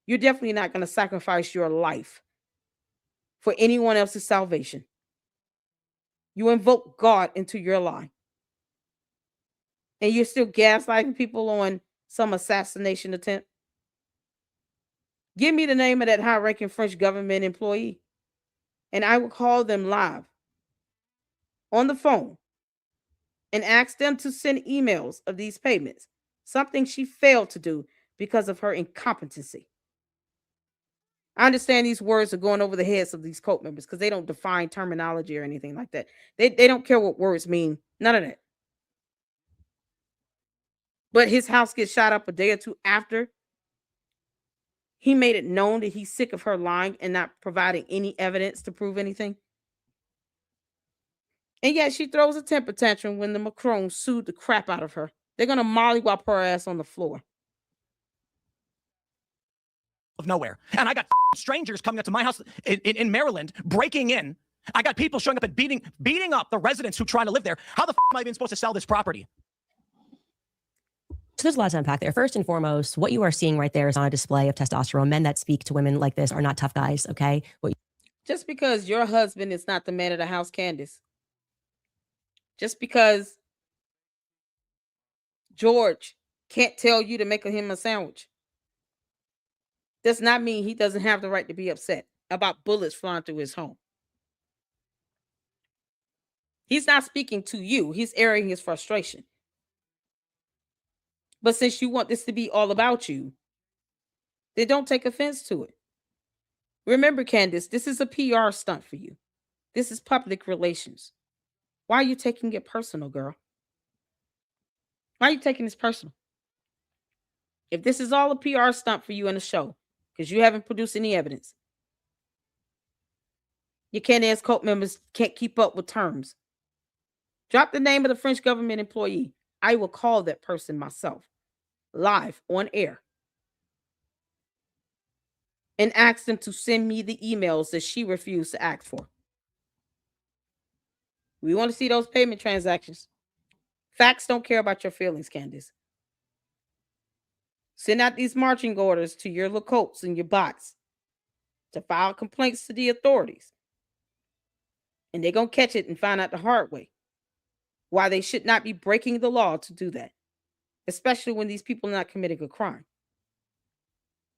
You're definitely not going to sacrifice your life for anyone else's salvation. You invoke God into your life. And you're still gaslighting people on some assassination attempt. Give me the name of that high-ranking French government employee, and I will call them live on the phone and ask them to send emails of these payments, something she failed to do because of her incompetency. I understand these words are going over the heads of these cult members because they don't define terminology or anything like that. They don't care what words mean. None of that. But his house gets shot up a day or two after he made it known that he's sick of her lying and not providing any evidence to prove anything. And yet she throws a temper tantrum when the Macron sued the crap out of her. They're going to mollywop her ass on the floor. Of nowhere. And I got strangers coming up to my house in Maryland, breaking in. I got people showing up and beating up the residents who try to live there. How the am I even supposed to sell this property? So there's a lot to unpack there. First and foremost, what you are seeing right there is not a display of testosterone. Men that speak to women like this are not tough guys, okay? Just because your husband is not the man of the house, Candace. Just because George can't tell you to make him a sandwich. does not mean he doesn't have the right to be upset about bullets flying through his home. He's not speaking to you. He's airing his frustration. But since you want this to be all about you, then don't take offense to it. Remember, Candace, this is a PR stunt for you. This is public relations. Why are you taking it personal, girl? Why are you taking this personal? If this is all a PR stunt for you in a show, because you haven't produced any evidence, your Candace cult members can't keep up with terms. Drop the name of the French government employee. I will call that person myself, live on air, and ask them to send me the emails that she refused to ask for. We want to see those payment transactions. Facts don't care about your feelings, Candace. Send out these marching orders to your Lacotes and your bots to file complaints to the authorities. And they're going to catch it and find out the hard way why they should not be breaking the law to do that, especially when these people are not committing a crime.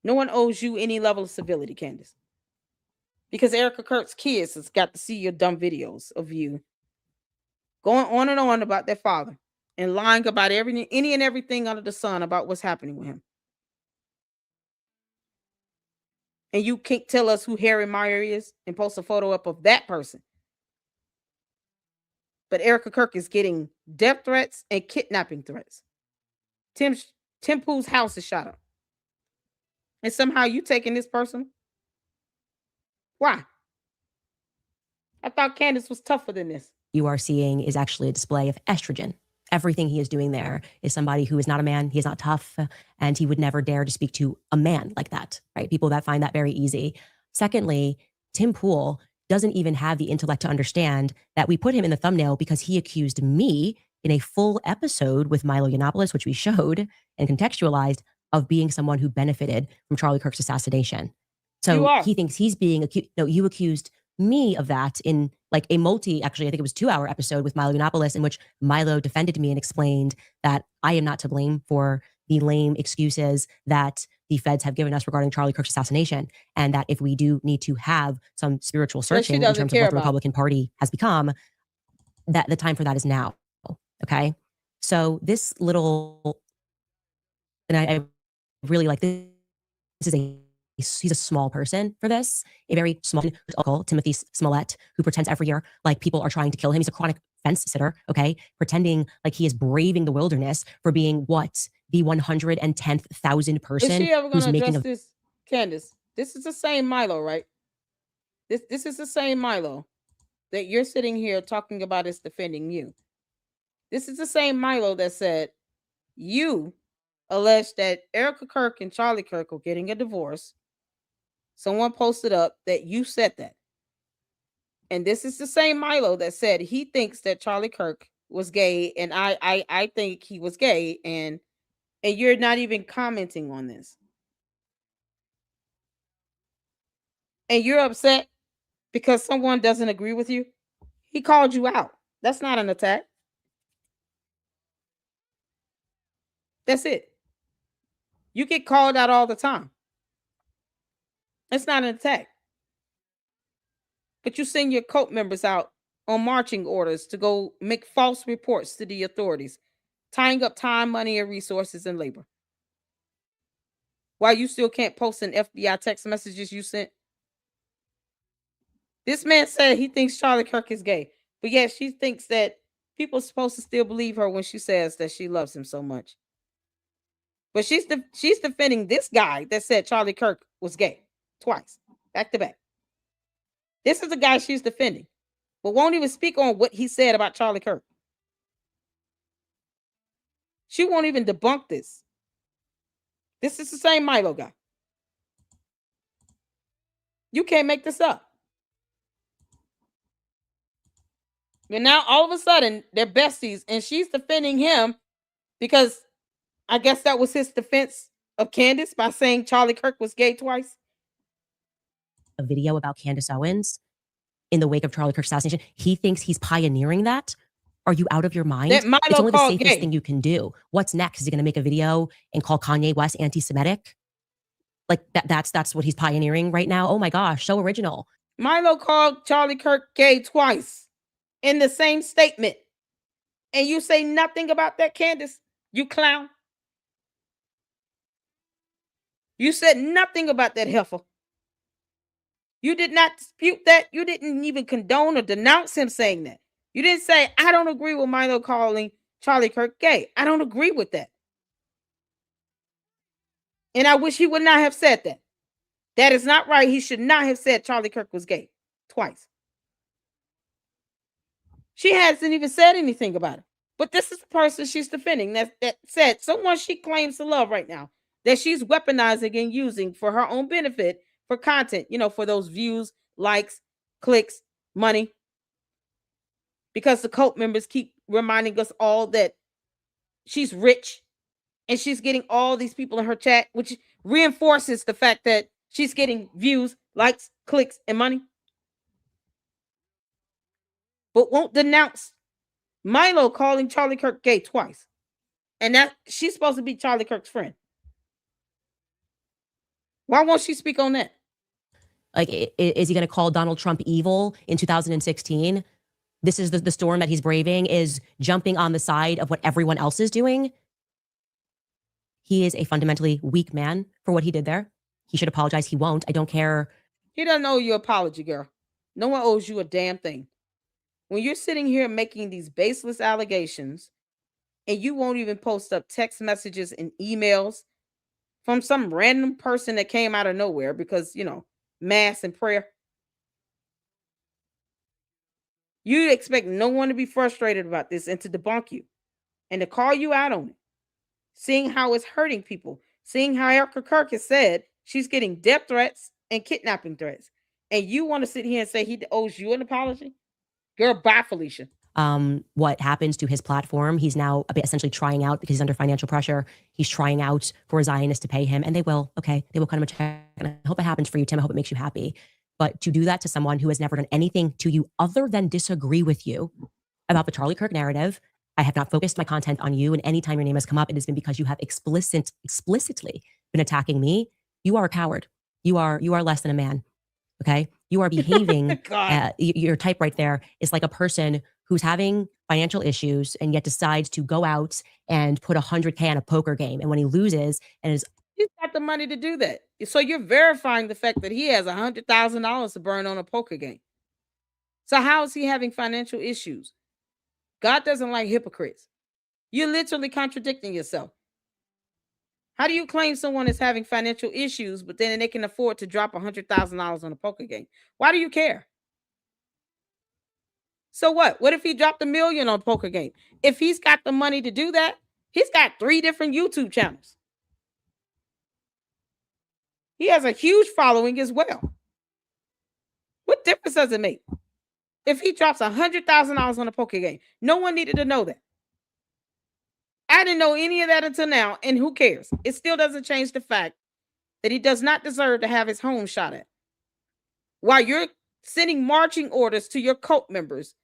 No one owes you any level of civility, Candace, because Erica Kirk's kids has got to see your dumb videos of you going on and on about their father and lying about any and everything under the sun about what's happening with him. And you can't tell us who Harry Meyer is and post a photo up of that person. But Erica Kirk is getting death threats and kidnapping threats. Tim Pool's house is shot up. And somehow you taking this person? Why? I thought Candace was tougher than this. You are seeing is actually a display of estrogen. Everything he is doing there is somebody who is not a man. He is not tough, and he would never dare to speak to a man like that, right? People that find that very easy. Secondly, Tim Pool doesn't even have the intellect to understand that we put him in the thumbnail because he accused me in a full episode with Milo Yiannopoulos, which we showed and contextualized, of being someone who benefited from Charlie Kirk's assassination. So he thinks he's being accused. No, you accused me of that in like a actually, I think it was 2-hour episode with Milo Yiannopoulos, in which Milo defended me and explained that I am not to blame for the lame excuses that the feds have given us regarding Charlie Kirk's assassination. And that if we do need to have some spiritual searching in terms of what the Republican Party has become, that the time for that is now. Okay. So this little, and I really like this. He's a small person for this, a very small uncle, Timothy Smollett, who pretends every year like people are trying to kill him. He's a chronic fence sitter, okay? Pretending like he is braving the wilderness for being what? The 110,000th person is she ever who's gonna making address this, Candace? This is the same Milo, right? This is the same Milo that you're sitting here talking about is defending you. This is the same Milo that said you alleged that Erica Kirk and Charlie Kirk were getting a divorce. Someone posted up that you said that. And this is the same Milo that said he thinks that Charlie Kirk was gay, and I think he was gay, and you're not even commenting on this. And you're upset because someone doesn't agree with you. He called you out. That's not an attack. That's it. You get called out all the time. It's not an attack. But you send your cult members out on marching orders to go make false reports to the authorities, tying up time, money, and resources and labor. While you still can't post an FBI text messages you sent. This man said he thinks Charlie Kirk is gay, but yet she thinks that people are supposed to still believe her when she says that she loves him so much. But she's defending this guy that said Charlie Kirk was gay twice, back to back. This is the guy she's defending, but won't even speak on what he said about Charlie Kirk. She won't even debunk this. This is the same Milo guy. You can't make this up. And now all of a sudden they're besties, and she's defending him because I guess that was his defense of Candace by saying Charlie Kirk was gay twice. A video about Candace Owens in the wake of Charlie Kirk's assassination. He thinks he's pioneering that. Are you out of your mind? It's only the safest thing you can do. What's next? Is he going to make a video and call Kanye West anti-Semitic? Like that's what he's pioneering right now. Oh my gosh, so original. Milo called Charlie Kirk gay twice in the same statement. And you say nothing about that, Candace? You clown. You said nothing about that heifer. You did not dispute that. You didn't even condone or denounce him saying that. You didn't say, I don't agree with Milo calling Charlie Kirk gay. I don't agree with that. And I wish he would not have said that. That is not right. He should not have said Charlie Kirk was gay twice. She hasn't even said anything about it. But this is the person she's defending that said someone she claims to love right now, that she's weaponizing and using for her own benefit for content, for those views, likes, clicks, money. Because the cult members keep reminding us all that she's rich and she's getting all these people in her chat, which reinforces the fact that she's getting views, likes, clicks, and money. But won't denounce Milo calling Charlie Kirk gay twice. And that she's supposed to be Charlie Kirk's friend. Why won't she speak on that? Like, is he going to call Donald Trump evil in 2016? This is the storm that he's braving, is jumping on the side of what everyone else is doing. He is a fundamentally weak man for what he did there. He should apologize. He won't. I don't care. He doesn't owe you an apology, girl. No one owes you a damn thing. When you're sitting here making these baseless allegations and you won't even post up text messages and emails from some random person that came out of nowhere because, mass and prayer. You expect no one to be frustrated about this and to debunk you and to call you out on it. Seeing how it's hurting people. Seeing how Erica Kirk has said she's getting death threats and kidnapping threats. And you want to sit here and say he owes you an apology? Girl, bye, Felicia. What happens to his platform? He's now essentially trying out because he's under financial pressure. He's trying out for Zionists to pay him, and they will. Okay, they will cut him a check. And I hope it happens for you, Tim. I hope it makes you happy. But to do that to someone who has never done anything to you other than disagree with you about the Charlie Kirk narrative, I have not focused my content on you. And anytime your name has come up, it has been because you have explicitly been attacking me. You are a coward. You are less than a man. Okay, you are behaving. Your type right there is like a person who's having financial issues and yet decides to go out and put $100K on a poker game, and when he loses, he's got the money to do that. So you're verifying the fact that he has $100,000 to burn on a poker game. So how is he having financial issues? God doesn't like hypocrites. You're literally contradicting yourself. How do you claim someone is having financial issues, but then they can afford to drop $100,000 on a poker game? Why do you care? So what? What if he dropped $1 million on a poker game? If he's got the money to do that, he's got 3 different YouTube channels. He has a huge following as well. What difference does it make? If he drops $100,000 on a poker game, no one needed to know that. I didn't know any of that until now, and who cares? It still doesn't change the fact that he does not deserve to have his home shot at. While you're sending marching orders to your cult members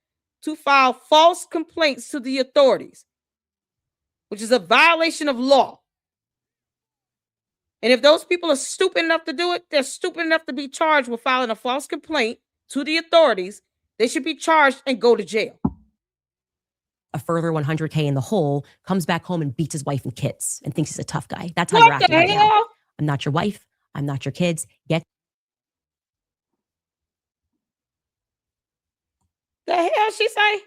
to file false complaints to the authorities, which is a violation of law. And if those people are stupid enough to do it, they're stupid enough to be charged with filing a false complaint to the authorities. They should be charged and go to jail. A further 100K in the hole, comes back home and beats his wife and kids and thinks he's a tough guy. That's how you're acting right now. I'm not your wife. I'm not your kids. Get the hell she say?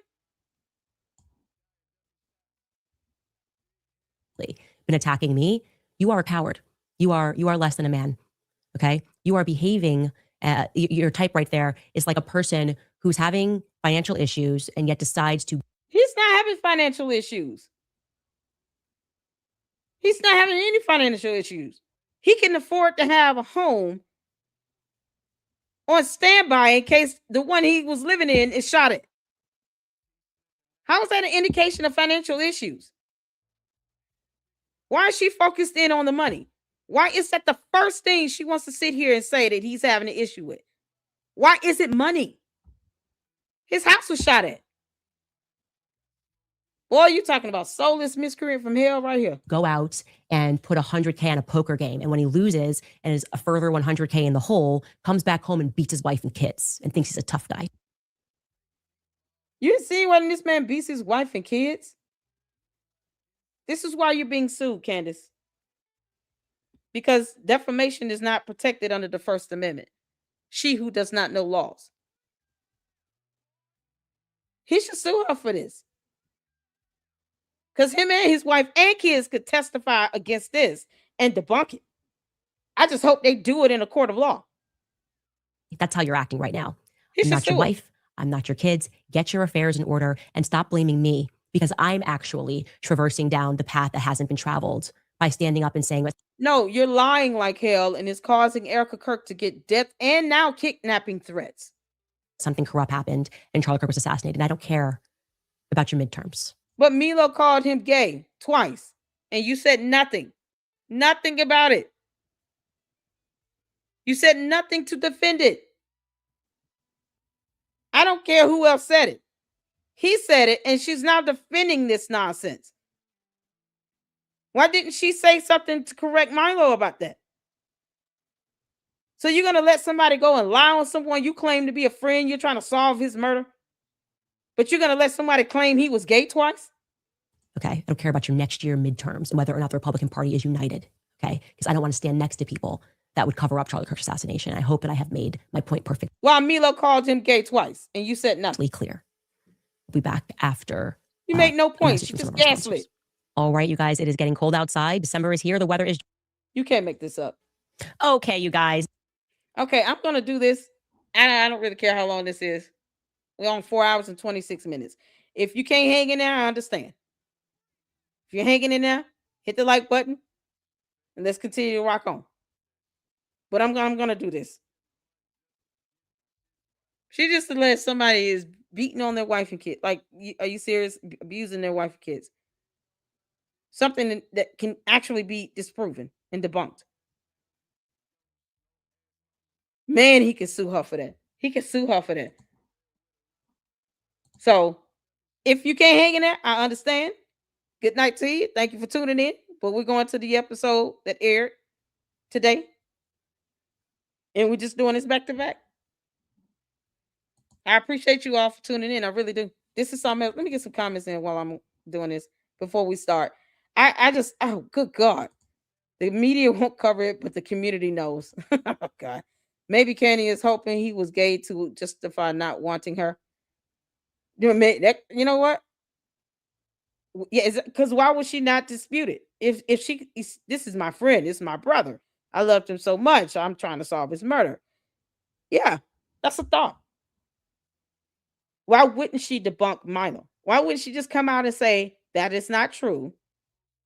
Been attacking me. You are a coward. You are less than a man. Okay. You are behaving. Your type right there is like a person who's having financial issues and yet decides to. He's not having financial issues. He's not having any financial issues. He can afford to have a home on standby in case the one he was living in is shot at. How is that an indication of financial issues? Why is she focused in on the money? Why is that the first thing she wants to sit here and say that he's having an issue with? Why is it money? His house was shot at. Boy, you talking about soulless miscreant from hell right here. Go out and put $100K on a poker game. And when he loses and is a further $100K in the hole, comes back home and beats his wife and kids and thinks he's a tough guy. You see when this man beats his wife and kids? This is why you're being sued, Candace. Because defamation is not protected under the First Amendment. She who does not know laws. He should sue her for this. Because him and his wife and kids could testify against this and debunk it. I just hope they do it in a court of law. That's how you're acting right now. I'm not your wife. I'm not your kids. Get your affairs in order and stop blaming me because I'm actually traversing down the path that hasn't been traveled by standing up and saying, no, you're lying like hell and it's causing Erica Kirk to get death and now kidnapping threats. Something corrupt happened and Charlie Kirk was assassinated. And I don't care about your midterms. But Milo called him gay twice, and you said nothing. Nothing about it. You said nothing to defend it. I don't care who else said it. He said it, and she's now defending this nonsense. Why didn't she say something to correct Milo about that? So you're going to let somebody go and lie on someone you claim to be a friend, you're trying to solve his murder? But you're going to let somebody claim he was gay twice? Okay, I don't care about your next year midterms and whether or not the Republican Party is united, okay? Because I don't want to stand next to people that would cover up Charlie Kirk's assassination. I hope that I have made my point perfect. Well, Milo called him gay twice, and you said nothing. Clear. We'll be back after. You made no points. You just gaslit. All right, you guys, it is getting cold outside. December is here. The weather is... You can't make this up. Okay, you guys. Okay, I'm going to do this. I don't really care how long this is. We're on 4 hours and 26 minutes. If you can't hang in there, I understand. If you're hanging in there, hit the like button and let's continue to rock on. But I'm going to do this. She just alleged somebody is beating on their wife and kids. Like, are you serious? Abusing their wife and kids. Something that can actually be disproven and debunked. Man, he can sue her for that. He can sue her for that. So, if you can't hang in there, I understand. Good night to you. Thank you for tuning in. But we're going to the episode that aired today. And we're just doing this back to back. I appreciate you all for tuning in. I really do. This is something else. Let me get some comments in while I'm doing this before we start. I just, oh, good God. The media won't cover it, but the community knows. Oh, God. Maybe Candy is hoping he was gay to justify not wanting her. You know what? Yeah, because why would she not dispute it? If she, this is my friend, this is my brother. I loved him so much. I'm trying to solve his murder. Yeah, that's a thought. Why wouldn't she debunk Milo? Why wouldn't she just come out and say that is not true?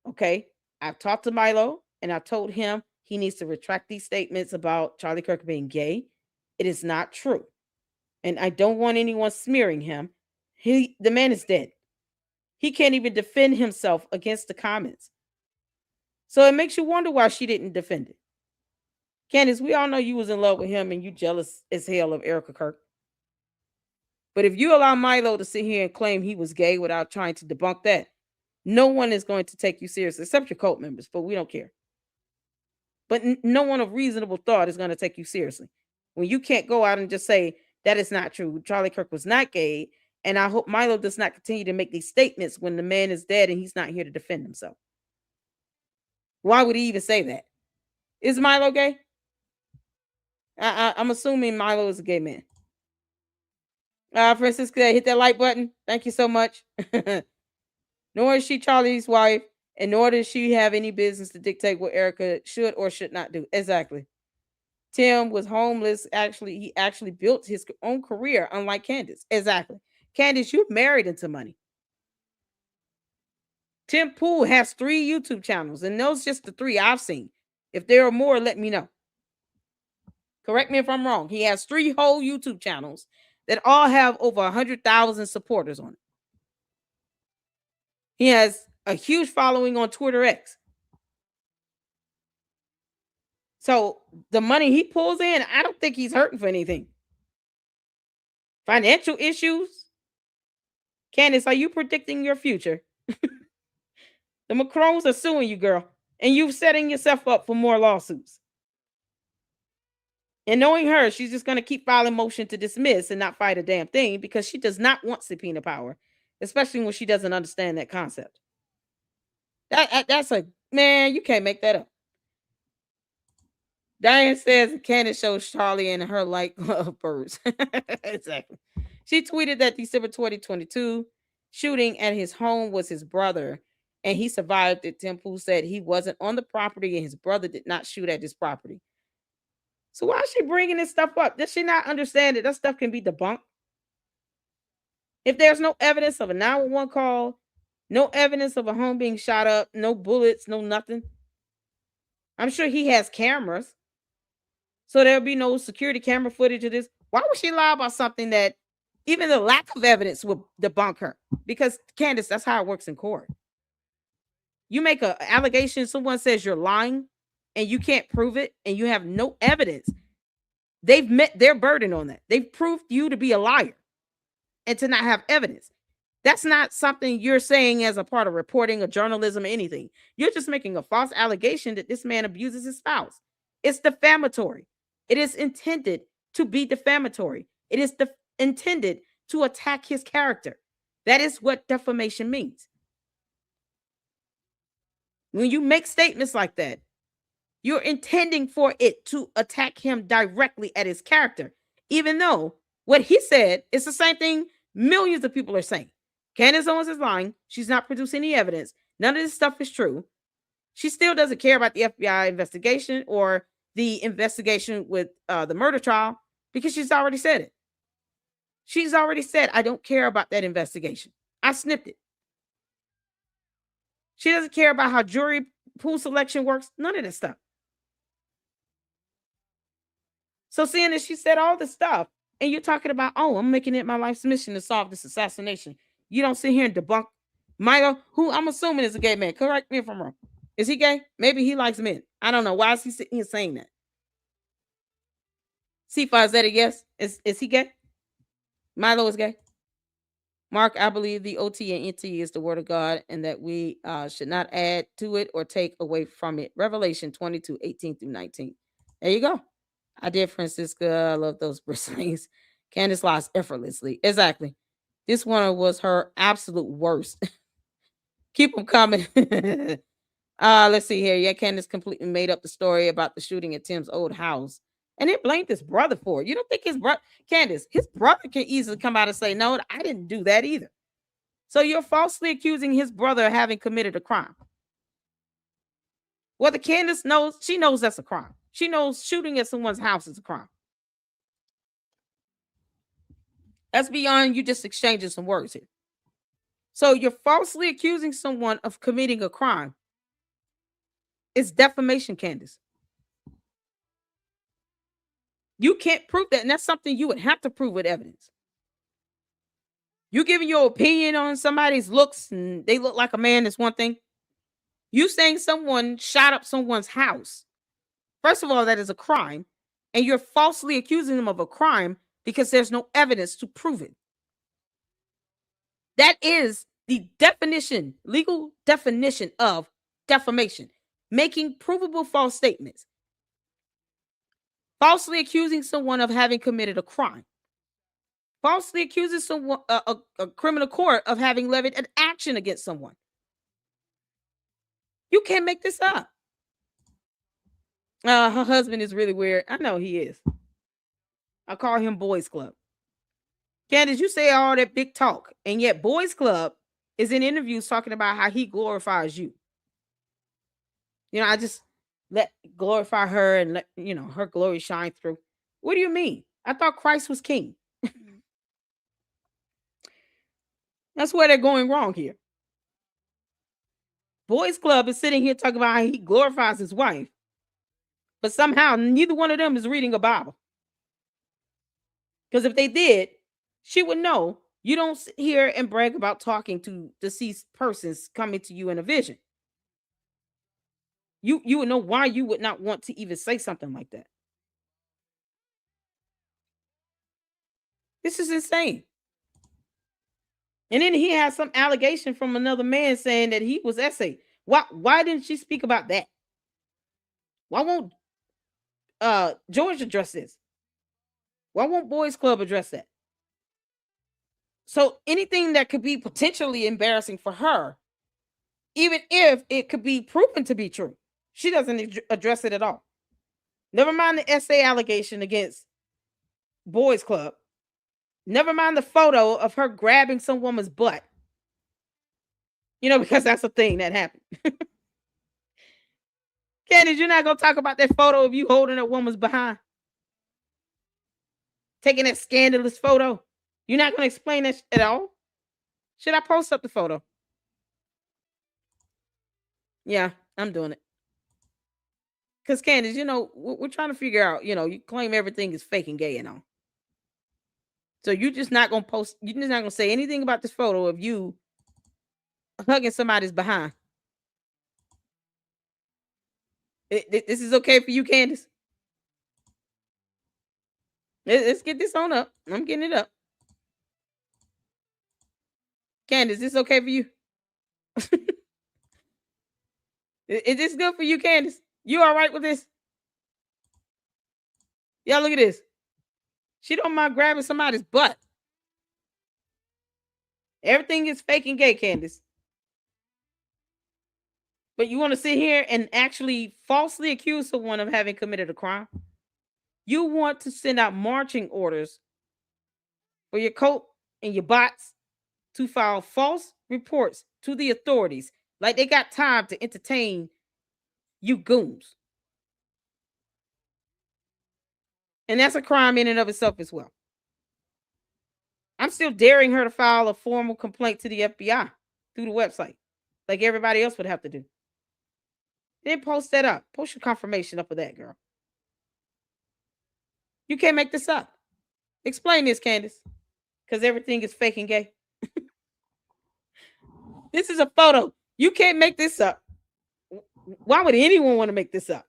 Okay, I've talked to Milo and I told him he needs to retract these statements about Charlie Kirk being gay. It is not true. And I don't want anyone smearing him. The man is dead. He can't even defend himself against the comments. So it makes you wonder why she didn't defend it. Candace, we all know you was in love with him and you jealous as hell of Erica Kirk. But if you allow Milo to sit here and claim he was gay without trying to debunk that, no one is going to take you seriously, except your cult members, but we don't care. But no one of reasonable thought is going to take you seriously. When you can't go out and just say, that is not true. Charlie Kirk was not gay. And I hope Milo does not continue to make these statements when the man is dead and he's not here to defend himself. Why would he even say that? Is Milo gay? I'm assuming Milo is a gay man. Francisca, hit that like button. Thank you so much. Nor is she Charlie's wife, and nor does she have any business to dictate what Erica should or should not do. Exactly. Tim was homeless. He actually built his own career, unlike Candace. Exactly. Candace, you married into money. Tim Pool has 3 YouTube channels, and those just the 3 I've seen. If there are more, let me know. Correct me if I'm wrong. He has 3 whole YouTube channels that all have over 100,000 supporters on it. He has a huge following on Twitter X. So the money he pulls in, I don't think he's hurting for anything. Financial issues? Candace, are you predicting your future? The Macrons are suing you, girl. And you're setting yourself up for more lawsuits. And knowing her, she's just going to keep filing motion to dismiss and not fight a damn thing because she does not want subpoena power, especially when she doesn't understand that concept. That's a, man, you can't make that up. Diane says Candace shows Charlie and her like birds. Exactly. She tweeted that December 2022 shooting at his home was his brother, and he survived it. Temple said he wasn't on the property and his brother did not shoot at his property. So why is she bringing this stuff up? Does she not understand that stuff can be debunked? If there's no evidence of a 911 call, no evidence of a home being shot up, no bullets, no nothing. I'm sure he has cameras. So there'll be no security camera footage of this. Why would she lie about something that even the lack of evidence would debunk her? Because, Candace, that's how it works in court. You make an allegation, someone says you're lying, and you can't prove it, and you have no evidence. They've met their burden on that. They've proved you to be a liar and to not have evidence. That's not something you're saying as a part of reporting or journalism or anything. You're just making a false allegation that this man abuses his spouse. It's defamatory. It is intended to be defamatory. It is intended to attack his character. That is what defamation means. When you make statements like that, you're intending for it to attack him directly at his character, even though what he said is the same thing millions of people are saying. Candace Owens is lying. She's not producing any evidence. None of this stuff is true. She still doesn't care about the FBI investigation or the investigation with the murder trial because she's already said it. She's already said, I don't care about that investigation. I snipped it. She doesn't care about how jury pool selection works. None of this stuff. So seeing that she said all this stuff and you're talking about, oh, I'm making it my life's mission to solve this assassination. You don't sit here and debunk Milo, who I'm assuming is a gay man. Correct me if I'm wrong. Is he gay? Maybe he likes men. I don't know. Why is he sitting here saying that? C5, is that a yes? Is he gay? Milo is gay? Mark, I believe the OT and NT is the word of God and that we should not add to it or take away from it. Revelation 22, 18 through 19. There you go. I did, Francisca. I love those bristlings. Candace lies effortlessly. Exactly. This one was her absolute worst. Keep them coming. Let's see here. Yeah, Candace completely made up the story about the shooting at Tim's old house. And it blamed his brother for it. You don't think his brother, Candace, his brother can easily come out and say, no, I didn't do that either. So you're falsely accusing his brother of having committed a crime. Whether Candace knows, she knows that's a crime. She knows shooting at someone's house is a crime. That's beyond you just exchanging some words here. So you're falsely accusing someone of committing a crime. It's defamation, Candace. You can't prove that, and that's something you would have to prove with evidence. You giving your opinion on somebody's looks and they look like a man is one thing. You saying someone shot up someone's house. First of all, that is a crime, and you're falsely accusing them of a crime because there's no evidence to prove it. That is the definition, legal definition of defamation, making provable false statements. Falsely accusing someone of having committed a crime. Falsely accusing someone, a criminal court of having levied an action against someone. You can't make this up. Her husband is really weird. I know he is. I call him Boys Club. Candace, you say all that big talk, and yet Boys Club is in interviews talking about how he glorifies you. You know, I just let glorify her and let, you know, her glory shine through. What do you mean? I thought Christ was king. That's where they're going wrong here. Boys Club is sitting here talking about how he glorifies his wife, but somehow neither one of them is reading a Bible. Because if they did, she would know you don't sit here and brag about talking to deceased persons coming to you in a vision. You would know why you would not want to even say something like that. This is insane. And then he has some allegation from another man saying that he was essay. Why didn't she speak about that? Why won't George address this? Why won't Boys Club address that? So anything that could be potentially embarrassing for her, even if it could be proven to be true, she doesn't address it at all. Never mind the essay allegation against Boys Club. Never mind the photo of her grabbing some woman's butt. Because that's a thing that happened. Candace, you're not going to talk about that photo of you holding a woman's behind? Taking that scandalous photo? You're not going to explain that at all? Should I post up the photo? Yeah, I'm doing it. Because Candace, we're trying to figure out, you claim everything is fake and gay and all. So you're just not going to post, you're just not going to say anything about this photo of you hugging somebody's behind. This is okay for you, Candace? Let's get this on up. I'm getting it up. Candace, this okay for you? Is this good for you, Candace? You all right with this? Y'all look at this. She don't mind grabbing somebody's butt. Everything is fake and gay, Candace. But you want to sit here and actually falsely accuse someone of having committed a crime? You want to send out marching orders for your coat and your bots to file false reports to the authorities, like they got time to entertain you goons. And that's a crime in and of itself as well. I'm still daring her to file a formal complaint to the FBI through the website, like everybody else would have to do. Then post that up. Post your confirmation up of that, girl. You can't make this up. Explain this, Candace. Because everything is fake and gay. This is a photo. You can't make this up. Why would anyone want to make this up?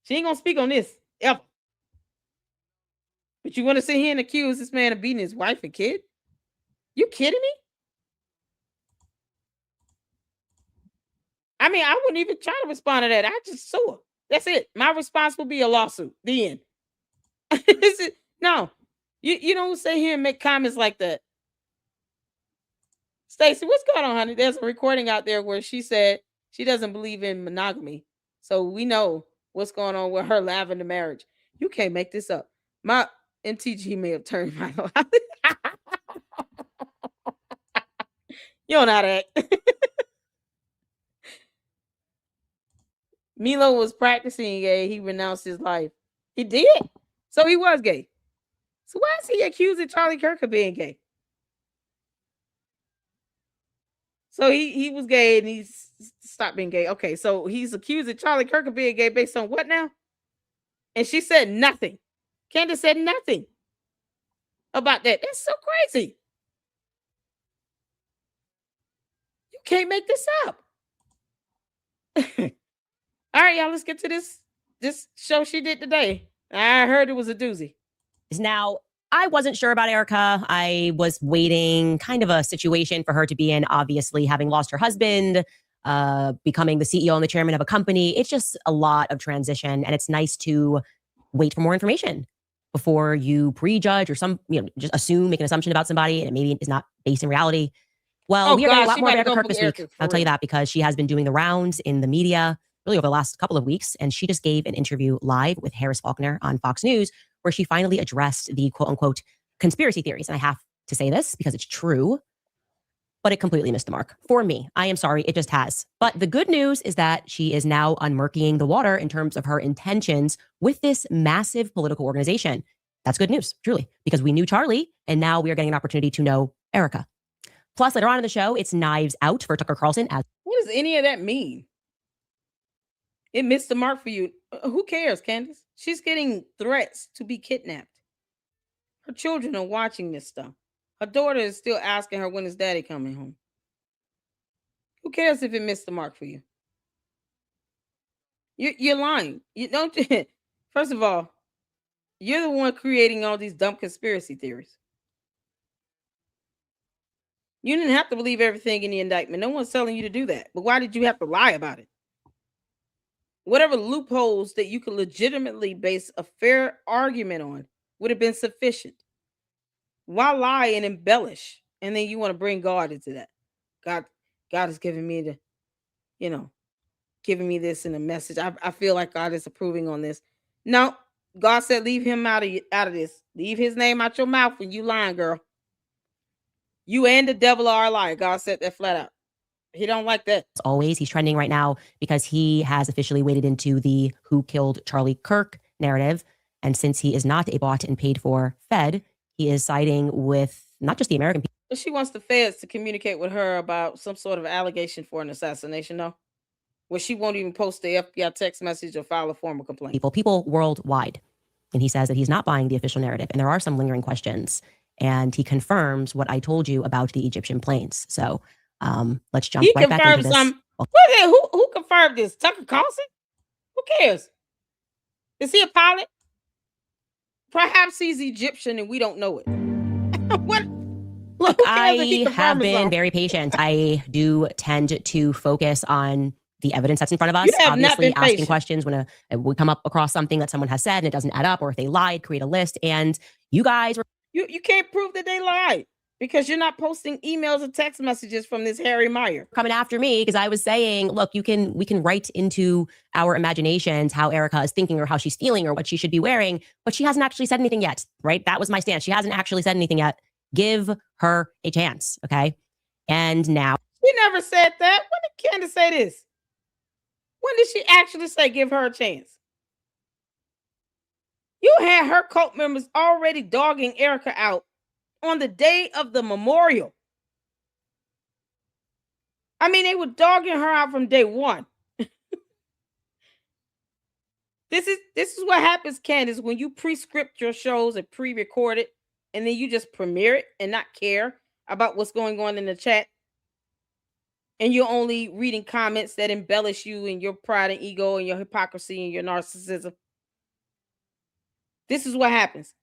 She ain't going to speak on this, ever. But you want to sit here and accuse this man of beating his wife and kid? You kidding me? I mean, I wouldn't even try to respond to that. I just sue her. That's it. My response will be a lawsuit. The end. No. You don't sit here and make comments like that. Stacey, what's going on, honey? There's a recording out there where she said she doesn't believe in monogamy. So we know what's going on with her lavender marriage. You can't make this up. My MTG may have turned my life. You don't know how to act. Milo was practicing gay. He renounced his life. He did. So he was gay. So why is he accusing Charlie Kirk of being gay? So he was gay and he's stopped being gay. Okay, so he's accusing Charlie Kirk of being gay based on what now? And she said nothing. Candace said nothing about that. That's so crazy. You can't make this up. All right, y'all, let's get to this show she did today. I heard it was a doozy. Now, I wasn't sure about Erica. I was waiting kind of a situation for her to be in, obviously, having lost her husband, becoming the CEO and the chairman of a company. It's just a lot of transition, and it's nice to wait for more information before you prejudge or just assume, make an assumption about somebody, and it maybe is not based in reality. Well, we are getting a lot more of Erica Kirk this week. I'll tell you that because she has been doing the rounds in the media really over the last couple of weeks. And she just gave an interview live with Harris Faulkner on Fox News, where she finally addressed the quote unquote conspiracy theories. And I have to say this because it's true, but it completely missed the mark for me. I am sorry. It just has. But the good news is that she is now unmurkying the water in terms of her intentions with this massive political organization. That's good news, truly, because we knew Charlie and now we are getting an opportunity to know Erica. Plus, later on in the show, it's Knives Out for Tucker Carlson. What does any of that mean? It missed the mark for you. Who cares, Candace? She's getting threats to be kidnapped. Her children are watching this stuff. Her daughter is still asking her, when is daddy coming home? Who cares if it missed the mark for you? You're lying. You don't. First of all, you're the one creating all these dumb conspiracy theories. You didn't have to believe everything in the indictment. No one's telling you to do that. But why did you have to lie about it? Whatever loopholes that you could legitimately base a fair argument on would have been sufficient. Why lie and embellish? And then you want to bring God into that. God has given me the, giving me this in a message. I feel like God is approving on this. No, God said, leave him out of this. Leave his name out your mouth when you lying, girl. You and the devil are a liar. God said that flat out. He don't like that. As always, he's trending right now because he has officially waded into the who killed Charlie Kirk narrative. And since he is not a bought and paid for Fed, he is siding with not just the American people. But she wants the feds to communicate with her about some sort of allegation for an assassination, though, where she won't even post the FBI text message or file a formal complaint. People worldwide. And he says that he's not buying the official narrative. And there are some lingering questions. And he confirms what I told you about the Egyptian planes. So let's jump right back into this. Who confirmed this? Tucker Carlson? Who cares? Is he a pilot? Perhaps he's Egyptian and we don't know it. What? Look, I have been very patient. I do tend to focus on the evidence that's in front of us. Obviously, asking questions when we come up across something that someone has said and it doesn't add up, or if they lied, create a list. And you guys were... You can't prove that they lied. Because you're not posting emails or text messages from this Harry Meyer. Coming after me because I was saying, look, we can write into our imaginations how Erica is thinking or how she's feeling or what she should be wearing, but she hasn't actually said anything yet, right? That was my stance. She hasn't actually said anything yet. Give her a chance, okay? And now... She never said that. When did Candace say this? When did she actually say give her a chance? You had her cult members already dogging Erica out on the day of the memorial. I mean, they were dogging her out from day one. This is what happens, Candace, when you pre-script your shows and pre-record it, and then you just premiere it and not care about what's going on in the chat. And you're only reading comments that embellish you and your pride and ego and your hypocrisy and your narcissism. This is what happens.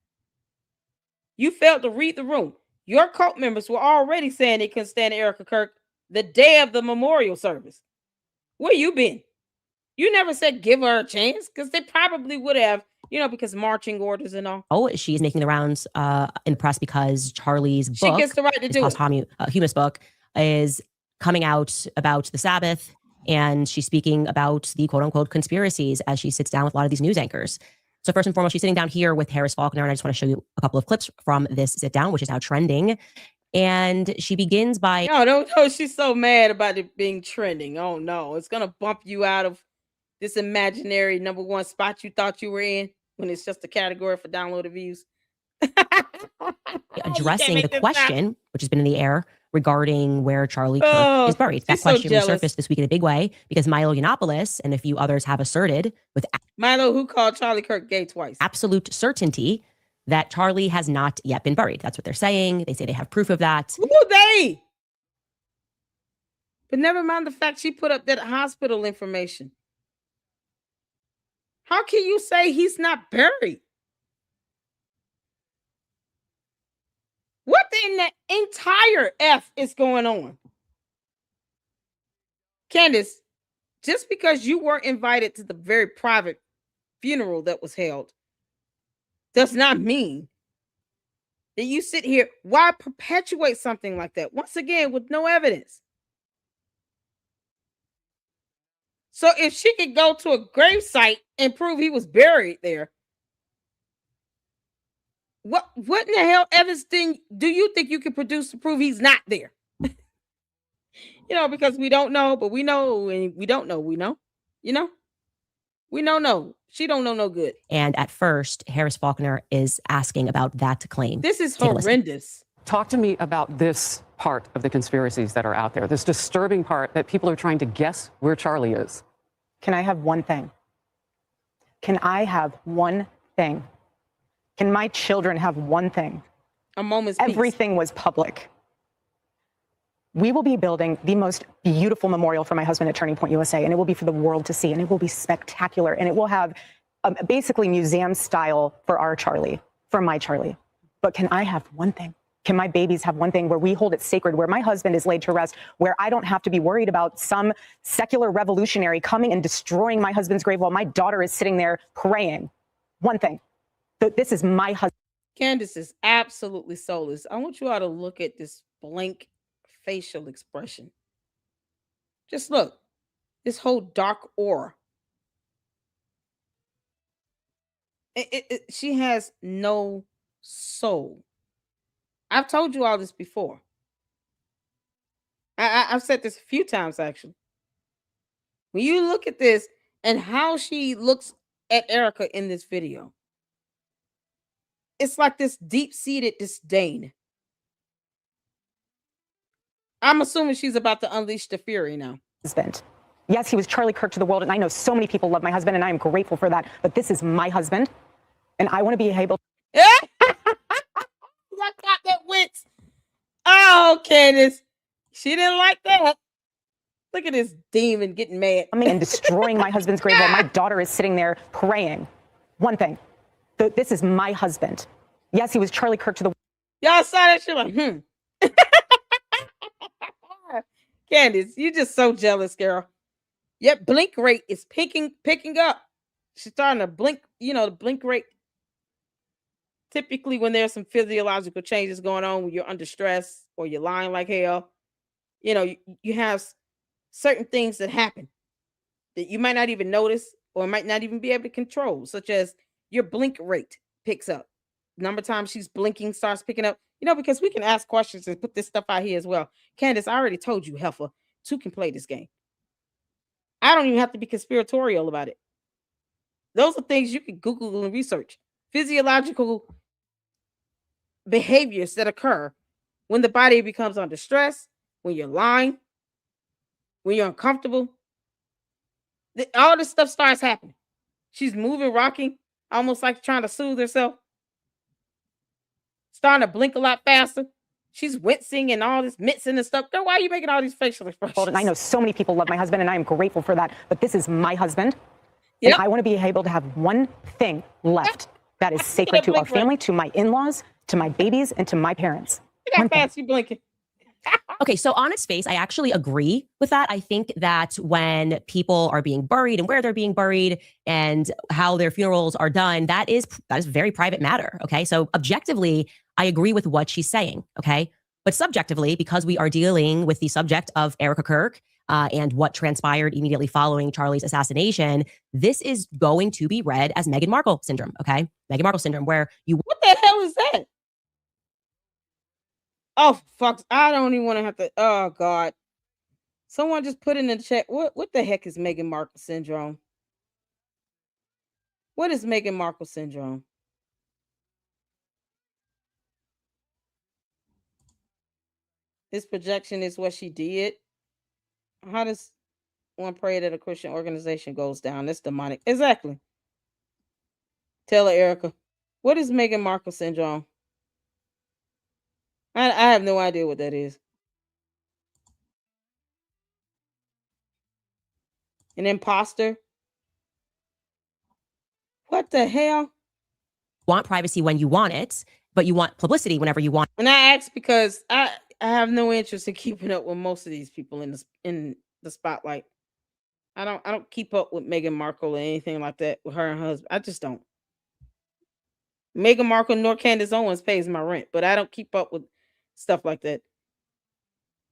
You failed to read the room. Your cult members were already saying they couldn't stand Erica Kirk the day of the memorial service. Where you been? You never said give her a chance, because they probably would have, because marching orders and all. Oh, she's making the rounds in the press because Charlie's book, she gets the right to do Humus book, is coming out about the Sabbath, and she's speaking about the quote unquote conspiracies as she sits down with a lot of these news anchors. So first and foremost, she's sitting down here with Harris Faulkner, and I just want to show you a couple of clips from this sit down, which is now trending. And she begins by... No, she's so mad about it being trending. Oh no, it's going to bump you out of this imaginary #1 spot you thought you were in when it's just a category for downloaded views. Addressing the question, which has been in the air, regarding where Charlie Kirk is buried. That question resurfaced this week in a big way because Milo Yiannopoulos and a few others have asserted with Milo, who called Charlie Kirk gay twice, absolute certainty that Charlie has not yet been buried. That's what they're saying. They say they have proof of that. Who they? But never mind the fact she put up that hospital information. How can you say he's not buried? What in the entire F is going on? Candace, just because you weren't invited to the very private funeral that was held does not mean that you sit here. Why perpetuate something like that? Once again, with no evidence. So if she could go to a gravesite and prove he was buried there, what in the hell evidence do you think you can produce to prove he's not there? Because we don't know, but we know, and we don't know, we know. We know no. She don't know no good. And at first, Harris Faulkner is asking about that claim. This is horrendous. Talk to me about this part of the conspiracies that are out there, this disturbing part that people are trying to guess where Charlie is. Can I have one thing? Can I have one thing? Can my children have one thing? A moment's peace. Everything was public. We will be building the most beautiful memorial for my husband at Turning Point USA, and it will be for the world to see, and it will be spectacular, and it will have basically museum style for our Charlie, for my Charlie. But can I have one thing? Can my babies have one thing where we hold it sacred, where my husband is laid to rest, where I don't have to be worried about some secular revolutionary coming and destroying my husband's grave while my daughter is sitting there praying? One thing. This is my husband. Candace is absolutely soulless. I want you all to look at this blank facial expression. Just look. This whole dark aura. She has no soul. I've told you all this before. I've said this a few times, actually. When you look at this and how she looks at Erica in this video, it's like this deep-seated disdain. I'm assuming she's about to unleash the fury now. Husband. Yes, he was Charlie Kirk to the world, and I know so many people love my husband, and I am grateful for that. But this is my husband, and I want to be able. I got that wit. Oh, Candace. She didn't like that. Look at this demon getting mad. And destroying my husband's grave while my daughter is sitting there praying. One thing. This is my husband. Yes, he was Charlie Kirk to the. Y'all saw that shit like, Candace, you just so jealous, girl. Yep, blink rate is picking up. She's starting to blink, the blink rate. Typically, when there's some physiological changes going on, when you're under stress or you're lying like hell, you have certain things that happen that you might not even notice or might not even be able to control, such as your blink rate picks up. Number of times she's blinking starts picking up, because we can ask questions and put this stuff out here as well. Candace, I already told you, Heifer, 2 can play this game. I don't even have to be conspiratorial about it. Those are things you can Google and research. Physiological behaviors that occur when the body becomes under stress, when you're lying, when you're uncomfortable. All this stuff starts happening. She's moving, rocking, almost like trying to soothe herself. Starting to blink a lot faster. She's wincing and all this mincing and stuff. Girl, why are you making all these facial expressions? And I know so many people love my husband, and I am grateful for that. But this is my husband. Yep. And I want to be able to have one thing left that is sacred to our family, to my in-laws, to my babies, and to my parents. Look how fast you blinking. Okay, so on its face, I actually agree with that. I think that when people are being buried and where they're being buried and how their funerals are done, that is a very private matter. Okay, so objectively, I agree with what she's saying. Okay, but subjectively, because we are dealing with the subject of Erica Kirk and what transpired immediately following Charlie's assassination, this is going to be read as Meghan Markle syndrome. Okay, Meghan Markle syndrome, where you. What the hell is that? Oh, fuck. I don't even want to have to. Oh, God. Someone just put in the chat. What the heck is Meghan Markle syndrome? What is Meghan Markle syndrome? This projection is what she did. How does one pray that a Christian organization goes down? That's demonic. Exactly. Tell her, Erica. What is Meghan Markle syndrome? I have no idea what that is. An imposter? What the hell? Want privacy when you want it, but you want publicity whenever you want. And I ask because I have no interest in keeping up with most of these people in the spotlight. I don't keep up with Meghan Markle or anything like that with her and her husband. I just don't. Meghan Markle nor Candace Owens pays my rent, but I don't keep up with stuff like that.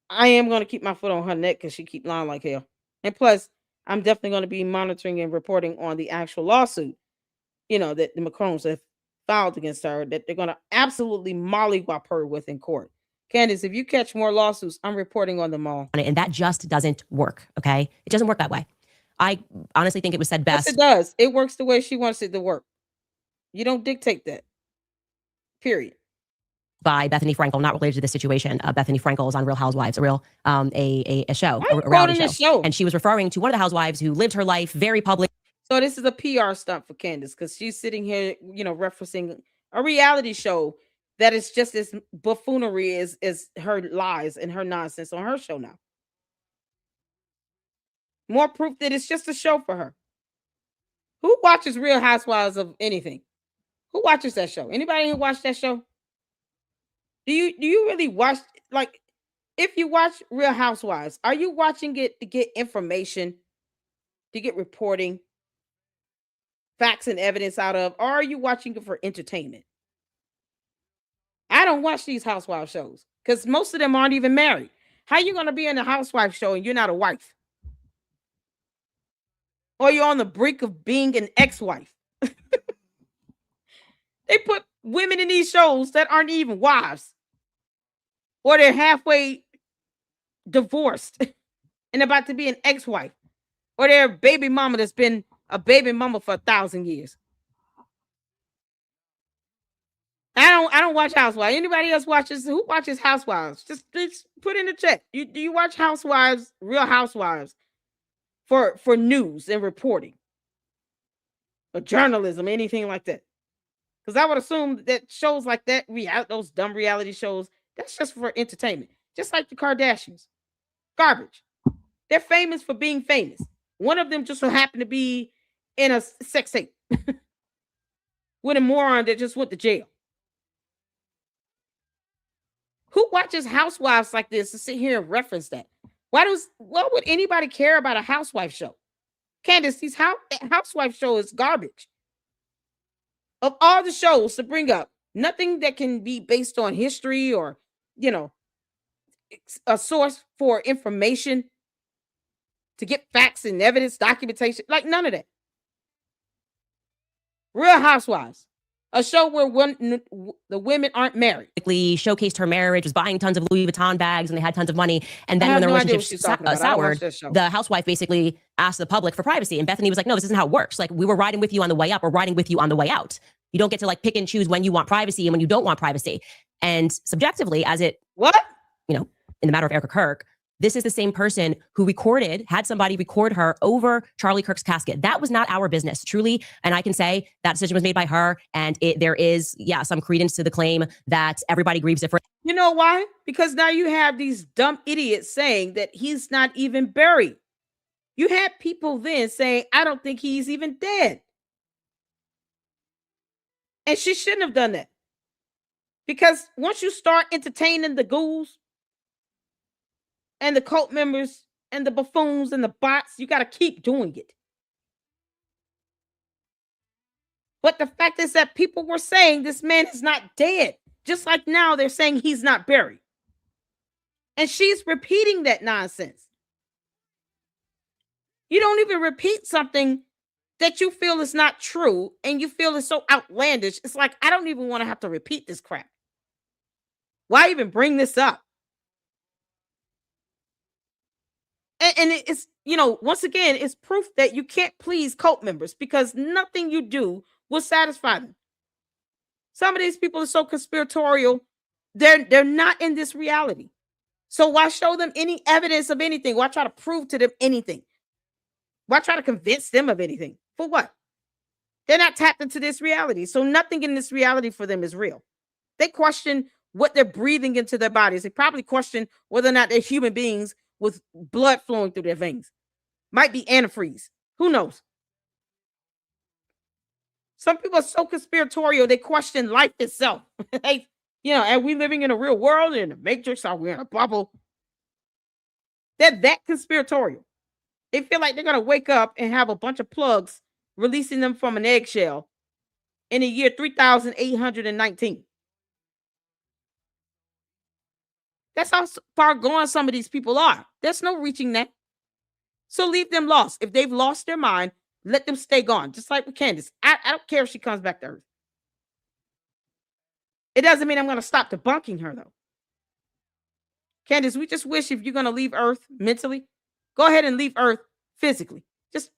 I am going to keep my foot on her neck because she keep lying like hell. And plus, I'm definitely going to be monitoring and reporting on the actual lawsuit, that the Macrons have filed against her, that they're going to absolutely mollywop her with in court. Candace, if you catch more lawsuits, I'm reporting on them all. And that just doesn't work, okay? It doesn't work that way. I honestly think it was said best. Yes, it does. It works the way she wants it to work. You don't dictate that. Period. By Bethany Frankel, not related to this situation. Bethany Frankel is on Real Housewives, a show, a reality show. And she was referring to one of the housewives who lived her life very public. So this is a PR stunt for Candace because she's sitting here, referencing a reality show that is just as buffoonery as her lies and her nonsense on her show now. More proof that it's just a show for her. Who watches Real Housewives of anything? Who watches that show? Anybody who watched that show? Do you really watch, like, if you watch Real Housewives, are you watching it to get information, to get reporting, facts and evidence out of, or are you watching it for entertainment? I don't watch these housewife shows because most of them aren't even married. How you going to be in a housewife show and you're not a wife? Or you're on the brink of being an ex-wife? They put women in these shows that aren't even wives. Or they're halfway divorced and about to be an ex-wife. Or they're a baby mama that's been a baby mama for 1,000 years. I don't watch Housewives. Anybody else watches? Who watches Housewives? Just put in the chat. Do you watch Housewives, Real Housewives, for news and reporting, or journalism, anything like that? Because I would assume that shows like that, those dumb reality shows, that's just for entertainment. Just like the Kardashians, garbage. They're famous for being famous. One of them just so happened to be in a sex tape with a moron that just went to jail. Who watches Housewives like this to sit here and reference that? What would anybody care about a housewife show? Candace, these housewife show is garbage. Of all the shows to bring up, nothing that can be based on history or, a source for information to get facts and evidence, documentation, like none of that. Real Housewives, a show where the women aren't married. Showcased her marriage, was buying tons of Louis Vuitton bags, and they had tons of money. And then when the relationship soured, the housewife basically asked the public for privacy. And Bethany was like, no, this isn't how it works. Like, we were riding with you on the way up, or riding with you on the way out. You don't get to pick and choose when you want privacy and when you don't want privacy. And subjectively, in the matter of Erica Kirk, this is the same person who had somebody record her over Charlie Kirk's casket. That was not our business, truly. And I can say that decision was made by her. And there is, some credence to the claim that everybody grieves it for. You know why? Because now you have these dumb idiots saying that he's not even buried. You had people then saying, I don't think he's even dead. And she shouldn't have done that. Because once you start entertaining the ghouls and the cult members and the buffoons and the bots, you got to keep doing it. But the fact is that people were saying this man is not dead. Just like now they're saying he's not buried. And she's repeating that nonsense. You don't even repeat something that you feel is not true and you feel is so outlandish. It's like, I don't even want to have to repeat this crap. Why even bring this up? And it's, once again, it's proof that you can't please cult members because nothing you do will satisfy them. Some of these people are so conspiratorial. They're not in this reality. So why show them any evidence of anything? Why try to prove to them anything? Why try to convince them of anything? For what? They're not tapped into this reality. So nothing in this reality for them is real. They question what they're breathing into their bodies. They probably question whether or not they're human beings with blood flowing through their veins. Might be antifreeze. Who knows? Some people are so conspiratorial, they question life itself. Are we living in a real world, in a matrix? Are we in a bubble? They're that conspiratorial. They feel like they're going to wake up and have a bunch of plugs releasing them from an eggshell in the year 3819. That's how far gone some of these people are. There's no reaching that. So leave them lost. If they've lost their mind, let them stay gone. Just like with Candace. I don't care if she comes back to Earth. It doesn't mean I'm going to stop debunking her, though. Candace, we just wish if you're going to leave Earth mentally, go ahead and leave Earth physically. Just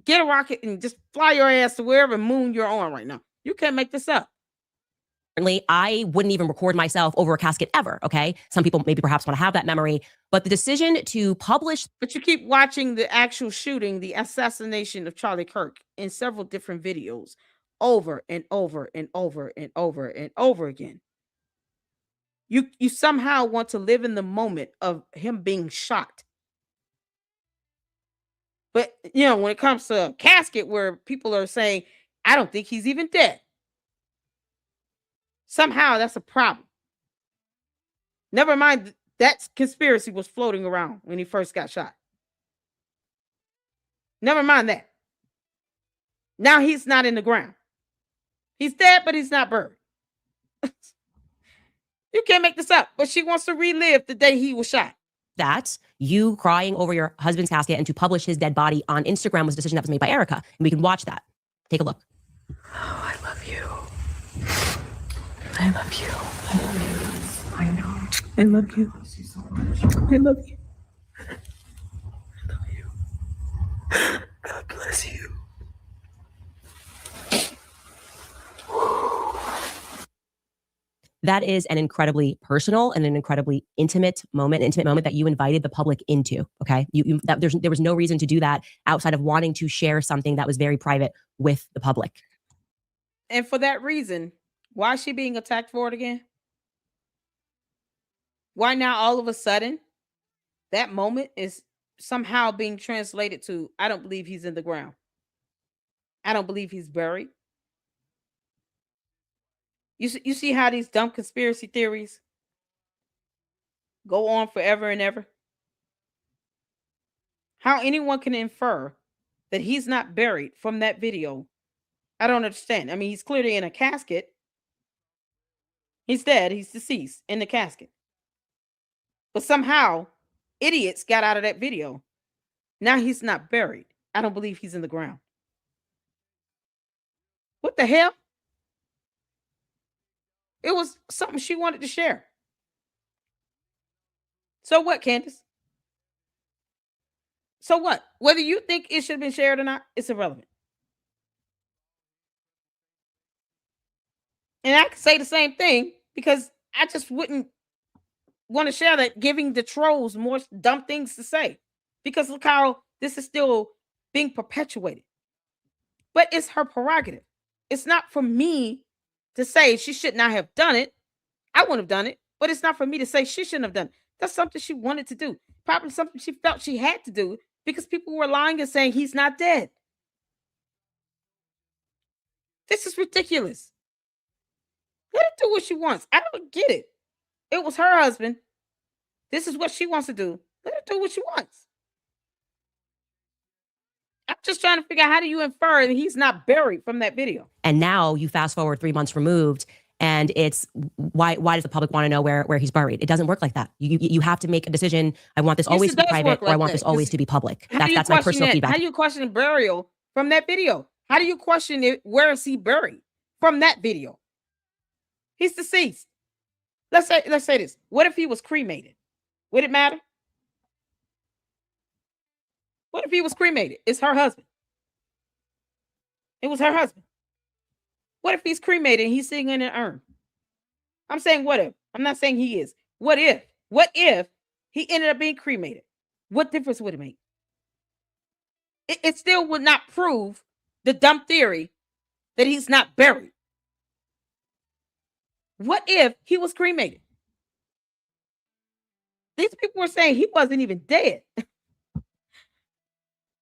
get a rocket and just fly your ass to wherever moon you're on right now. You can't make this up. I wouldn't even record myself over a casket ever, okay? Some people maybe perhaps want to have that memory, but the decision to publish... But you keep watching the actual shooting, the assassination of Charlie Kirk in several different videos over and over and over and over and over again. You somehow want to live in the moment of him being shot. But, when it comes to a casket where people are saying, I don't think he's even dead. Somehow that's a problem. Never mind, that conspiracy was floating around when he first got shot. Never mind that. Now he's not in the ground. He's dead, but he's not buried. You can't make this up. But she wants to relive the day he was shot. That you crying over your husband's casket and to publish his dead body on Instagram was a decision that was made by Erica. And we can watch that. Take a look. Oh, I love you. I love you. I love you. I know. I love you. I love you. I love you. God bless you. That is an incredibly personal and an incredibly intimate moment that you invited the public into. Okay, there was no reason to do that outside of wanting to share something that was very private with the public. And for that reason, why is she being attacked for it again? Why now all of a sudden that moment is somehow being translated to, I don't believe he's in the ground. I don't believe he's buried. You see how these dumb conspiracy theories go on forever and ever? How anyone can infer that he's not buried from that video, I don't understand. I mean, he's clearly in a casket. He's dead. He's deceased in the casket. But somehow, idiots got out of that video. Now he's not buried. I don't believe he's in the ground. What the hell? It was something she wanted to share. So what, Candace? So what? Whether you think it should have been shared or not, it's irrelevant. And I could say the same thing because I just wouldn't want to share that, giving the trolls more dumb things to say. Because look how this is still being perpetuated. But it's her prerogative. It's not for me to say she should not have done it. I wouldn't have done it, but it's not for me to say she shouldn't have done it. That's something she wanted to do. Probably something she felt she had to do because people were lying and saying he's not dead. This is ridiculous. Let her do what she wants. I don't get it. It was her husband. This is what she wants to do. Let her do what she wants. I'm just trying to figure out, how do you infer that he's not buried from that video? And now you fast forward 3 months removed, and it's why does the public want to know where he's buried? It doesn't work like that. You have to make a decision. I want this always to be private, or I want this always to be public. That's my personal feedback. How do you question burial from that video? How do you question it? Where is he buried from that video? He's deceased. Let's say this. What if he was cremated? Would it matter? What if he was cremated? It's her husband. It was her husband. What if he's cremated and he's sitting in an urn? I'm saying what if. I'm not saying he is. What if? What if he ended up being cremated? What difference would it make? It still would not prove the dumb theory that he's not buried. What if he was cremated? These people were saying he wasn't even dead.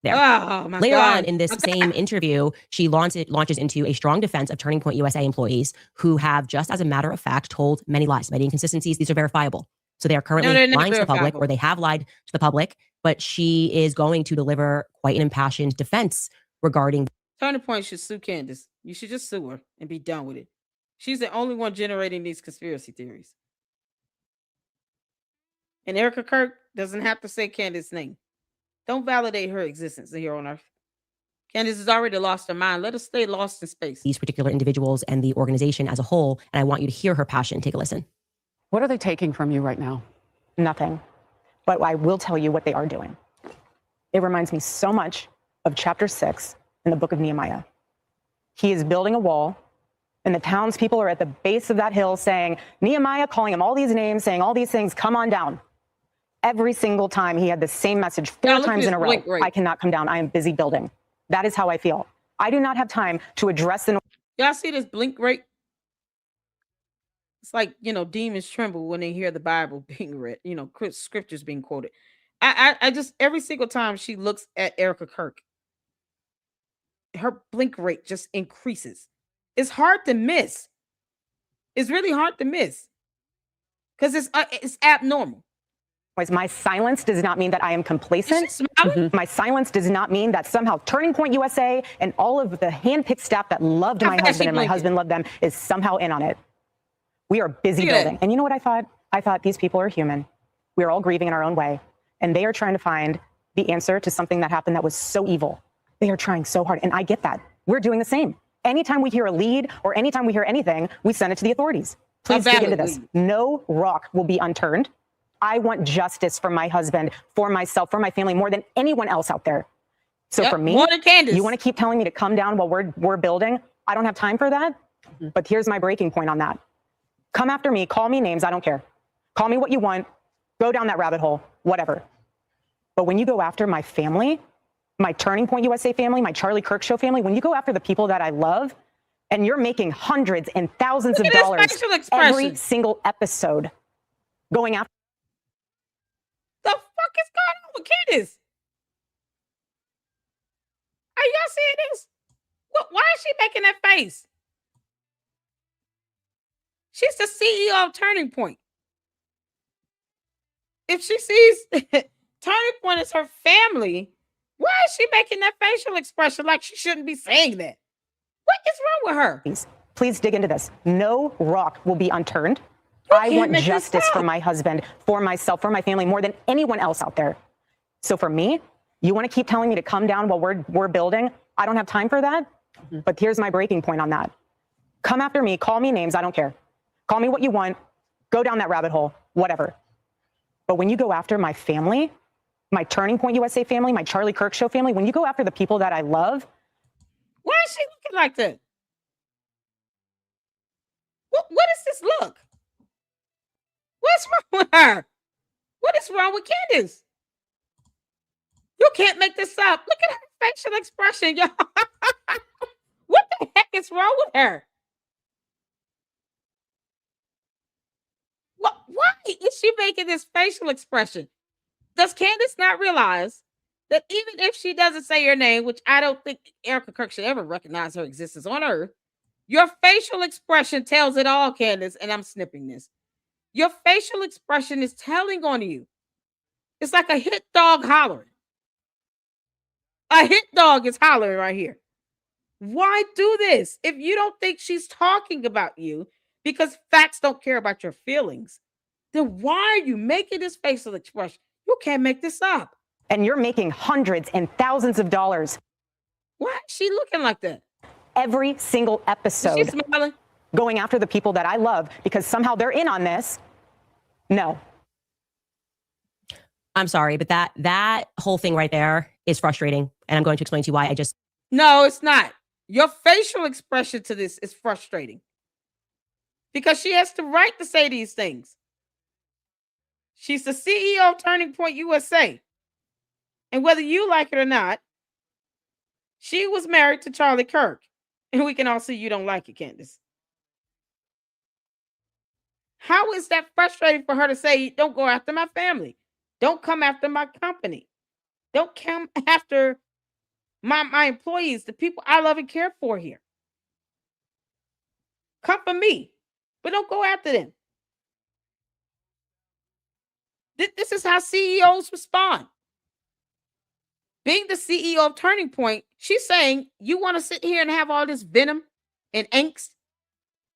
There. Oh, my Later God. on in this same interview, she launches into a strong defense of Turning Point USA employees who have, just as a matter of fact, told many lies, many inconsistencies. These are verifiable. So they are currently lying to the public, or they have lied to the public, but she is going to deliver quite an impassioned defense regarding. Turning Point should sue Candace. You should just sue her and be done with it. She's the only one generating these conspiracy theories. And Erica Kirk doesn't have to say Candace's name. Don't validate her existence here on Earth. Candace has already lost her mind. Let her stay lost in space. These particular individuals and the organization as a whole, and I want you to hear her passion. Take a listen. What are they taking from you right now? Nothing. But I will tell you what they are doing. It reminds me so much of chapter 6 in the book of Nehemiah. He is building a wall, and the townspeople are at the base of that hill saying, Nehemiah, calling him all these names, saying all these things, come on down. Every single time he had the same message 4 times in a row. I cannot come down. I am busy building. That is how I feel. I do not have time to address the. Y'all see this blink rate? It's like, demons tremble when they hear the Bible being read, scriptures being quoted. I just, every single time she looks at Erica Kirk, her blink rate just increases. It's hard to miss. It's really hard to miss. because it's abnormal. My silence does not mean that I am complacent. My silence does not mean that somehow Turning Point USA and all of the handpicked staff that loved my husband and my husband loved them is somehow in on it. We are busy building. And you know what I thought? I thought these people are human. We are all grieving in our own way. And they are trying to find the answer to something that happened that was so evil. They are trying so hard. And I get that. We're doing the same. Anytime we hear a lead or anytime we hear anything, we send it to the authorities. Please dig into this. No rock will be unturned. I want justice for my husband, for myself, for my family, more than anyone else out there. So for me, more than Candace. You want to keep telling me to come down while we're building? I don't have time for that. But here's my breaking point on that. Come after me, call me names, I don't care. Call me what you want, go down that rabbit hole, whatever. But when you go after my family, my Turning Point USA family, my Charlie Kirk Show family, when you go after the people that I love, and you're making hundreds and thousands of dollars every single episode, going after. The fuck is going on with Candace? Are y'all seeing this? Why is she making that face? She's the CEO of Turning Point. If she sees Turning Point as her family, why is she making that facial expression like she shouldn't be saying that? What is wrong with her? Please dig into this. No rock will be unturned. I want justice for my husband, for myself, for my family, more than anyone else out there. So for me, you want to keep telling me to come down while we're building? I don't have time for that. But here's my breaking point on that. Come after me, call me names, I don't care. Call me what you want, go down that rabbit hole, whatever. But when you go after my family, my Turning Point USA family, my Charlie Kirk Show family, when you go after the people that I love. Why is she looking like that? What is this look? What's wrong with her? What is wrong with Candace? You can't make this up. Look at her facial expression, y'all. What the heck is wrong with her? Why is she making this facial expression? Does Candace not realize that even if she doesn't say your name, which I don't think Erica Kirk should ever recognize her existence on Earth, your facial expression tells it all, Candace, and I'm snipping this. Your facial expression is telling on you. It's like a hit dog hollering. A hit dog is hollering right here. Why do this? If you don't think she's talking about you because facts don't care about your feelings, then why are you making this facial expression? You can't make this up. And you're making hundreds and thousands of dollars. Why is she looking like that? Every single episode. Is she smiling? Going after the people that I love because somehow they're in on this. No. I'm sorry, but that whole thing right there is frustrating. And I'm going to explain to you why. No, it's not. Your facial expression to this is frustrating. Because she has the right to say these things. She's the CEO of Turning Point USA. And whether you like it or not, she was married to Charlie Kirk. And we can all see you don't like it, Candace. How is that frustrating for her to say, don't go after my family? Don't come after my company. Don't come after my employees, the people I love and care for here. Come for me, but don't go after them. This is how CEOs respond. Being the CEO of Turning Point, she's saying, you want to sit here and have all this venom and angst?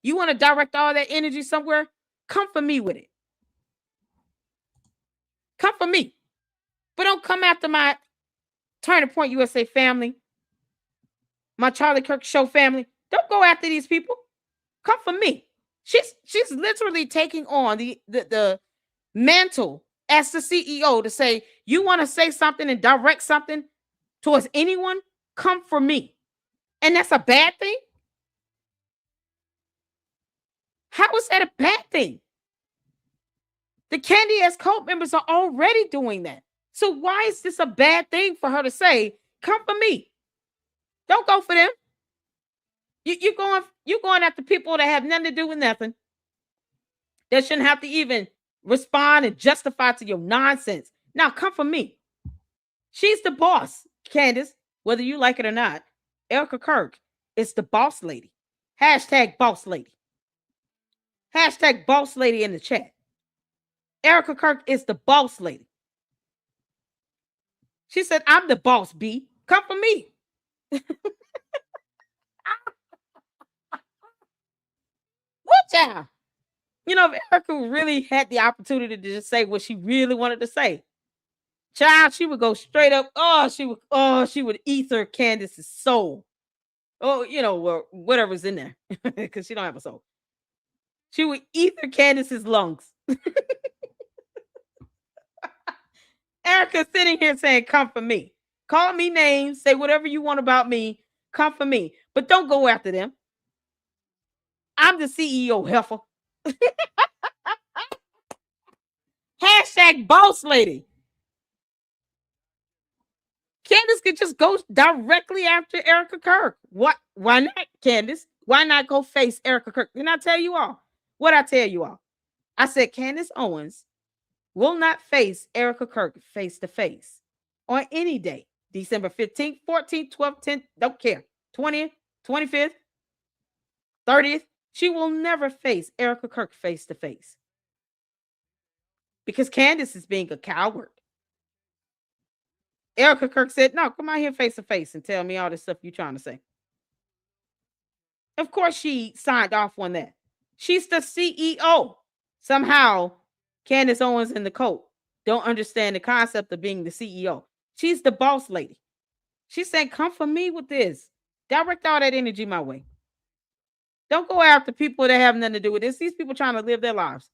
You want to direct all that energy somewhere? Come for me with it. Come for me. But don't come after my Turning Point USA family, my Charlie Kirk Show family. Don't go after these people. Come for me. She's literally taking on the mantle as the CEO to say, you want to say something and direct something towards anyone? Come for me. And that's a bad thing? How is that a bad thing? The Candy as cult members are already doing that. So why is this a bad thing for her to say, come for me? Don't go for them. You're going after people that have nothing to do with nothing. That shouldn't have to even respond and justify to your nonsense. Now come for me. She's the boss, Candace, whether you like it or not. Erica Kirk is the boss lady. Hashtag boss lady. Hashtag boss lady in the chat. Erica Kirk is the boss lady. She said, I'm the boss, B. Come for me. What child? You know, if Erica really had the opportunity to just say what she really wanted to say, child, she would go straight up. She would ether Candace's soul. Oh, you know, whatever's in there, because she don't have a soul. She would ether Candace's lungs. Erica sitting here saying, come for me. Call me names. Say whatever you want about me. Come for me. But don't go after them. I'm the CEO, heifer. Hashtag boss lady. Candace could just go directly after Erica Kirk. What? Why not, Candace? Why not go face Erica Kirk? Didn't I tell you all? What I tell you all? I said Candace Owens will not face Erica Kirk face to face on any day. December 15th, 14th, 12th, 10th, don't care. 20th, 25th, 30th. She will never face Erica Kirk face to face. Because Candace is being a coward. Erica Kirk said, no, come out here face to face and tell me all this stuff you're trying to say. Of course, she signed off on that. She's the CEO. Somehow, Candace Owens and the coat don't understand the concept of being the CEO. She's the boss lady. She's saying, come for me with this. Direct all that energy my way. Don't go after people that have nothing to do with this. These people trying to live their lives.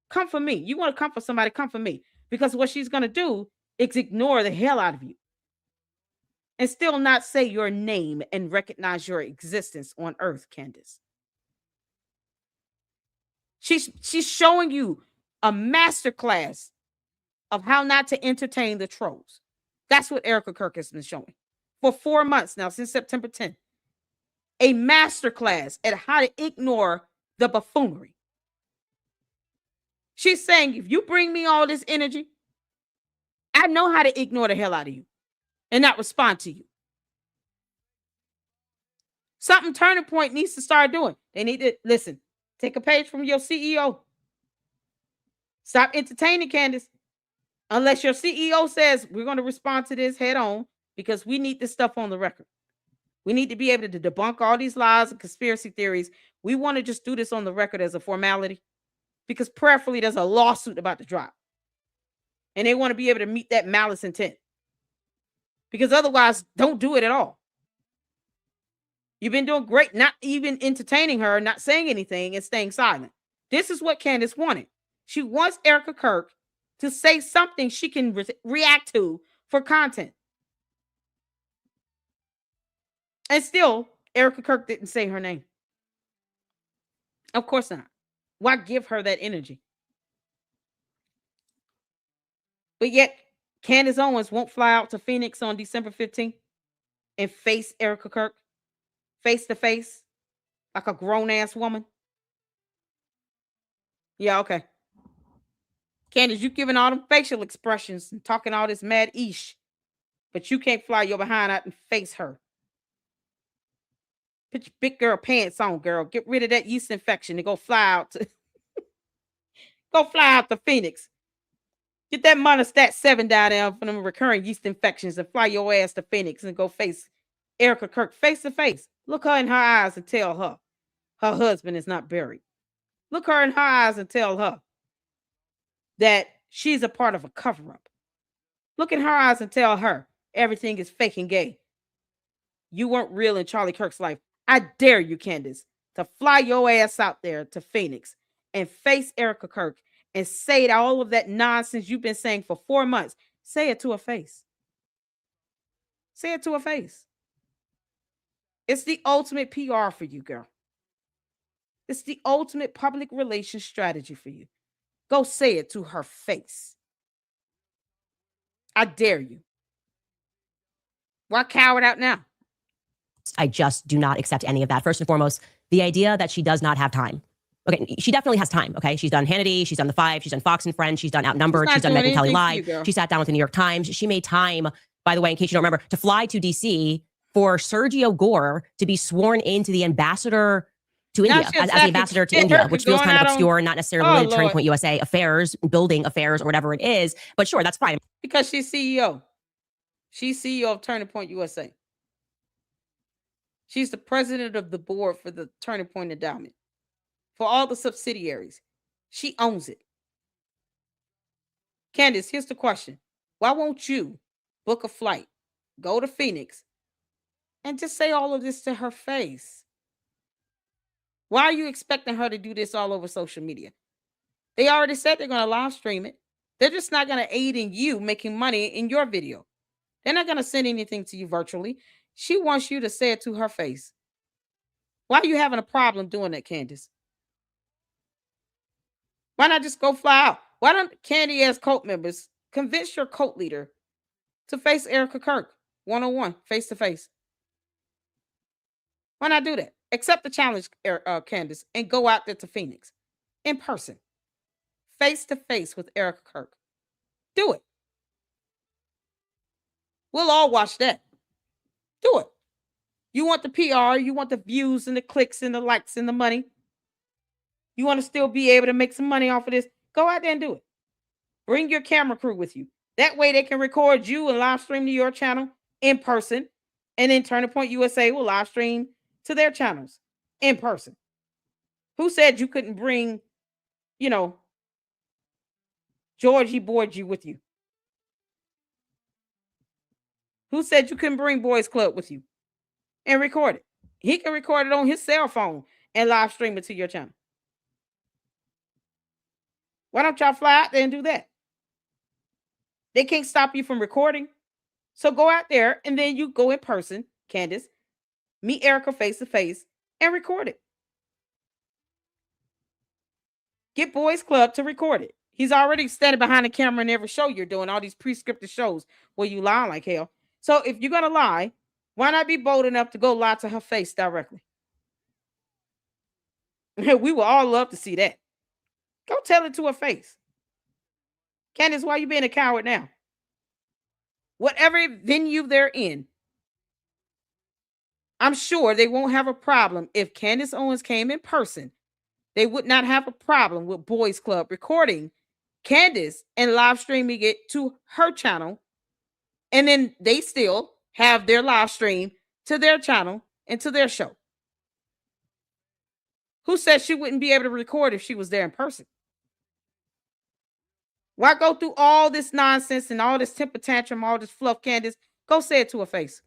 Come for me. You want to come for somebody, come for me. Because what she's going to do is ignore the hell out of you. And still not say your name and recognize your existence on earth, Candace. She's showing you a masterclass of how not to entertain the trolls. That's what Erica Kirk has been showing for 4 months now, since September 10th. A masterclass at how to ignore the buffoonery. She's saying, if you bring me all this energy, I know how to ignore the hell out of you and not respond to you. Something Turning Point needs to start doing. They need to, listen, take a page from your CEO. Stop entertaining Candace. Unless your CEO says, we're going to respond to this head on, because we need this stuff on the record. We need to be able to debunk all these lies and conspiracy theories. We want to just do this on the record as a formality, because prayerfully there's a lawsuit about to drop. And they want to be able to meet that malice intent. Because otherwise, don't do it at all. You've been doing great, not even entertaining her, not saying anything, and staying silent. This is what Candace wanted. She wants Erica Kirk to say something she can react to for content. And still, Erica Kirk didn't say her name. Of course not. Why give her that energy? But yet, Candace Owens won't fly out to Phoenix on December 15th and face Erica Kirk face to face like a grown-ass woman. Yeah, okay. Candace, you giving all them facial expressions and talking all this mad ish, but you can't fly your behind out and face her. Put your big girl pants on, girl. Get rid of that yeast infection and go fly out to Phoenix. Get that monostat 7 down there for them recurring yeast infections and fly your ass to Phoenix and go face Erica Kirk face to face. Look her in her eyes and tell her husband is not buried. Look her in her eyes and tell her that she's a part of a cover-up. Look in her eyes and tell her everything is fake and gay. You weren't real in Charlie Kirk's life. I dare you, Candace, to fly your ass out there to Phoenix and face Erica Kirk and say all of that nonsense you've been saying for 4 months. Say it to her face. Say it to her face. It's the ultimate PR for you, girl. It's the ultimate public relations strategy for you. Go say it to her face. I dare you. Why cower it out now? I just do not accept any of that. First and foremost, the idea that she does not have time. Okay, she definitely has time, okay? She's done Hannity, she's done The Five, she's done Fox and Friends, she's done Outnumbered, she's done Megyn Kelly Live, she sat down with the New York Times. She made time, by the way, in case you don't remember, to fly to DC for Sergio Gore to be sworn into the ambassador to India as the ambassador to India, which feels kind of obscure and not necessarily related to Turning Point USA affairs, building affairs, or whatever it is. But sure, that's fine. Because she's CEO. She's CEO of Turning Point USA. She's the president of the board for the Turning Point Endowment. For all the subsidiaries. She owns it. Candace, here's the question. Why won't you book a flight, go to Phoenix, and just say all of this to her face? Why are you expecting her to do this all over social media? They already said they're going to live stream it. They're just not going to aid in you making money in your video. They're not going to send anything to you virtually. She wants you to say it to her face. Why are you having a problem doing that, Candace? Why not just go fly out? Why don't Candy as cult members convince your cult leader to face Erica Kirk one-on-one, face-to-face? Why not do that? Accept the challenge, Candace, and go out there to Phoenix in person, face-to-face with Erica Kirk. Do it. We'll all watch that. Do it. You want the PR, you want the views and the clicks and the likes and the money. You want to still be able to make some money off of this? Go out there and do it. Bring your camera crew with you. That way they can record you and live stream to your channel in person. And then Turning Point USA will live stream to their channels in person. Who said you couldn't bring, Georgie Borgie with you? Who said you couldn't bring Boys Club with you and record it? He can record it on his cell phone and live stream it to your channel. Why don't y'all fly out there and do that? They can't stop you from recording. So go out there and then you go in person, Candace, meet Erica face to face and record it. Get Boys Club to record it. He's already standing behind the camera in every show you're doing, all these pre-scripted shows where you lie like hell. So if you're going to lie, why not be bold enough to go lie to her face directly? We would all love to see that. Go tell it to her face. Candace, why are you being a coward now? Whatever venue they're in, I'm sure they won't have a problem. If Candace Owens came in person, they would not have a problem with Boys Club recording Candace and live streaming it to her channel. And then they still have their live stream to their channel and to their show. Who said she wouldn't be able to record if she was there in person? Why go through all this nonsense and all this temper tantrum, all this fluff, Candace? Go say it to her face.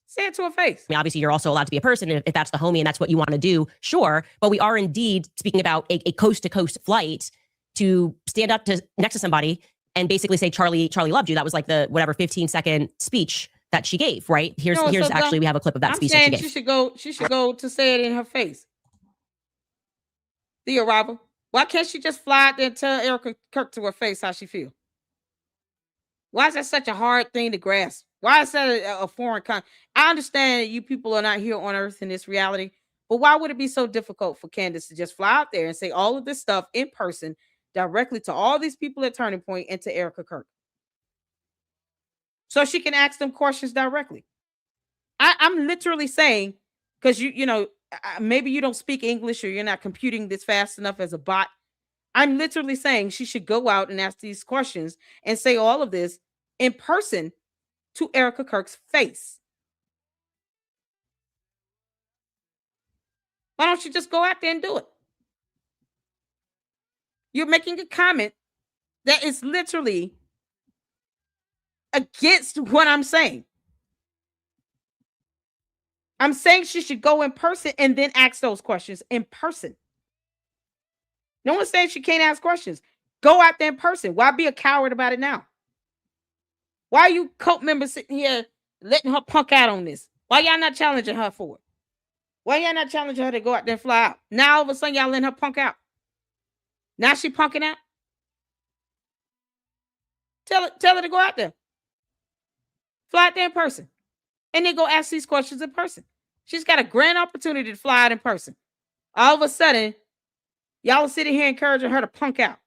Say it to her face. I mean, obviously, you're also allowed to be a person if that's the homie and that's what you want to do, sure. But we are indeed speaking about a coast-to-coast flight to stand up next to somebody and basically say, Charlie loved you. That was like the 15-second speech that she gave, right? Here's actually, we have a clip of that speech that she gave. She should go to say it in her face. The arrival. Why can't she just fly out there and tell Erica Kirk to her face how she feels? Why is that such a hard thing to grasp? Why is that a foreign concept? I understand that you people are not here on Earth in this reality, but why would it be so difficult for Candace to just fly out there and say all of this stuff in person directly to all these people at Turning Point and to Erica Kirk? So she can ask them questions directly. I'm literally saying, because maybe you don't speak English or you're not computing this fast enough as a bot. I'm literally saying she should go out and ask these questions and say all of this in person to Erica Kirk's face. Why don't you just go out there and do it? You're making a comment that is literally against what I'm saying. I'm saying she should go in person and then ask those questions in person. No one's saying she can't ask questions. Go out there in person. Why be a coward about it now? Why are you cult members sitting here letting her punk out on this? Why y'all not challenging her for it? Why y'all not challenging her to go out there and fly out? Now all of a sudden y'all letting her punk out. Now she punking out. Tell her to go out there. Fly out there in person. And then go ask these questions in person. She's got a grand opportunity to fly out in person. All of a sudden, y'all are sitting here encouraging her to punk out.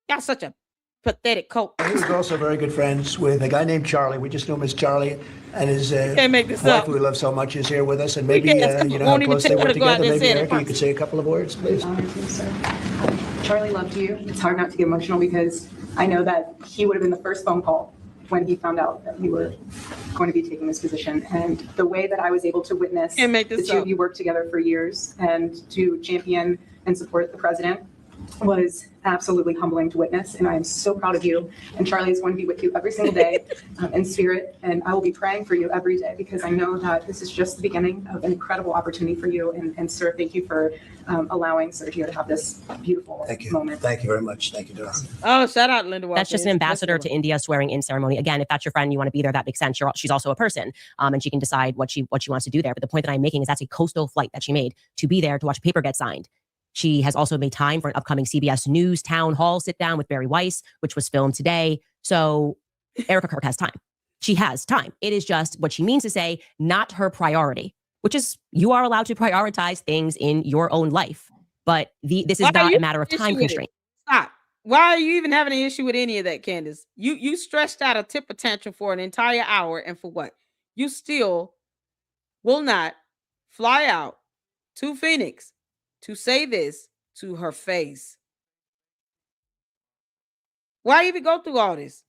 Y'all such a pathetic cult. He was also very good friends with a guy named Charlie. We just know him as Charlie, and his can't make this wife, up. who we love so much, is here with us. And maybe you know how close they were together. Maybe Erica, you could say a couple of words, please. Charlie loved you. It's hard not to get emotional because I know that he would have been the first phone call when he found out that you were going to be taking this position. And the way that I was able to witness the two of you work together for years and to champion and support the president was absolutely humbling to witness. And I am so proud of you. And Charlie is going to be with you every single day in spirit. And I will be praying for you every day because I know that this is just the beginning of an incredible opportunity for you. And sir, thank you for allowing Sergio to have this beautiful moment. Thank you very much. Thank you, Dorothy. Oh, shout out Linda Walker. That's just an ambassador to India swearing in ceremony. Again, if that's your friend, you want to be there, that makes sense. She's also a person, and she can decide what she wants to do there. But the point that I'm making is that's a coastal flight that she made to be there to watch a paper get signed. She has also made time for an upcoming CBS News town hall sit down with Barry Weiss, which was filmed today. So Erica Kirk has time. She has time. It is just what she means to say, not her priority, which is you are allowed to prioritize things in your own life. But this is not a matter of time constraint. Stop. Why are you even having an issue with any of that, Candace? You stretched out a temper tantrum for an entire hour, and for what? You still will not fly out to Phoenix to say this to her face. Why even go through all this?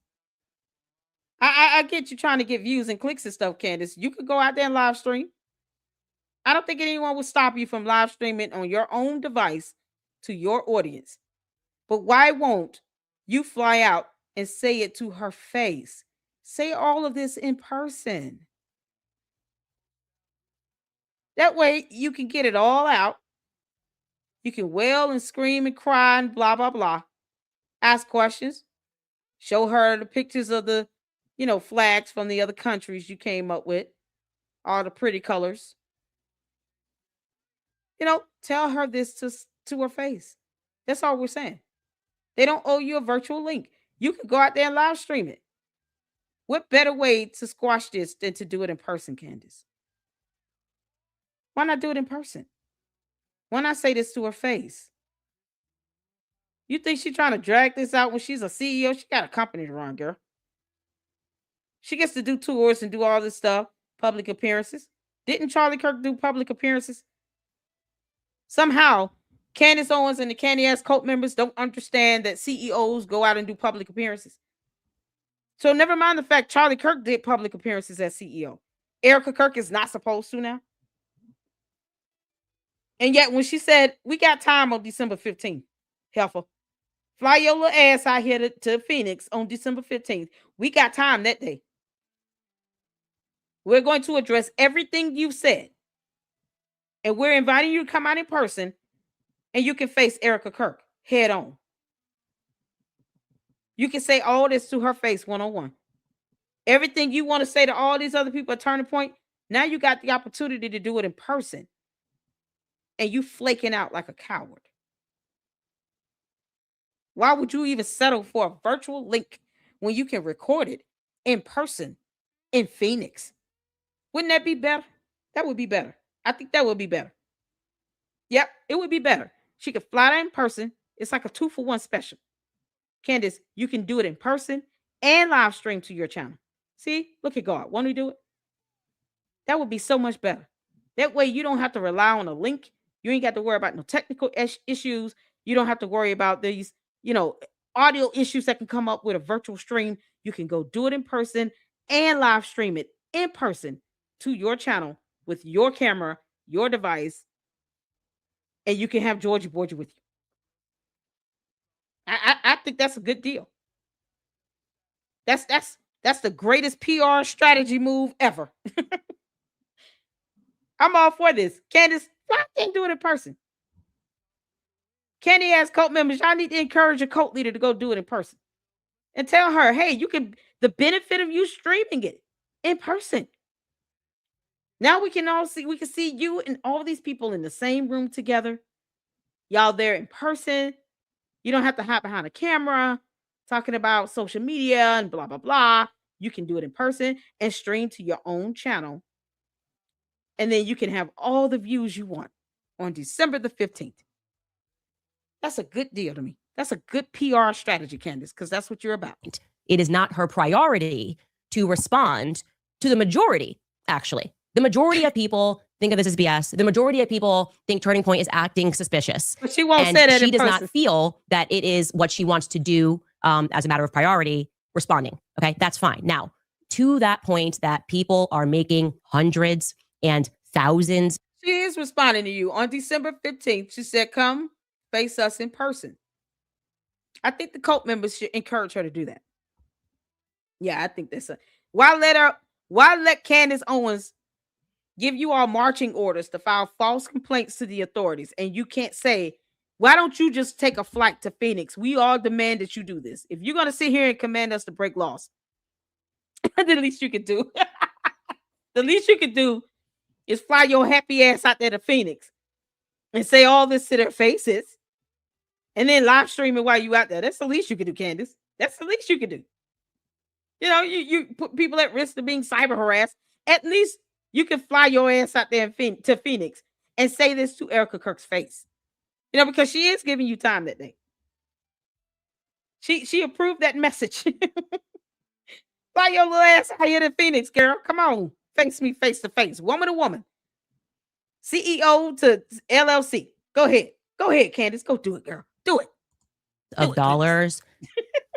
I get you trying to get views and clicks and stuff, Candace. You could go out there and live stream. I don't think anyone would stop you from live streaming on your own device to your audience. But why won't you fly out and say it to her face? Say all of this in person. That way you can get it all out. You can wail and scream and cry and blah, blah, blah. Ask questions. Show her the pictures of the, flags from the other countries you came up with. All the pretty colors. Tell her this to her face. That's all we're saying. They don't owe you a virtual link. You can go out there and live stream it. What better way to squash this than to do it in person, Candace? Why not do it in person? Why not say this to her face? You think she's trying to drag this out when she's a CEO? She got a company to run, girl. She gets to do tours and do all this stuff, public appearances. Didn't Charlie Kirk do public appearances? Somehow, Candace Owens and the Candy Ass cult members don't understand that CEOs go out and do public appearances. So never mind the fact Charlie Kirk did public appearances as CEO. Erica Kirk is not supposed to now. And yet when she said, we got time on December 15th, Heifer, fly your little ass out here to Phoenix on December 15th. We got time that day. We're going to address everything you said. And we're inviting you to come out in person and you can face Erica Kirk head on. You can say all this to her face one-on-one. Everything you want to say to all these other people at Turning Point, now you got the opportunity to do it in person. And you flaking out like a coward. Why would you even settle for a virtual link when you can record it in person in Phoenix? Wouldn't that be better? That would be better. I think that would be better. Yep, it would be better. She could fly there in person. It's like a 2-for-1 special. Candace, you can do it in person and live stream to your channel. See, look at God. Won't we do it? That would be so much better. That way you don't have to rely on a link. You ain't got to worry about no technical issues. You don't have to worry about these, audio issues that can come up with a virtual stream. You can go do it in person and live stream it in person to your channel with your camera, your device, and you can have Georgie Borgia with you. I think that's a good deal. That's the greatest PR strategy move ever. I'm all for this. Candace, why can't do it in person? Candy ass cult members, y'all need to encourage your cult leader to go do it in person. And tell her, hey, you can, the benefit of you streaming it in person. Now we can see you and all these people in the same room together. Y'all there in person. You don't have to hide behind a camera talking about social media and blah, blah, blah. You can do it in person and stream to your own channel. And then you can have all the views you want on December the 15th. That's a good deal to me. That's a good PR strategy, Candace, because that's what you're about. It is not her priority to respond to the majority, actually. The majority of people think of this as BS. The majority of people think Turning Point is acting suspicious. But she won't and say that she in does person. not feel that it is what she wants to do as a matter of priority, responding. Okay, that's fine. Now, to that point that people are making hundreds and thousands. She is responding to you. On December 15th, she said, come face us in person. I think the cult members should encourage her to do that. Yeah, I think that's why let Candace Owens give you all marching orders to file false complaints to the authorities, and you can't say, why don't you just take a flight to Phoenix? We all demand that you do this. If you're going to sit here and command us to break laws, the least you could do, the least you could do is fly your happy ass out there to Phoenix and say all this to their faces and then live stream it while you out there. That's the least you could do, Candace. That's the least you could do. You know, you put people at risk of being cyber harassed. At least you can fly your ass out there to Phoenix and say this to Erica Kirk's face. You know, because she is giving you time that day. She approved that message. Fly your little ass out here to Phoenix, girl. Come on. Face me face to face. Woman to woman. CEO to LLC. Go ahead. Go ahead, Candace. Go do it, girl. Do it. Of dollars.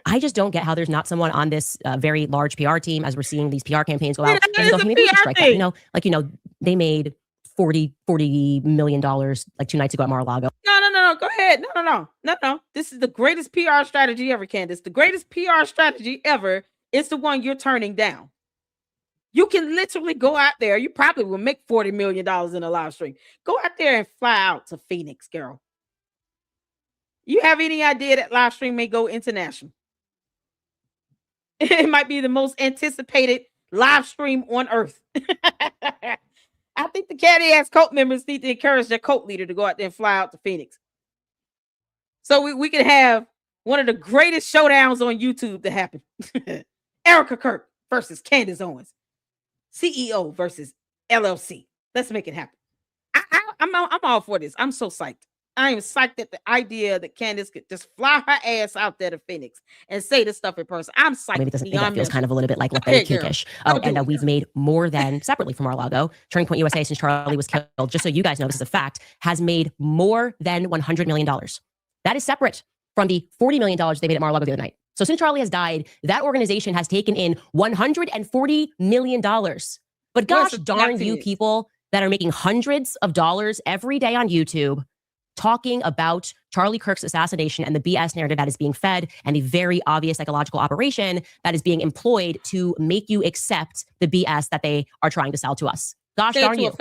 I just don't get how there's not someone on this very large PR team as we're seeing these PR campaigns go out. And go, hey, maybe we should strike that. They made $40 million like 2 nights ago at Mar-a-Lago. No. Go ahead. No. This is the greatest PR strategy ever, Candace. The greatest PR strategy ever is the one you're turning down. You can literally go out there. You probably will make $40 million in a live stream. Go out there and fly out to Phoenix, girl. You have any idea that live stream may go international? It might be the most anticipated live stream on earth. I think the catty ass cult members need to encourage their cult leader to go out there and fly out to Phoenix. So we can have one of the greatest showdowns on YouTube to happen. Erica Kirk versus Candace Owens. CEO versus LLC. Let's make it happen. I'm all for this. I'm so psyched. I am psyched at the idea that Candace could just fly her ass out there to Phoenix and say this stuff in person. I'm psyched. Maybe this feels kind of a little bit like Let Kikish. And we've made more than, separately from Mar-a-Lago, Turning Point USA, since Charlie was killed, just so you guys know this is a fact, has made more than $100 million. That is separate from the $40 million they made at Mar-a-Lago the other night. So since Charlie has died, that organization has taken in $140 million. But gosh darn you people that are making hundreds of dollars every day on YouTube talking about Charlie Kirk's assassination and the BS narrative that is being fed and the very obvious psychological operation that is being employed to make you accept the BS that they are trying to sell to us. Gosh darn you.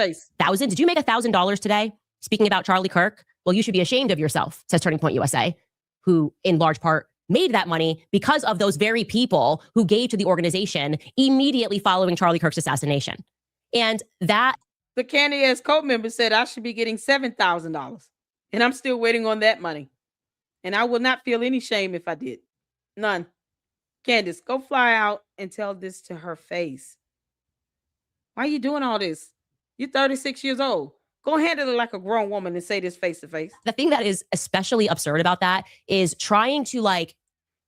Thousands. Did you make $1,000 today speaking about Charlie Kirk? Well, you should be ashamed of yourself, says Turning Point USA, who in large part made that money because of those very people who gave to the organization immediately following Charlie Kirk's assassination. And that... The Candace cult member said I should be getting $7,000. And I'm still waiting on that money. And I will not feel any shame if I did. None. Candace, go fly out and tell this to her face. Why are you doing all this? You're 36 years old. Go handle it like a grown woman and say this face to face. The thing that is especially absurd about that is trying to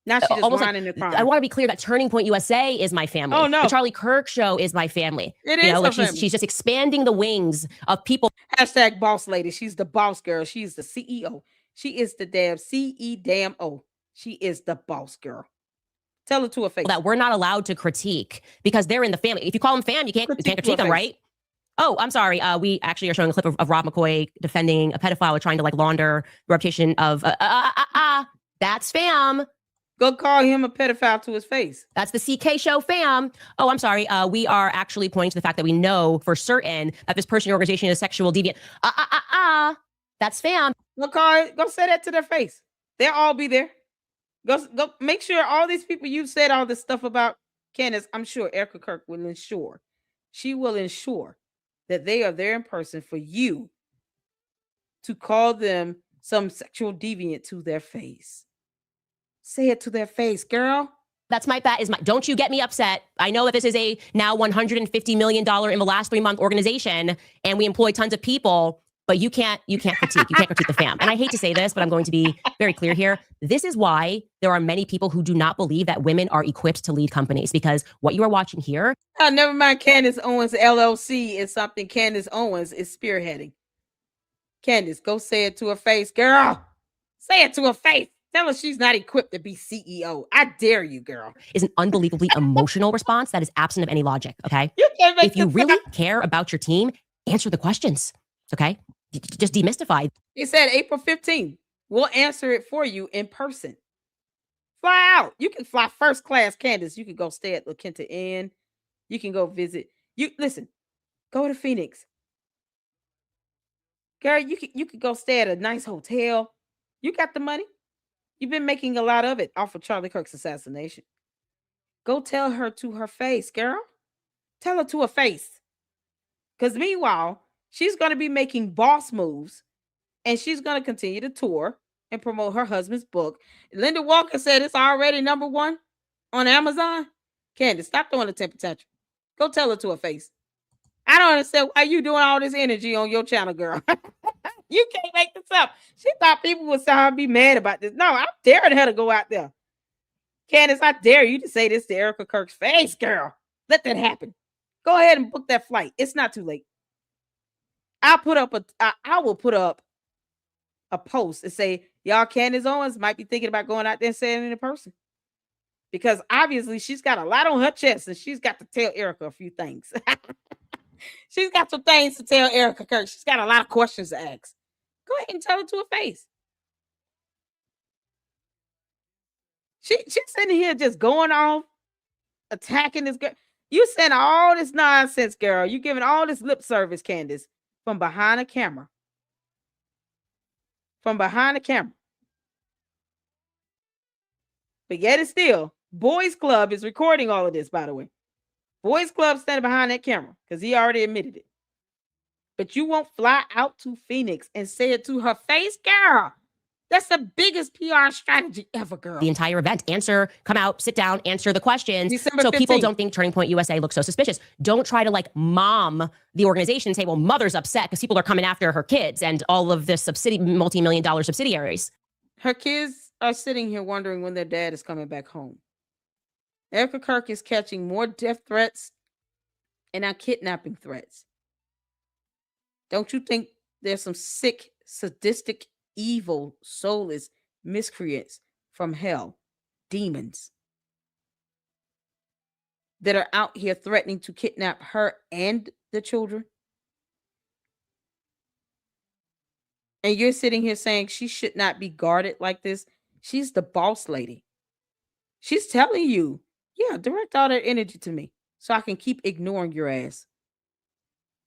now she's just whining and crying. I want to be clear that Turning Point USA is my family. Oh, no. The Charlie Kirk show is my family. It is her family. She's just expanding the wings of people. Hashtag boss lady. She's the boss girl. She's the CEO. She is the damn CEO. She is the boss girl. Tell her to her face. That we're not allowed to critique because they're in the family. If you call them fam, you can't critique them, right? Oh, I'm sorry. We actually are showing a clip of Rob McCoy defending a pedophile trying to launder the reputation of that's fam. Go call him a pedophile to his face. That's the CK show, fam. Oh, I'm sorry. We are actually pointing to the fact that we know for certain that this person or organization is a sexual deviant. That's fam. Go say that to their face. They'll all be there. Go make sure all these people you said all this stuff about Candace, I'm sure Erica Kirk will ensure. She will ensure that they are there in person for you to call them some sexual deviant to their face. Say it to their face, girl. That's my bet. Don't you get me upset. I know that this is a now $150 million in the last 3-month organization and we employ tons of people. But you can't critique. You can't critique the fam. And I hate to say this, but I'm going to be very clear here. This is why there are many people who do not believe that women are equipped to lead companies, because what you are watching here. Oh, never mind. Candace Owens LLC is something Candace Owens is spearheading. Candace, go say it to her face, girl. Say it to her face. Tell her she's not equipped to be CEO. I dare you, girl. Is an unbelievably emotional response that is absent of any logic, okay? If you really care about your team, answer the questions, okay? Just demystify. He said April 15th. We'll answer it for you in person. Fly out. You can fly first class, Candace. You can go stay at La Quinta Inn. You can go visit. You listen, go to Phoenix. Girl, you could go stay at a nice hotel. You got the money. You've been making a lot of it off of Charlie Kirk's assassination. Go tell her to her face, girl. Tell her to her face. Because meanwhile, she's going to be making boss moves, and she's going to continue to tour and promote her husband's book. Linda Walker said it's already #1 on Amazon. Candace, stop throwing a temper tantrum. Go tell her to her face. I don't understand why you doing all this energy on your channel, girl. You can't make this up. She thought people would somehow be mad about this. No, I'm daring her to go out there. Candace, I dare you to say this to Erica Kirk's face, girl. Let that happen. Go ahead and book that flight. It's not too late. I will put up a post and say, y'all, Candace Owens might be thinking about going out there and saying it in person. Because obviously she's got a lot on her chest and she's got to tell Erica a few things. She's got some things to tell Erica Kirk. She's got a lot of questions to ask. Go ahead and tell her to her face. She's sitting here just going off, attacking this girl. You saying all this nonsense, girl. You giving all this lip service, Candace, from behind a camera. From behind the camera. But yet and still, Boys Club is recording all of this, by the way. Boys Club standing behind that camera because he already admitted it. But you won't fly out to Phoenix and say it to her face, girl. That's the biggest PR strategy ever, girl. The entire event. Come out, sit down, answer the questions. December so 15th. People don't think Turning Point USA looks so suspicious. Don't try to mom the organization and say, well, mother's upset because people are coming after her kids and all of the multi-million-dollar subsidiaries. Her kids are sitting here wondering when their dad is coming back home. Erica Kirk is catching more death threats and now kidnapping threats. Don't you think there's some sick, sadistic, evil, soulless miscreants from hell, demons, that are out here threatening to kidnap her and the children? And you're sitting here saying she should not be guarded like this. She's the boss lady. She's telling you, yeah, direct all that energy to me so I can keep ignoring your ass.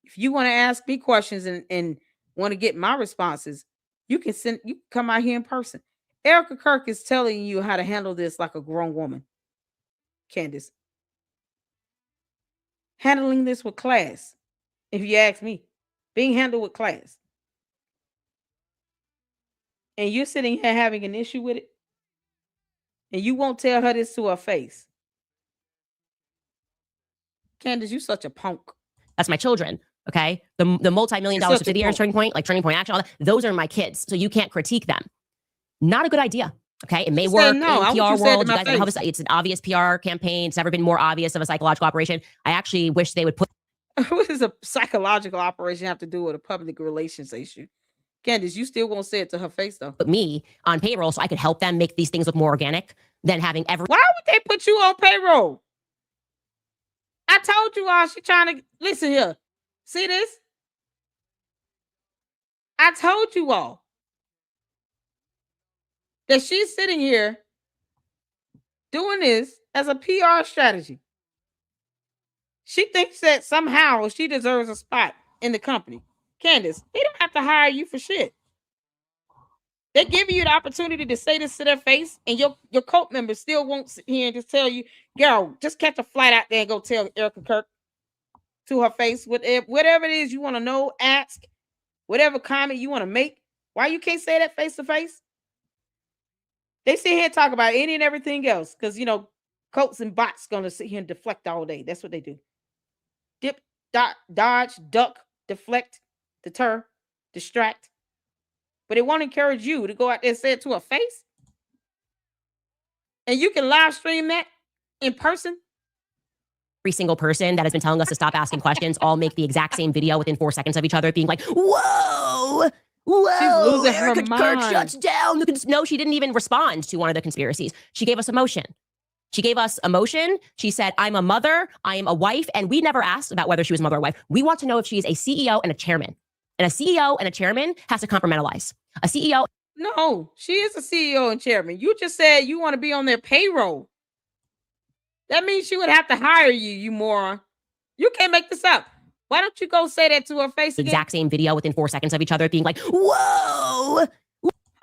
If you want to ask me questions and want to get my responses, you can come out here in person. Erica Kirk is telling you how to handle this like a grown woman. Candace. Handling this with class. If you ask me, being handled with class. And you're sitting here having an issue with it. And you won't tell her this to her face. Candace, you such a punk. That's my children, okay? The multi-million-dollar subsidiaries, Turning Point, like Turning Point Action, all that, those are my kids. So you can't critique them. Not a good idea, okay? It may work in the PR world. You guys know it's an obvious PR campaign. It's never been more obvious of a psychological operation. I actually wish they would put... What does a psychological operation have to do with a public relations issue? Candace, you still won't say it to her face, though. Put me on payroll so I could help them make these things look more organic than having every... Why would they put you on payroll? I told you all she trying to... Listen here. See this? I told you all that she's sitting here doing this as a PR strategy. She thinks that somehow she deserves a spot in the company. Candace, they don't have to hire you for shit. They're giving you the opportunity to say this to their face, and your cult members still won't sit here and just tell you, girl, just catch a flight out there and go tell Erica Kirk to her face. Whatever it is you want to know, ask, whatever comment you want to make. Why you can't say that face to face? They sit here and talk about any and everything else because, cults and bots going to sit here and deflect all day. That's what they do. Dip, dodge, duck, deflect, deter, distract. But it won't encourage you to go out there and say it to her face. And you can live stream that in person. Every single person that has been telling us to stop asking questions all make the exact same video within 4 seconds of each other, being like, whoa, She's losing her Erica mind. Kirk shuts down. No, she didn't even respond to one of the conspiracies. She gave us emotion. She gave us emotion. She said, I'm a mother, I am a wife, and we never asked about whether she was a mother or wife. We want to know if she is a CEO and a chairman. And a CEO and a chairman has to compartmentalize. A CEO. No, she is a CEO and chairman. You just said you want to be on their payroll. That means she would have to hire you, you moron. You can't make this up. Why don't you go say that to her face again? Exact same video within 4 seconds of each other, being like, whoa. Hold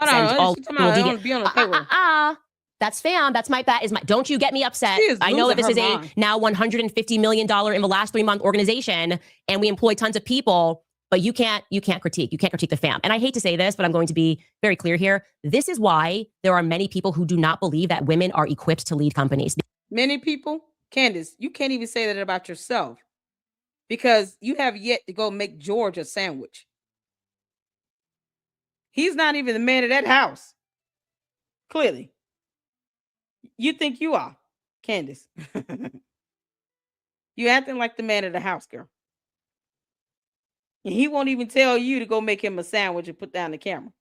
on, she's talking about I want to be on the payroll. That's fam. That's my bat. Don't you get me upset. I know that this is a now $150 million in the last 3 month organization, and we employ tons of people. But you can't critique. You can't critique the fam. And I hate to say this, but I'm going to be very clear here. This is why there are many people who do not believe that women are equipped to lead companies. Many people, Candace, you can't even say that about yourself because you have yet to go make George a sandwich. He's not even the man of that house. Clearly. You think you are, Candace. You acting like the man of the house, girl. And he won't even tell you to go make him a sandwich and put down the camera.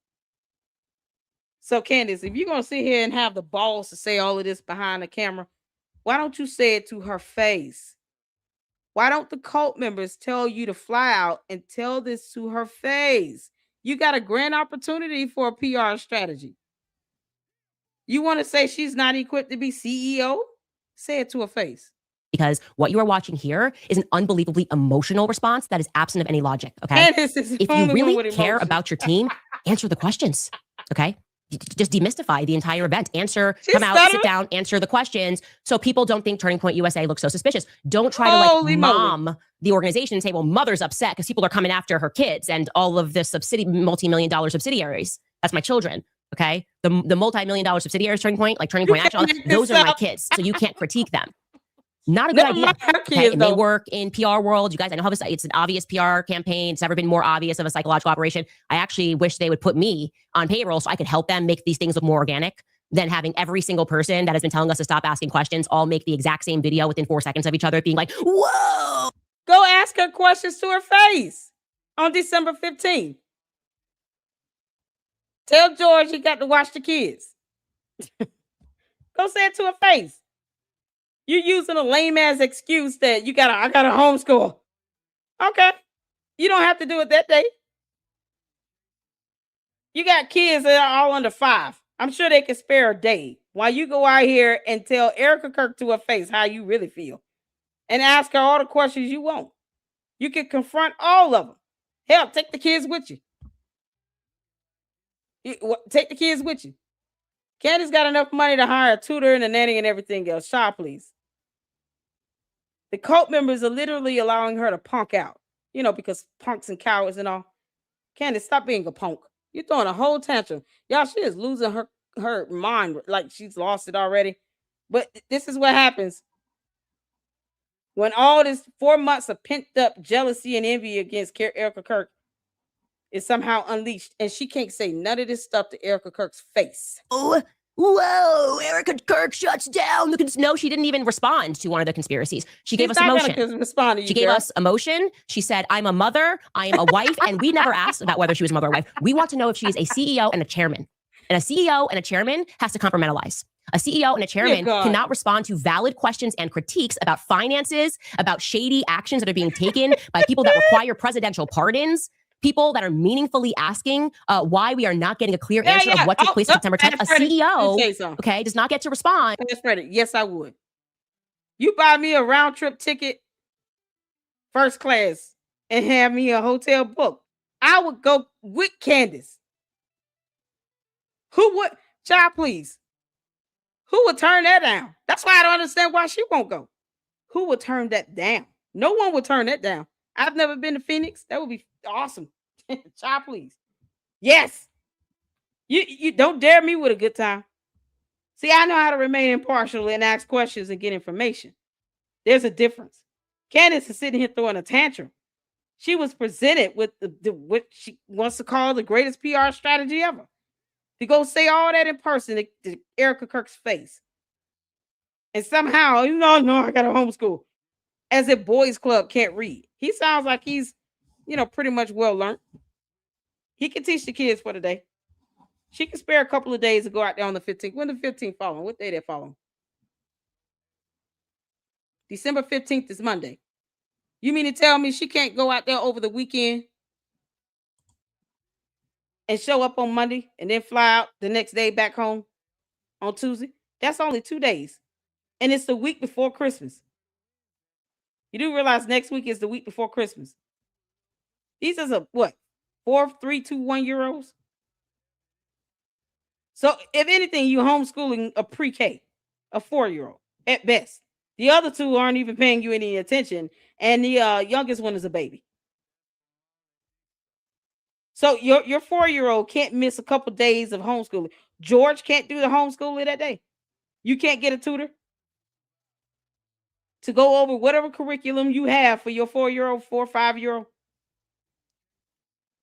So, Candace, if you're going to sit here and have the balls to say all of this behind the camera, why don't you say it to her face? Why don't the cult members tell you to fly out and tell this to her face? You got a grand opportunity for a PR strategy. You want to say she's not equipped to be CEO? Say it to her face. Because what you are watching here is an unbelievably emotional response that is absent of any logic, okay? If you really care about your team, answer the questions, okay? Just demystify the entire event. Come out, sit down, answer the questions so people don't think Turning Point USA looks so suspicious. Don't try to mom the organization and say, well, mother's upset because people are coming after her kids and all of the multi-million-dollar subsidiaries. That's my children, okay? The multi-million-dollar subsidiaries, Turning Point, like Turning Point Action, those are my kids, so you can't critique them. Not a good idea. Okay? It may work in PR world. You guys, I know how it's an obvious PR campaign. It's never been more obvious of a psychological operation. I actually wish they would put me on payroll so I could help them make these things look more organic than having every single person that has been telling us to stop asking questions all make the exact same video within 4 seconds of each other, being like, whoa. Go ask her questions to her face on December 15th. Tell George he got to watch the kids. Go say it to her face. You're using a lame ass excuse that I gotta homeschool. Okay. You don't have to do it that day. You got kids that are all under 5. I'm sure they can spare a day while you go out here and tell Erica Kirk to her face how you really feel and ask her all the questions you want. You can confront all of them. Hell, take the kids with you. Take the kids with you. Candace got enough money to hire a tutor and a nanny and everything else. Child, please. The cult members are literally allowing her to punk out, because punks and cowards and all. Candace, stop being a punk. You're throwing a whole tantrum. Y'all, she is losing her mind like she's lost it already. But this is what happens when all this 4 months of pent up jealousy and envy against Erica Kirk is somehow unleashed. And she can't say none of this stuff to Erica Kirk's face. Oh, whoa, Erica Kirk shuts down. No, she didn't even respond to one of the conspiracies. She gave us emotion. She gave us emotion. She said, I'm a mother, I am a wife, and we never asked about whether she was a mother or wife. We want to know if she is a CEO and a chairman. And a CEO and a chairman has to compartmentalize. A CEO and a chairman cannot respond to valid questions and critiques about finances, about shady actions that are being taken by people that require presidential pardons. People that are meaningfully asking why we are not getting a clear answer of what took place on September 10th. A CEO, does not get to respond. Yes, I would. You buy me a round trip ticket, first class, and have me a hotel book. I would go with Candace. Who would, child, please? Who would turn that down? That's why I don't understand why she won't go. Who would turn that down? No one would turn that down. I've never been to Phoenix. That would be awesome. Child, please. Yes. You don't dare me with a good time. See, I know how to remain impartial and ask questions and get information. There's a difference. Candace is sitting here throwing a tantrum. she was presented with what she wants to call the greatest PR strategy ever. To go say all that in person to Erica Kirk's face. And somehow, no, I got to homeschool. As if Boys Club can't read. He sounds like he's, pretty much well learned. He can teach the kids for the day. She can spare a couple of days to go out there on the 15th. When the 15th following? What day they following? December 15th is Monday. You mean to tell me she can't go out there over the weekend and show up on Monday and then fly out the next day back home on Tuesday? That's only 2 days. And it's the week before Christmas. You do realize next week is the week before Christmas. These are what? 4, 3, 2, 1 year olds. So if anything, you homeschooling a pre-K, a 4-year-old at best. The other two aren't even paying you any attention. And the youngest one is a baby. So your 4-year-old can't miss a couple days of homeschooling. George can't do the homeschooling that day. You can't get a tutor to go over whatever curriculum you have for your 4-year-old, 4 or 5-year-old.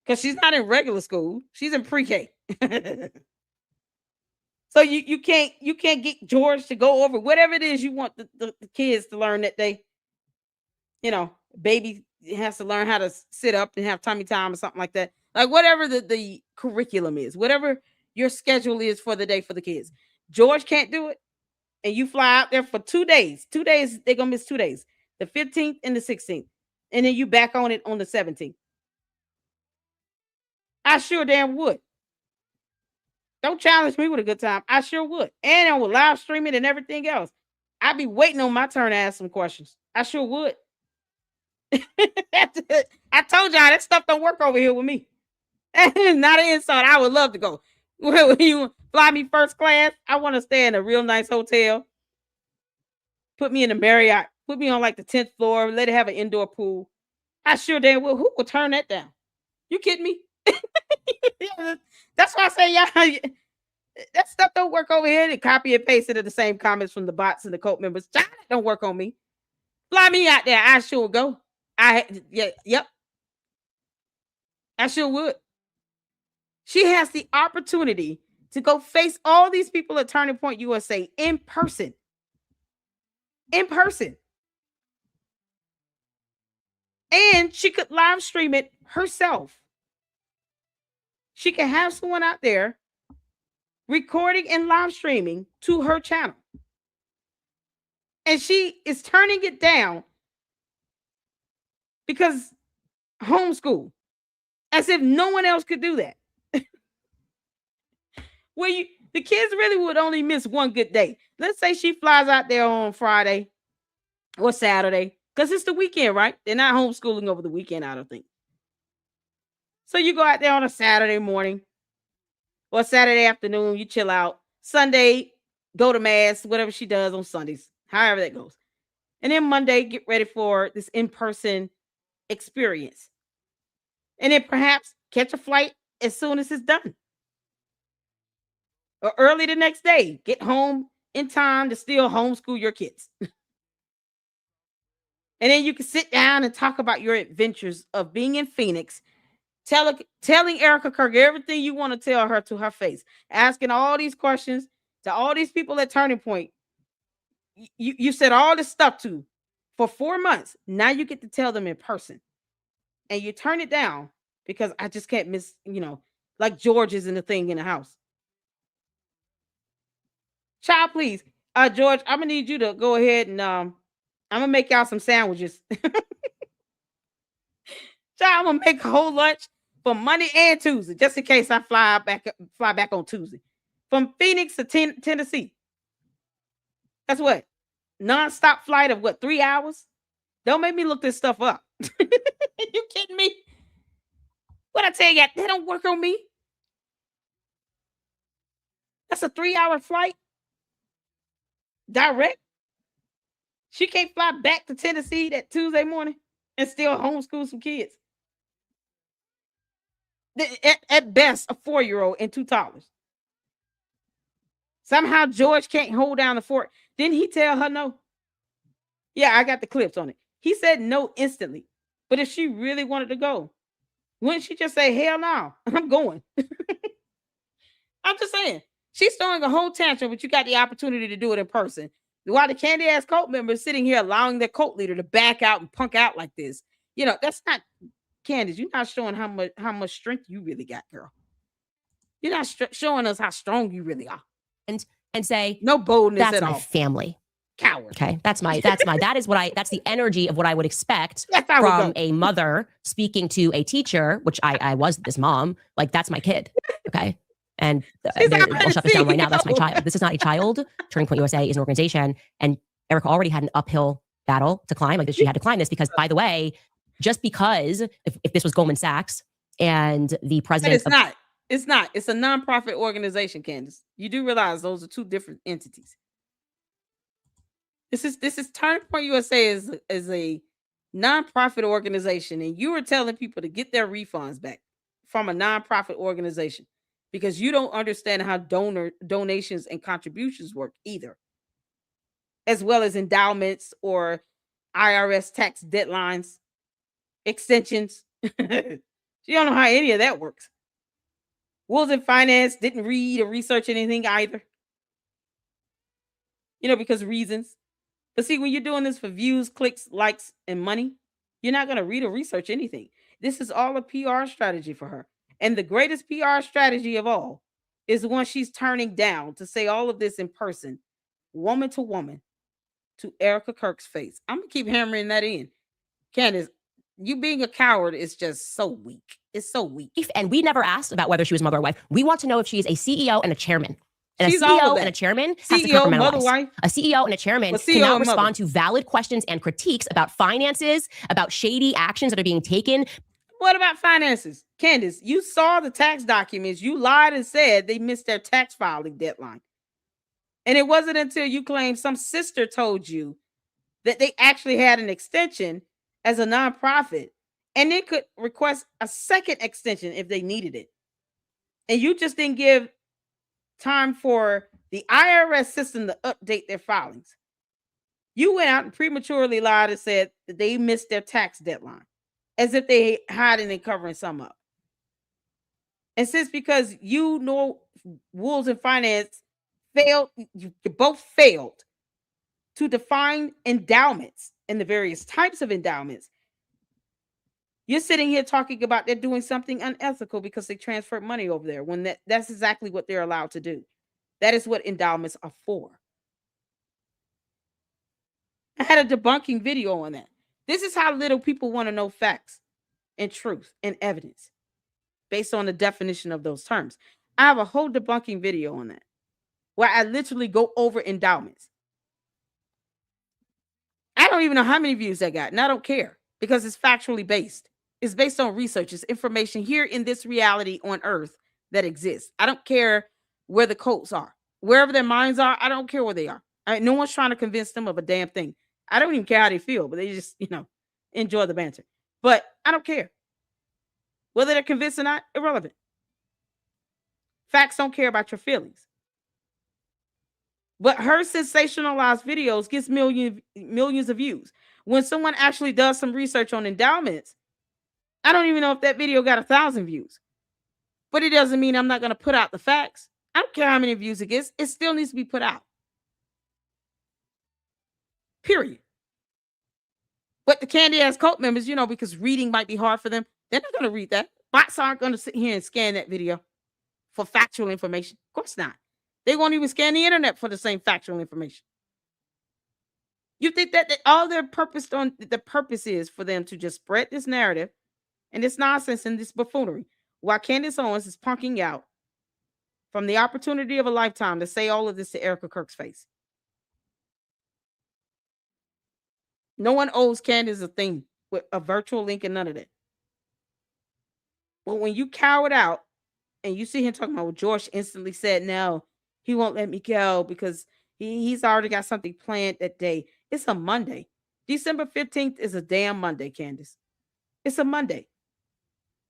Because she's not in regular school. She's in pre-K. So you can't get George to go over whatever it is you want the kids to learn that day. Baby has to learn how to sit up and have tummy time or something like that. Like whatever the curriculum is, whatever your schedule is for the day for the kids. George can't do it. And you fly out there for 2 days. 2 days, they're going to miss 2 days. The 15th and the 16th. And then you back on it on the 17th. I sure damn would. Don't challenge me with a good time. I sure would. And I would live stream it and everything else. I'd be waiting on my turn to ask some questions. I sure would. I told y'all that stuff don't work over here with me. Not an insult. I would love to go. When you fly me first class, I want to stay in a real nice hotel. Put me in the Marriott. Put me on like the 10th floor. Let it have an indoor pool. I sure damn will. Who will turn that down? You kidding me? That's why I say, y'all, that stuff don't work over here. They copy and paste it at the same comments from the bots and the cult members. That don't work on me. Fly me out there. I sure go. Yep. I sure would. She has the opportunity to go face all these people at Turning Point USA in person. In person. And she could live stream it herself. She can have someone out there recording and live streaming to her channel. And she is turning it down because homeschool. As if no one else could do that. The kids really would only miss one good day. Let's say she flies out there on Friday or Saturday, because it's the weekend, right? They're not homeschooling over the weekend, I don't think. So you go out there on a Saturday morning or Saturday afternoon, you chill out. Sunday, go to mass, whatever she does on Sundays, however that goes. And then Monday, get ready for this in-person experience. And then perhaps catch a flight as soon as it's done. Or early the next day, get home in time to still homeschool your kids. And then you can sit down and talk about your adventures of being in Phoenix, telling Erica Kirk everything you want to tell her to her face, asking all these questions to all these people at Turning Point. You said all this stuff to for 4 months. Now you get to tell them in person. And you turn it down because I just can't miss, like George isn't a thing in the house. Child, please. George, I'm going to need you to go ahead and I'm going to make y'all some sandwiches. Child, I'm going to make a whole lunch for Monday and Tuesday, just in case I fly back on Tuesday. From Phoenix to Tennessee. That's what? Non-stop flight of 3 hours? Don't make me look this stuff up. You kidding me? What I tell you, that don't work on me. That's a 3-hour flight. Direct. She can't fly back to Tennessee that Tuesday morning and still homeschool some kids. At best, a 4-year-old and 2 toddlers. Somehow George can't hold down the fort. Didn't he tell her no? Yeah, I got the clips on it. He said no instantly. But if she really wanted to go, wouldn't she just say, hell no, I'm going? I'm just saying. She's throwing a whole tantrum, but you got the opportunity to do it in person. While the candy ass cult members sitting here allowing their cult leader to back out and punk out like this. You know, that's not Candace. You're not showing how much strength you really got, girl. You're not showing us how strong you really are. And say, no boldness that's at my all. family. Coward. Okay. That's the energy of what I would expect from a mother speaking to a teacher, which I was this mom. Like, that's my kid. Okay. And I'll shut this down right now. That's my child. This is not a child. Turning Point USA is an organization. And Erica already had an uphill battle to climb. Like, she had to climb this because, by the way, just because if this was Goldman Sachs and the president. But it's not. It's a nonprofit organization, Candace. You do realize those are two different entities. This is Turning Point USA is a nonprofit organization, and you were telling people to get their refunds back from a nonprofit organization because you don't understand how donations and contributions work either, as well as endowments or IRS tax deadlines, extensions. You don't know how any of that works. Wolves in Finance didn't read or research anything either. You know, because of reasons. But see, when you're doing this for views, clicks, likes, and money, you're not going to read or research anything. This is all a PR strategy for her. And the greatest PR strategy of all is the one she's turning down to say all of this in person, woman to woman, to Erica Kirk's face. I'm going to keep hammering that in. Candace, you being a coward is just so weak. It's so weak. And we never asked about whether she was mother or wife. We want to know if she is a CEO and a chairman. And She's a CEO and a chairman has to compartmentalize. A CEO and a chairman cannot respond to valid questions and critiques about finances, about shady actions that are being taken. What about finances? Candace, you saw the tax documents. You lied and said they missed their tax filing deadline. And it wasn't until you claimed some sister told you that they actually had an extension as a nonprofit and they could request a second extension if they needed it. And you just didn't give time for the IRS system to update their filings. You went out and prematurely lied and said that they missed their tax deadline, as if they hiding and covering some up. And since because you know Wolves in Finance failed, you both failed to define endowments and the various types of endowments, you're sitting here talking about they're doing something unethical because they transferred money over there when that's exactly what they're allowed to do. That is what endowments are for. I had a debunking video on that. This is how little people want to know facts and truth and evidence based on the definition of those terms. I have a whole debunking video on that where I literally go over endowments. I don't even know how many views I got, and I don't care because it's factually based. It's based on research. It's information here in this reality on earth that exists. I don't care where the cults are. Wherever their minds are, I don't care where they are. No one's trying to convince them of a damn thing. I don't even care how they feel, but they just, enjoy the banter. But I don't care. Whether they're convinced or not, irrelevant. Facts don't care about your feelings. But her sensationalized videos gets millions of views. When someone actually does some research on endowments, I don't even know if that video got 1,000 views. But it doesn't mean I'm not going to put out the facts. I don't care how many views it gets. It still needs to be put out. Period. But the candy ass cult members, because reading might be hard for them, they're not going to read that. Bots aren't going to sit here and scan that video for factual information. Of course not. They won't even scan the internet for the same factual information. You think that all the purpose is for them to just spread this narrative and this nonsense and this buffoonery while Candace Owens is punking out from the opportunity of a lifetime to say all of this to Erica Kirk's face. No one owes Candace a thing with a virtual link and none of that. But when you cowered out and you see him talking about what George instantly said, no, he won't let me go because he's already got something planned that day. It's a Monday. December 15th is a damn Monday, Candace. It's a Monday.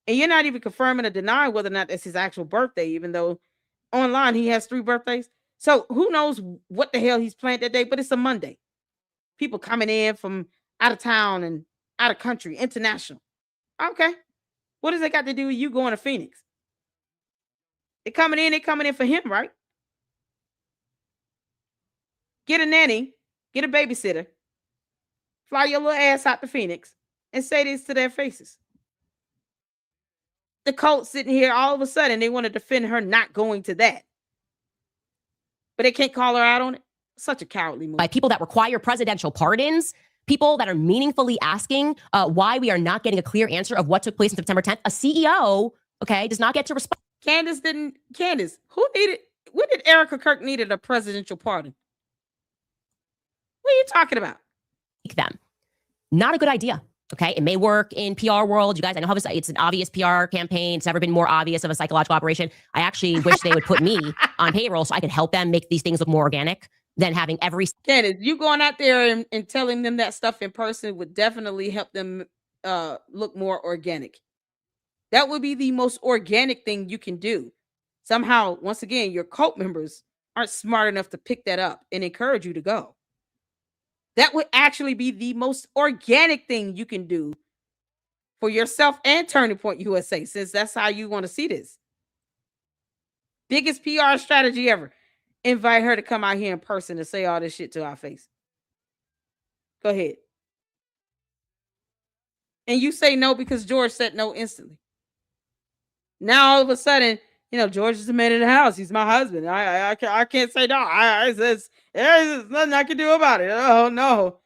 And you're not even confirming or denying whether or not that's his actual birthday, even though online he has 3 birthdays. So who knows what the hell he's planned that day, but it's a Monday. People coming in from out of town and out of country, international. Okay. What does that got to do with you going to Phoenix? They're coming in for him, right? Get a nanny, get a babysitter, fly your little ass out to Phoenix, and say this to their faces. The cult sitting here, all of a sudden, they want to defend her not going to that. But they can't call her out on it. Such a cowardly move. By people that require presidential pardons, people that are meaningfully asking why we are not getting a clear answer of what took place on September 10th. A CEO, okay, does not get to respond. Candace, when did Erica Kirk needed a presidential pardon? What are you talking about? Them. Not a good idea. Okay, it may work in PR world. You guys, I know how it's an obvious PR campaign. It's never been more obvious of a psychological operation. I actually wish they would put me on payroll so I could help them make these things look more organic than having every... Candace, you going out there and telling them that stuff in person would definitely help them look more organic. That would be the most organic thing you can do. Somehow, once again, your cult members aren't smart enough to pick that up and encourage you to go. That would actually be the most organic thing you can do for yourself and Turning Point USA, since that's how you want to see this. Biggest PR strategy ever. Invite her to come out here in person and say all this shit to our face. Go ahead. And you say no because George said no instantly. Now all of a sudden, George is the man in the house. He's my husband. I can't say no. There's nothing I can do about it. Oh no.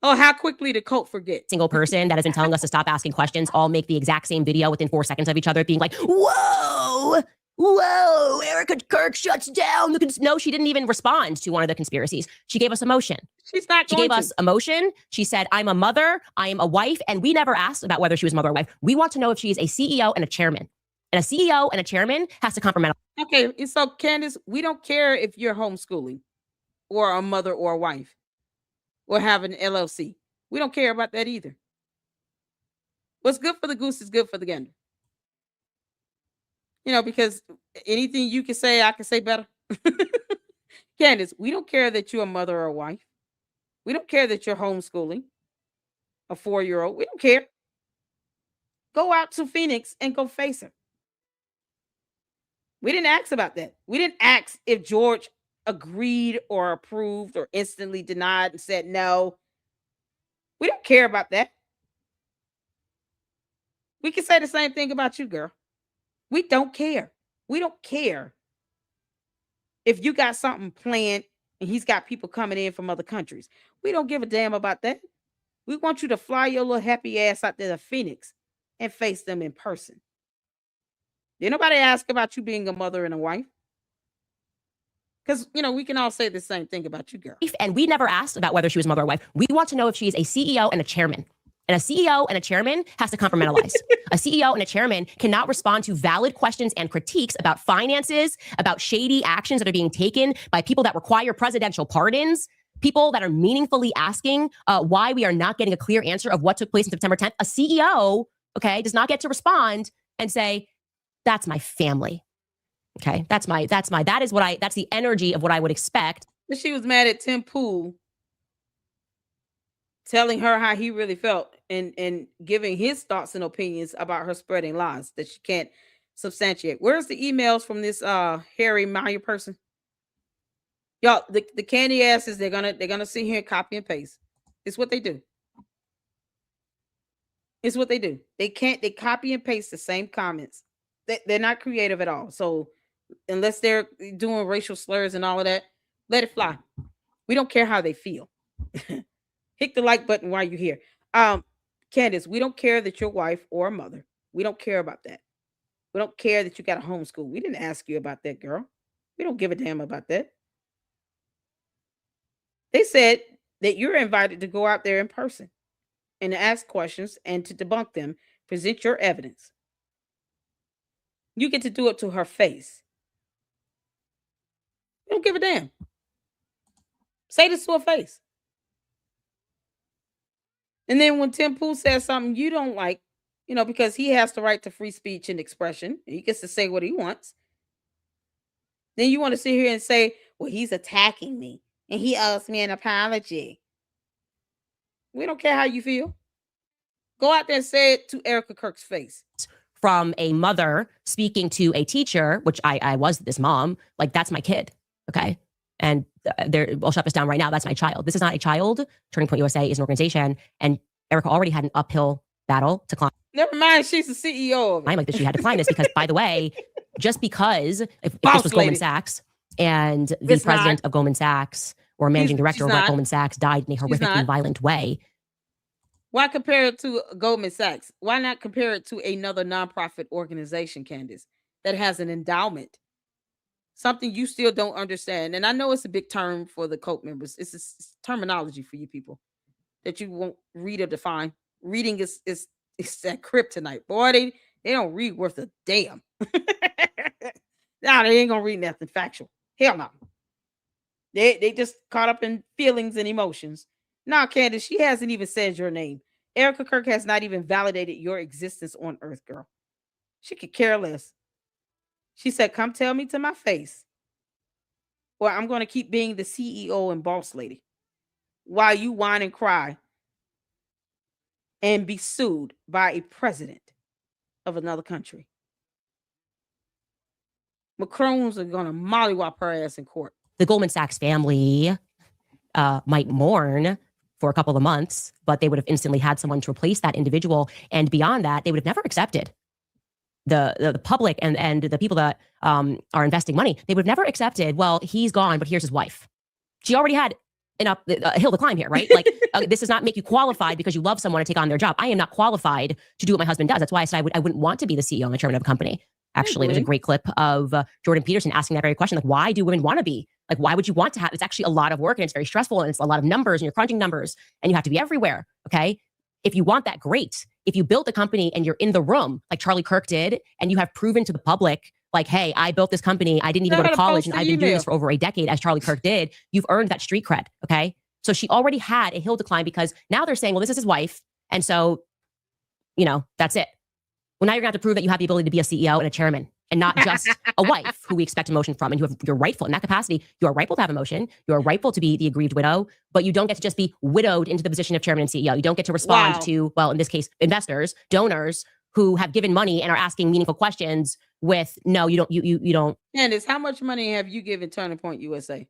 Oh, how quickly the cult forget. Single person that has been telling us to stop asking questions all make the exact same video within 4 seconds of each other being like, whoa, Erica Kirk shuts down. No, she didn't even respond to one of the conspiracies. She gave us emotion. She gave us emotion. She said, I'm a mother, I am a wife, and we never asked about whether she was a mother or wife. We want to know if she is a CEO and a chairman. And a CEO and a chairman has to compromise. Okay, so Candace, we don't care if you're homeschooling or a mother or a wife or have an LLC. We don't care about that either. What's good for the goose is good for the gander. Because anything you can say, I can say better. Candace, we don't care that you're a mother or a wife. We don't care that you're homeschooling a 4-year-old. We don't care. Go out to Phoenix and go face her. We didn't ask about that. We didn't ask if George agreed or approved or instantly denied and said no. We don't care about that. We can say the same thing about you, girl. We don't care. We don't care if you got something planned and he's got people coming in from other countries. We don't give a damn about that. We want you to fly your little happy ass out there to Phoenix and face them in person. Did nobody ask about you being a mother and a wife? Because, we can all say the same thing about you, girl. And we never asked about whether she was a mother or wife. We want to know if she's a CEO and a chairman. And a CEO and a chairman has to compartmentalize. A CEO and a chairman cannot respond to valid questions and critiques about finances, about shady actions that are being taken by people that require presidential pardons, people that are meaningfully asking why we are not getting a clear answer of what took place on September 10th. A CEO, okay, does not get to respond and say, that's my family. Okay, that's the energy of what I would expect. But she was mad at Tim Pool telling her how he really felt and giving his thoughts and opinions about her spreading lies that she can't substantiate. Where's the emails from this Harry Meyer person? Y'all, the candy asses, they're gonna sit here and copy and paste. It's what they do. It's what they do. They copy and paste the same comments. They're not creative at all. So unless they're doing racial slurs and all of that, let it fly. We don't care how they feel. Hit the like button while you're here. Candace, we don't care that you're a wife or a mother. We don't care about that. We don't care that you got a homeschool. We didn't ask you about that, girl. We don't give a damn about that. They said that you're invited to go out there in person and to ask questions and to debunk them, present your evidence. You get to do it to her face. We don't give a damn. Say this to her face. And then when Tim Pool says something you don't like, because he has the right to free speech and expression, he gets to say what he wants. Then you want to sit here and say, well, he's attacking me and he owes me an apology. We don't care how you feel. Go out there and say it to Erica Kirk's face. From a mother speaking to a teacher, which I was this mom, like that's my kid, okay? And I'll shut this down right now. That's my child. This is not a child. Turning Point USA is an organization, and Erica already had an uphill battle to climb. Never mind, she's the CEO of it. I'm like that she had to climb this because, by the way, just because if this was Goldman Sachs and the president of Goldman Sachs or managing director of Goldman Sachs died in a horrifically violent way. Why compare it to Goldman Sachs? Why not compare it to another nonprofit organization, Candace, that has an endowment? Something you still don't understand. And I know it's a big term for the cult members. It's terminology for you people that you won't read or define. Reading is that kryptonite. Boy, they don't read worth a damn. Nah, they ain't gonna read nothing factual. Hell no. They just caught up in feelings and emotions. Now, Candace, she hasn't even said your name. Erica Kirk has not even validated your existence on Earth, girl. She could care less. She said, come tell me to my face, or I'm going to keep being the CEO and boss lady while you whine and cry and be sued by a president of another country. Macrons are going to mollywop her ass in court. The Goldman Sachs family might mourn for a couple of months, but they would have instantly had someone to replace that individual. And beyond that, they would have never accepted the public and the people that are investing money. They would have never accepted, well, he's gone, but here's his wife. She already had a hill to climb here, right? Like this does not make you qualified because you love someone to take on their job. I am not qualified to do what my husband does. That's why I said I wouldn't want to be the CEO and the chairman of a company. Actually, there's a great clip of Jordan Peterson asking that very question. Like, why do women want to be? Like, why would you want to have? It's actually a lot of work and it's very stressful and it's a lot of numbers and you're crunching numbers and you have to be everywhere. Okay. If you want that, great. If you built a company and you're in the room like Charlie Kirk did, and you have proven to the public, like, hey, I built this company. I didn't even go to college and I've been doing this for over a decade as Charlie Kirk did. You've earned that street cred. Okay. So she already had a hill to climb because now they're saying, well, this is his wife. And so, that's it. Well, now you're going to have to prove that you have the ability to be a CEO and a chairman and not just a wife who we expect emotion from. And you're rightful in that capacity. You are rightful to have emotion. You are rightful to be the aggrieved widow, but you don't get to just be widowed into the position of chairman and CEO. You don't get to respond to, well, in this case, investors, donors who have given money and are asking meaningful questions with, no, you don't. Candace, how much money have you given Turning Point USA?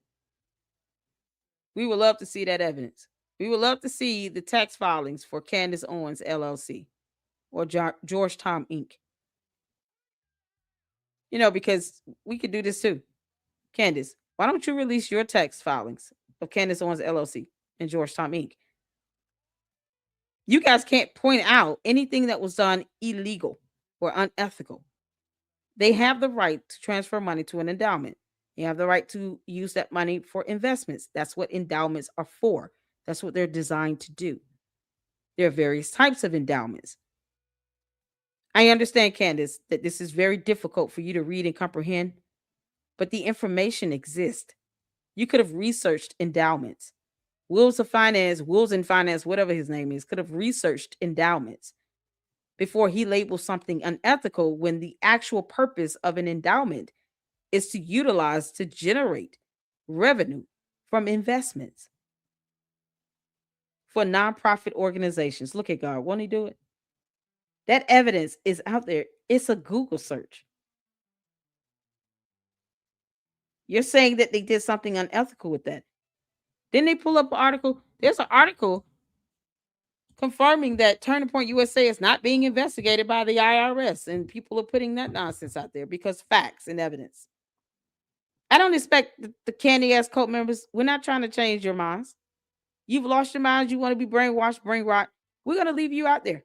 We would love to see that evidence. We would love to see the tax filings for Candace Owens, LLC or Georgetown, Inc. Because we could do this too. Candace, why don't you release your tax filings of Candace Owens, LLC and Georgetown, Inc.? You guys can't point out anything that was done illegal or unethical. They have the right to transfer money to an endowment. You have the right to use that money for investments. That's what endowments are for. That's what they're designed to do. There are various types of endowments. I understand, Candace, that this is very difficult for you to read and comprehend, but the information exists. You could have researched endowments. Wills in Finance, whatever his name is, could have researched endowments before he labels something unethical when the actual purpose of an endowment is to utilize to generate revenue from investments for nonprofit organizations. Look at God. Won't he do it? That evidence is out there. It's a Google search. You're saying that they did something unethical with that. Then they pull up an article. There's an article confirming that Turning Point USA is not being investigated by the IRS. And people are putting that nonsense out there because facts and evidence. I don't expect the candy ass cult members. We're not trying to change your minds. You've lost your minds. You want to be brainwashed, brain rot. We're going to leave you out there.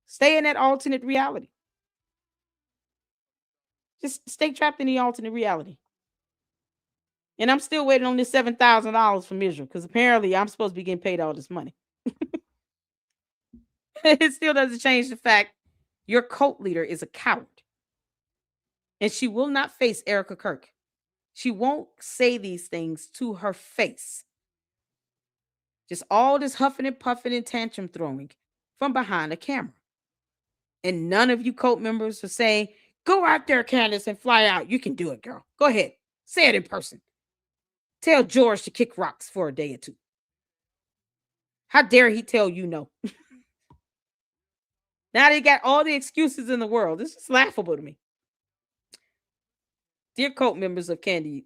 Stay in that alternate reality. Just stay trapped in the alternate reality. And I'm still waiting on this $7,000 from Israel because apparently I'm supposed to be getting paid all this money. It still doesn't change the fact your cult leader is a coward. And she will not face Erica Kirk. She won't say these things to her face. Just all this huffing and puffing and tantrum throwing from behind the camera. And none of you cult members are saying, go out there, Candace, and fly out. You can do it, girl. Go ahead. Say it in person. Tell George to kick rocks for a day or two. How dare he tell you no? Now they got all the excuses in the world. This is laughable to me. Dear cult members of Candace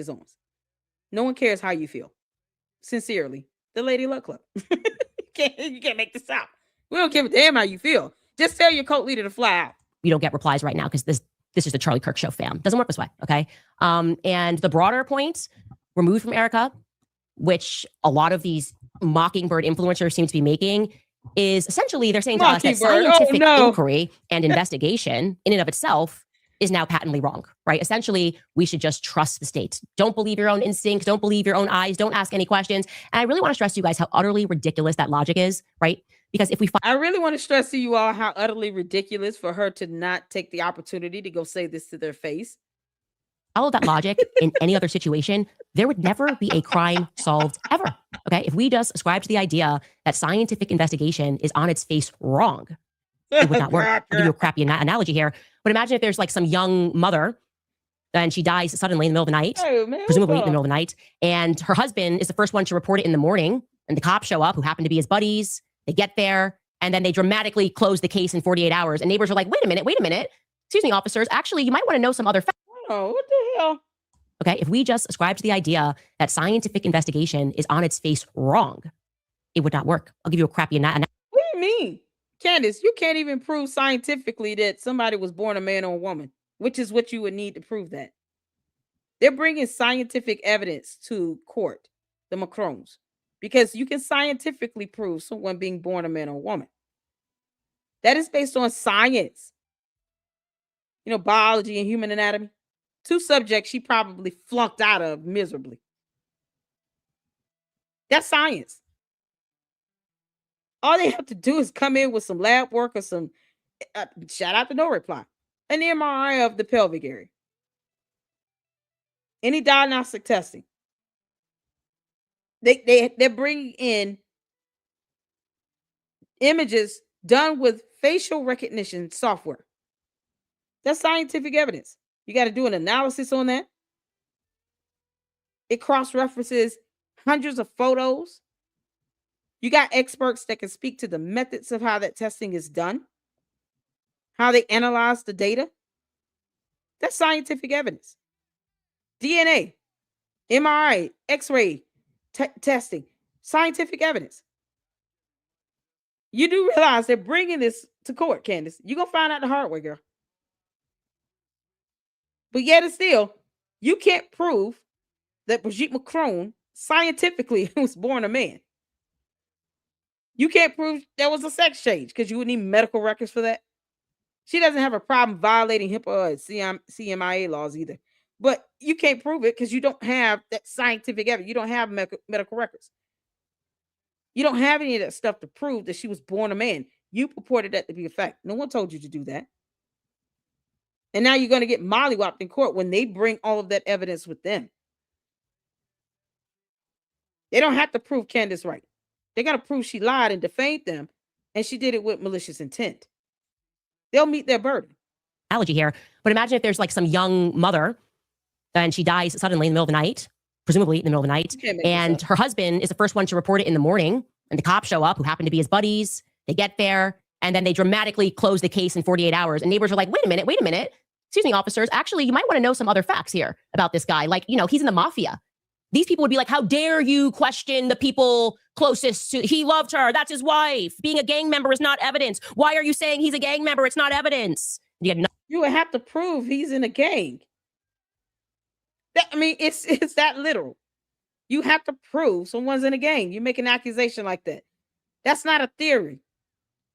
Owens, no one cares how you feel. Sincerely, the Lady Luck Club. You can't make this out. We don't give a damn how you feel. Just tell your cult leader to fly out. You don't get replies right now because this is the Charlie Kirk show, fam. Doesn't work this way, okay? And the broader point, removed from Erica, which a lot of these Mockingbird influencers seem to be making, is essentially they're saying to us that scientific inquiry and investigation in and of itself is now patently wrong, right? Essentially, we should just trust the state. Don't believe your own instincts. Don't believe your own eyes. Don't ask any questions. And I really want to stress to you guys how utterly ridiculous that logic is, right? Because if we I really want to stress to you all how utterly ridiculous for her to not take the opportunity to go say this to their face. Follow that logic in any other situation, there would never be a crime solved ever. Okay. If we just ascribe to the idea that scientific investigation is on its face wrong, it would not work. I'll give you a crappy analogy here. But imagine if there's like some young mother and she dies suddenly in the middle of the night, presumably in the middle of the night, and her husband is the first one to report it in the morning, and the cops show up who happen to be his buddies. They get there, and then they dramatically close the case in 48 hours. And neighbors are like, wait a minute. Excuse me, officers. Actually, you might want to know some other facts. Oh, what the hell? Okay, if we just ascribe to the idea that scientific investigation is on its face wrong, it would not work. I'll give you a crappy analogy. What do you mean? Candace, you can't even prove scientifically that somebody was born a man or a woman, which is what you would need to prove that. They're bringing scientific evidence to court, the Macrons, because you can scientifically prove someone being born a man or a woman. That is based on science. You know, biology and human anatomy. 2 subjects she probably flunked out of miserably. That's science. All they have to do is come in with some lab work or some, shout out to No Reply, an MRI of the pelvic area. Any diagnostic testing. They're bringing in images done with facial recognition software. That's scientific evidence. You got to do an analysis on that. It cross-references hundreds of photos. You got experts that can speak to the methods of how that testing is done, how they analyze the data. That's scientific evidence. DNA, MRI, X-ray testing, scientific evidence. You do realize they're bringing this to court, Candace. You're going to find out the hard way, girl. But yet and still, you can't prove that Brigitte Macron scientifically was born a man. You can't prove there was a sex change because you would need medical records for that. She doesn't have a problem violating HIPAA or CMIA laws either. But you can't prove it because you don't have that scientific evidence. You don't have medical records. You don't have any of that stuff to prove that she was born a man. You purported that to be a fact. No one told you to do that. And now you're going to get mollywopped in court when they bring all of that evidence with them. They don't have to prove Candace right. They're going to prove she lied and defamed them, and she did it with malicious intent. They'll meet their burden. Analogy here, but imagine if there's like some young mother and she dies suddenly in the middle of the night, presumably in the middle of the night, and her husband is the first one to report it in the morning, and the cops show up who happen to be his buddies. They get there, and then they dramatically close the case in 48 hours, and neighbors are like, wait a minute. Excuse me, officers. Actually, you might want to know some other facts here about this guy. Like, you know, he's in the mafia. These people would be like, how dare you question the people closest to, he loved her. That's his wife. Being a gang member is not evidence. Why are you saying he's a gang member? It's not evidence. You would have to prove he's in a gang. It's that literal. You have to prove someone's in a gang. You make an accusation like that. That's not a theory.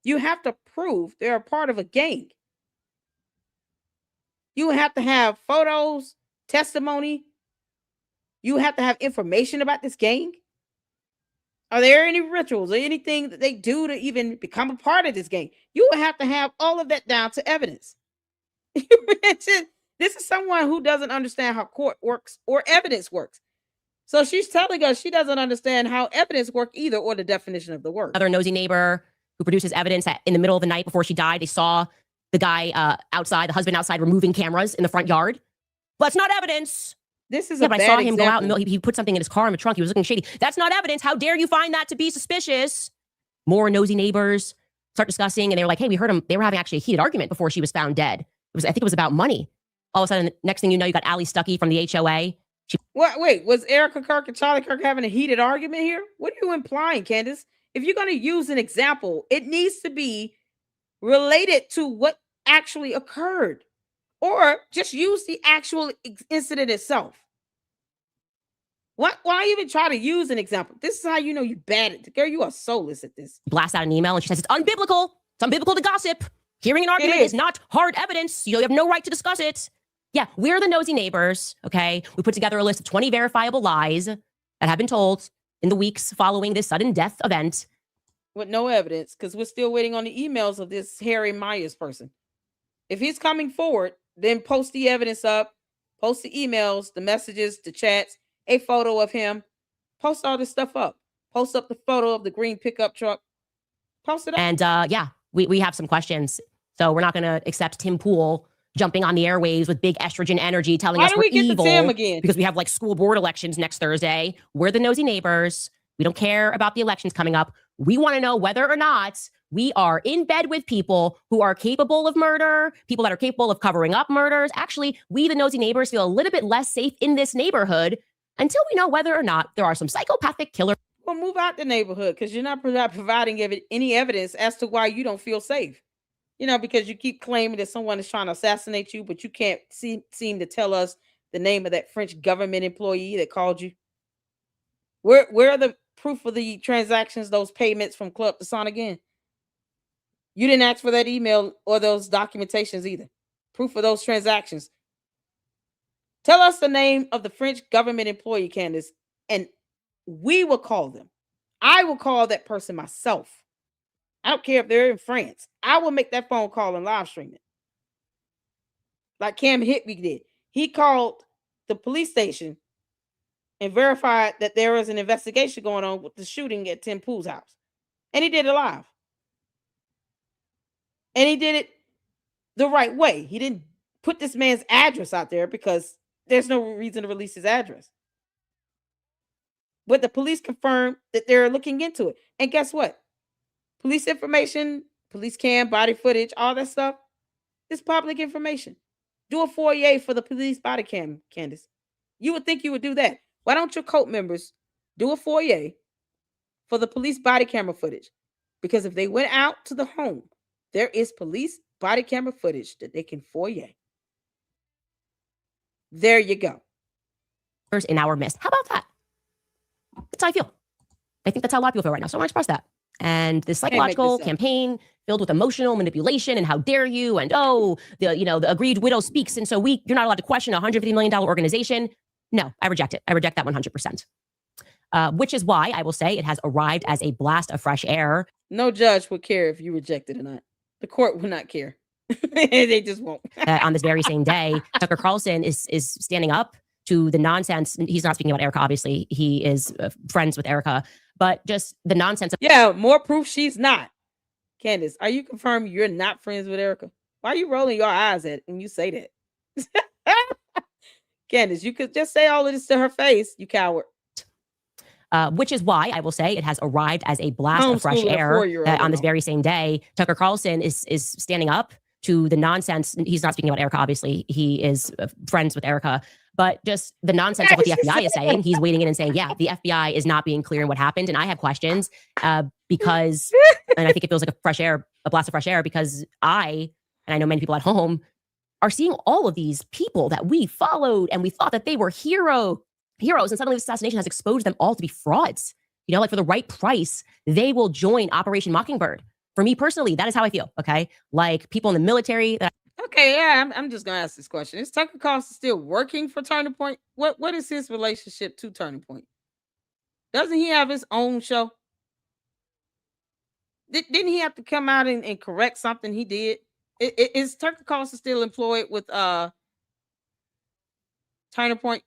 You have to prove they're a part of a gang. You have to have photos, testimony. You have to have information about this gang. Are there any rituals or anything that they do to even become a part of this gang? You will have to have all of that down to evidence. This is someone who doesn't understand how court works or evidence works. So she's telling us she doesn't understand how evidence works either, or the definition of the word. Another nosy neighbor who produces evidence that in the middle of the night before she died, they saw the guy outside, the husband outside, removing cameras in the front yard. Well, that's not evidence. This is but I saw him go out and he put something in his car in the trunk. He was looking shady. That's not evidence. How dare you find that to be suspicious? More nosy neighbors. start discussing, and they were like, hey, we heard them. They were having actually a heated argument before she was found dead. I think it was about money. All of a sudden, next thing you know, you got Allie Stuckey from the HOA. Wait, was Erica Kirk and Charlie Kirk having a heated argument here? What are you implying, Candace? If you're going to use an example, it needs to be related to what actually occurred, or just use the actual incident itself. Why even try to use an example? This is how you know you're bad at it. Girl, you are soulless at this. Blast out an email and she says it's unbiblical. It's unbiblical to gossip. Hearing an argument is not hard evidence. You have no right to discuss it. Yeah, we're the nosy neighbors, okay? We put together a list of 20 verifiable lies that have been told in the weeks following this sudden death event. With no evidence, because we're still waiting on the emails of this Harry Myers person. If he's coming forward, then post the evidence up, post the emails, the messages, the chats, a photo of him, post all this stuff up. Post up the photo of the green pickup truck. Post it up. And yeah, we have some questions. So we're not going to accept Tim Pool jumping on the airwaves with big estrogen energy telling us we're evil because we have like school board elections next Thursday. We're the nosy neighbors. We don't care about the elections coming up. We want to know whether or not we are in bed with people who are capable of murder, people that are capable of covering up murders. Actually, we, the nosy neighbors, feel a little bit less safe in this neighborhood until we know whether or not there are some psychopathic killers. Well, move out the neighborhood because you're not providing any evidence as to why you don't feel safe. You know, because you keep claiming that someone is trying to assassinate you, but you can't seem to tell us the name of that French government employee that called you. Where are the proof of the transactions, those payments from Club to Son again? You didn't ask for that email or those documentations either. Proof of those transactions. Tell us the name of the French government employee, Candace, and we will call them. I will call that person myself. I don't care if they're in France. I will make that phone call and live stream it. Like Cam Hitby did. He called the police station and verified that there was an investigation going on with the shooting at Tim Pool's house. And he did it live. And he did it the right way. He didn't put this man's address out there because there's no reason to release his address. But the police confirmed that they're looking into it. And guess what? Police information, police cam, body footage, all that stuff is public information. Do a foyer for the police body cam, Candace. You would think you would do that. Why don't your cult members do a foyer for the police body camera footage? Because if they went out to the home, there is police body camera footage that they can foyer. There you go. In our midst. How about that? That's how I feel. I think that's how a lot of people feel right now. So I want to express that. And this psychological campaign filled with emotional manipulation and how dare you and the aggrieved widow speaks and so you're not allowed to question a $150 million organization. No, I reject it. I reject that 100%. Which is why I will say it has arrived as a blast of fresh air. No judge would care if you reject it or not. The court would not care. They just won't. On this very same day, Tucker Carlson is standing up to the nonsense. He's not speaking about Erica, obviously. He is friends with Erica. But just the nonsense. More proof she's not. Candace, are you confirming you're not friends with Erica? Why are you rolling your eyes at it when you say that? Candace, you could just say all of this to her face, you coward. Which is why I will say it has arrived as a blast of fresh air. On this very same day, Tucker Carlson is standing up to the nonsense. He's not speaking about Erica, obviously. He is friends with Erica. But just the nonsense of what the FBI is saying, he's wading in and saying, yeah, the FBI is not being clear in what happened. And I have questions because, and I think it feels like a blast of fresh air because and I know many people at home are seeing all of these people that we followed and we thought that they were heroes. And suddenly this assassination has exposed them all to be frauds. You know, like for the right price, they will join Operation Mockingbird. For me personally, that is how I feel. Okay. Like people in the military that Okay, yeah, I'm just gonna ask this question. Is Tucker Carlson still working for Turning Point? What is his relationship to Turning Point? Doesn't he have his own show? Didn't he have to come out and correct something he did? Is Tucker Carlson still employed with Turning Point?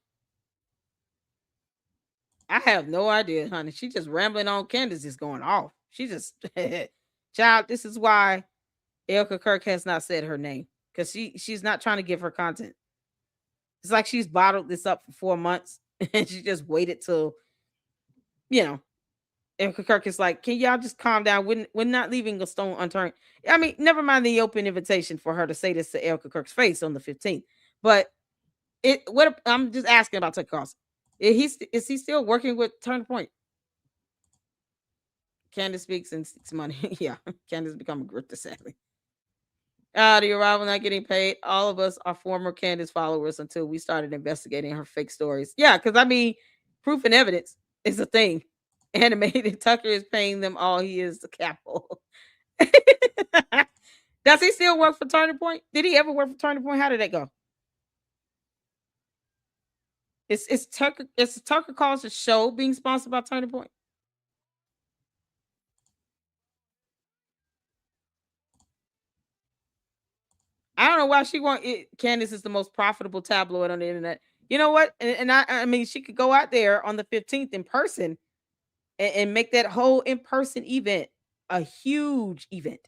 I have no idea, honey. She just rambling on. Candace is going off. She just child. This is why Erica Kirk has not said her name. Because she's not trying to give her content. It's like she's bottled this up for 4 months and she just waited till, Erica Kirk is like, can y'all just calm down? We're not leaving a stone unturned. I mean, never mind the open invitation for her to say this to Erica Kirk's face on the 15th. But I'm just asking about Tucker Carlson. Is he still working with Turning Point? Candace speaks and seeks money. Yeah, Candace become a grifter, sadly. The arrival not getting paid. All of us are former Candace followers until we started investigating her fake stories. Yeah, because I mean, proof and evidence is a thing. Animated Tucker is paying them all. He is the capital. Does he still work for Turning Point? Did he ever work for Turning Point? How did that go? It's Tucker Carlson's show being sponsored by Turning Point? I don't know why she want it. Candace is the most profitable tabloid on the internet. You know what? And I mean, she could go out there on the 15th in person and make that whole in-person event a huge event.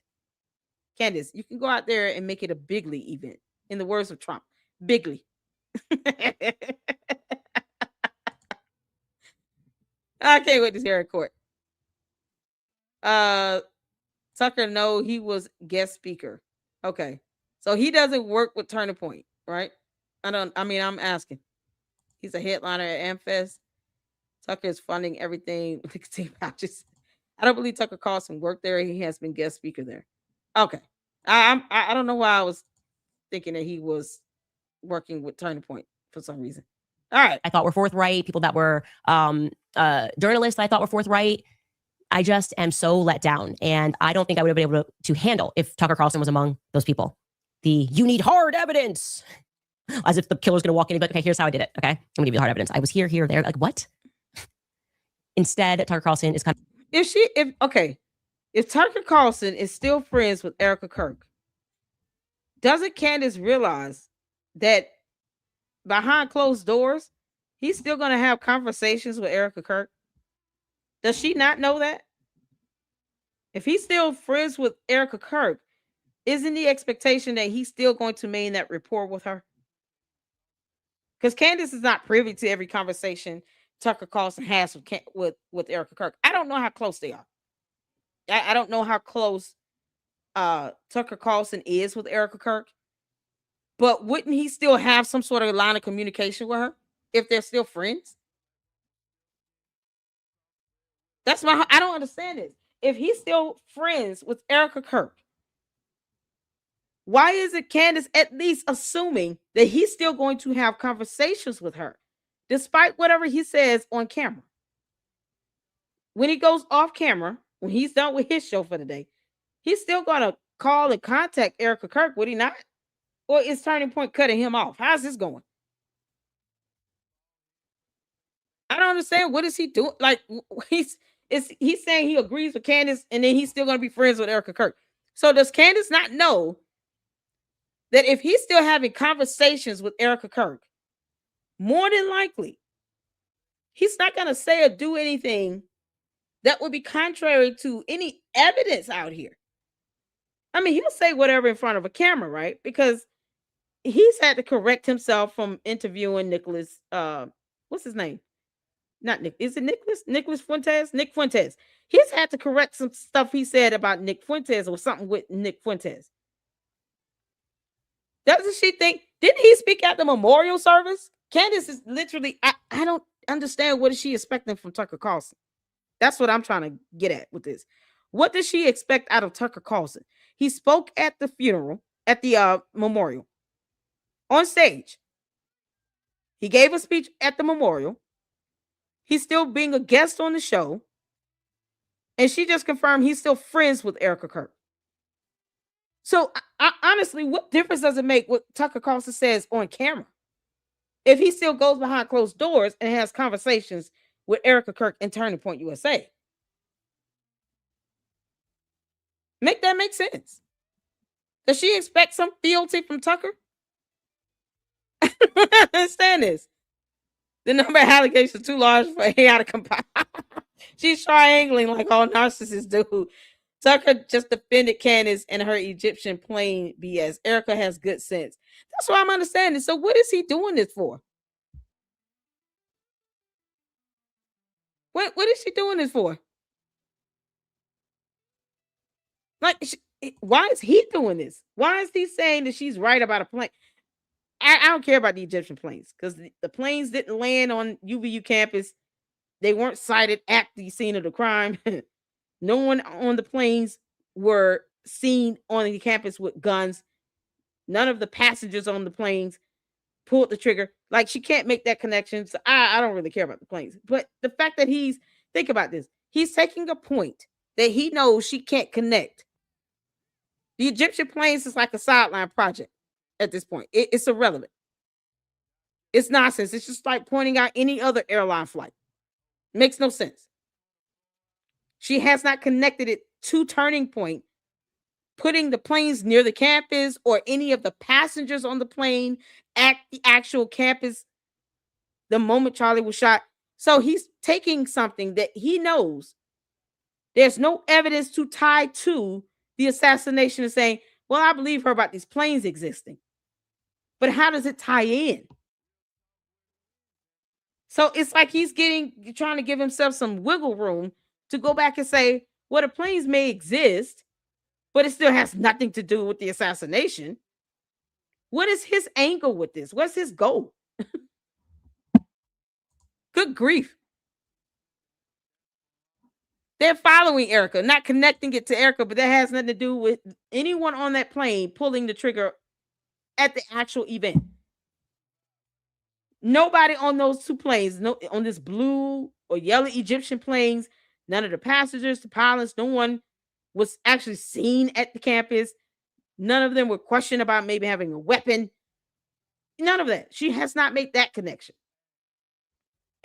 Candace, you can go out there and make it a bigly event. In the words of Trump, bigly. I can't wait to hear in court. Tucker, no, he was guest speaker. Okay. So he doesn't work with Turning Point, right? I'm asking. He's a headliner at AmFest. Tucker is funding everything. I don't believe Tucker Carlson worked there. He has been guest speaker there. Okay. I don't know why I was thinking that he was working with Turning Point for some reason. All right. I thought were forthright. People that were journalists I thought were forthright. I just am so let down. And I don't think I would have been able to handle if Tucker Carlson was among those people. You need hard evidence. As if the killer's going to walk in and be like, okay, here's how I did it. Okay, I'm going to give you the hard evidence. I was here, there. Like, what? Instead, Tucker Carlson is kind of... If Tucker Carlson is still friends with Erica Kirk, doesn't Candace realize that behind closed doors, he's still going to have conversations with Erica Kirk? Does she not know that? If he's still friends with Erica Kirk, isn't the expectation that he's still going to maintain that rapport with her? Because Candace is not privy to every conversation Tucker Carlson has with Erica Kirk. I don't know how close they are. I don't know how close Tucker Carlson is with Erica Kirk. But wouldn't he still have some sort of line of communication with her if they're still friends? I don't understand this. If he's still friends with Erica Kirk, why isn't Candace at least assuming that he's still going to have conversations with her, despite whatever he says on camera? When he goes off camera, when he's done with his show for the day, he's still going to call and contact Erica Kirk, would he not? Or is Turning Point cutting him off? How's this going? I don't understand. What is he doing? Like, he's saying he agrees with Candace, and then he's still going to be friends with Erica Kirk. So does Candace not know that if he's still having conversations with Erica Kirk, more than likely, he's not going to say or do anything that would be contrary to any evidence out here? I mean, he'll say whatever in front of a camera, right? Because he's had to correct himself from interviewing Nicholas. What's his name? Not Nick. Is it Nicholas? Nicholas Fuentes? Nick Fuentes. He's had to correct some stuff he said about Nick Fuentes or something with Nick Fuentes. Doesn't she think? Didn't he speak at the memorial service? Candace is literally, I don't understand what is she expecting from Tucker Carlson. That's what I'm trying to get at with this. What does she expect out of Tucker Carlson? He spoke at the funeral, at the memorial, on stage. He gave a speech at the memorial. He's still being a guest on the show. And she just confirmed he's still friends with Erica Kirk. So honestly, what difference does it make what Tucker Carlson says on camera if he still goes behind closed doors and has conversations with Erica Kirk and Turning Point USA? Make that make sense? Does she expect some fealty from Tucker? I don't understand this. The number of allegations too large for AI to compile. She's triangling like all narcissists do. Tucker just defended Candace and her Egyptian plane BS. Erica has good sense. That's what I'm understanding. So what is he doing this for? What is she doing this for? Like, why is he doing this? Why is he saying that she's right about a plane? I don't care about the Egyptian planes because the planes didn't land on UVU campus. They weren't sighted at the scene of the crime. No one on the planes were seen on the campus with guns. None of the passengers on the planes pulled the trigger. Like, she can't make that connection. So I don't really care about the planes. But the fact that think about this. He's taking a point that he knows she can't connect. The Egyptian planes is like a sideline project at this point. It's irrelevant. It's nonsense. It's just like pointing out any other airline flight. Makes no sense. She has not connected it to Turning Point, putting the planes near the campus or any of the passengers on the plane at the actual campus the moment Charlie was shot. So he's taking something that he knows there's no evidence to tie to the assassination and saying, well, I believe her about these planes existing. But how does it tie in? So it's like he's trying to give himself some wiggle room to go back and say, well, the planes may exist, but it still has nothing to do with the assassination. What is his angle with this? What's his goal? Good grief. They're following Erica, not connecting it to Erica, but that has nothing to do with anyone on that plane pulling the trigger at the actual event. Nobody on those two planes, on this blue or yellow Egyptian planes, none of the passengers, the pilots, no one was actually seen at the campus. None of them were questioned about maybe having a weapon. None of that. She has not made that connection.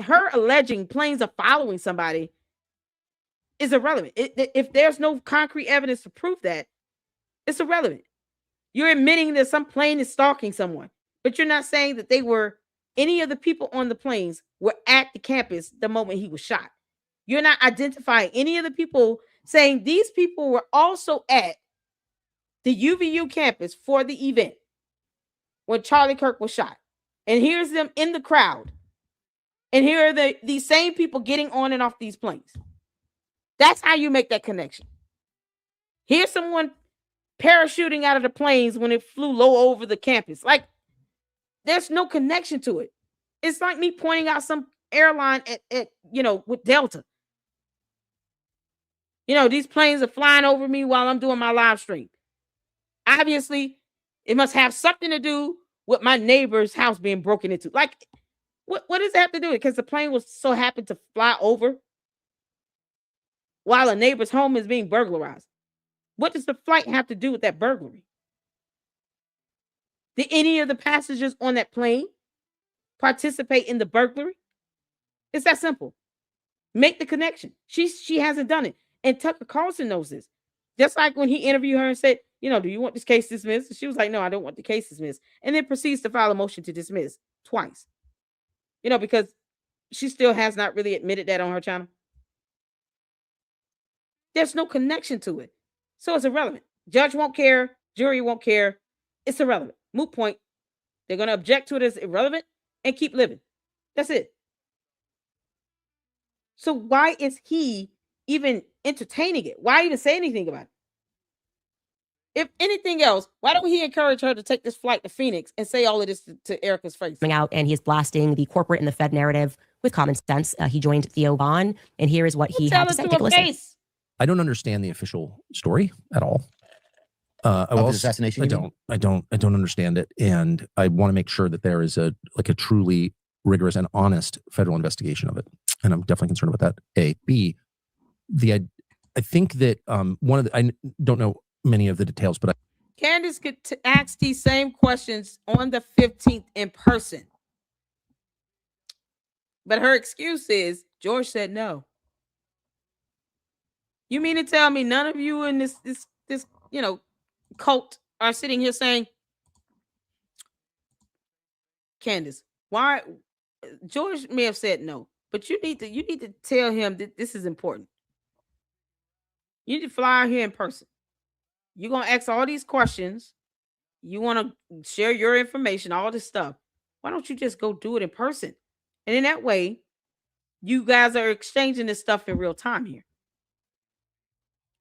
Her alleging planes are following somebody is irrelevant. If there's no concrete evidence to prove that, it's irrelevant. You're admitting that some plane is stalking someone, but you're not saying that any of the people on the planes were at the campus the moment he was shot. You're not identifying any of the people saying these people were also at the UVU campus for the event when Charlie Kirk was shot. And here's them in the crowd. And here are these same people getting on and off these planes. That's how you make that connection. Here's someone parachuting out of the planes when it flew low over the campus. Like, there's no connection to it. It's like me pointing out some airline at with Delta. These planes are flying over me while I'm doing my live stream. Obviously, it must have something to do with my neighbor's house being broken into. Like, what does that have to do with it? Because the plane was so happened to fly over while a neighbor's home is being burglarized. What does the flight have to do with that burglary? Did any of the passengers on that plane participate in the burglary? It's that simple. Make the connection. She hasn't done it. And Tucker Carlson knows this. Just like when he interviewed her and said, do you want this case dismissed? And she was like, no, I don't want the case dismissed. And then proceeds to file a motion to dismiss twice. Because she still has not really admitted that on her channel. There's no connection to it. So it's irrelevant. Judge won't care. Jury won't care. It's irrelevant. Moot point. They're going to object to it as irrelevant and keep living. That's it. So why is he even entertaining it? Why even say anything about it? If anything else, why don't he encourage her to take this flight to Phoenix and say all of this to Erica's face? Coming out, and he's blasting the corporate and the Fed narrative with common sense. He joined Theo Vaughn, and here is what he had to say. Take a listen. I don't understand the official story at all. Of his assassination? I don't understand it, and I want to make sure that there is a truly rigorous and honest federal investigation of it, and I'm definitely concerned about that. A, B, I think that I don't know many of the details, but Candace could ask these same questions on the 15th in person, but her excuse is George said no. You mean to tell me none of you in this cult are sitting here saying, Candace, why? George may have said no, but you need to tell him that this is important. You need to fly out here in person. You're gonna ask all these questions. You want to share your information, all this stuff. Why don't you just go do it in person? And in that way, you guys are exchanging this stuff in real time here.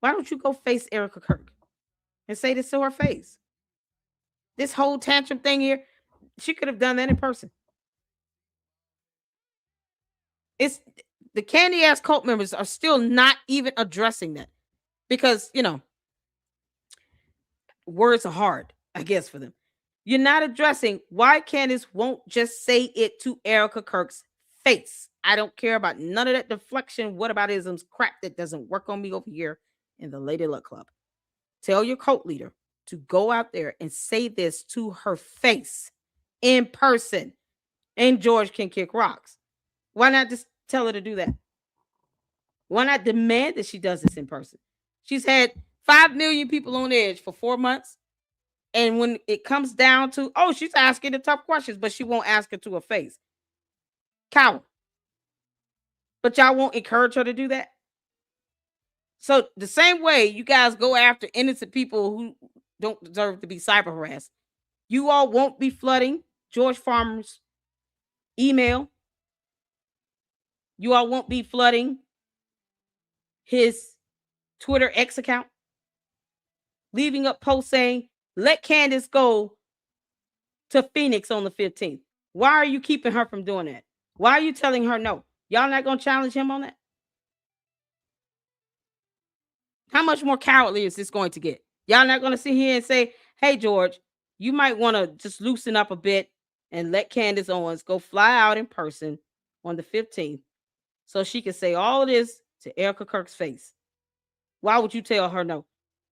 Why don't you go face Erica Kirk and say this to her face? This whole tantrum thing here, she could have done that in person. It's the candy ass cult members are still not even addressing that because, words are hard, I guess, for them. You're not addressing why Candace won't just say it to Erica Kirk's face. I don't care about none of that deflection, whataboutisms crap that doesn't work on me over here in the Lady Luck Club. Tell your cult leader to go out there and say this to her face in person, and George can kick rocks. Why not just tell her to do that? Why not demand that she does this in person? She's had 5 million people on edge for 4 months. And when it comes down to, she's asking the tough questions, but she won't ask it to her face. Coward. But y'all won't encourage her to do that? So the same way you guys go after innocent people who don't deserve to be cyber harassed, you all won't be flooding George Farmer's email. You all won't be flooding his Twitter X account, leaving up posts saying, let Candace go to Phoenix on the 15th. Why are you keeping her from doing that? Why are you telling her no? Y'all not going to challenge him on that? How much more cowardly is this going to get? Y'all not going to sit here and say, hey, George, you might want to just loosen up a bit and let Candace Owens go fly out in person on the 15th so she can say all of this to Erica Kirk's face. Why would you tell her no?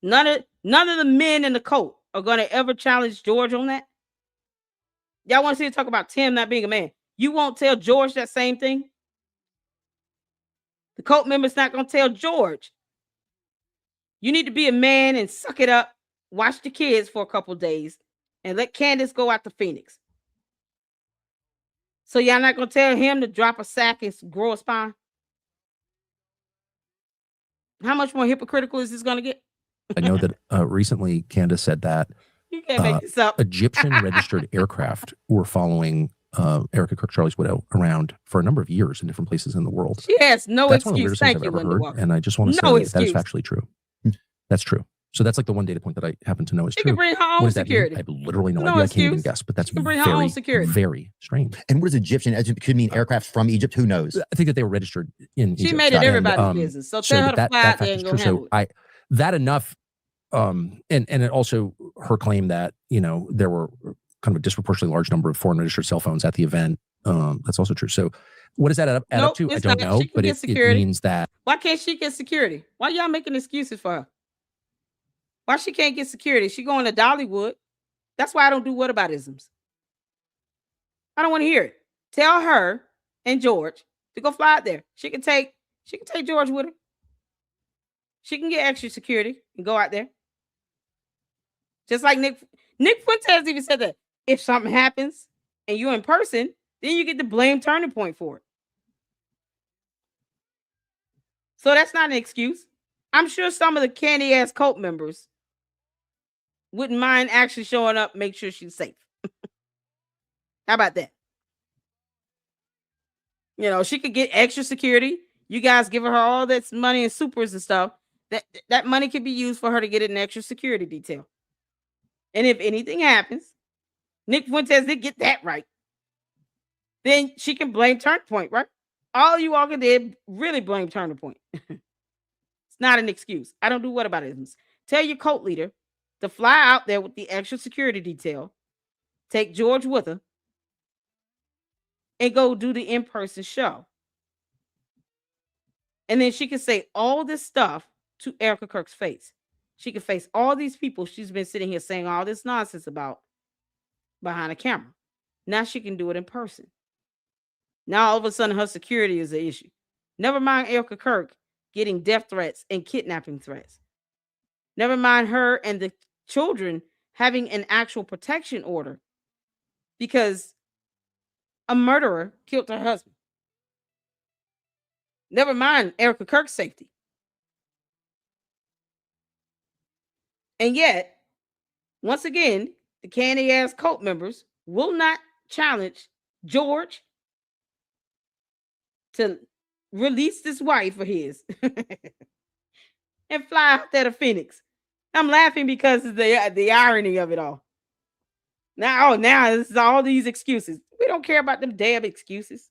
None of the men in the cult are going to ever challenge George on that. Y'all want to see her talk about Tim not being a man. You won't tell George that same thing? The cult member's not going to tell George, you need to be a man and suck it up, watch the kids for a couple days, and let Candace go out to Phoenix. So y'all not going to tell him to drop a sack and grow a spine? How much more hypocritical is this going to get? I know that recently Candace said that you can't make this up. Egyptian registered aircraft were following Erica Kirk, Charlie's widow, around for a number of years in different places in the world. She has no That's excuse. One of the weirdest things I've ever heard, Walker. and I just want to say that is factually true. That's true. So that's like the one data point that I happen to know is she true. Can bring her own security. I have literally no idea. I can't even guess, but that's very, very strange. And what is Egyptian? It could mean aircraft from Egypt. Who knows? I think that they were registered in Egypt. She made it everybody's business. So tell her to fly out there and go handle it. That enough. And it also her claim that there were kind of a disproportionately large number of foreign registered cell phones at the event. That's also true. So what does that add up to? I don't know, but it means that. Why can't she get security? Why y'all making excuses for her? Why she can't get security? She going to Dollywood. That's why I don't do whataboutisms. I don't want to hear it. Tell her and George to go fly out there. She can take George with her. She can get extra security and go out there. Just like Nick Fuentes even said that if something happens and you're in person, then you get the blame turning point for it. So that's not an excuse. I'm sure some of the candy ass cult members wouldn't mind actually showing up, make sure she's safe. How about that? She could get extra security. You guys giving her all that money and supers and stuff. That money could be used for her to get an extra security detail. And if anything happens, Nick Fuentes did get that right. Then she can blame Turning Point, right? All you all did really blame Turning Point. It's not an excuse. I don't do whataboutisms. Tell your cult leader to fly out there with the extra security detail, take George with her, and go do the in-person show. And then she can say all this stuff to Erica Kirk's face. She can face all these people she's been sitting here saying all this nonsense about behind a camera. Now she can do it in person. Now all of a sudden her security is an issue. Never mind Erica Kirk getting death threats and kidnapping threats. Never mind her and the children having an actual protection order because a murderer killed her husband. Never mind Erica Kirk's safety. And yet, once again, the candy ass cult members will not challenge George to release this wife of his and fly out there to Phoenix. I'm laughing because of the irony of it all. Now this is all these excuses. We don't care about them damn excuses.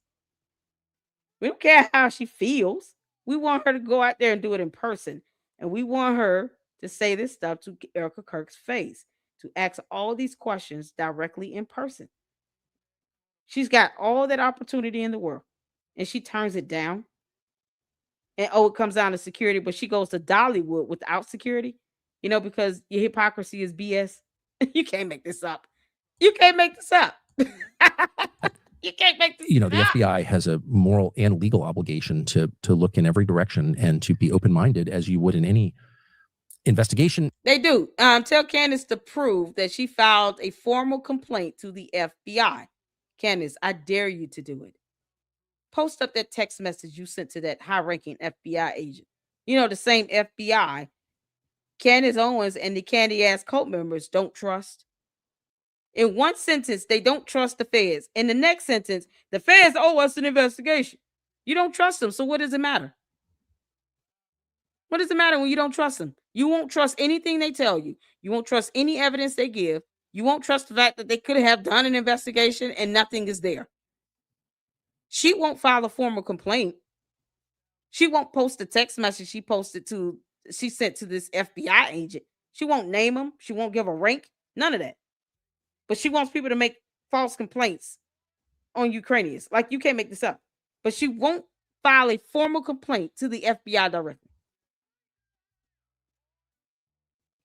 We don't care how she feels. We want her to go out there and do it in person. And we want her to say this stuff to Erica Kirk's face, to ask all these questions directly in person. She's got all that opportunity in the world, and she turns it down. And it comes down to security, but she goes to Dollywood without security, because your hypocrisy is BS. You can't make this up. You can't make this up. You can't make this the FBI has a moral and legal obligation to look in every direction and to be open-minded as you would in any investigation. They do. Tell Candace to prove that she filed a formal complaint to the FBI. Candace, I dare you to do it. Post up that text message you sent to that high-ranking FBI agent. The same FBI Candace Owens and the candy-ass cult members don't trust. In one sentence, they don't trust the feds. In the next sentence, the feds owe us an investigation. You don't trust them, so what does it matter? What does it matter when you don't trust them? You won't trust anything they tell you. You won't trust any evidence they give. You won't trust the fact that they could have done an investigation and nothing is there. She won't file a formal complaint. She won't post the text message she sent to this FBI agent. She won't name him. She won't give a rank. None of that. But she wants people to make false complaints on Ukrainians. Like, you can't make this up. But she won't file a formal complaint to the FBI directly.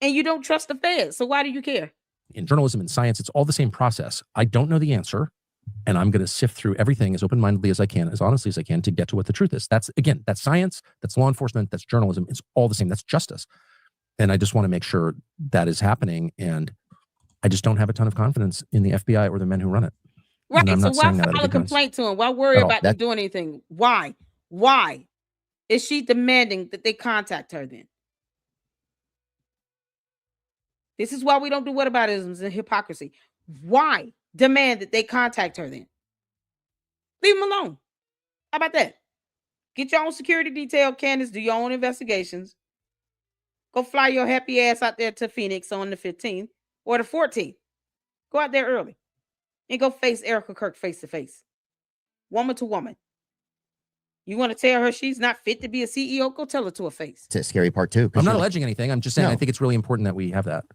And you don't trust the feds, so why do you care? In journalism and science, it's all the same process. I don't know the answer, and I'm going to sift through everything as open-mindedly as I can, as honestly as I can, to get to what the truth is. That's science, that's law enforcement, that's journalism. It's all the same. That's justice. And I just want to make sure that is happening, and I just don't have a ton of confidence in the FBI or the men who run it. Right, so why file a complaint to him? Why worry about them doing anything? Why? Why is she demanding that they contact her then? This is why we don't do whataboutisms and hypocrisy. Why demand that they contact her then? Leave them alone. How about that? Get your own security detail, Candace. Do your own investigations. Go fly your happy ass out there to Phoenix on the 15th or the 14th. Go out there early and go face Erica Kirk face to face. Woman to woman. You want to tell her she's not fit to be a CEO? Go tell her to her face. It's a scary part too. I'm not alleging anything. I'm just saying I think it's really important that we have that.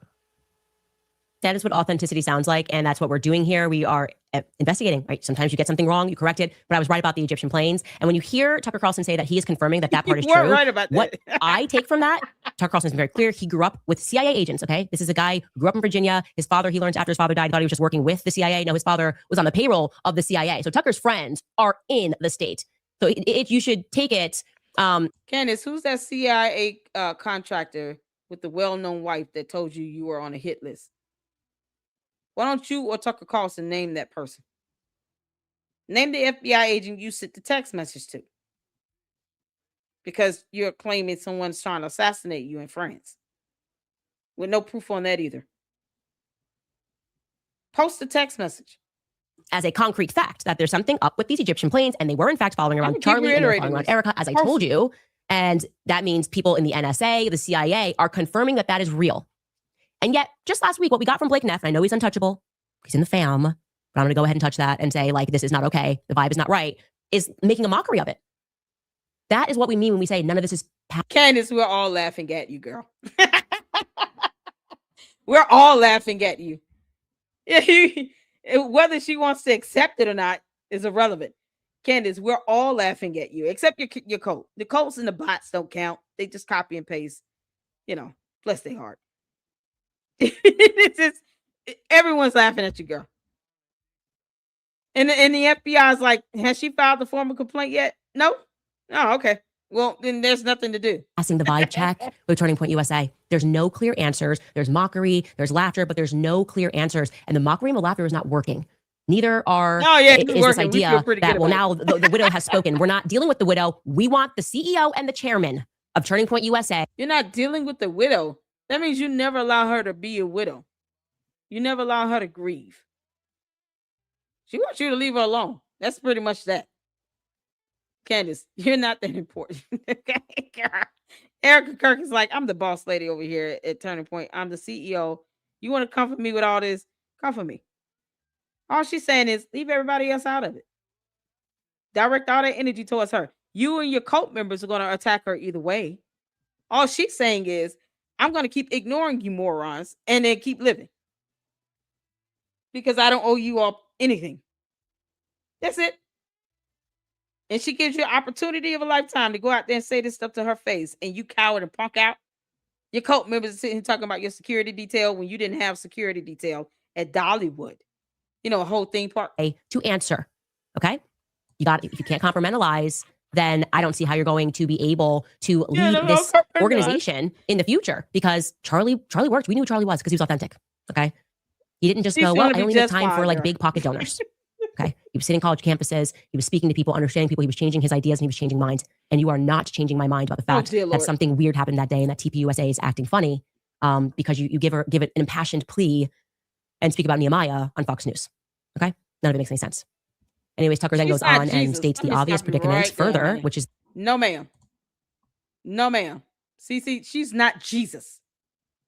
That is what authenticity sounds like, and that's what we're doing here. We are investigating, right? Sometimes you get something wrong, you correct it, but I was right about the Egyptian planes. And when you hear Tucker Carlson say that he is confirming that part is true, right about that. What I take from that, Tucker Carlson has been very clear. He grew up with CIA agents, okay? This is a guy who grew up in Virginia. His father, he learns after his father died, he thought he was just working with the CIA. No, his father was on the payroll of the CIA. So Tucker's friends are in the state. So you should take it. Candace, who's that CIA contractor with the well-known wife that told you were on a hit list? Why don't you or Tucker Carlson name that person? Name the FBI agent you sent the text message to. Because you're claiming someone's trying to assassinate you in France. With no proof on that either. Post the text message. As a concrete fact that there's something up with these Egyptian planes, and they were in fact following around Charlie and following around Erica, as I told you. And that means people in the NSA, the CIA, are confirming that is real. And yet, just last week, what we got from Blake Neff, and I know he's untouchable, he's in the fam, but I'm going to go ahead and touch that and say, this is not okay, the vibe is not right, is making a mockery of it. That is what we mean when we say none of this is... Candace, we're all laughing at you, girl. We're all laughing at you. Whether she wants to accept it or not is irrelevant. Candace, we're all laughing at you, except your cult. The cults and the bots don't count. They just copy and paste. Bless their heart. It's just, everyone's laughing at you, girl. And the FBI is like, has she filed the formal complaint yet? No? Oh, okay. Well, then there's nothing to do. Passing the vibe check with Turning Point USA. There's no clear answers. There's mockery, there's laughter, but there's no clear answers. And the mockery and the laughter is not working. Neither are is this idea that, well, now the widow has spoken. We're not dealing with the widow. We want the CEO and the chairman of Turning Point USA. You're not dealing with the widow. That means you never allow her to be a widow. You never allow her to grieve. She wants you to leave her alone. That's pretty much that. Candace, you're not that important. Erica Kirk is like, I'm the boss lady over here at Turning Point. I'm the CEO. You want to comfort me with all this? Comfort me. All she's saying is leave everybody else out of it. Direct all that energy towards her. You and your cult members are going to attack her either way. All she's saying is, I'm going to keep ignoring you morons and then keep living. Because I don't owe you all anything. That's it. And she gives you an opportunity of a lifetime to go out there and say this stuff to her face. And you coward and punk out. Your cult members are sitting here talking about your security detail when you didn't have security detail at Dollywood. You know, a whole theme park. To answer. Okay? If you can't compartmentalize, then I don't see how you're going to be able to lead this organization in the future, because Charlie worked. We knew who Charlie was because he was authentic. Okay. He didn't just go, well, I only have time for like big pocket donors. Okay. He was sitting college campuses. He was speaking to people, understanding people. He was changing his ideas and he was changing minds. And you are not changing my mind about the fact that something weird happened that day and that TPUSA is acting funny because you give it an impassioned plea and speak about Nehemiah on Fox News. Okay. None of it makes any sense. Anyways, Tucker then goes on and states the obvious predicament further, which is no, ma'am. No, ma'am. See, she's not Jesus.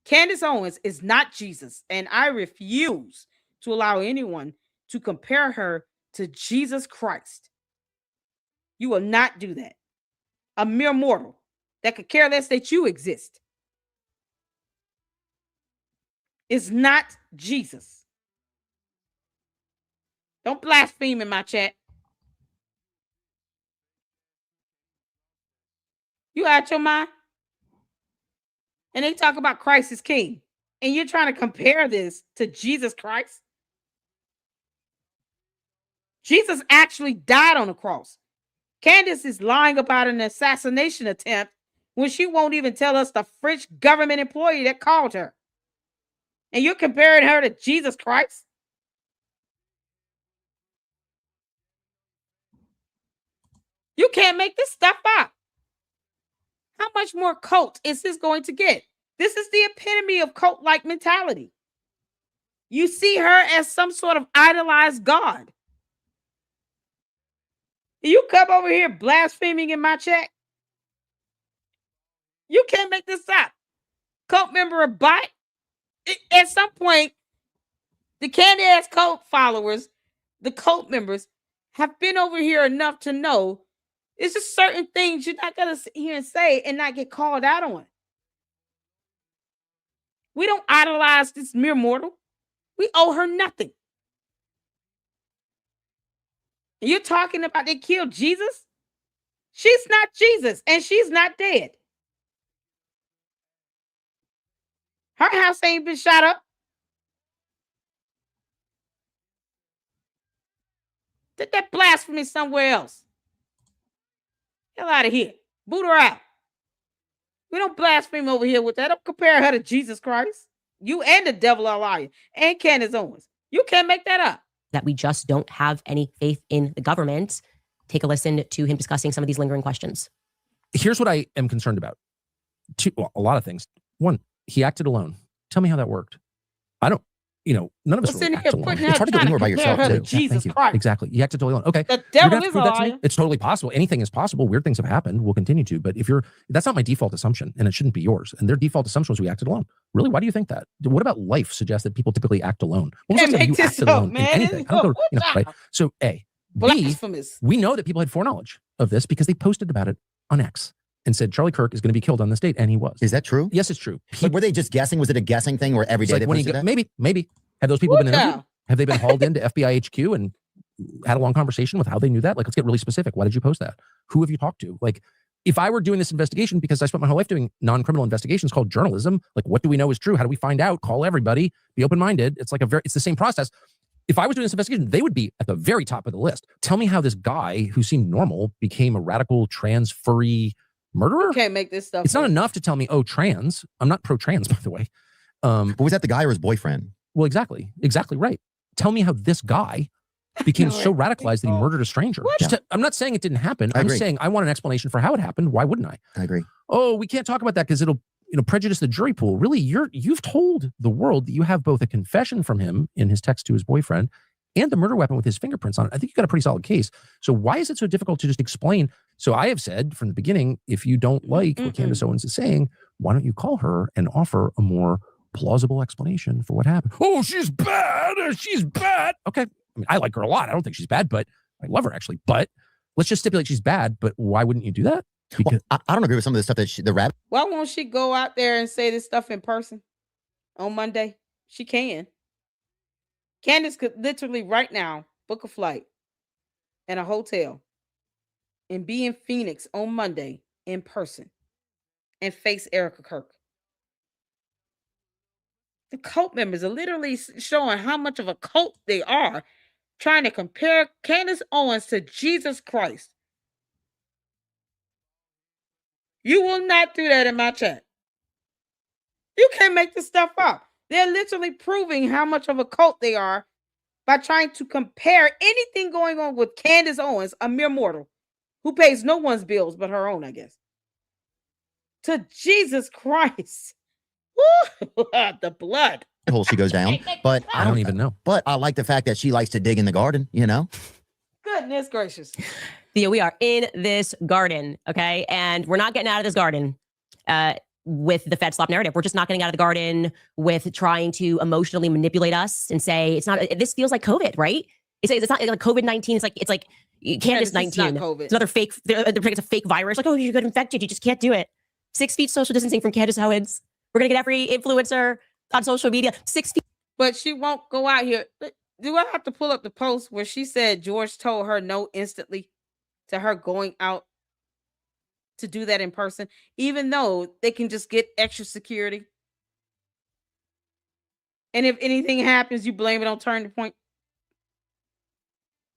Candace Owens is not Jesus. And I refuse to allow anyone to compare her to Jesus Christ. You will not do that. A mere mortal that could care less that you exist is not Jesus. Don't blaspheme in my chat. You out your mind? And they talk about Christ is king. And you're trying to compare this to Jesus Christ? Jesus actually died on the cross. Candace is lying about an assassination attempt when she won't even tell us the French government employee that called her. And you're comparing her to Jesus Christ? You can't make this stuff up. How much more cult is this going to get? This is the epitome of cult-like mentality. You see her as some sort of idolized God. You come over here blaspheming in my chat. You can't make this up. Cult member of bite. At some point, the Candace cult followers, the cult members, have been over here enough to know it's just certain things you're not going to sit here and say and not get called out on. We don't idolize this mere mortal. We owe her nothing. And you're talking about they killed Jesus? She's not Jesus, and she's not dead. Her house ain't been shot up. Did that blasphemy somewhere else? Hell out of here. Boot her out. We don't blaspheme over here with that. Don't compare her to Jesus Christ. You and the devil are lying. And Candace Owens. You can't make that up. That we just don't have any faith in the government. Take a listen to him discussing some of these lingering questions. Here's what I am concerned about. A lot of things. One, he acted alone. Tell me how that worked. I don't, none of us really act alone. It's hard to go anywhere by yourself, too. Jesus Christ. Exactly. You acted totally alone. Okay. The devil is a liar. It's totally possible. Anything is possible. Weird things have happened. We'll continue to. But that's not my default assumption, and it shouldn't be yours. And their default assumption was we acted alone. Really? Why do you think that? What about life suggests that people typically act alone? When was the last time you acted alone in anything? I don't know, right? So A. B, we know that people had foreknowledge of this because they posted about it on X and said Charlie Kirk is going to be killed on this date, and he was. Is that true? Yes, it's true. But were they just guessing? Was it a guessing thing where every day they posted that? Maybe. Have those people been interviewed? Have they been hauled into FBI HQ and had a long conversation with how they knew that? Like, let's get really specific. Why did you post that? Who have you talked to? Like, if I were doing this investigation, because I spent my whole life doing non-criminal investigations called journalism, like, what do we know is true? How do we find out? Call everybody. Be open-minded. It's like it's the same process. If I was doing this investigation, they would be at the very top of the list. Tell me how this guy who seemed normal became a radical trans furry murderer. You can't make this stuff. It's not enough to tell me, oh, trans. I'm not pro-trans, by the way. But was that the guy or his boyfriend? Well, exactly right. Tell me how this guy became so radicalized that he murdered a stranger. I'm not saying it didn't happen. I'm saying I want an explanation for how it happened. Why wouldn't I? I agree. Oh, we can't talk about that because it'll prejudice the jury pool. Really, you've told the world that you have both a confession from him in his text to his boyfriend and the murder weapon with his fingerprints on it. I think you got a pretty solid case. So why is it so difficult to just explain So I have said from the beginning, if you don't like what Candace Owens is saying, why don't you call her and offer a more plausible explanation for what happened? Oh, she's bad. She's bad. Okay. I mean, I like her a lot. I don't think she's bad, but I love her actually. But let's just stipulate she's bad. But why wouldn't you do that? Because I don't agree with some of the stuff that the rap. Why won't she go out there and say this stuff in person on Monday? She can. Candace could literally right now book a flight and a hotel and be in Phoenix on Monday in person and face Erica Kirk. The cult members are literally showing how much of a cult they are, trying to compare Candace Owens to Jesus Christ. You will not do that in my chat. You can't make this stuff up. They're literally proving how much of a cult they are by trying to compare anything going on with Candace Owens, a mere mortal who pays no one's bills but her own, I guess, to Jesus Christ. The blood hole she goes down, but I don't even know. But I like the fact that she likes to dig in the garden, you know? Goodness gracious. Theo, we are in this garden, okay? And we're not getting out of this garden with the Fed slop narrative. We're just not getting out of the garden with trying to emotionally manipulate us and say, it's not, this feels like COVID, right? It's not like COVID-19. It's like Candace 19. It's another fake, it's a fake virus. Like, oh, you got infected. You just can't do it. 6 feet social distancing from Candace Owens. We're going to get every influencer on social media. 6 feet. But she won't go out here. Do I have to pull up the post where she said George told her no instantly to her going out to do that in person, even though they can just get extra security? And if anything happens, you blame it on Turning Point.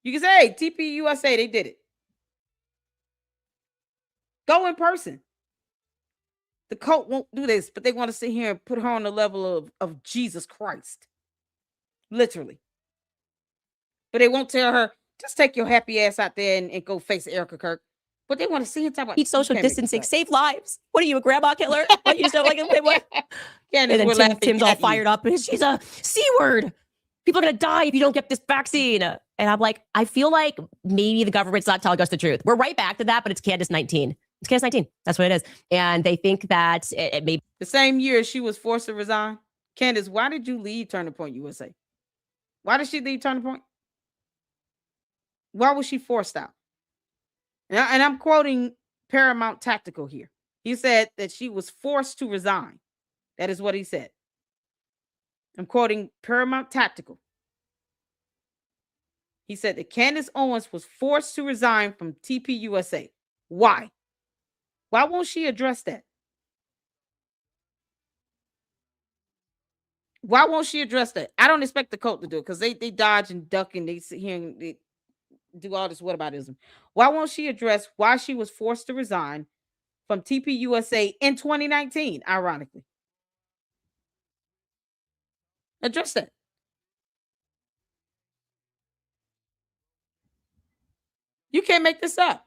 You can say, hey, TP USA, they did it. Go in person. The cult won't do this, but they want to sit here and put her on the level of Jesus Christ. Literally. But they won't tell her, just take your happy ass out there and go face Erica Kirk. But they want to see him talk about eat social distancing, save lives. What are you, a grandma killer? What you still like? What? And then Tim's all fired up. She's a C word. People are going to die if you don't get this vaccine. And I'm like, I feel like maybe the government's not telling us the truth. We're right back to that, but it's Candace 19. It's Candace 19. That's what it is. And they think that it may... The same year she was forced to resign. Candace, why did you leave Turning Point USA? Why did she leave Turning Point? Why was she forced out? And I'm quoting Paramount Tactical here. He said that she was forced to resign. That is what he said. I'm quoting Paramount Tactical. He said that Candace Owens was forced to resign from TP USA. Why? Why won't she address that? Why won't she address that? I don't expect the cult to do it because they dodge and duck and they sit here and they do all this whataboutism. Why won't she address why she was forced to resign from TP USA in 2019, ironically? Address that. You can't make this up.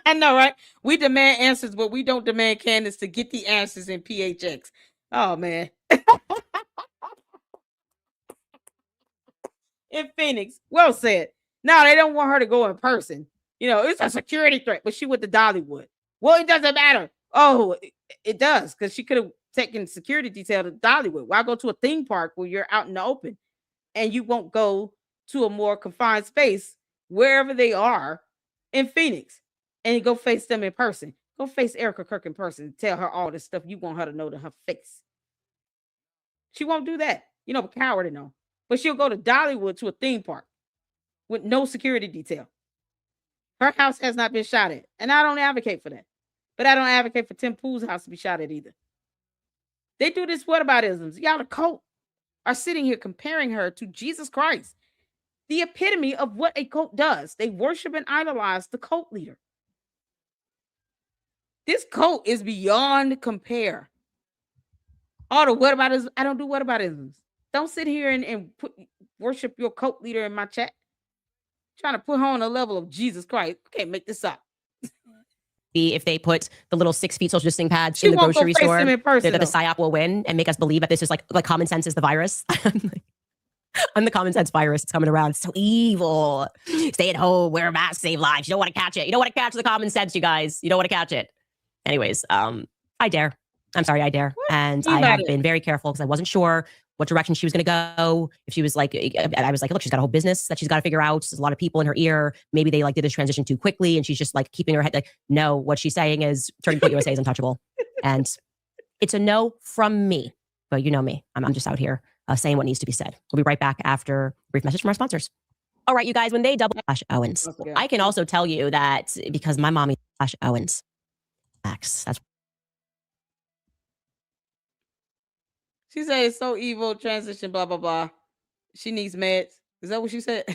I know, right? We demand answers, but we don't demand Candace to get the answers in PHX. Oh, man. In Phoenix. Well said. No, they don't want her to go in person. You know, it's a security threat, but she went to Dollywood. Well, it doesn't matter. Oh, it does, because she could have taken security detail to Dollywood. Why go to a theme park where you're out in the open and you won't go to a more confined space wherever they are in Phoenix and go face them in person? Go face Erica Kirk in person and tell her all this stuff you want her to know to her face. She won't do that. You know, a coward and all. But she'll go to Dollywood to a theme park with no security detail. Her house has not been shot at. And I don't advocate for that. But I don't advocate for Tim Pool's house to be shot at either. They do this whataboutisms. Y'all, the cult are sitting here comparing her to Jesus Christ. The epitome of what a cult does. They worship and idolize the cult leader. This cult is beyond compare. All the whataboutisms. I don't do whataboutisms. Don't sit here and worship your cult leader in my chat. Trying to put her on a level of Jesus Christ. You can't make this up. If they put the little 6 feet social distancing pads in the grocery store, in person, that the PSYOP will win and make us believe that this is like common sense is the virus. I'm the common sense virus. It's coming around. It's so evil. Stay at home, wear a mask, save lives. You don't want to catch it. You don't want to catch the common sense, you guys. You don't want to catch it. Anyways, I dare. I'm sorry, I dare. And I have been very careful because I wasn't sure what direction she was going to go. If she was like, I was like, look, she's got a whole business that she's got to figure out. There's a lot of people in her ear. Maybe they like did this transition too quickly and she's just like keeping her head like, no, what she's saying is Turning Point USA is untouchable. And it's a no from me. But you know me. I'm just out here saying what needs to be said. We'll be right back after a brief message from our sponsors. All right, you guys, when they double Owens, I can also tell you that because my mommy Owens, Max, that's She said it's so evil, transition, blah, blah, blah. She needs meds. Is that what she said?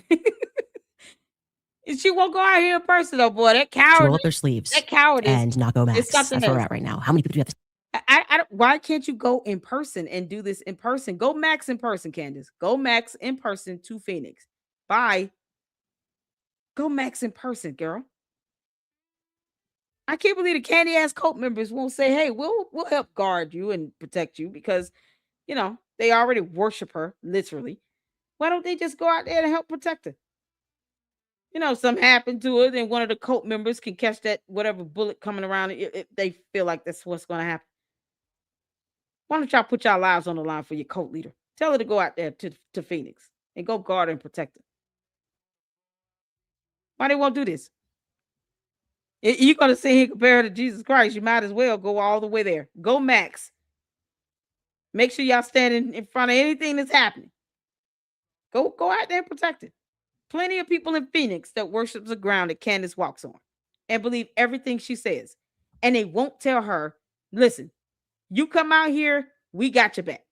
She won't go out here in person, though, boy. That coward. roll up their sleeves. That coward and not go Max. That's something where we're else. at right now. How many people do you have? Why can't you go in person and do this in person? Go Max in person, Candace. Go Max in person to Phoenix. Bye. Go Max in person, girl. I can't believe the candy ass cult members won't say, hey, we'll help guard you and protect you because, you know, they already worship her, literally. Why don't they just go out there and help protect her? You know, something happened to her, then one of the cult members can catch that whatever bullet coming around if they feel like that's what's going to happen. Why don't y'all put y'all lives on the line for your cult leader? Tell her to go out there to Phoenix and go guard and protect her. Why they won't do this? You're going to sit here and compare her to Jesus Christ. You might as well go all the way there. Go Max. Make sure y'all standing in front of anything that's happening. Go out there and protect it. Plenty of people in Phoenix that worship the ground that Candace walks on and believe everything she says. And they won't tell her, listen, you come out here, we got your back.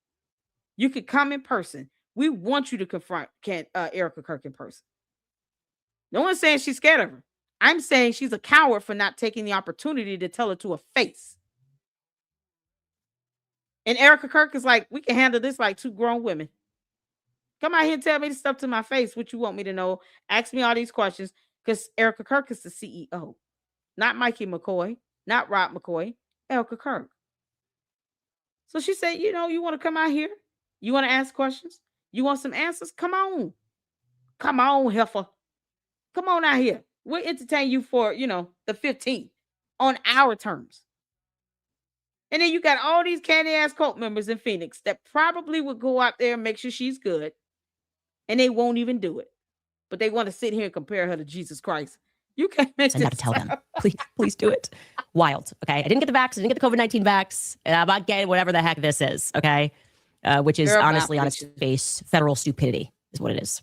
You can come in person. We want you to confront Erica Kirk in person. No one's saying she's scared of her. I'm saying she's a coward for not taking the opportunity to tell her to her face. And Erica Kirk is like, we can handle this like two grown women. Come out here and tell me the stuff to my face, what you want me to know. Ask me all these questions because Erica Kirk is the CEO. Not Mikey McCoy, not Rob McCoy, Erica Kirk. So she said, you know, you want to come out here? You want to ask questions? You want some answers? Come on. Come on, heifer. Come on out here. We'll entertain you for, you know, the 15th on our terms. And then you got all these candy ass cult members in Phoenix that probably would go out there and make sure she's good. And they won't even do it. But they want to sit here and compare her to Jesus Christ. You can't make this. I have to tell them. Please do it. Wild. Okay. I didn't get the vax. I didn't get the COVID-19 vax. And I'm not getting whatever the heck this is. Okay. Which is honestly on its face, federal stupidity is what it is.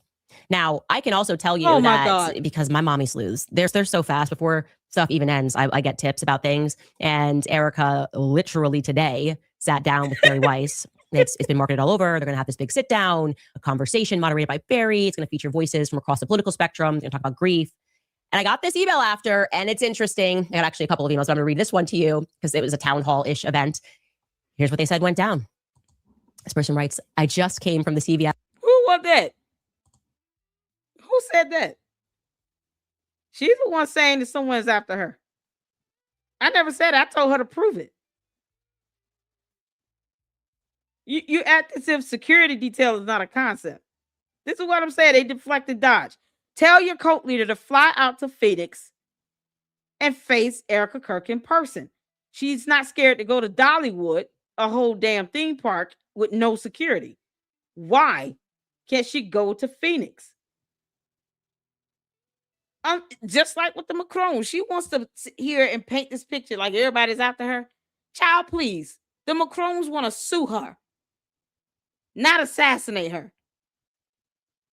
Now, I can also tell you that because my mommy sleuths, they're so fast before stuff even ends. I get tips about things. And Erica literally today sat down with Barry Weiss. It's been marketed all over. They're going to have this big sit down, a conversation moderated by Barry. It's going to feature voices from across the political spectrum. They're going to talk about grief. And I got this email after, and it's interesting. I got actually a couple of emails, but I'm going to read this one to you because it was a town hall-ish event. Here's what they said went down. This person writes, I just came from the CVS. Who was that? Who said that? She's the one saying that someone's after her. I never said it. I told her to prove it. You act as if security detail is not a concept. This is what I'm saying. They deflect and dodge. Tell your cult leader to fly out to Phoenix and face Erica Kirk in person. She's not scared to go to Dollywood, a whole damn theme park with no security. Why can't she go to Phoenix? Just like with the Macron, she wants to sit here and paint this picture like everybody's after her. Child, please. The Macrons want to sue her, not assassinate her.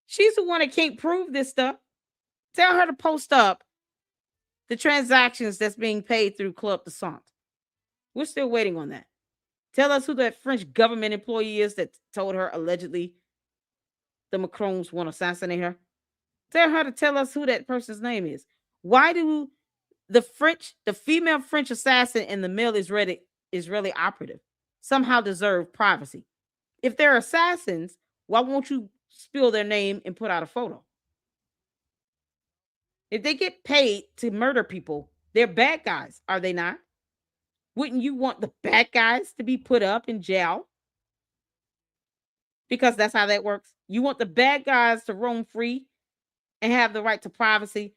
She's the one that can't prove this stuff. Tell her to post up the transactions that's being paid through Club de Sang. We're still waiting on that. Tell us who that French government employee is that told her allegedly the Macrons want to assassinate her. Tell her to tell us who that person's name is. Why do the female French assassin and the male Israeli operative somehow deserve privacy? If they're assassins, why won't you spill their name and put out a photo? If they get paid to murder people, they're bad guys, are they not? Wouldn't you want the bad guys to be put up in jail? Because that's how that works. You want the bad guys to roam free and have the right to privacy.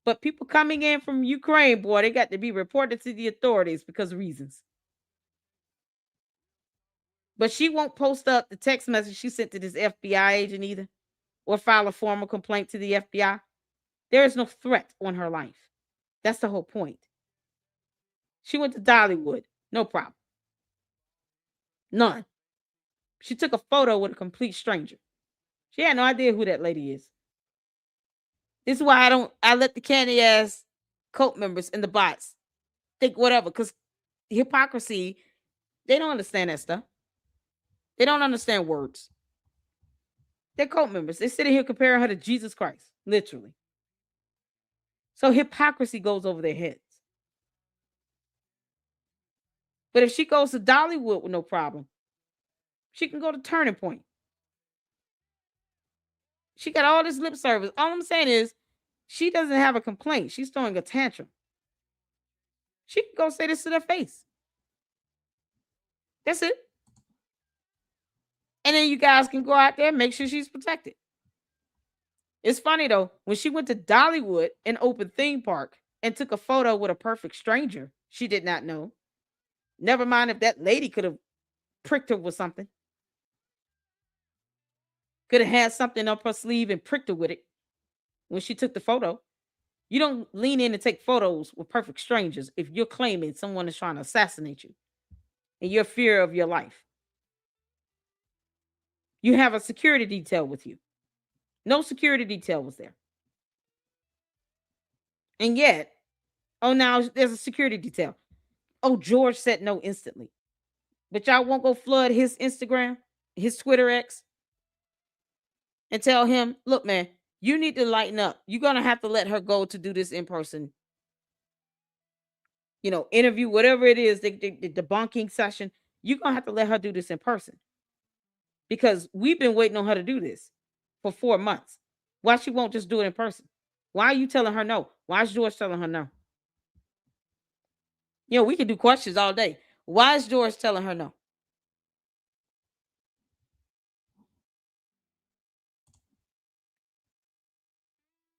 But people coming in from Ukraine, boy, they got to be reported to the authorities because of reasons. But she won't post up the text message she sent to this FBI agent either, or file a formal complaint to the FBI. There is no threat on her life. That's the whole point. She went to Dollywood. No problem. None. She took a photo with a complete stranger. She had no idea who that lady is. This is why I let the candy ass cult members in the bots think whatever, because hypocrisy, they don't understand that stuff. They don't understand words. They're cult members. They're sitting here comparing her to Jesus Christ, literally. So hypocrisy goes over their heads. But if she goes to Dollywood with no problem, she can go to Turning Point. She got all this lip service. All I'm saying is she doesn't have a complaint. She's throwing a tantrum. She can go say this to their face. That's it. And then you guys can go out there and make sure she's protected. It's funny, though, when she went to Dollywood, an open theme park, and took a photo with a perfect stranger she did not know. Never mind if that lady could have pricked her with something. Could have had something up her sleeve and pricked her with it when she took the photo. You don't lean in and take photos with perfect strangers if you're claiming someone is trying to assassinate you and you're fear of your life. You have a security detail with you. No security detail was there. And yet, oh, now there's a security detail. Oh, George said no instantly. But y'all won't go flood his Instagram, his Twitter X, and tell him, look, man, you need to lighten up. You're going to have to let her go to do this in person, interview, whatever it is, the debunking session. You're going to have to let her do this in person. Because we've been waiting on her to do this for 4 months. Why she won't just do it in person? Why are you telling her no? Why is George telling her no? We can do questions all day. Why is George telling her no?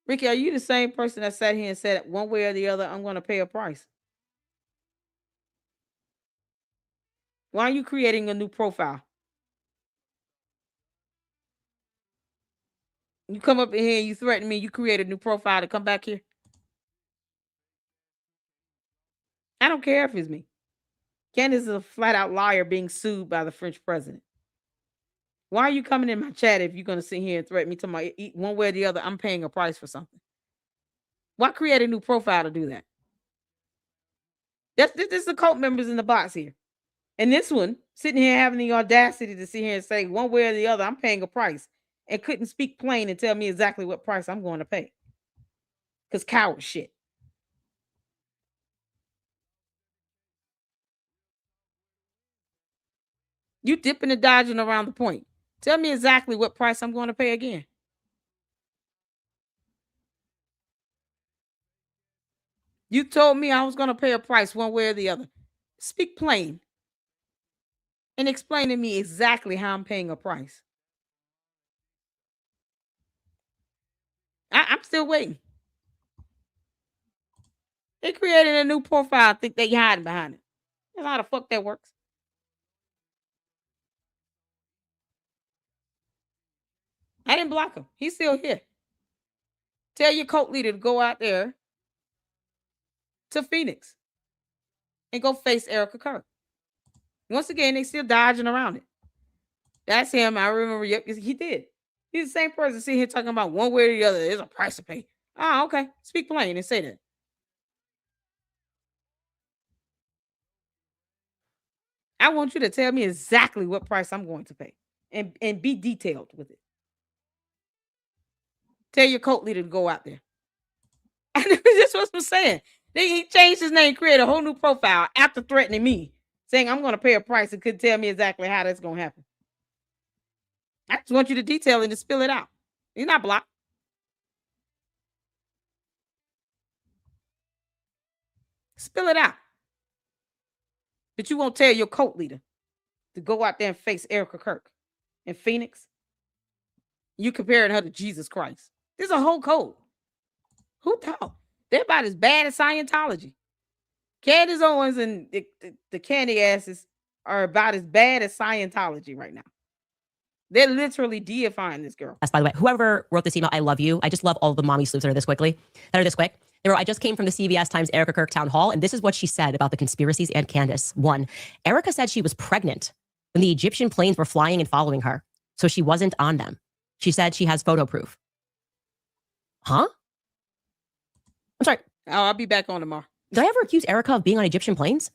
Ricky, are you the same person that sat here and said one way or the other, I'm going to pay a price? Why are you creating a new profile? You come up in here and you threaten me, you create a new profile to come back here. I don't care if it's me. Candace is a flat out liar being sued by the French president. Why are you coming in my chat if you're going to sit here and threaten me to my one way or the other, I'm paying a price for something? Why create a new profile to do that? This is the cult members in the box here. And this one, sitting here having the audacity to sit here and say one way or the other, I'm paying a price, and couldn't speak plain and tell me exactly what price I'm going to pay. Because coward shit. You dipping and dodging around the point. Tell me exactly what price I'm going to pay again. You told me I was going to pay a price one way or the other. Speak plain. And explain to me exactly how I'm paying a price. I'm still waiting. They created a new profile. I think they hiding behind it. That's how the fuck that works. I didn't block him. He's still here. Tell your cult leader to go out there to Phoenix and go face Erica Kirk. Once again, they still dodging around it. That's him. I remember. Yep, he did. He's the same person sitting here talking about one way or the other. There's a price to pay. Oh, okay. Speak plain and say that. I want you to tell me exactly what price I'm going to pay and be detailed with it. Tell your cult leader to go out there. That's what I'm saying. He changed his name, created a whole new profile after threatening me, saying I'm going to pay a price and couldn't tell me exactly how that's going to happen. I just want you to detail it and spill it out. You're not blocked. Spill it out. But you won't tell your cult leader to go out there and face Erica Kirk. in Phoenix. You comparing her to Jesus Christ. There's a whole code. Who thought? They're about as bad as Scientology. Candace Owens and the candy asses are about as bad as Scientology right now. They're literally deifying this girl. By the way, whoever wrote this email, I love you. I just love all the mommy sleuths that are this quick. They were, I just came from the CBS Times Erica Kirk town hall, and this is what she said about the conspiracies and Candace. 1, Erica said she was pregnant when the Egyptian planes were flying and following her, so she wasn't on them. She said she has photo proof. Huh? I'm sorry. Oh, I'll be back on tomorrow. Did I ever accuse Erica of being on Egyptian planes?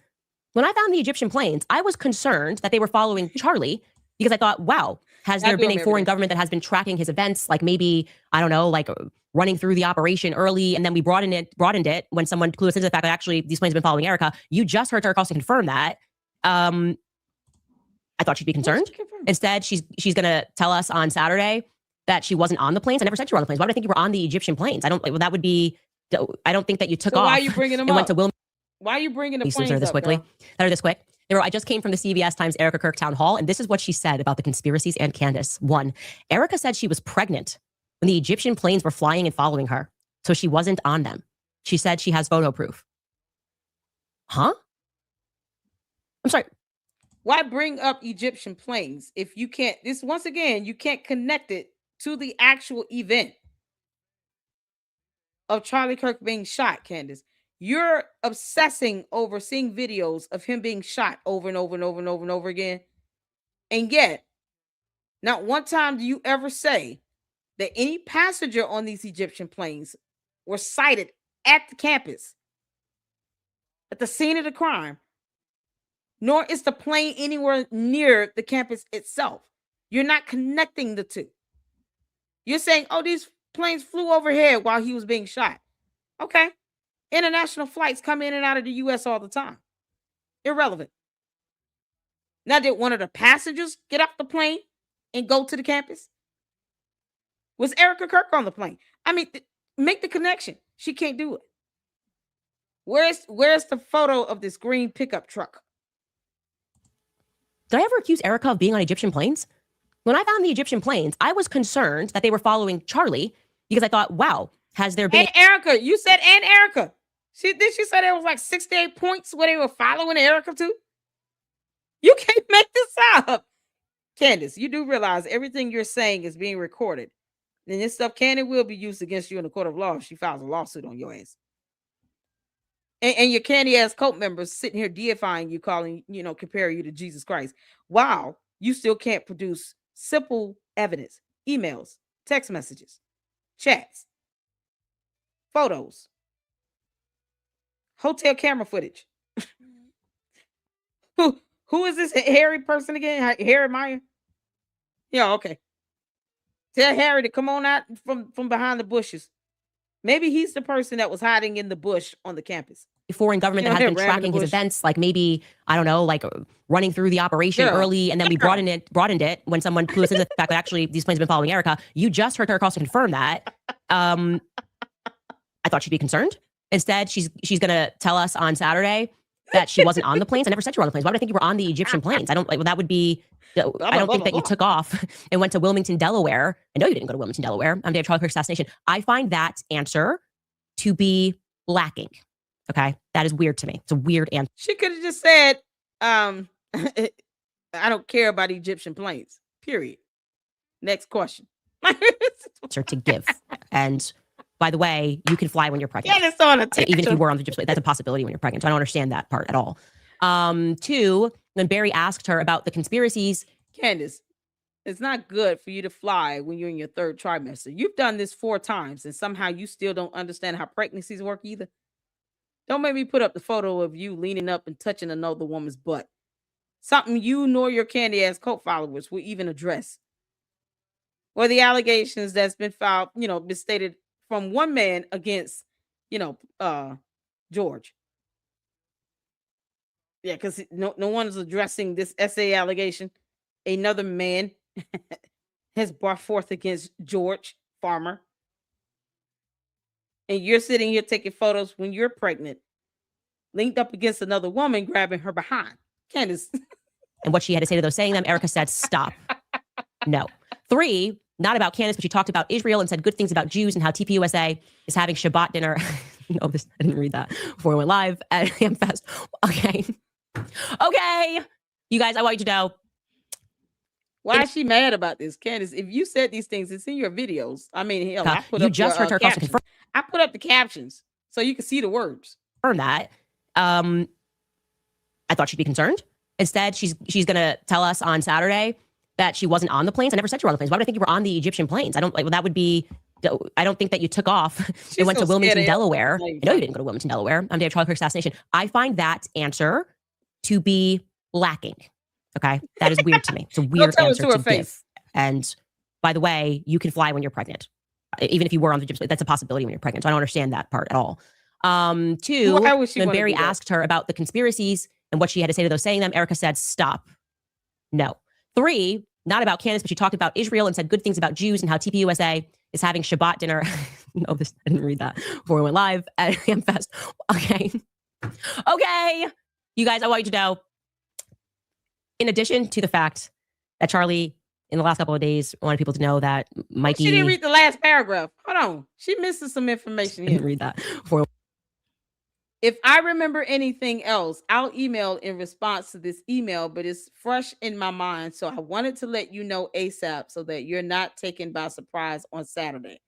When I found the Egyptian planes, I was concerned that they were following Charlie because I thought, wow, has there been a foreign government that has been tracking his events? Like maybe, I don't know, like running through the operation early, and then we broadened it when someone clued us into the fact that actually these planes have been following Erica. You just heard her call to confirm that. I thought she'd be concerned. Instead, she's going to tell us on Saturday that she wasn't on the planes. I never said you were on the planes. Why would I think you were on the Egyptian planes? I don't think that you took off. Why are you bringing them and up? went to Wilmington. Why are you bringing the planes That are this quick. They were, I just came from the CBS Times Erica Kirk town hall, and this is what she said about the conspiracies and Candace. 1, Erica said she was pregnant when the Egyptian planes were flying and following her, so she wasn't on them. She said she has photo proof. Huh? I'm sorry. Why bring up Egyptian planes if you can't? This once again, you can't connect it to the actual event of Charlie Kirk being shot, Candace. You're obsessing over seeing videos of him being shot over and over and over and over and over again. And yet, not one time do you ever say that any passenger on these Egyptian planes were sighted at the campus, at the scene of the crime, nor is the plane anywhere near the campus itself. You're not connecting the two. You're saying, oh, these planes flew overhead while he was being shot. Okay. International flights come in and out of the U.S. all the time. Irrelevant. Now, did one of the passengers get off the plane and go to the campus? Was Erica Kirk on the plane? I mean, make the connection. She can't do it. Where's the photo of this green pickup truck? Did I ever accuse Erica of being on Egyptian planes? When I found the Egyptian planes, I was concerned that they were following Charlie because I thought, wow, has there been... And Erica, you said and Erica. She said it was like 68 points where they were following Erica too? You can't make this up. Candace, you do realize everything you're saying is being recorded. And this stuff can and will be used against you in the court of law if she files a lawsuit on your ass. And your candy ass cult members sitting here deifying you, calling, comparing you to Jesus Christ. Wow, you still can't produce simple evidence, emails, text messages, chats, photos, hotel camera footage. Who is this Harry person again? Harry Meyer? Yeah, okay. Tell Harry to come on out from behind the bushes. Maybe he's the person that was hiding in the bush on the campus. Foreign government that has been tracking his events, like maybe, I don't know, like running through the operation early, and then we broadened it when someone clued us into the fact that actually these planes have been following Erica. You just heard her call to confirm that. I thought she'd be concerned. Instead, she's gonna tell us on Saturday that she wasn't on the planes. I never said you were on the planes. Why would I think you were on the Egyptian planes? I don't think that you took off and went to Wilmington, Delaware. I know you didn't go to Wilmington, Delaware on the day of Charlie Kirk's assassination. I find that answer to be lacking. Okay, that is weird to me. It's a weird answer. She could have just said, I don't care about Egyptian planes, period. Next question. Answer to give. And by the way, you can fly when you're pregnant. Yeah, it's on a even if you were on the Egyptian plane, that's a possibility when you're pregnant. So I don't understand that part at all. 2, when Barry asked her about the conspiracies. Candace, it's not good for you to fly when you're in your 3rd trimester. You've done this 4 times and somehow you still don't understand how pregnancies work either. Don't make me put up the photo of you leaning up and touching another woman's butt. Something you nor your candy ass cult followers will even address. Or the allegations that's been filed, been stated from one man against, George. Yeah, because no one's addressing this SA allegation. Another man has brought forth against George Farmer. And you're sitting here taking photos when you're pregnant, linked up against another woman, grabbing her behind. Candace. And what she had to say to those saying them, Erica said, stop. No. 3, not about Candace, but she talked about Israel and said good things about Jews and how TPUSA is having Shabbat dinner. No, I didn't read that before we went live at Hamfest. Okay. Okay. You guys, I want you to know. Why is she mad about this, Candace? If you said these things, it's in your videos. I mean, hell, I put you up just your, heard her captions. confirm. I put up the captions so you can see the words. That. I thought she'd be concerned. Instead, she's going to tell us on Saturday that she wasn't on the planes. I never said you were on the planes. Why would I think you were on the Egyptian planes? I don't like. Well, that would be. I don't think that you took off and went to Wilmington, Delaware. I know you didn't go to Wilmington, Delaware on the day of Charlie Kirk's assassination. I find that answer to be lacking. Okay, that is weird to me. It's a weird answer to give. And by the way, you can fly when you're pregnant, even if you were on the Egyptian. That's a possibility when you're pregnant. So I don't understand that part at all. 2, when Barry asked her about the conspiracies and what she had to say to those saying them, Erica said, "Stop." No. 3, not about Candace, but she talked about Israel and said good things about Jews and how TPUSA is having Shabbat dinner. No, I didn't read that before we went live at Hamfest. Okay. Okay. You guys, I want you to know, in addition to the fact that Charlie, in the last couple of days, wanted people to know that Mikey... She didn't read the last paragraph. Hold on. She missing some information here. Didn't read that before. If I remember anything else, I'll email in response to this email, but it's fresh in my mind. So I wanted to let you know ASAP so that you're not taken by surprise on Saturday.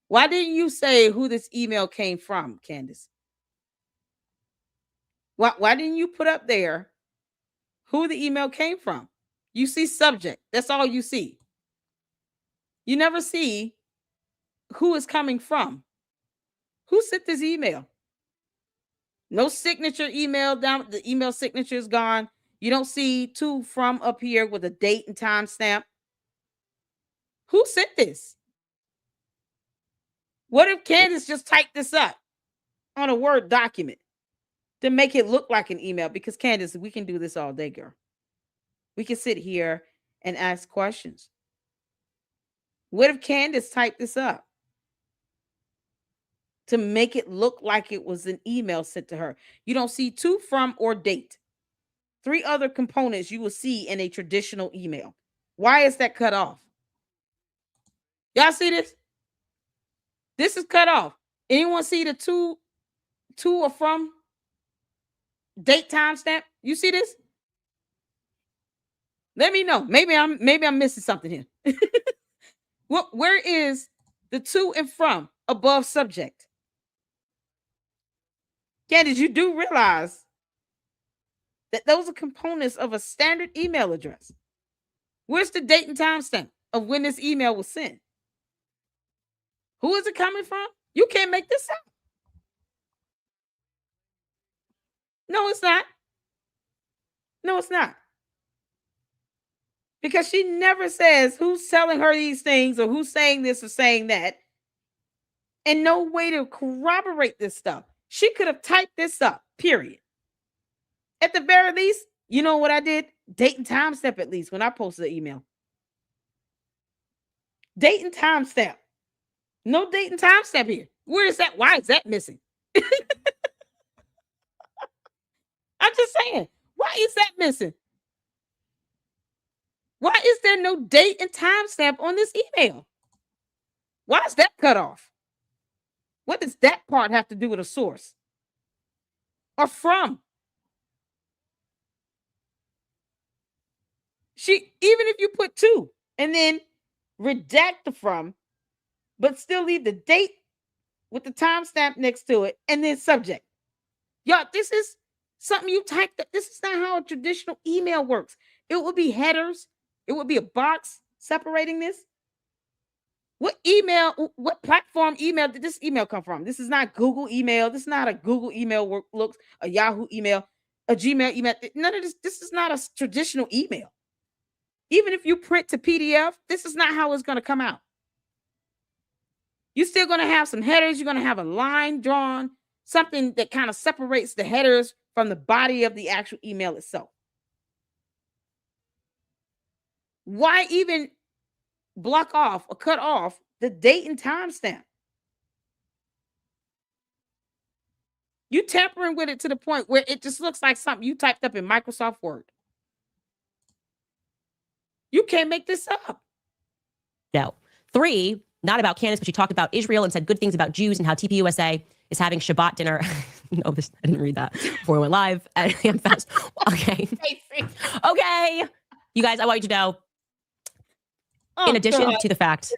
Why didn't you say who this email came from, Candace? Why didn't you put up there who the email came from? You see subject. That's all you see. You never see who is coming from. Who sent this email? No signature email down. The email signature is gone. You don't see to from up here with a date and time stamp. Who sent this? What if Candace just typed this up on a Word document to make it look like an email? Because Candace, we can do this all day, girl. We can sit here and ask questions. What if Candace typed this up to make it look like it was an email sent to her? You don't see to, from, or date. 3 other components you will see in a traditional email. Why is that cut off? Y'all see this? This is cut off. Anyone see the to or from, date, time stamp? You see this? Let me know. Maybe I'm missing something here. Where is the to and from above subject? Candace, you do realize that those are components of a standard email address. Where's the date and time stamp of when this email was sent? Who is it coming from? You can't make this up. No, it's not. No, it's not. Because she never says who's telling her these things or who's saying this or saying that. And no way to corroborate this stuff. She could have typed this up, period. At the very least, you know what I did? Date and time stamp at least when I posted the email. Date and time stamp. No date and time stamp here. Where is that? Why is that missing? I'm just saying. Why is that missing? Why is there no date and time stamp on this email? Why is that cut off? What does that part have to do with a source? Or from? Even if you put to and then redact the from, but still leave the date with the timestamp next to it and then subject. Y'all, this is something you typed up. This is not how a traditional email works. It would be headers. It would be a box separating this. What platform email did this email come from? This is not Google email. This is not a Google email looks, a Yahoo email, a Gmail email. None of this. This is not a traditional email. Even if you print to PDF, this is not how it's going to come out. You're still going to have some headers. You're going to have a line drawn, something that kind of separates the headers from the body of the actual email itself. Why even block off or cut off the date and time stamp? You tampering with it to the point where it just looks like something you typed up in Microsoft Word. You can't make this up. No. 3, not about Candace, but she talked about Israel and said good things about Jews and how TPUSA is having Shabbat dinner. No, I didn't read that before we went live. I'm fast. Okay. Okay. You guys, I want you to know, in addition to the fact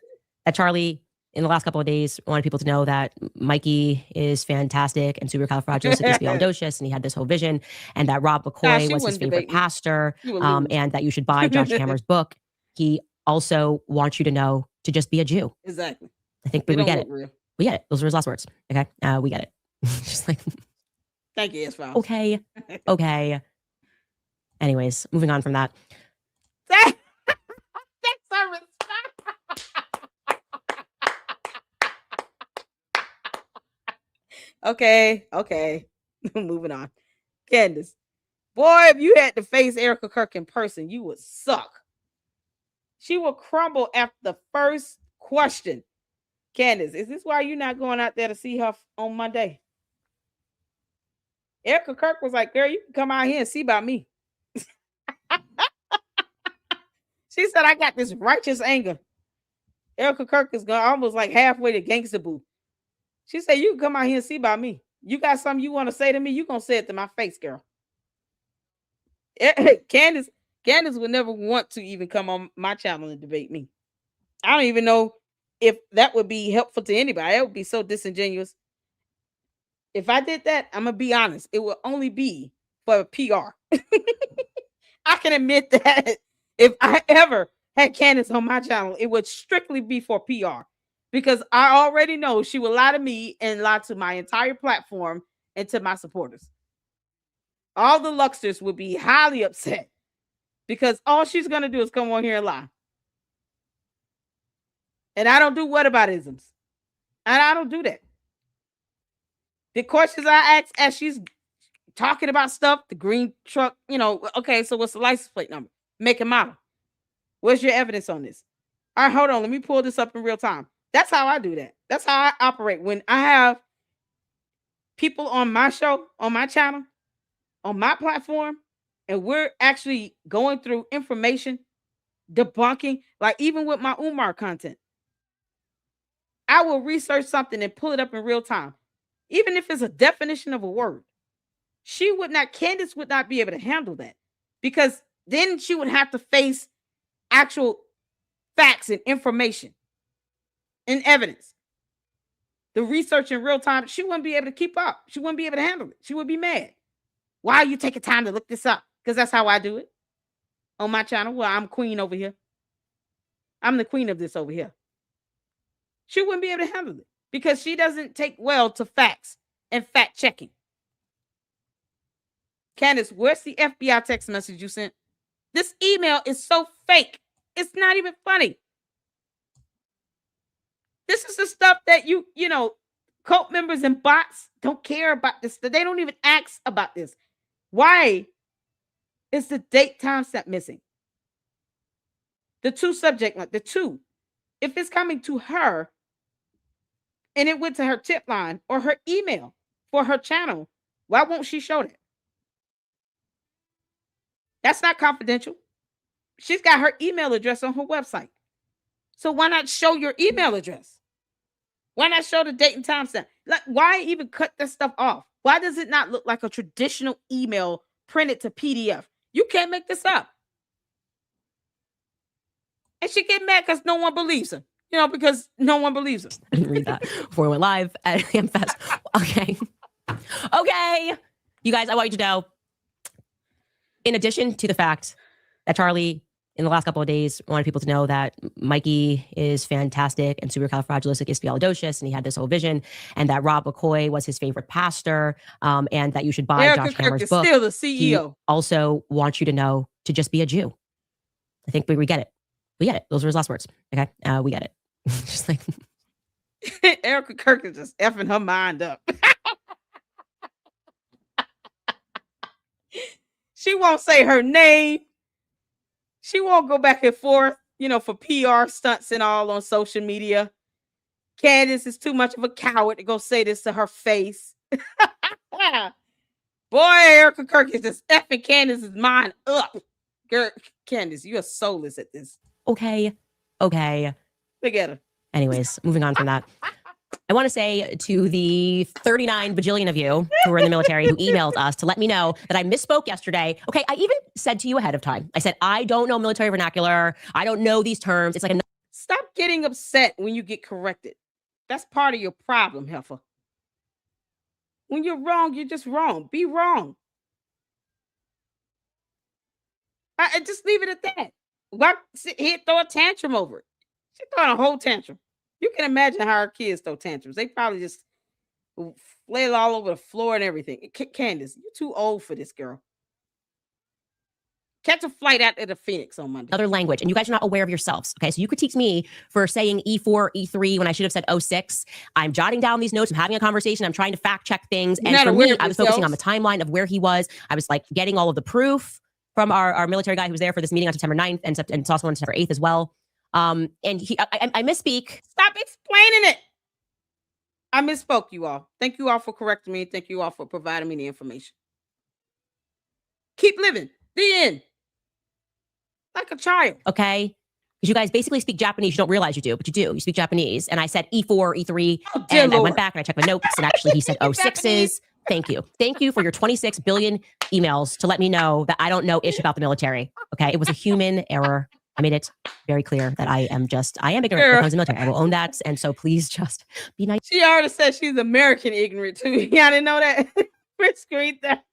that Charlie, in the last couple of days, wanted people to know that Mikey is fantastic and supercalifragilisticexpialidocious, and he had this whole vision, and that Rob McCoy was his favorite pastor, and that you should buy Josh Hammer's book. He also wants you to know to just be a Jew. Exactly. I think we get it. Real. We get it. Those were his last words. Okay. We get it. Just like, thank you, S-Files. Okay. Okay. Anyways, moving on from that. That's our response. Okay. Moving on. Candace. Boy, if you had to face Erica Kirk in person, you would suck. She will crumble after the first question. Candace, is this why you're not going out there to see her on Monday? Erica Kirk was like, girl, you can come out here and see about me. She said, I got this righteous anger. Erica Kirk is going almost like halfway to Gangsta Boo. She said, you can come out here and see about me. You got something you want to say to me, you going to say it to my face, girl. Candace would never want to even come on my channel and debate me. I don't even know if that would be helpful to anybody. It would be so disingenuous. If I did that, I'm going to be honest. It would only be for PR. I can admit that if I ever had Candace on my channel, it would strictly be for PR. Because I already know she will lie to me and lie to my entire platform and to my supporters. All the Lucksters would be highly upset because all she's going to do is come on here and lie. And I don't do whataboutisms. And I don't do that. The questions I ask as she's talking about stuff, the green truck, okay, so what's the license plate number? Make and model. Where's your evidence on this? All right, hold on. Let me pull this up in real time. That's how I do that. That's how I operate. When I have people on my show, on my channel, on my platform, and we're actually going through information, debunking, like even with my Umar content, I will research something and pull it up in real time. Even if it's a definition of a word, Candace would not be able to handle that because then she would have to face actual facts and information and evidence. The research in real time, she wouldn't be able to keep up. She wouldn't be able to handle it. She would be mad. Why are you taking time to look this up? Because that's how I do it on my channel. Well, I'm queen over here. I'm the queen of this over here. She wouldn't be able to handle it because she doesn't take well to facts and fact checking. Candace, where's the FBI text message you sent? This email is so fake. It's not even funny. This is the stuff that cult members and bots don't care about this. They don't even ask about this. Why is the date timestamp missing? The 2 subject line, the 2. If it's coming to her and it went to her tip line or her email for her channel, why won't she show that? That's not confidential. She's got her email address on her website. So why not show your email address? Why not show the date and timestamp? Like, why even cut that stuff off? Why does it not look like a traditional email printed to PDF? You can't make this up. And she get mad because no one believes her. Because no one believes her. I didn't read that before we went live. I'm fast. Okay. Okay. You guys, I want you to know, in addition to the fact that Charlie, in the last couple of days, wanted people to know that Mikey is fantastic and supercalifragilisticexpialidocious, and he had this whole vision, and that Rob McCoy was his favorite pastor, and that you should buy Erica Josh Kirk Hammer's is book. still the CEO. He also wants you to know to just be a Jew. I think we get it. We get it. Those were his last words. Okay, we get it. Just like Erica Kirk is just effing her mind up. She won't say her name. She won't go back and forth, for PR stunts and all on social media. Candace is too much of a coward to go say this to her face. Boy, Erica Kirk is just effing Candace's mind up. Girl, Candace, you're soulless at this. Okay. Look at her. Anyways, moving on from that. I want to say to the 39 bajillion of you who are in the military who emailed us to let me know that I misspoke yesterday. Okay, I even said to you ahead of time. I said, I don't know military vernacular. I don't know these terms. It's like Stop getting upset when you get corrected. That's part of your problem, heifer. When you're wrong, you're just wrong. Be wrong. I just leave it at that. Why sit here throw a tantrum over it? She's throwing a whole tantrum. You can imagine how our kids throw tantrums. They probably just flail all over the floor and everything. Candace, you're too old for this, girl. Catch a flight out to the Phoenix on Monday. Another language, and you guys are not aware of yourselves. Okay, so you critique me for saying E4, E3 when I should have said 06. I'm jotting down these notes. I'm having a conversation. I'm trying to fact check things. And for me, I was focusing on the timeline of where he was. I was like getting all of the proof from our military guy who was there for this meeting on September 9th and it's also on September 8th as well. And I misspeak. Stop explaining it. I misspoke, you all. Thank you all for correcting me. Thank you all for providing me the information. Keep living. The end. Like a child. Okay. Because you guys basically speak Japanese. You don't realize you do, but you do. You speak Japanese. And I said E4, E3. And Lord. I went back and I checked my notes. And actually he said 06s. Thank you. Thank you for your 26 billion emails to let me know that I don't know ish about the military. Okay. It was a human error. I made it very clear that I am ignorant when it comes to the military. I will own that. And so please just be nice. She already said she's American ignorant too. Yeah, I didn't know that. Miscreant that.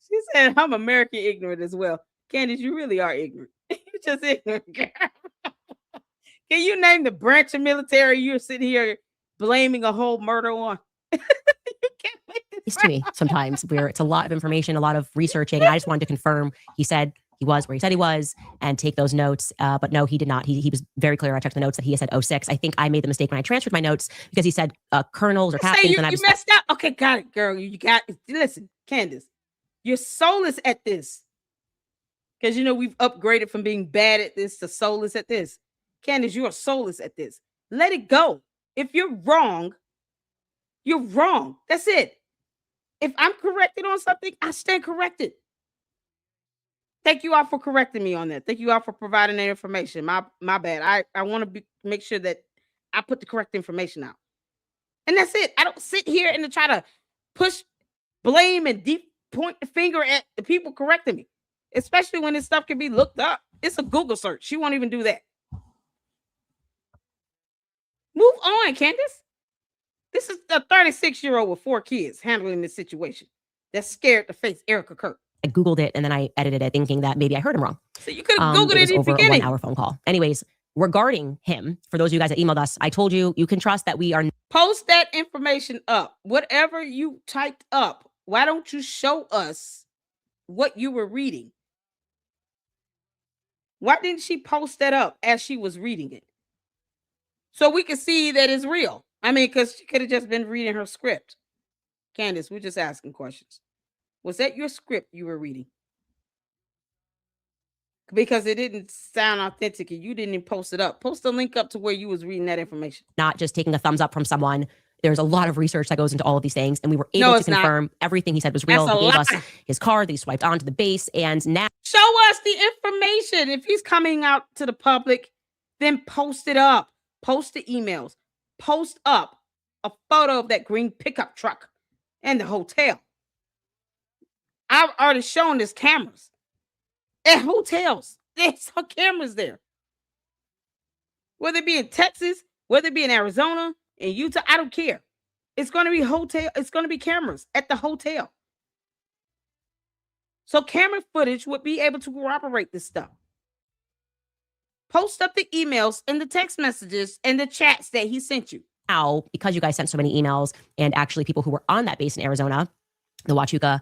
She said, I'm American ignorant as well. Candace, you really are ignorant. You're just ignorant, girl. Can you name the branch of military you're sitting here blaming a whole murder on? You can't make this to me sometimes where it's a lot of information, a lot of researching. And I just wanted to confirm he said he was where he said he was and take those notes. But no, he did not. He was very clear. I checked the notes that he said 06. I think I made the mistake when I transferred my notes because he said colonels or captains. You messed up. Okay, got it, girl. You got it. Listen, Candace, you're soulless at this. Because, you know, we've upgraded from being bad at this to soulless at this. Candace, you are soulless at this. Let it go. If you're wrong, you're wrong. That's it. If I'm corrected on something, I stand corrected. Thank you all for correcting me on that. Thank you all for providing that information. My bad. I want to make sure that I put the correct information out. And that's it. I don't sit here and try to push blame and deep point the finger at the people correcting me. Especially when this stuff can be looked up. It's a Google search. She won't even do that. Move on, Candace. This is a 36-year-old with 4 kids handling this situation that's scared to face Erica Kirk. I Googled it and then I edited it thinking that maybe I heard him wrong. So you could have Googled it in the over beginning. A 1-hour phone call. Anyways, regarding him, for those of you guys that emailed us, I told you, you can trust that we are. Post that information up. Whatever you typed up, why don't you show us what you were reading? Why didn't she post that up as she was reading it? So we could see that it's real. I mean, because she could have just been reading her script. Candace, we're just asking questions. Was that your script you were reading? Because it didn't sound authentic and you didn't even post it up. Post a link up to where you was reading that information. Not just taking a thumbs up from someone. There's a lot of research that goes into all of these things. And we were able to confirm everything he said was real. He gave us his card that he swiped onto the base. And now show us the information. If he's coming out to the public, then post it up. Post the emails. Post up a photo of that green pickup truck and the hotel. I've already shown there's cameras at hotels. There's cameras there. Whether it be in Texas, whether it be in Arizona, in Utah, I don't care. It's going to be hotel. It's going to be cameras at the hotel. So camera footage would be able to corroborate this stuff. Post up the emails and the text messages and the chats that he sent you. Now, because you guys sent so many emails and actually people who were on that base in Arizona, the Huachuca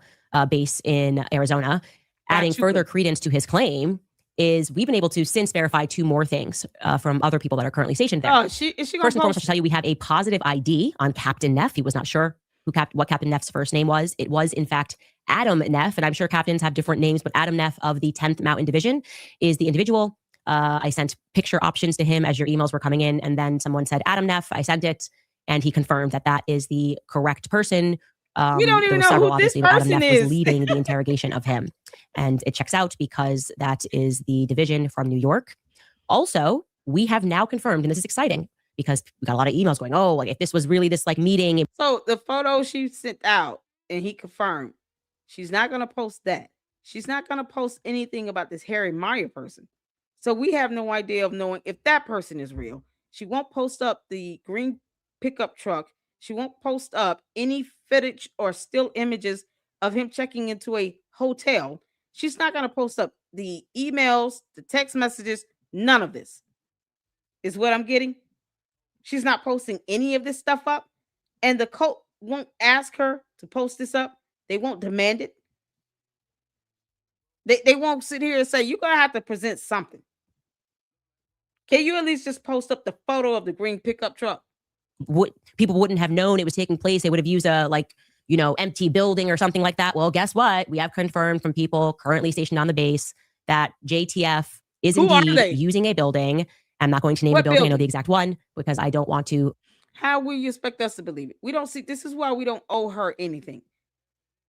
base in Arizona, adding further credence to his claim is we've been able to since verify 2 more things from other people that are currently stationed there. Oh, is she First and foremost, I should tell you, we have a positive ID on Captain Neff. He was not sure what Captain Neff's first name was. It was, in fact, Adam Neff. And I'm sure captains have different names, but Adam Neff of the 10th Mountain Division is the individual. I sent picture options to him as your emails were coming in. And then someone said, Adam Neff, I sent it. And he confirmed that that is the correct person We don't even know several, who this obviously, but Adam person Neff is. was leading the interrogation of him. And it checks out because that is the division from New York. Also, we have now confirmed, and this is exciting because we got a lot of emails going, oh, like if this was really this like meeting. So the photo she sent out and he confirmed, she's not going to post that. She's not going to post anything about this Harry Meyer person. So we have no idea of knowing if that person is real. She won't post up the green pickup truck. She won't post up any footage or still images of him checking into a hotel. She's not going to post up the emails, the text messages, none of this is what I'm getting. She's not posting any of this stuff up. And the cult won't ask her to post this up. They won't demand it. They won't sit here and say, you're going to have to present something. Can you at least just post up the photo of the green pickup truck? People wouldn't have known it was taking place. They would have used a empty building or something like that. Well, guess what? We have confirmed from people currently stationed on the base that JTF is indeed using a building. I'm not going to name the building. I know the exact one because I don't want to. How will you expect us to believe it? We don't see. This is why we don't owe her anything.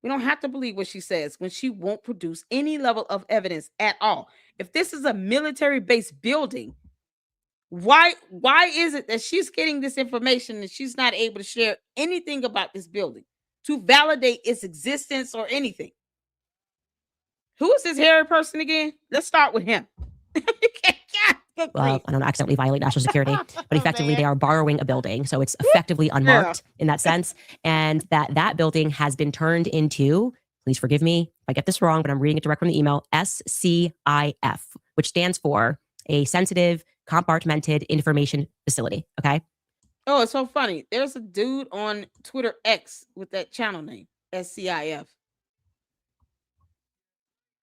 We don't have to believe what she says when she won't produce any level of evidence at all. If this is a military-based building, why is it that she's getting this information and she's not able to share anything about this building to validate its existence or anything? Who is this hairy person again? Let's start with him. I don't accidentally violate national security, but effectively they are borrowing a building. So it's effectively unmarked in that sense. And that building has been turned into, please forgive me if I get this wrong, but I'm reading it direct from the email, SCIF, which stands for a sensitive compartmented information facility. Okay. Oh, it's so funny. There's a dude on Twitter X with that channel name, SCIF.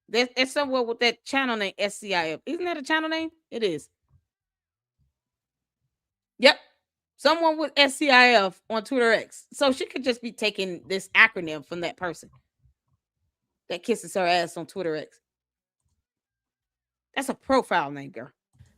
There's someone with that channel name, SCIF. Isn't that a channel name? It is. Yep. Someone with SCIF on Twitter X. So she could just be taking this acronym from that person that kisses her ass on Twitter X. That's a profile name, girl.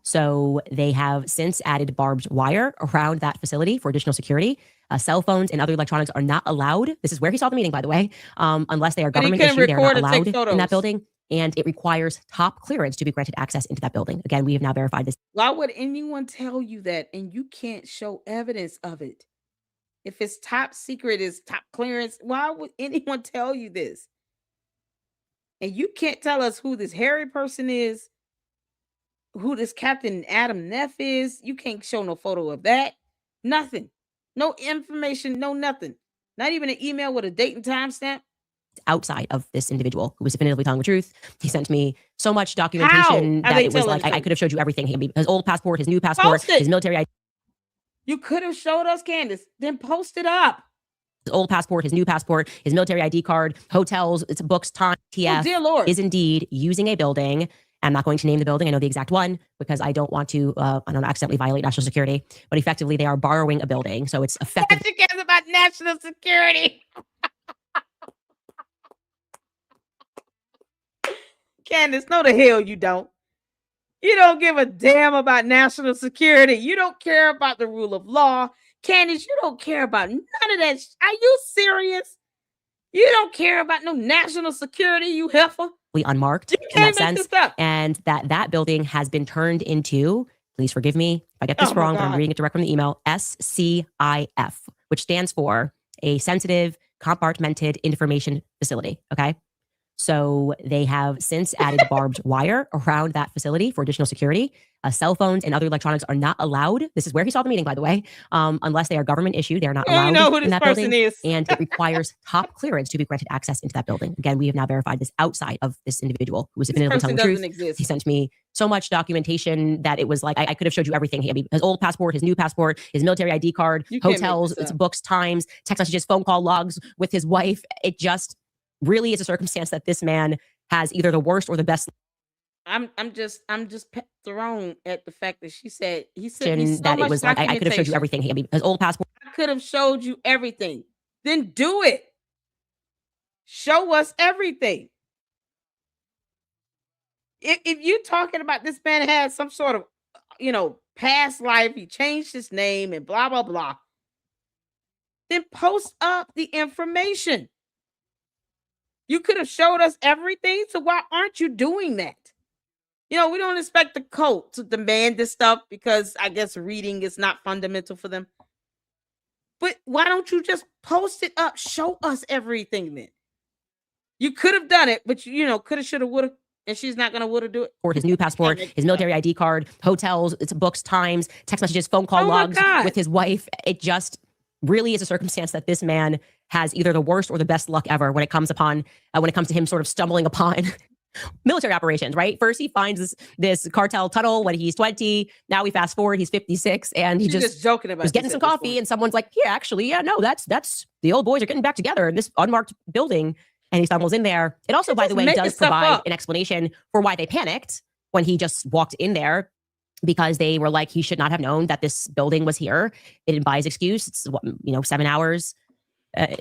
So they have since added barbed wire around that facility for additional security. Cell phones and other electronics are not allowed. This is where he saw the meeting, by the way, unless they are government issued. They are not allowed in that building. And it requires top clearance to be granted access into that building. Again, we have now verified this. Why would anyone tell you that and you can't show evidence of it? If it's top secret, is top clearance, why would anyone tell you this? And you can't tell us who this hairy person is, who this Captain Adam Neff is. You can't show no photo of that. Nothing. No information, no nothing. Not even an email with a date and time stamp. Outside of this individual who was definitively telling the truth. He sent me so much documentation that it was like I could have showed you everything. His old passport, his new passport, his military ID. You could have showed us, Candace. Then post it up. His old passport, his new passport, his military ID card, hotels, it's books, time. TF dear Lord. Is indeed using a building. I'm not going to name the building. I know the exact one because I don't want to, accidentally violate national security. But effectively, they are borrowing a building. So it's effective. She cares about national security. Candace, no the hell you don't. You don't give a damn about national security. You don't care about the rule of law. Candace, you don't care about none of that. Are you serious? You don't care about no national security, you heifer. Unmarked in that sense. And that building has been turned into, please forgive me if I get this wrong, but I'm reading it direct from the email, SCIF, which stands for a sensitive compartmented information facility. Okay. So they have since added barbed wire around that facility for additional security. Cell phones and other electronics are not allowed. This is where he saw the meeting, by the way, unless they are government issued. They are not allowed in that building. And it requires top clearance to be granted access into that building. Again, we have now verified this outside of this individual who was definitively telling the truth. Exist. He sent me so much documentation that it was like I could have showed you everything. His old passport, his new passport, his military ID card, hotels, it's books, times, text messages, phone call logs with his wife. It just really is a circumstance that this man has either the worst or the best. I'm just thrown at the fact that he said so that it was like I could have showed you everything. His old passport. I could have showed you everything. Then do it. Show us everything. If you're talking about this man has some sort of, past life, he changed his name and blah blah blah. then post up the information. You could have showed us everything, so why aren't you doing that? You know, we don't expect the cult to demand this stuff because I guess reading is not fundamental for them. But why don't you just post it up? Show us everything then. You could have done it, but you know, coulda, shoulda, woulda, and she's not gonna woulda do it. His new passport, his military ID card, hotels, it's books, times, text messages, phone call logs with his wife. It just really is a circumstance that this man has either the worst or the best luck ever when it comes to him sort of stumbling upon military operations, right? First, he finds this cartel tunnel when he's 20. Now we fast forward, he's 56, and he's just joking about was getting some coffee, and someone's like, "Yeah, actually, yeah, no, that's the old boys are getting back together in this unmarked building." And he stumbles in there. It also, by the way, does provide an explanation for why they panicked when he just walked in there, because they were like, he should not have known that this building was here. It didn't buy his excuse. It's 7 hours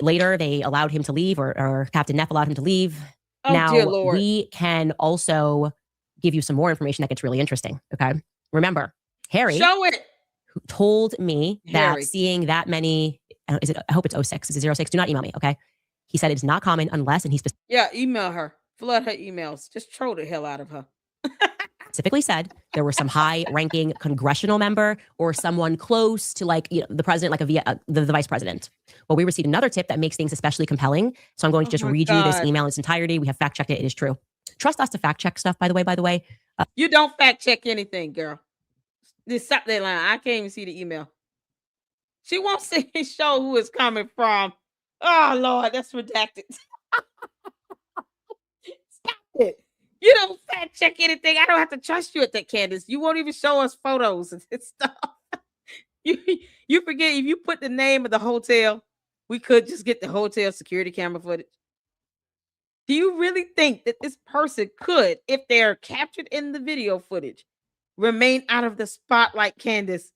later, they allowed him to leave, or Captain Neff allowed him to leave. Oh, now, dear Lord. we can also give you some more information that gets really interesting. Okay. Remember, Harry told me that seeing that many, I hope it's 06. Is it 06? Do not email me. Okay. He said it's not common unless, and he email her. Flood her emails. Just troll the hell out of her. specifically said there were some high-ranking congressional member or someone close to the president, the vice president. Well, we received another tip that makes things especially compelling. So I'm going to just read you this email in its entirety. We have fact-checked it. It is true. Trust us to fact-check stuff, by the way. You don't fact-check anything, girl. This stop that line. I can't even see the email. She won't show who it's coming from. Oh, Lord, that's redacted. Stop it. You don't fact check anything. I don't have to trust you at that, Candace. You won't even show us photos and stuff. You forget, if you put the name of the hotel, we could just get the hotel security camera footage. Do you really think that this person could, if they're captured in the video footage, remain out of the spotlight, Candace?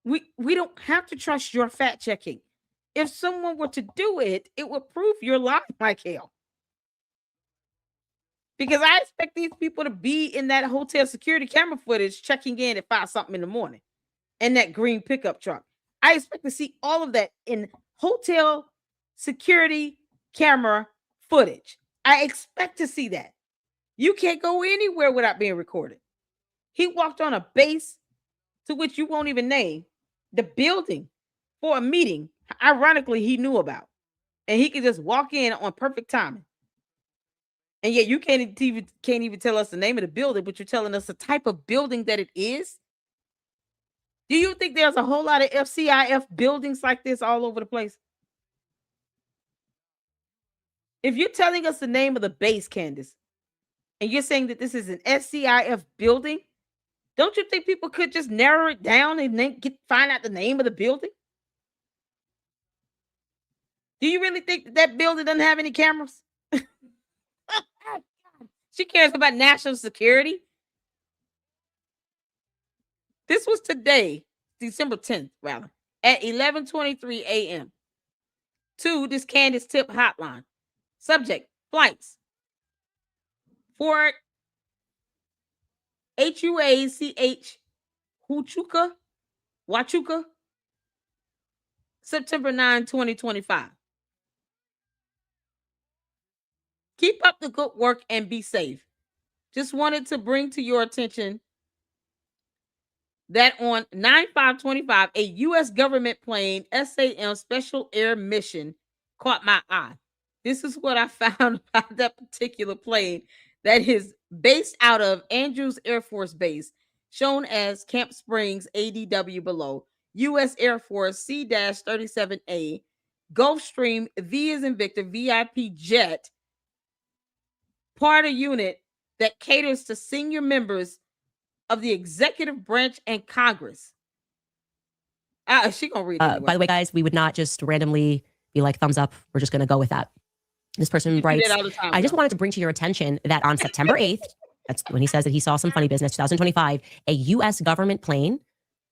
We don't have to trust your fact checking. If someone were to do it, it would prove you're lying like hell. Because I expect these people to be in that hotel security camera footage checking in at 5-something in the morning in that green pickup truck. I expect to see all of that in hotel security camera footage. I expect to see that. You can't go anywhere without being recorded. He walked on a base to which you won't even name the building for a meeting. Ironically, he knew about, and he could just walk in on perfect timing. And yet you can't even tell us the name of the building, but you're telling us the type of building that it is. Do you think there's a whole lot of FCIF buildings like this all over the place? If you're telling us the name of the base, Candace, and you're saying that this is an SCIF building, don't you think people could just narrow it down and find out the name of the building? Do you really think that building doesn't have any cameras? She cares about national security. This was today, December 10th, rather, at 11:23 a.m. to this Candace tip hotline. Subject, flights. For HUACH Huachuca, September 9, 2025. Keep up the good work and be safe. Just wanted to bring to your attention that on 9/5/25, a U.S. government plane, SAM Special Air Mission, caught my eye. This is what I found about that particular plane that is based out of Andrews Air Force Base, shown as Camp Springs ADW below, U.S. Air Force C-37A, Gulfstream V as in Victor VIP jet, part of unit that caters to senior members of the executive branch and Congress. She gonna read it anyway. By the way, guys, we would not just randomly be like, thumbs up. We're just going to go with that. This person writes, I just wanted to bring to your attention that on September 8th, that's when he says that he saw some funny business, 2025, a U.S. government plane,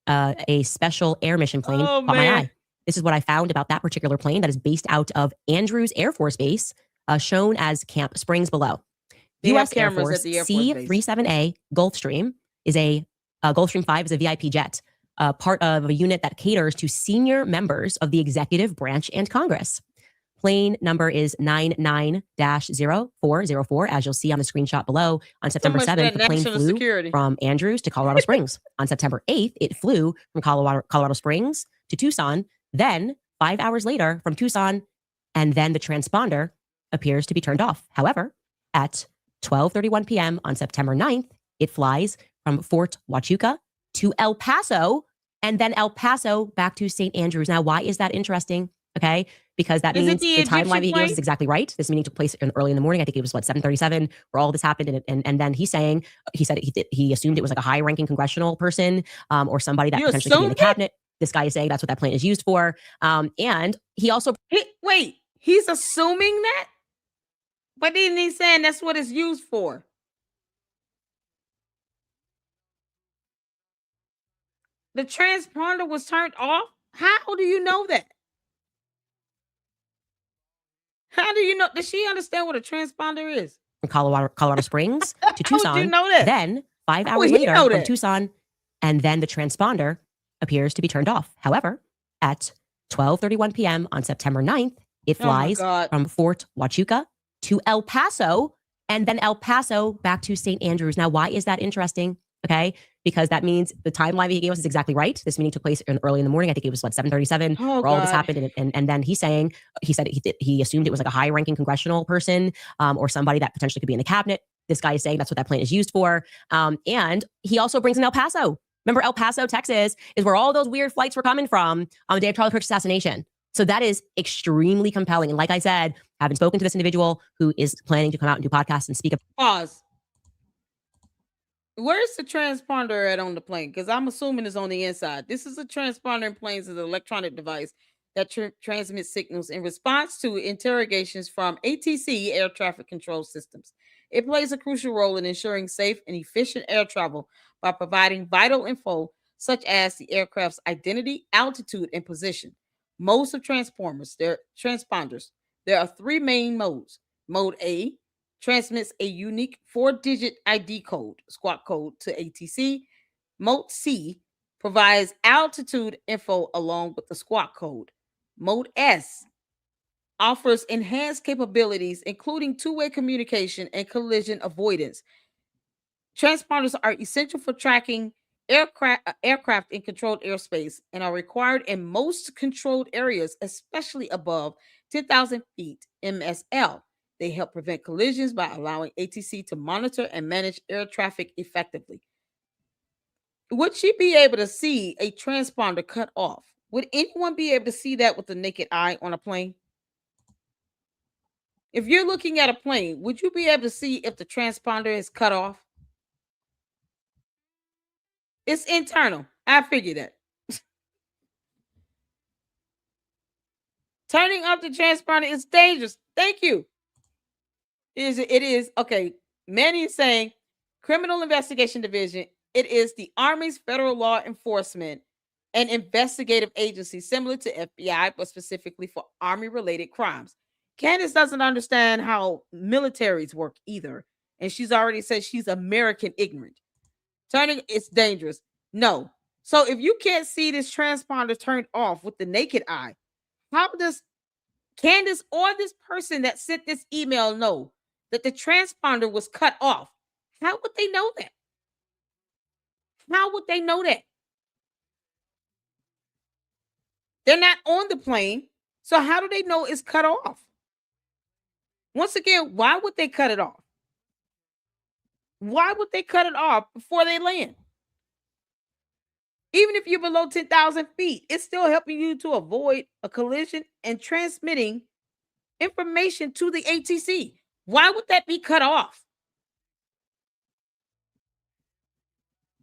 a special air mission plane, caught my eye. This is what I found about that particular plane that is based out of Andrews Air Force Base, shown as Camp Springs below. U.S. Air Force C-37A Gulfstream is Gulfstream 5 is a VIP jet. part of a unit that caters to senior members of the executive branch and Congress. Plane number is 99-0404, as you'll see on the screenshot below. On September 7th, the plane flew from Andrews to Colorado Springs. On September 8th, it flew from Colorado Springs to Tucson. Then, 5 hours later, from Tucson, and then the transponder appears to be turned off. However, at 12:31 p.m. on September 9th, it flies from Fort Huachuca to El Paso, and then El Paso back to St. Andrews. Now, why is that interesting? Okay, because that means the timeline he gave us is exactly right. This meeting took place early in the morning. I think it was 7:37, where all this happened. And then he said he assumed it was like a high-ranking congressional person or somebody that potentially could be in the cabinet. This guy is saying that's what that plane is used for. And he also wait, he's assuming that, but then he's saying that's what it's used for. The transponder was turned off. How do you know that? How do you know? Does she understand what a transponder is? From Colorado Springs to Tucson. How would you know that? Then 5 hours later from Tucson, and then the transponder appears to be turned off. However, at 12:31 p.m. on September 9th, it flies from Fort Huachuca to El Paso, and then El Paso back to St. Andrews. Now, why is that interesting? Okay, because that means the timeline he gave us is exactly right. This meeting took place early in the morning. I think it was 7:37, where all this happened. And then he said he assumed it was like a high-ranking congressional person or somebody that potentially could be in the cabinet. This guy is saying that's what that plane is used for. And he also brings in El Paso. Remember, El Paso, Texas, is where all those weird flights were coming from on the day of Charlie Kirk's assassination. So that is extremely compelling. And like I said, having spoken to this individual who is planning to come out and do podcasts and speak. Pause. Where's the transponder at on the plane? Because I'm assuming it's on the inside. This is a transponder in planes, is an electronic device that transmits signals in response to interrogations from ATC air traffic control systems. It plays a crucial role in ensuring safe and efficient air travel by providing vital info such as the aircraft's identity, altitude, and position. Most of transponders, there are three main modes. Mode A transmits a unique 4-digit ID code, squawk code, to ATC. Mode C provides altitude info along with the squawk code. Mode S offers enhanced capabilities, including two-way communication and collision avoidance. Transponders are essential for tracking aircraft in controlled airspace and are required in most controlled areas, especially above 10,000 feet MSL. They help prevent collisions by allowing ATC to monitor and manage air traffic effectively. Would she be able to see a transponder cut off? Would anyone be able to see that with the naked eye on a plane? If you're looking at a plane, would you be able to see if the transponder is cut off? It's internal. I figured that. Turning off the transponder is dangerous. Thank you. It is. Okay. Manny is saying Criminal Investigation Division. It is the Army's federal law enforcement and investigative agency similar to FBI, but specifically for Army-related crimes. Candace doesn't understand how militaries work either. And she's already said she's American ignorant. It's dangerous. No. So if you can't see this transponder turned off with the naked eye, how does Candace or this person that sent this email know that the transponder was cut off? How would they know that? How would they know that? They're not on the plane. So how do they know it's cut off? Once again, why would they cut it off? Why would they cut it off before they land? Even if you're below 10,000 feet, it's still helping you to avoid a collision and transmitting information to the ATC. Why would that be cut off?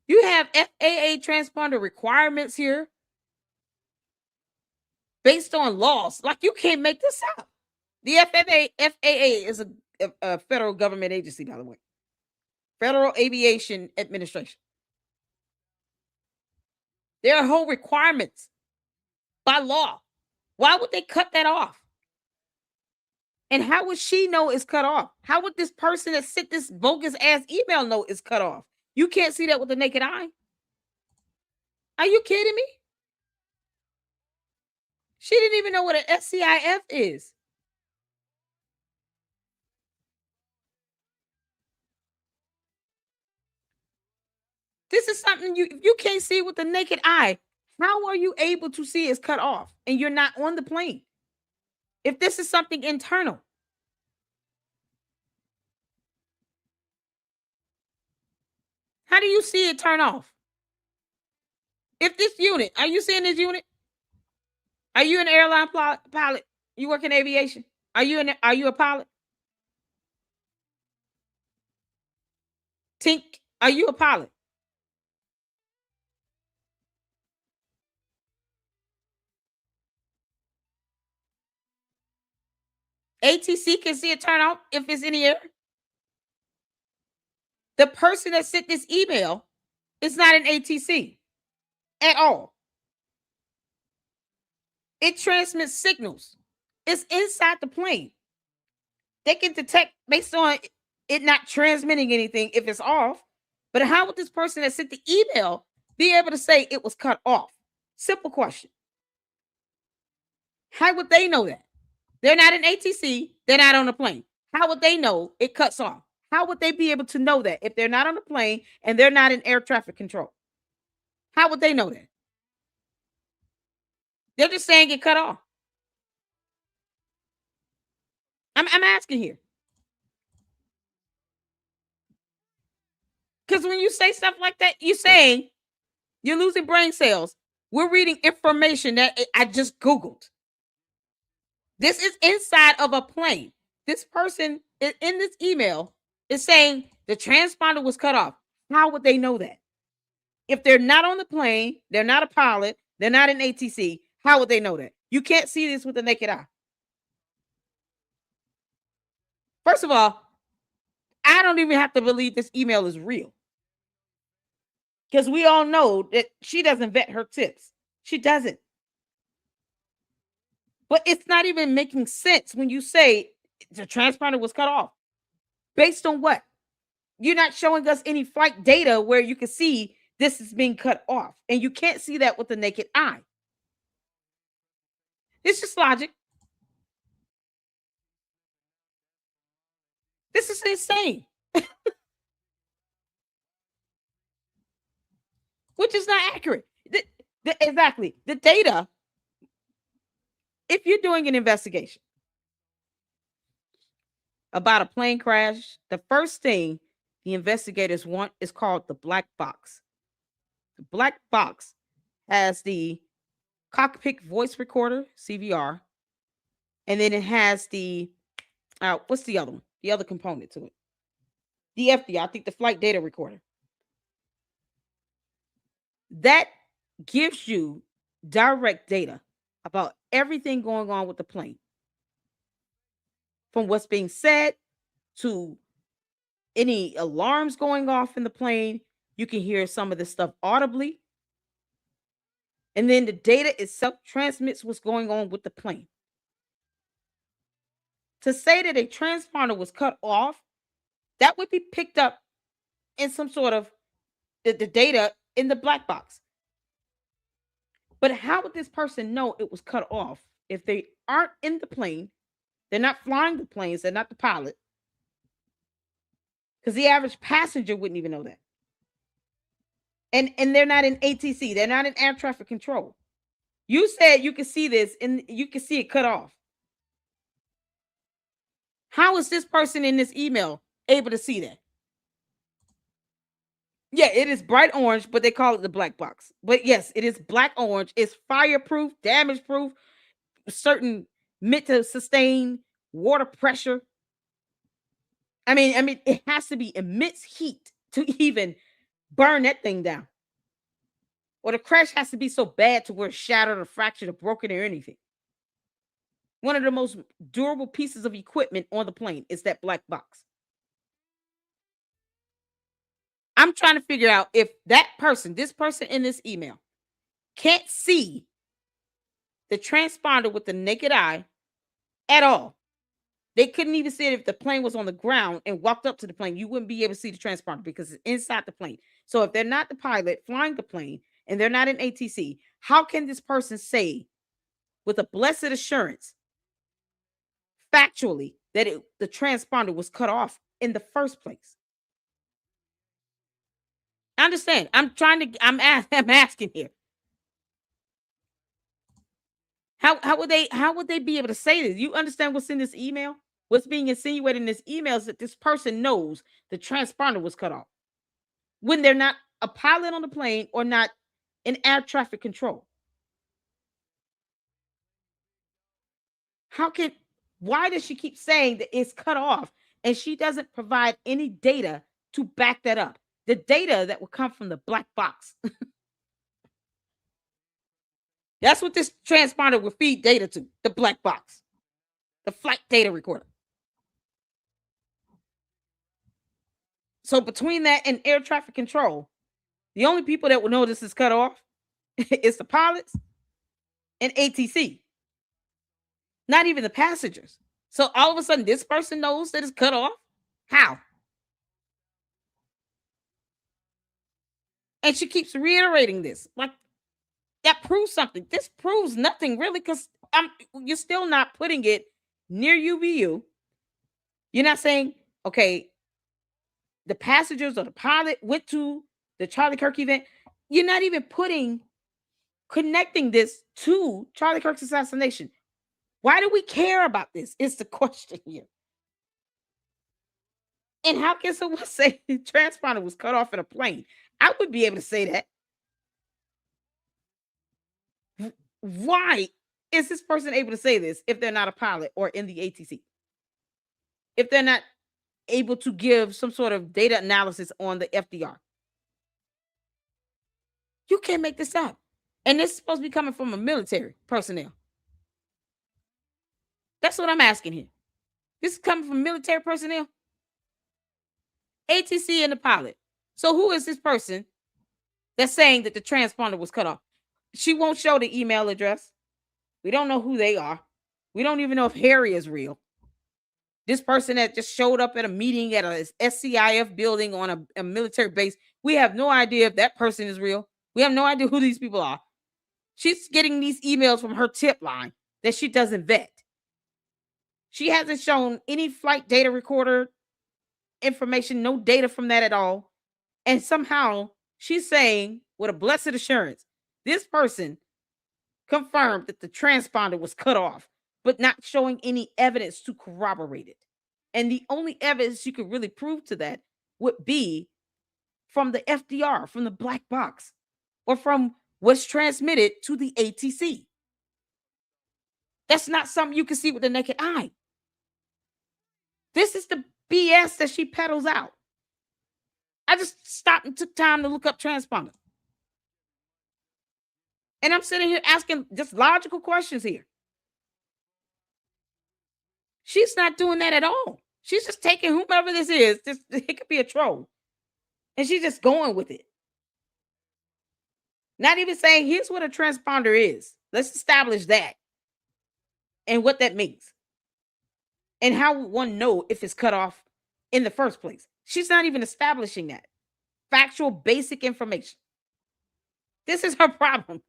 You have FAA transponder requirements here based on laws. Like, you can't make this up. The FAA is a federal government agency, by the way. Federal Aviation Administration. There are whole requirements by law. Why would they cut that off? And how would she know it's cut off? How would this person that sent this bogus ass email know it's cut off? You can't see that with the naked eye. Are you kidding me? She didn't even know what an SCIF is. This is something you can't see with the naked eye. How are you able to see it's cut off and you're not on the plane? If this is something internal. How do you see it turn off? If this unit, are you seeing this unit? Are you an airline pilot? You work in aviation? Are you a pilot? Tink, are you a pilot? ATC can see it turn off if it's in the air. The person that sent this email is not an ATC at all. It transmits signals. It's inside the plane. They can detect based on it not transmitting anything if it's off. But how would this person that sent the email be able to say it was cut off? Simple question. How would they know that? They're not an ATC. They're not on the plane. How would they know it cuts off? How would they be able to know that if they're not on the plane and they're not in air traffic control? How would they know that? They're just saying it cut off. I'm asking here. Because when you say stuff like that, you're saying you're losing brain cells. We're reading information that I just Googled. This is inside of a plane. This person in this email is saying the transponder was cut off. How would they know that? If they're not on the plane, they're not a pilot, they're not an ATC, how would they know that? You can't see this with the naked eye. First of all, I don't even have to believe this email is real. Because we all know that she doesn't vet her tips. She doesn't. But it's not even making sense when you say the transponder was cut off. Based on what? You're not showing us any flight data where you can see this is being cut off. And you can't see that with the naked eye. It's just logic. This is insane. Which is not accurate. Exactly. The data, if you're doing an investigation about a plane crash, the first thing the investigators want is called the black box. The black box has the cockpit voice recorder, CVR, and then it has the, what's the other one? The other component to it. The FDR, I think the flight data recorder. That gives you direct data about everything going on with the plane. From what's being said to any alarms going off in the plane. You can hear some of this stuff audibly. And then the data itself transmits what's going on with the plane. To say that a transponder was cut off, that would be picked up in some sort of the data in the black box. But how would this person know it was cut off if they aren't in the plane? They're not flying the planes. They're not the pilot. Because the average passenger wouldn't even know that. And they're not in ATC. They're not in air traffic control. You said you can see this and you can see it cut off. How is this person in this email able to see that? Yeah, it is bright orange, but they call it the black box. But yes, it is black orange. It's fireproof, damage proof, certain meant to sustain water pressure. I mean, it has to be immense heat to even burn that thing down. Or the crash has to be so bad to where it's shattered or fractured or broken or anything. One of the most durable pieces of equipment on the plane is that black box. I'm trying to figure out if that person, this person in this email, can't see the transponder with the naked eye at all. They couldn't even see it if the plane was on the ground and walked up to the plane. You wouldn't be able to see the transponder because it's inside the plane. So if they're not the pilot flying the plane and they're not in ATC, how can this person say with a blessed assurance, factually, that the transponder was cut off in the first place? I understand. I'm asking here. How would they be able to say this? You understand what's in this email? What's being insinuated in this email is that this person knows the transponder was cut off when they're not a pilot on the plane or not in air traffic control. Why does she keep saying that it's cut off and she doesn't provide any data to back that up? The data that will come from the black box. That's what this transponder will feed data to, the black box, the flight data recorder. So between that and air traffic control, the only people that will know this is cut off is the pilots and ATC. Not even the passengers. So all of a sudden, this person knows that it's cut off? How? And she keeps reiterating this. Like, that proves something. This proves nothing, really, because you're still not putting it near UVU. You're not saying, okay, the passengers or the pilot went to the Charlie Kirk event. You're not even connecting this to Charlie Kirk's assassination. Why do we care about this? Is the question here. And how can someone say the transponder was cut off in a plane? I would be able to say that. Why is this person able to say this if they're not a pilot or in the ATC? If they're not able to give some sort of data analysis on the FDR? You can't make this up. And this is supposed to be coming from a military personnel. That's what I'm asking here. This is coming from military personnel? ATC and the pilot. So who is this person that's saying that the transponder was cut off? She won't show the email address. We don't know who they are. We don't even know if Harry is real. This person that just showed up at a meeting at a SCIF building on a military base, we have no idea if that person is real. We have no idea who these people are. She's getting these emails from her tip line that she doesn't vet. She hasn't shown any flight data recorder information, no data from that at all. And somehow she's saying with a blessed assurance, this person confirmed that the transponder was cut off, but not showing any evidence to corroborate it. And the only evidence you could really prove to that would be from the FDR, from the black box, or from what's transmitted to the ATC. That's not something you can see with the naked eye. This is the BS that she peddles out. I just stopped and took time to look up transponder. And I'm sitting here asking just logical questions here. She's not doing that at all. She's just taking whomever this is. It could be a troll. And she's just going with it. Not even saying, here's what a transponder is. Let's establish that. And what that means. And how would one know if it's cut off in the first place? She's not even establishing that. Factual, basic information. This is her problem.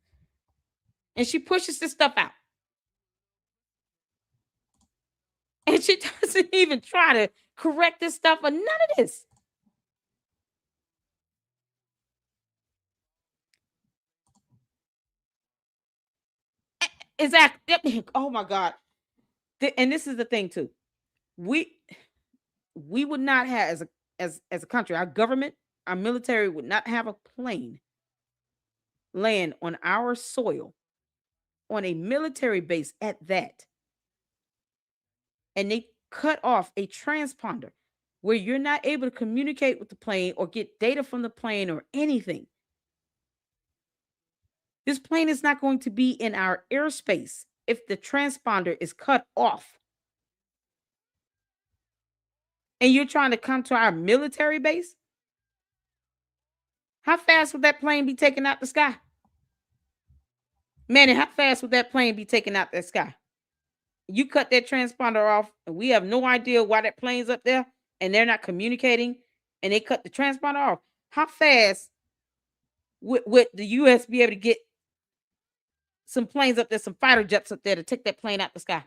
And she pushes this stuff out. And she doesn't even try to correct this stuff or none of this. Exactly. Oh my God. And this is the thing too. We would not have, as a country, our government, our military would not have a plane land on our soil, on a military base at that. And they cut off a transponder where you're not able to communicate with the plane or get data from the plane or anything. This plane is not going to be in our airspace if the transponder is cut off. And you're trying to come to our military base? How fast would that plane be taken out the sky? Manny, how fast would that plane be taken out the sky? You cut that transponder off, and we have no idea why that plane's up there, and they're not communicating, and they cut the transponder off. How fast would the U.S. be able to get some planes up there, some fighter jets up there to take that plane out the sky?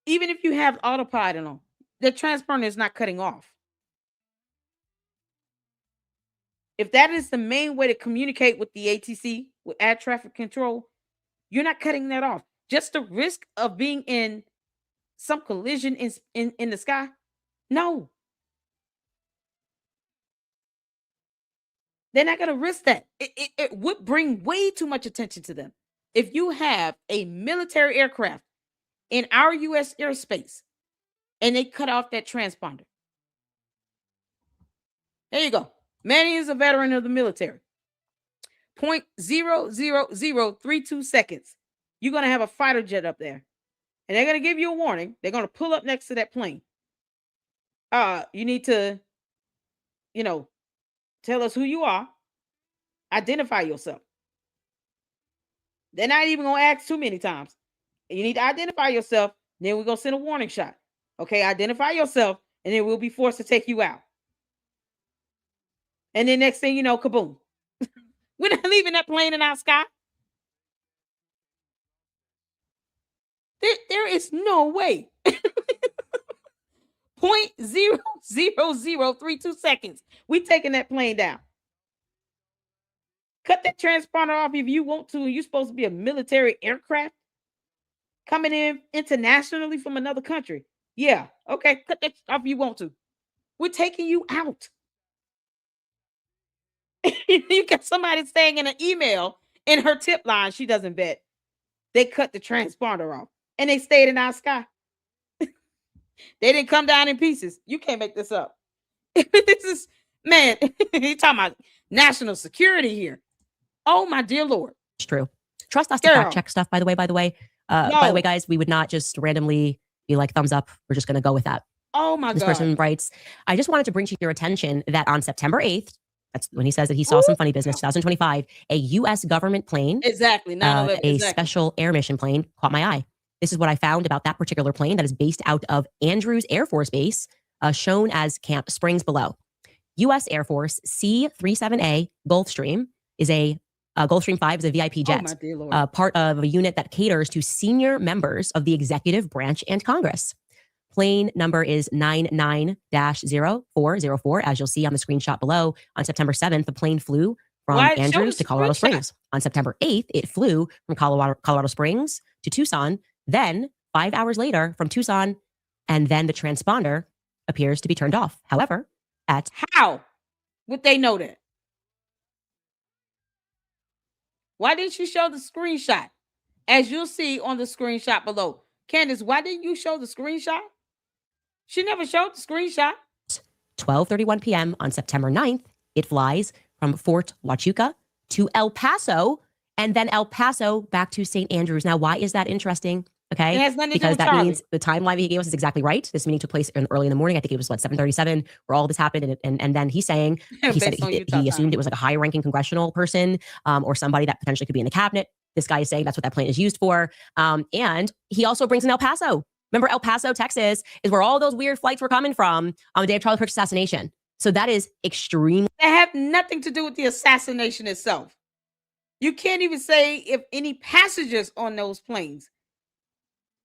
Even if you have autopilot on, the transponder is not cutting off. If that is the main way to communicate with the ATC, with air traffic control, you're not cutting that off. Just the risk of being in some collision in the sky? No. They're not going to risk that. It would bring way too much attention to them. If you have a military aircraft in our U.S. airspace and they cut off that transponder, there you go. Manny is a veteran of the military. 0.00032 seconds. You're going to have a fighter jet up there. And they're going to give you a warning. They're going to pull up next to that plane. You need to, tell us who you are. Identify yourself. They're not even going to ask too many times. You need to identify yourself. Then we're going to send a warning shot. Okay, identify yourself. And then we'll be forced to take you out. And then next thing you know, kaboom. We're not leaving that plane in our sky. There is no way. 0.00032 seconds. We taking that plane down. Cut that transponder off if you want to. You're supposed to be a military aircraft coming in internationally from another country. Yeah, okay, cut that off if you want to. We're taking you out. You got somebody saying in an email in her tip line, she doesn't bet. They cut the transponder off and they stayed in our sky. They didn't come down in pieces. You can't make this up. This is, man, you're talking about national security here. Oh, my dear Lord. It's true. Trust us to fact check stuff, by the way. By the way, guys, we would not just randomly be like, thumbs up. We're just going to go with that. Oh, my God. This person writes, I just wanted to bring to your attention that on September 8th, that's when he says that he saw some funny business, 2025, a U.S. government plane, a special air mission plane, caught my eye. This is what I found about that particular plane that is based out of Andrews Air Force Base, shown as Camp Springs below. U.S. Air Force C-37A Gulfstream is Gulfstream 5 is a VIP jet, part of a unit that caters to senior members of the executive branch and Congress. Plane number is 99-0404, as you'll see on the screenshot below. On September 7th, the plane flew from Andrews to Colorado Springs. On September 8th, it flew from Colorado Springs to Tucson. Then, 5 hours later, from Tucson, and then the transponder appears to be turned off. However, how would they know that? Why didn't you show the screenshot? As you'll see on the screenshot below. Candace, why didn't you show the screenshot? She never showed the screenshot. 12:31 p.m. on September 9th, it flies from Fort Huachuca to El Paso, and then El Paso back to St. Andrews. Now, why is that interesting? Okay, it has nothing to because do with that Charlie. means the timeline he gave us is exactly right. This meeting took place early in the morning. I think it was 7:37 where all this happened, and then he's saying he said he assumed it was like a high-ranking congressional person or somebody that potentially could be in the cabinet. This guy is saying that's what that plane is used for, and he also brings in El Paso. Remember, El Paso, Texas, is where all those weird flights were coming from on the day of Charlie Kirk's assassination. So that is extremely. They have nothing to do with the assassination itself. You can't even say if any passengers on those planes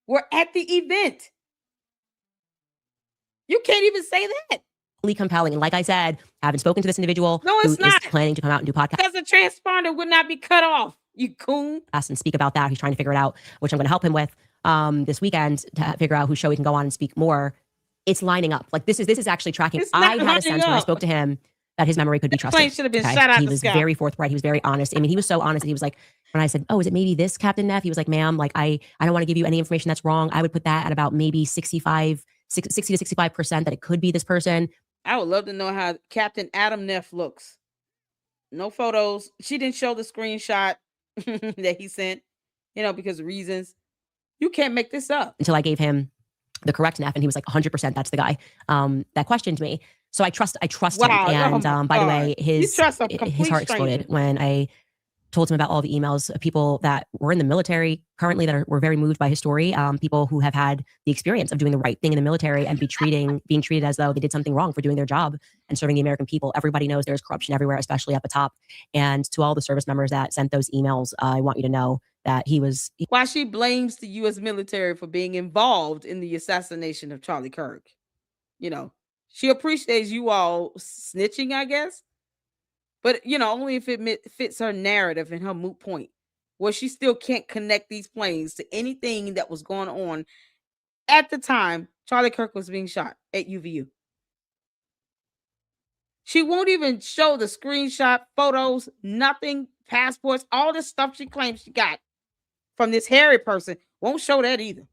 were at the event. You can't even say that. Compelling. And like I said, I haven't spoken to this individual who is planning to come out and do podcasts. Because the transponder would not be cut off, you coon. And speak about that. He's trying to figure it out, which I'm going to help him with this weekend to figure out whose show he can go on and speak more. It's lining up. Like this is actually tracking. I had a sense when I spoke to him that his memory could be trusted. Plane should have been shot out He the was sky. very forthright. He was very honest. I mean, he was so honest that he was like, when I said, oh, is it maybe this Captain Neff? He was like, ma'am, like I don't want to give you any information that's wrong. I would put that at about maybe 60 to 65% that it could be this person. I would love to know how Captain Adam Neff looks. No photos. She didn't show the screenshot that he sent, because of reasons. You can't make this up. Until I gave him the correct Neff, and he was like 100%. That's the guy that questioned me. So I trust him. And by the way, his heart exploded when I told him about all the emails of people that were in the military currently that were very moved by his story. People who have had the experience of doing the right thing in the military and being treated as though they did something wrong for doing their job and serving the American people. Everybody knows there's corruption everywhere, especially at the top. And to all the service members that sent those emails, I want you to know that why she blames the U.S. military for being involved in the assassination of Charlie Kirk. You know, she appreciates you all snitching, I guess. But, you know, only if it fits her narrative and her moot point, where she still can't connect these planes to anything that was going on at the time Charlie Kirk was being shot at UVU. She won't even show the screenshot, photos, nothing, passports, all this stuff she claims she got from this hairy person. Won't show that either.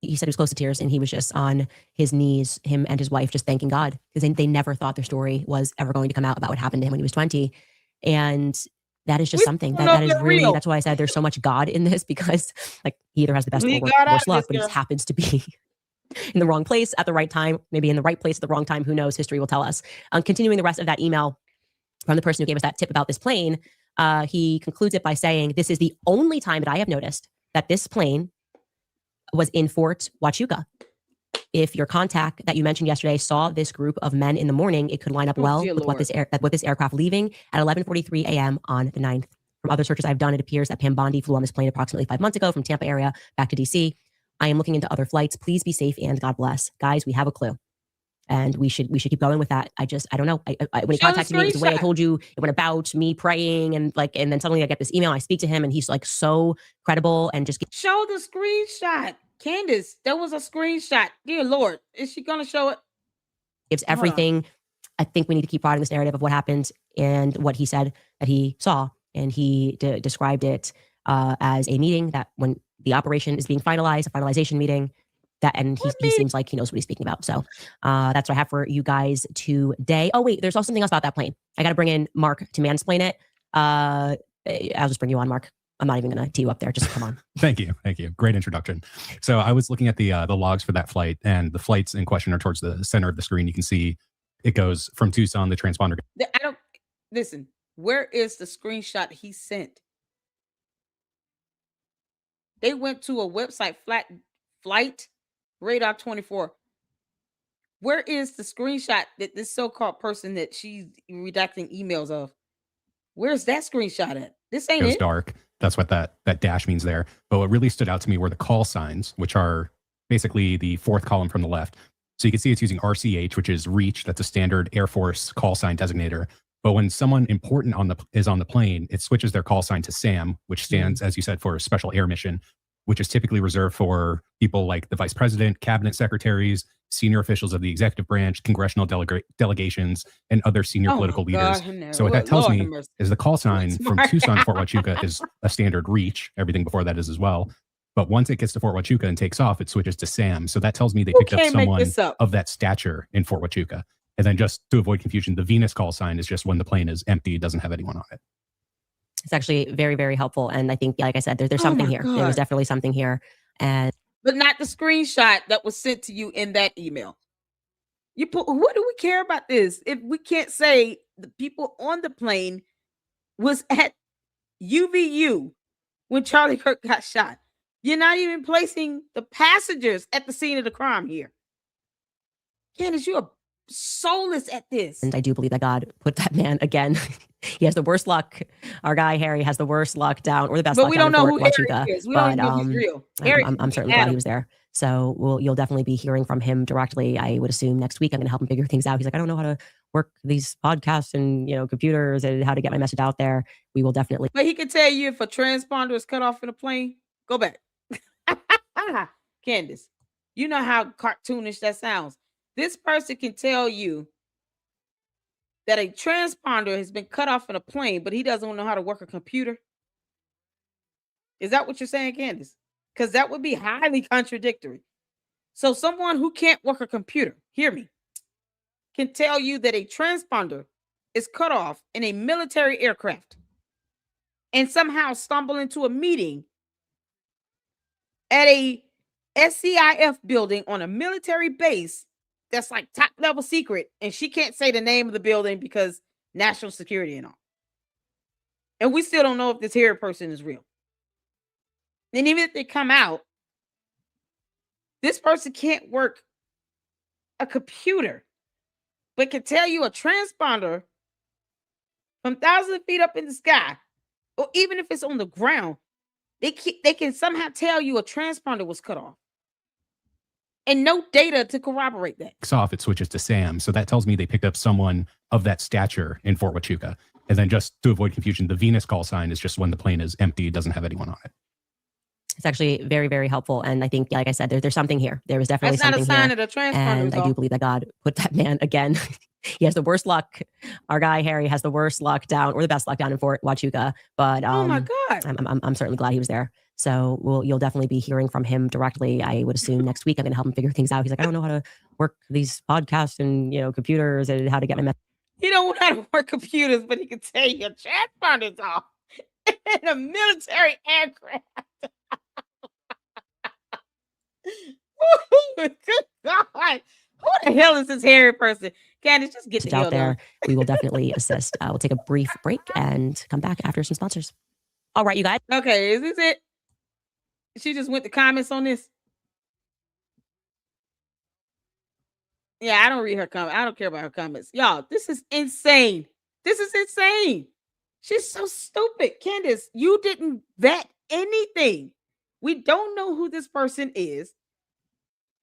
He said he was close to tears and he was just on his knees, him and his wife, just thanking God because they never thought their story was ever going to come out about what happened to him when he was 20. And that is just something that is really, real. That's why I said there's so much God in this because like he either has the best or worst luck, but he just happens to be in the wrong place at the right time, maybe in the right place at the wrong time. Who knows? History will tell us. Continuing the rest of that email from the person who gave us that tip about this plane, he concludes it by saying, "This is the only time that I have noticed that this plane was in Fort Huachuca. If your contact that you mentioned yesterday saw this group of men in the morning, it could line up well with what this aircraft leaving at 11:43 a.m. on the 9th. From other searches I've done, it appears that Pam Bondi flew on this plane approximately 5 months ago from Tampa area back to DC. I am looking into other flights. Please be safe and God bless. Guys, we have a clue. And we should keep going with that. I don't know. When he contacted me, it was the way I told you, it went about me praying and then suddenly I get this email. I speak to him and he's like so credible and just show the screenshot. Candace, there was a screenshot. Dear Lord, is she gonna show it? Gives everything. I think we need to keep riding this narrative of what happened and what he said that he saw. And he described it as a meeting that when the operation is being finalized, a finalization meeting. He seems like he knows what he's speaking about. So that's what I have for you guys today. Oh, wait, there's also something else about that plane. I got to bring in Mark to mansplain it. I'll just bring you on, Mark. I'm not even going to tee you up there. Just come on. Thank you. Great introduction. So I was looking at the logs for that flight, and the flights in question are towards the center of the screen. You can see it goes from Tucson, the transponder. Listen, where is the screenshot he sent? They went to a website, Flight Radar 24. Where is the screenshot that this so-called person that she's redacting emails of? Where's that screenshot at? This ain't it. Dark. That's what that dash means there. But what really stood out to me were the call signs, which are basically the fourth column from the left. So you can see it's using RCH, which is reach. That's a standard Air Force call sign designator. But when someone important is on the plane, it switches their call sign to SAM, which stands, as you said, for Special Air Mission, which is typically reserved for people like the vice president, cabinet secretaries, senior officials of the executive branch, congressional delegations, and other senior political leaders. So what that tells me is the call sign from Tucson to Fort Huachuca is a standard reach. Everything before that is as well. But once it gets to Fort Huachuca and takes off, it switches to SAM. So that tells me they picked up someone of that stature in Fort Huachuca. And then just to avoid confusion, the Venus call sign is just when the plane is empty, it doesn't have anyone on it. It's actually very, very helpful. And I think, like I said, there's something here. There was definitely something here. But not the screenshot that was sent to you in that email. What do we care about this? If we can't say the people on the plane was at UVU when Charlie Kirk got shot. You're not even placing the passengers at the scene of the crime here. Candace, you are soulless at this. And I do believe that God put that man again. He has the worst luck. Our guy Harry has the worst luck down, or the best luck down. But we don't know who Harry is. We don't know if he's real. I'm certainly glad he was there. So you'll definitely be hearing from him directly. I would assume next week I'm going to help him figure things out. He's like, I don't know how to work these podcasts and computers and how to get my message out there. We will definitely. But he can tell you if a transponder is cut off in a plane. Go back, Candace. You know how cartoonish that sounds. This person can tell you that a transponder has been cut off in a plane, but he doesn't know how to work a computer. Is that what you're saying, Candace? Because that would be highly contradictory. So someone who can't work a computer, hear me, can tell you that a transponder is cut off in a military aircraft and somehow stumble into a meeting at a SCIF building on a military base that's like top level secret, and she can't say the name of the building because national security and all. And we still don't know if this hairy person is real. And even if they come out, this person can't work a computer, but can tell you a transponder from thousands of feet up in the sky, or even if it's on the ground, they can somehow tell you a transponder was cut off. And no data to corroborate that. Off, it switches to Sam. So that tells me they picked up someone of that stature in Fort Huachuca. And then just to avoid confusion, the Venus call sign is just when the plane is empty, doesn't have anyone on it. It's actually very, very helpful. And I think, like I said, there's something here. There was definitely something here. That's not a sign of the transponder. And I do believe that God put that man again. He has the worst luck. Our guy, Harry, has the worst luck down, or the best luck down in Fort Huachuca. But oh my God. I'm certainly glad he was there. So you'll definitely be hearing from him directly. I would assume next week I'm going to help him figure things out. He's like, I don't know how to work these podcasts and computers and how to get my message. He don't know how to work computers, but he can tell your transponders off in a military aircraft. Good God. Who the hell is this hairy person? Candace, just get the hell out there. We will definitely assist. We'll take a brief break and come back after some sponsors. All right, you guys. Okay, is this it? She just went to comments on this. Yeah, I don't read her comments. I don't care about her comments. Y'all, this is insane. This is insane. She's so stupid. Candace, you didn't vet anything. We don't know who this person is.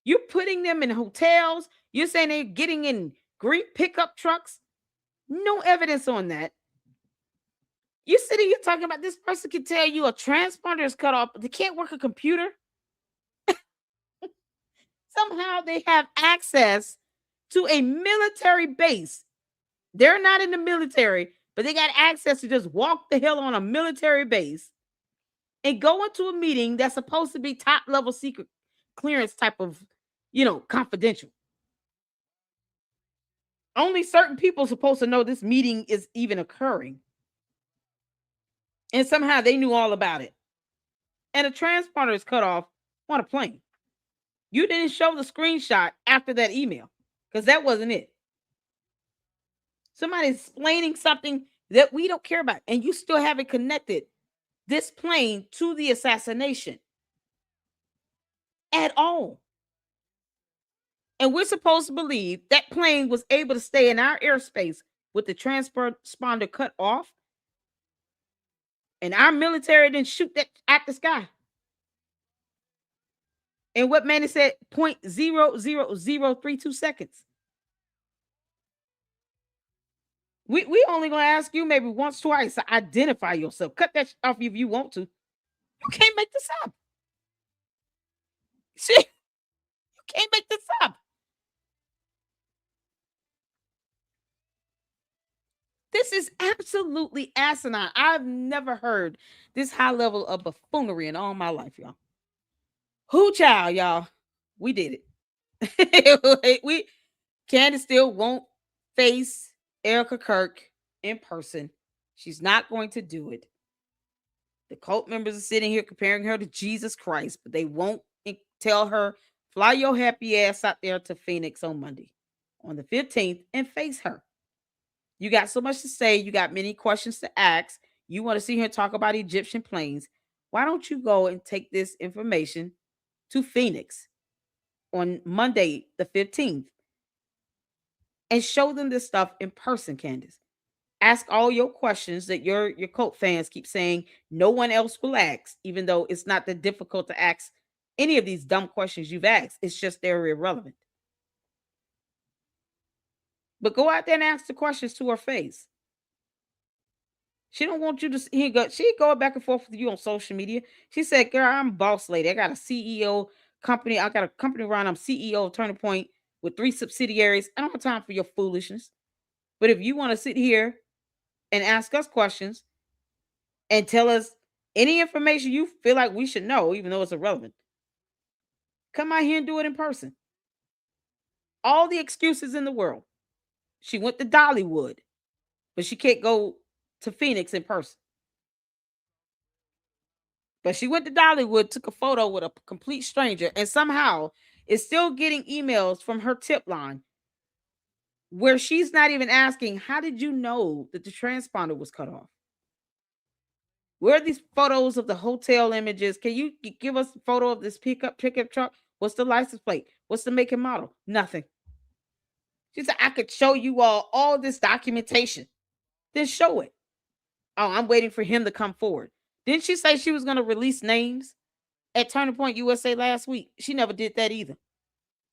You're putting them in hotels. You're saying they're getting in Greek pickup trucks. No evidence on that. You're sitting here talking about this person can tell you a transponder is cut off, but they can't work a computer. Somehow they have access to a military base. They're not in the military, but they got access to just walk the hell on a military base and go into a meeting that's supposed to be top level secret clearance type of, confidential. Only certain people are supposed to know this meeting is even occurring. And somehow they knew all about it. And a transponder is cut off on a plane. You didn't show the screenshot after that email because that wasn't it. Somebody's explaining something that we don't care about, and you still haven't connected this plane to the assassination at all. And we're supposed to believe that plane was able to stay in our airspace with the transponder cut off, and our military didn't shoot that at the sky. And what Manny said, 0.00032 seconds. We only gonna ask you maybe once, twice to identify yourself. Cut that off if you want to. You can't make this up. See, you can't make this up. This is absolutely asinine. I've never heard this high level of buffoonery in all my life, y'all. Who child, y'all? We did it. Candace still won't face Erica Kirk in person. She's not going to do it. The cult members are sitting here comparing her to Jesus Christ, but they won't tell her, fly your happy ass out there to Phoenix on Monday, on the 15th, and face her. You got so much to say. You got many questions to ask. You want to see her talk about Egyptian planes. Why don't you go and take this information to Phoenix on Monday, the 15th, and show them this stuff in person, Candace? Ask all your questions that your cult fans keep saying no one else will ask, even though it's not that difficult to ask any of these dumb questions you've asked. It's just they're irrelevant. But go out there and ask the questions to her face. She don't want you to she go back and forth with you on social media. She said, girl, I'm a boss lady. I got a CEO company. I got a company around. I'm CEO of Turning Point with 3 subsidiaries. I don't have time for your foolishness. But if you want to sit here and ask us questions and tell us any information you feel like we should know, even though it's irrelevant, come out here and do it in person. All the excuses in the world. She went to Dollywood, but she can't go to Phoenix in person. But she went to Dollywood, took a photo with a complete stranger, and somehow is still getting emails from her tip line where she's not even asking, how did you know that the transponder was cut off? Where are these photos of the hotel images? Can you give us a photo of this pickup truck? What's the license plate? What's the make and model? Nothing. She said, I could show you all this documentation. Then show it. Oh, I'm waiting for him to come forward. Didn't she say she was going to release names at Turning Point USA last week? She never did that either.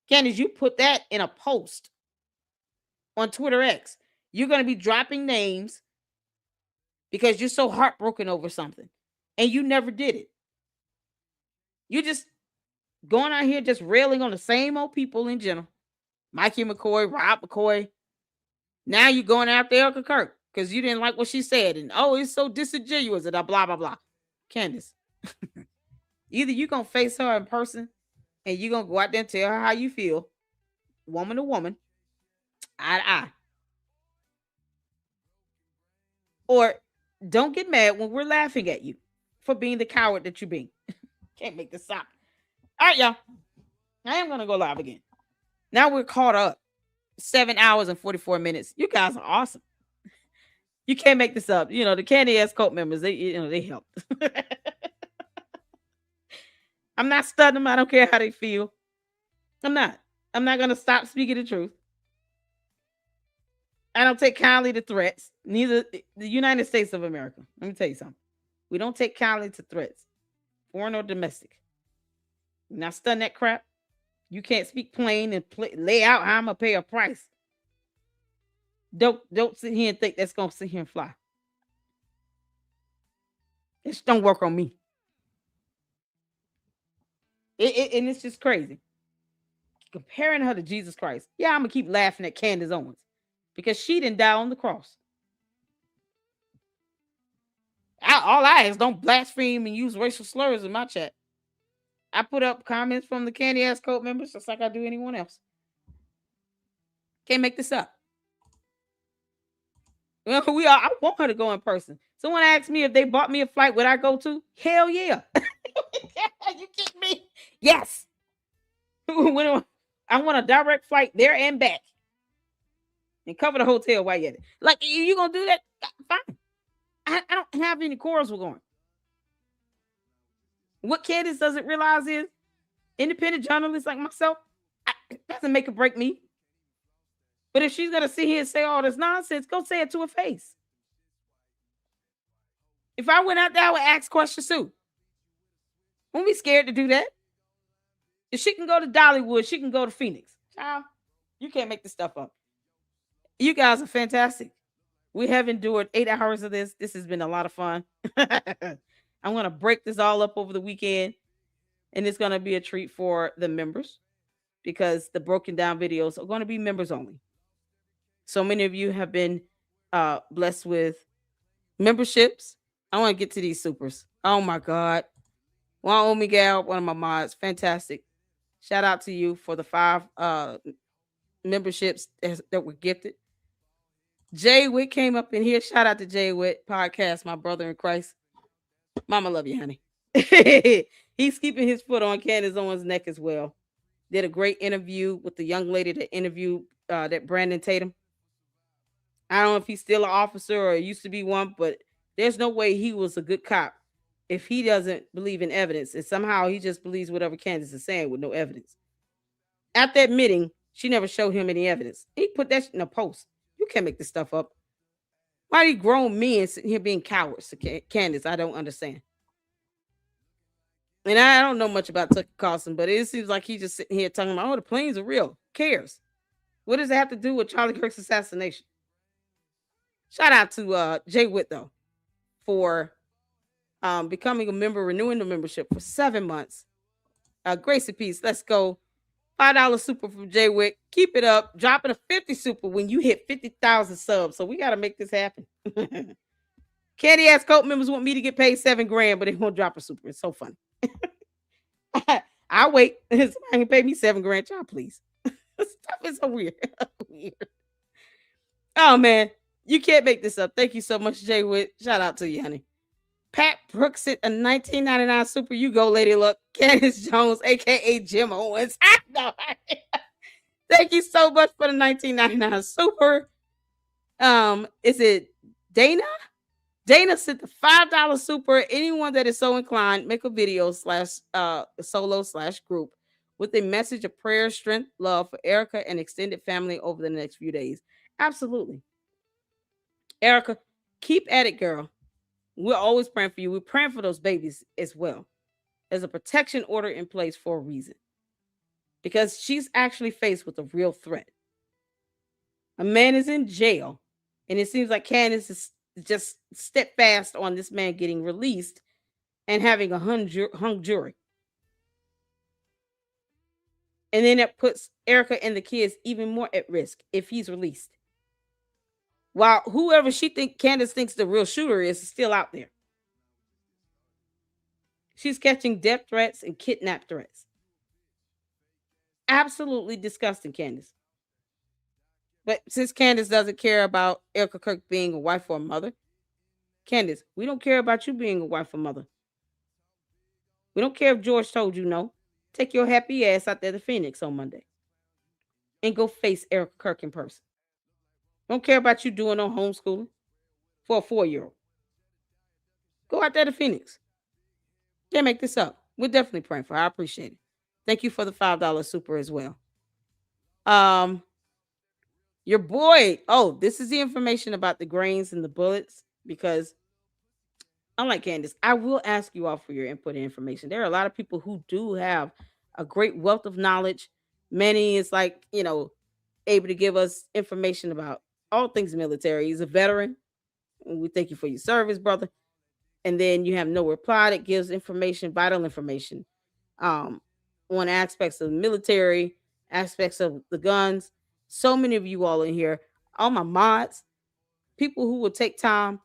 Candace, you put that in a post on Twitter X. You're going to be dropping names because you're so heartbroken over something. And you never did it. You're just going out here just railing on the same old people in general. Mikey McCoy, Rob McCoy. Now you're going after Erica Kirk because you didn't like what she said. And, oh, it's so disingenuous and blah, blah, blah. Candace, either you're going to face her in person and you're going to go out there and tell her how you feel, woman to woman, eye to eye. Or don't get mad when we're laughing at you for being the coward that you're being. Can't make this stop. All right, y'all. I am going to go live again. Now we're caught up. 7 hours and 44 minutes. You guys are awesome. You can't make this up. You know, the Candace cult members, they helped. I'm not studying them. I don't care how they feel. I'm not going to stop speaking the truth. I don't take kindly to threats. Neither the United States of America. Let me tell you something. We don't take kindly to threats, foreign or domestic. You're not studying that crap. You can't speak plain and lay out how I'm gonna pay a price. Don't sit here and think that's gonna sit here and fly. It don't work on me. And it's just crazy. Comparing her to Jesus Christ. Yeah, I'm gonna keep laughing at Candace Owens because she didn't die on the cross. All I ask, don't blaspheme and use racial slurs in my chat. I put up comments from the Candace cult members just like I do anyone else. Can't make this up. Well, I want her to go in person. Someone asked me if they bought me a flight, would I go to? Hell yeah. You kidding me? Yes. I want a direct flight there and back. And cover the hotel while you're at it. Like, you going to do that? Fine. I don't have any quarrels with going. What Candace doesn't realize is independent journalists like myself, it doesn't make or break me. But if she's going to sit here and say all this nonsense, go say it to her face. If I went out there, I would ask questions too. Won't be scared to do that. If she can go to Dollywood, she can go to Phoenix. Child, you can't make this stuff up. You guys are fantastic. We have endured 8 hours of this. This has been a lot of fun. I'm going to break this all up over the weekend, and it's going to be a treat for the members because the broken down videos are going to be members only. So many of you have been blessed with memberships. I want to get to these supers. Oh, my God. Juan Miguel, one of my mods. Fantastic. Shout out to you for the 5 memberships that were gifted. Jay Witt came up in here. Shout out to Jay Witt podcast, my brother in Christ. Mama love you, honey. He's keeping his foot on Candace Owens' neck as well. Did a great interview with the young lady that interviewed that Brandon Tatum. I don't know if he's still an officer or used to be one, but there's no way he was a good cop if he doesn't believe in evidence. And somehow he just believes whatever Candace is saying with no evidence. After admitting, she never showed him any evidence. He put that in a post. You can't make this stuff up. Why are you grown men sitting here being cowards to Candace? I don't understand. And I don't know much about Tucker Carlson, but it seems like he's just sitting here talking about, oh, the planes are real. Who cares? What does it have to do with Charlie Kirk's assassination? Shout out to Jay Witt, though, for becoming a member, renewing the membership for 7 months. Grace and peace. Let's go. $5 super from Jay Witt. Keep it up. Dropping a 50 super when you hit 50,000 subs. So we got to make this happen. Candy ass cult members want me to get paid $7,000, but they won't drop a super. It's so funny. I'll wait. Somebody can pay me $7,000. Y'all, please. Stuff is so weird. Weird. Oh, man. You can't make this up. Thank you so much, Jay Witt. Shout out to you, honey. Pat Brooks it a $19.99 super. You go, Lady Luck. Candace Jones, a.k.a. Jim Owens. Thank you so much for the $19.99 super. Is it Dana? Dana sent the $5 super. Anyone that is so inclined, make a video /solo/group with a message of prayer, strength, love for Erica and extended family over the next few days. Absolutely. Erica, keep at it, girl. We're always praying for you. We're praying for those babies as well. There's a protection order in place for a reason. Because she's actually faced with a real threat. A man is in jail, and it seems like Candace is just steadfast on this man getting released and having a hung jury. And then it puts Erica and the kids even more at risk if he's released. While whoever Candace thinks the real shooter is still out there. She's catching death threats and kidnap threats. Absolutely disgusting, Candace. But since Candace doesn't care about Erica Kirk being a wife or a mother, Candace, we don't care about you being a wife or mother. We don't care if George told you no. Take your happy ass out there to Phoenix on Monday and go face Erica Kirk in person. Don't care about you doing no homeschooling for a 4-year-old. Go out there to Phoenix. Can't make this up. We're definitely praying for her. I appreciate it. Thank you for the $5 super as well. Your boy. Oh, this is the information about the grains and the bullets, because unlike Candace, I will ask you all for your input and information. There are a lot of people who do have a great wealth of knowledge. Many is able to give us information about all things military. He's a veteran. And we thank you for your service, brother. And then you have No Reply that gives information, vital information, on aspects of the military, aspects of the guns. So many of you all in here, all my mods, people who will take time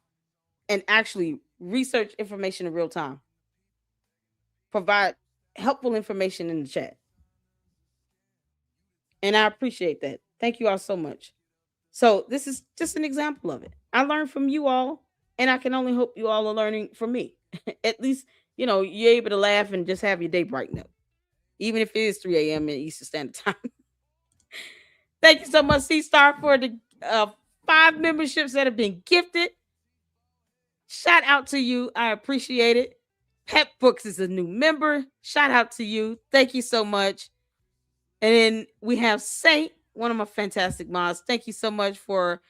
and actually research information in real time, provide helpful information in the chat. And I appreciate that. Thank you all so much. So this is just an example of it. I learned from you all, and I can only hope you all are learning from me. At least, you're able to laugh and just have your day brighten up, even if it is 3 a.m. in Eastern Standard Time. Thank you so much, C-Star, for the 5 memberships that have been gifted. Shout out to you. I appreciate it. Pep Books is a new member. Shout out to you. Thank you so much. And then we have Saint, one of my fantastic mods. Thank you so much for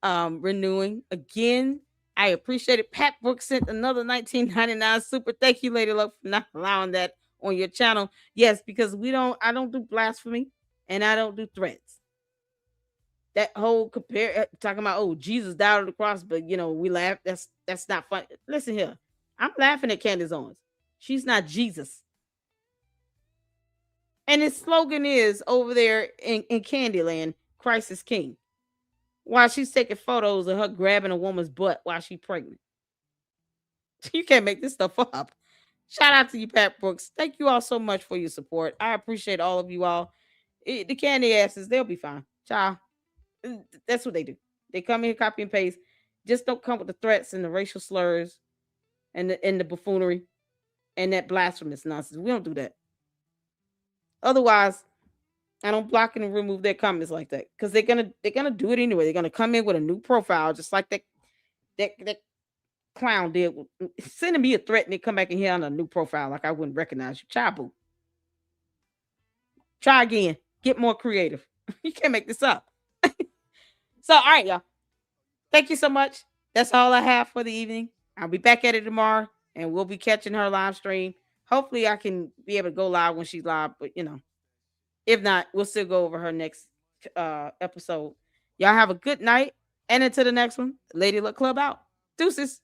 renewing again. I appreciate it. Pat Brooks sent another $19.99 super. Thank you, Lady Luck, for not allowing that on your channel. Yes, because I don't do blasphemy and I don't do threats. That whole talking about, Jesus died on the cross, but we laugh. That's not fun. Listen here. I'm laughing at Candace Owens. She's not Jesus. And his slogan is over there in Candyland, Christ is King. While she's taking photos of her grabbing a woman's butt while she's pregnant. You can't make this stuff up. Shout out to you, Pat Brooks. Thank you all so much for your support. I appreciate all of you all. The candy asses, they'll be fine. Child. That's what they do. They come in, copy and paste. Just don't come with the threats and the racial slurs and the buffoonery and that blasphemous nonsense. We don't do that. Otherwise, I don't block and remove their comments like that, because they're gonna do it anyway. They're gonna come in with a new profile, just like that clown did, sending me a threat and they come back in here on a new profile like I wouldn't recognize you. Child boo. Try again. Get more creative. You can't make this up. So, all right, y'all. Thank you so much. That's all I have for the evening. I'll be back at it tomorrow, and we'll be catching her live stream. Hopefully, I can be able to go live when she's live, but if not, we'll still go over her next episode. Y'all have a good night, and until the next one, Lady Luck Club out. Deuces.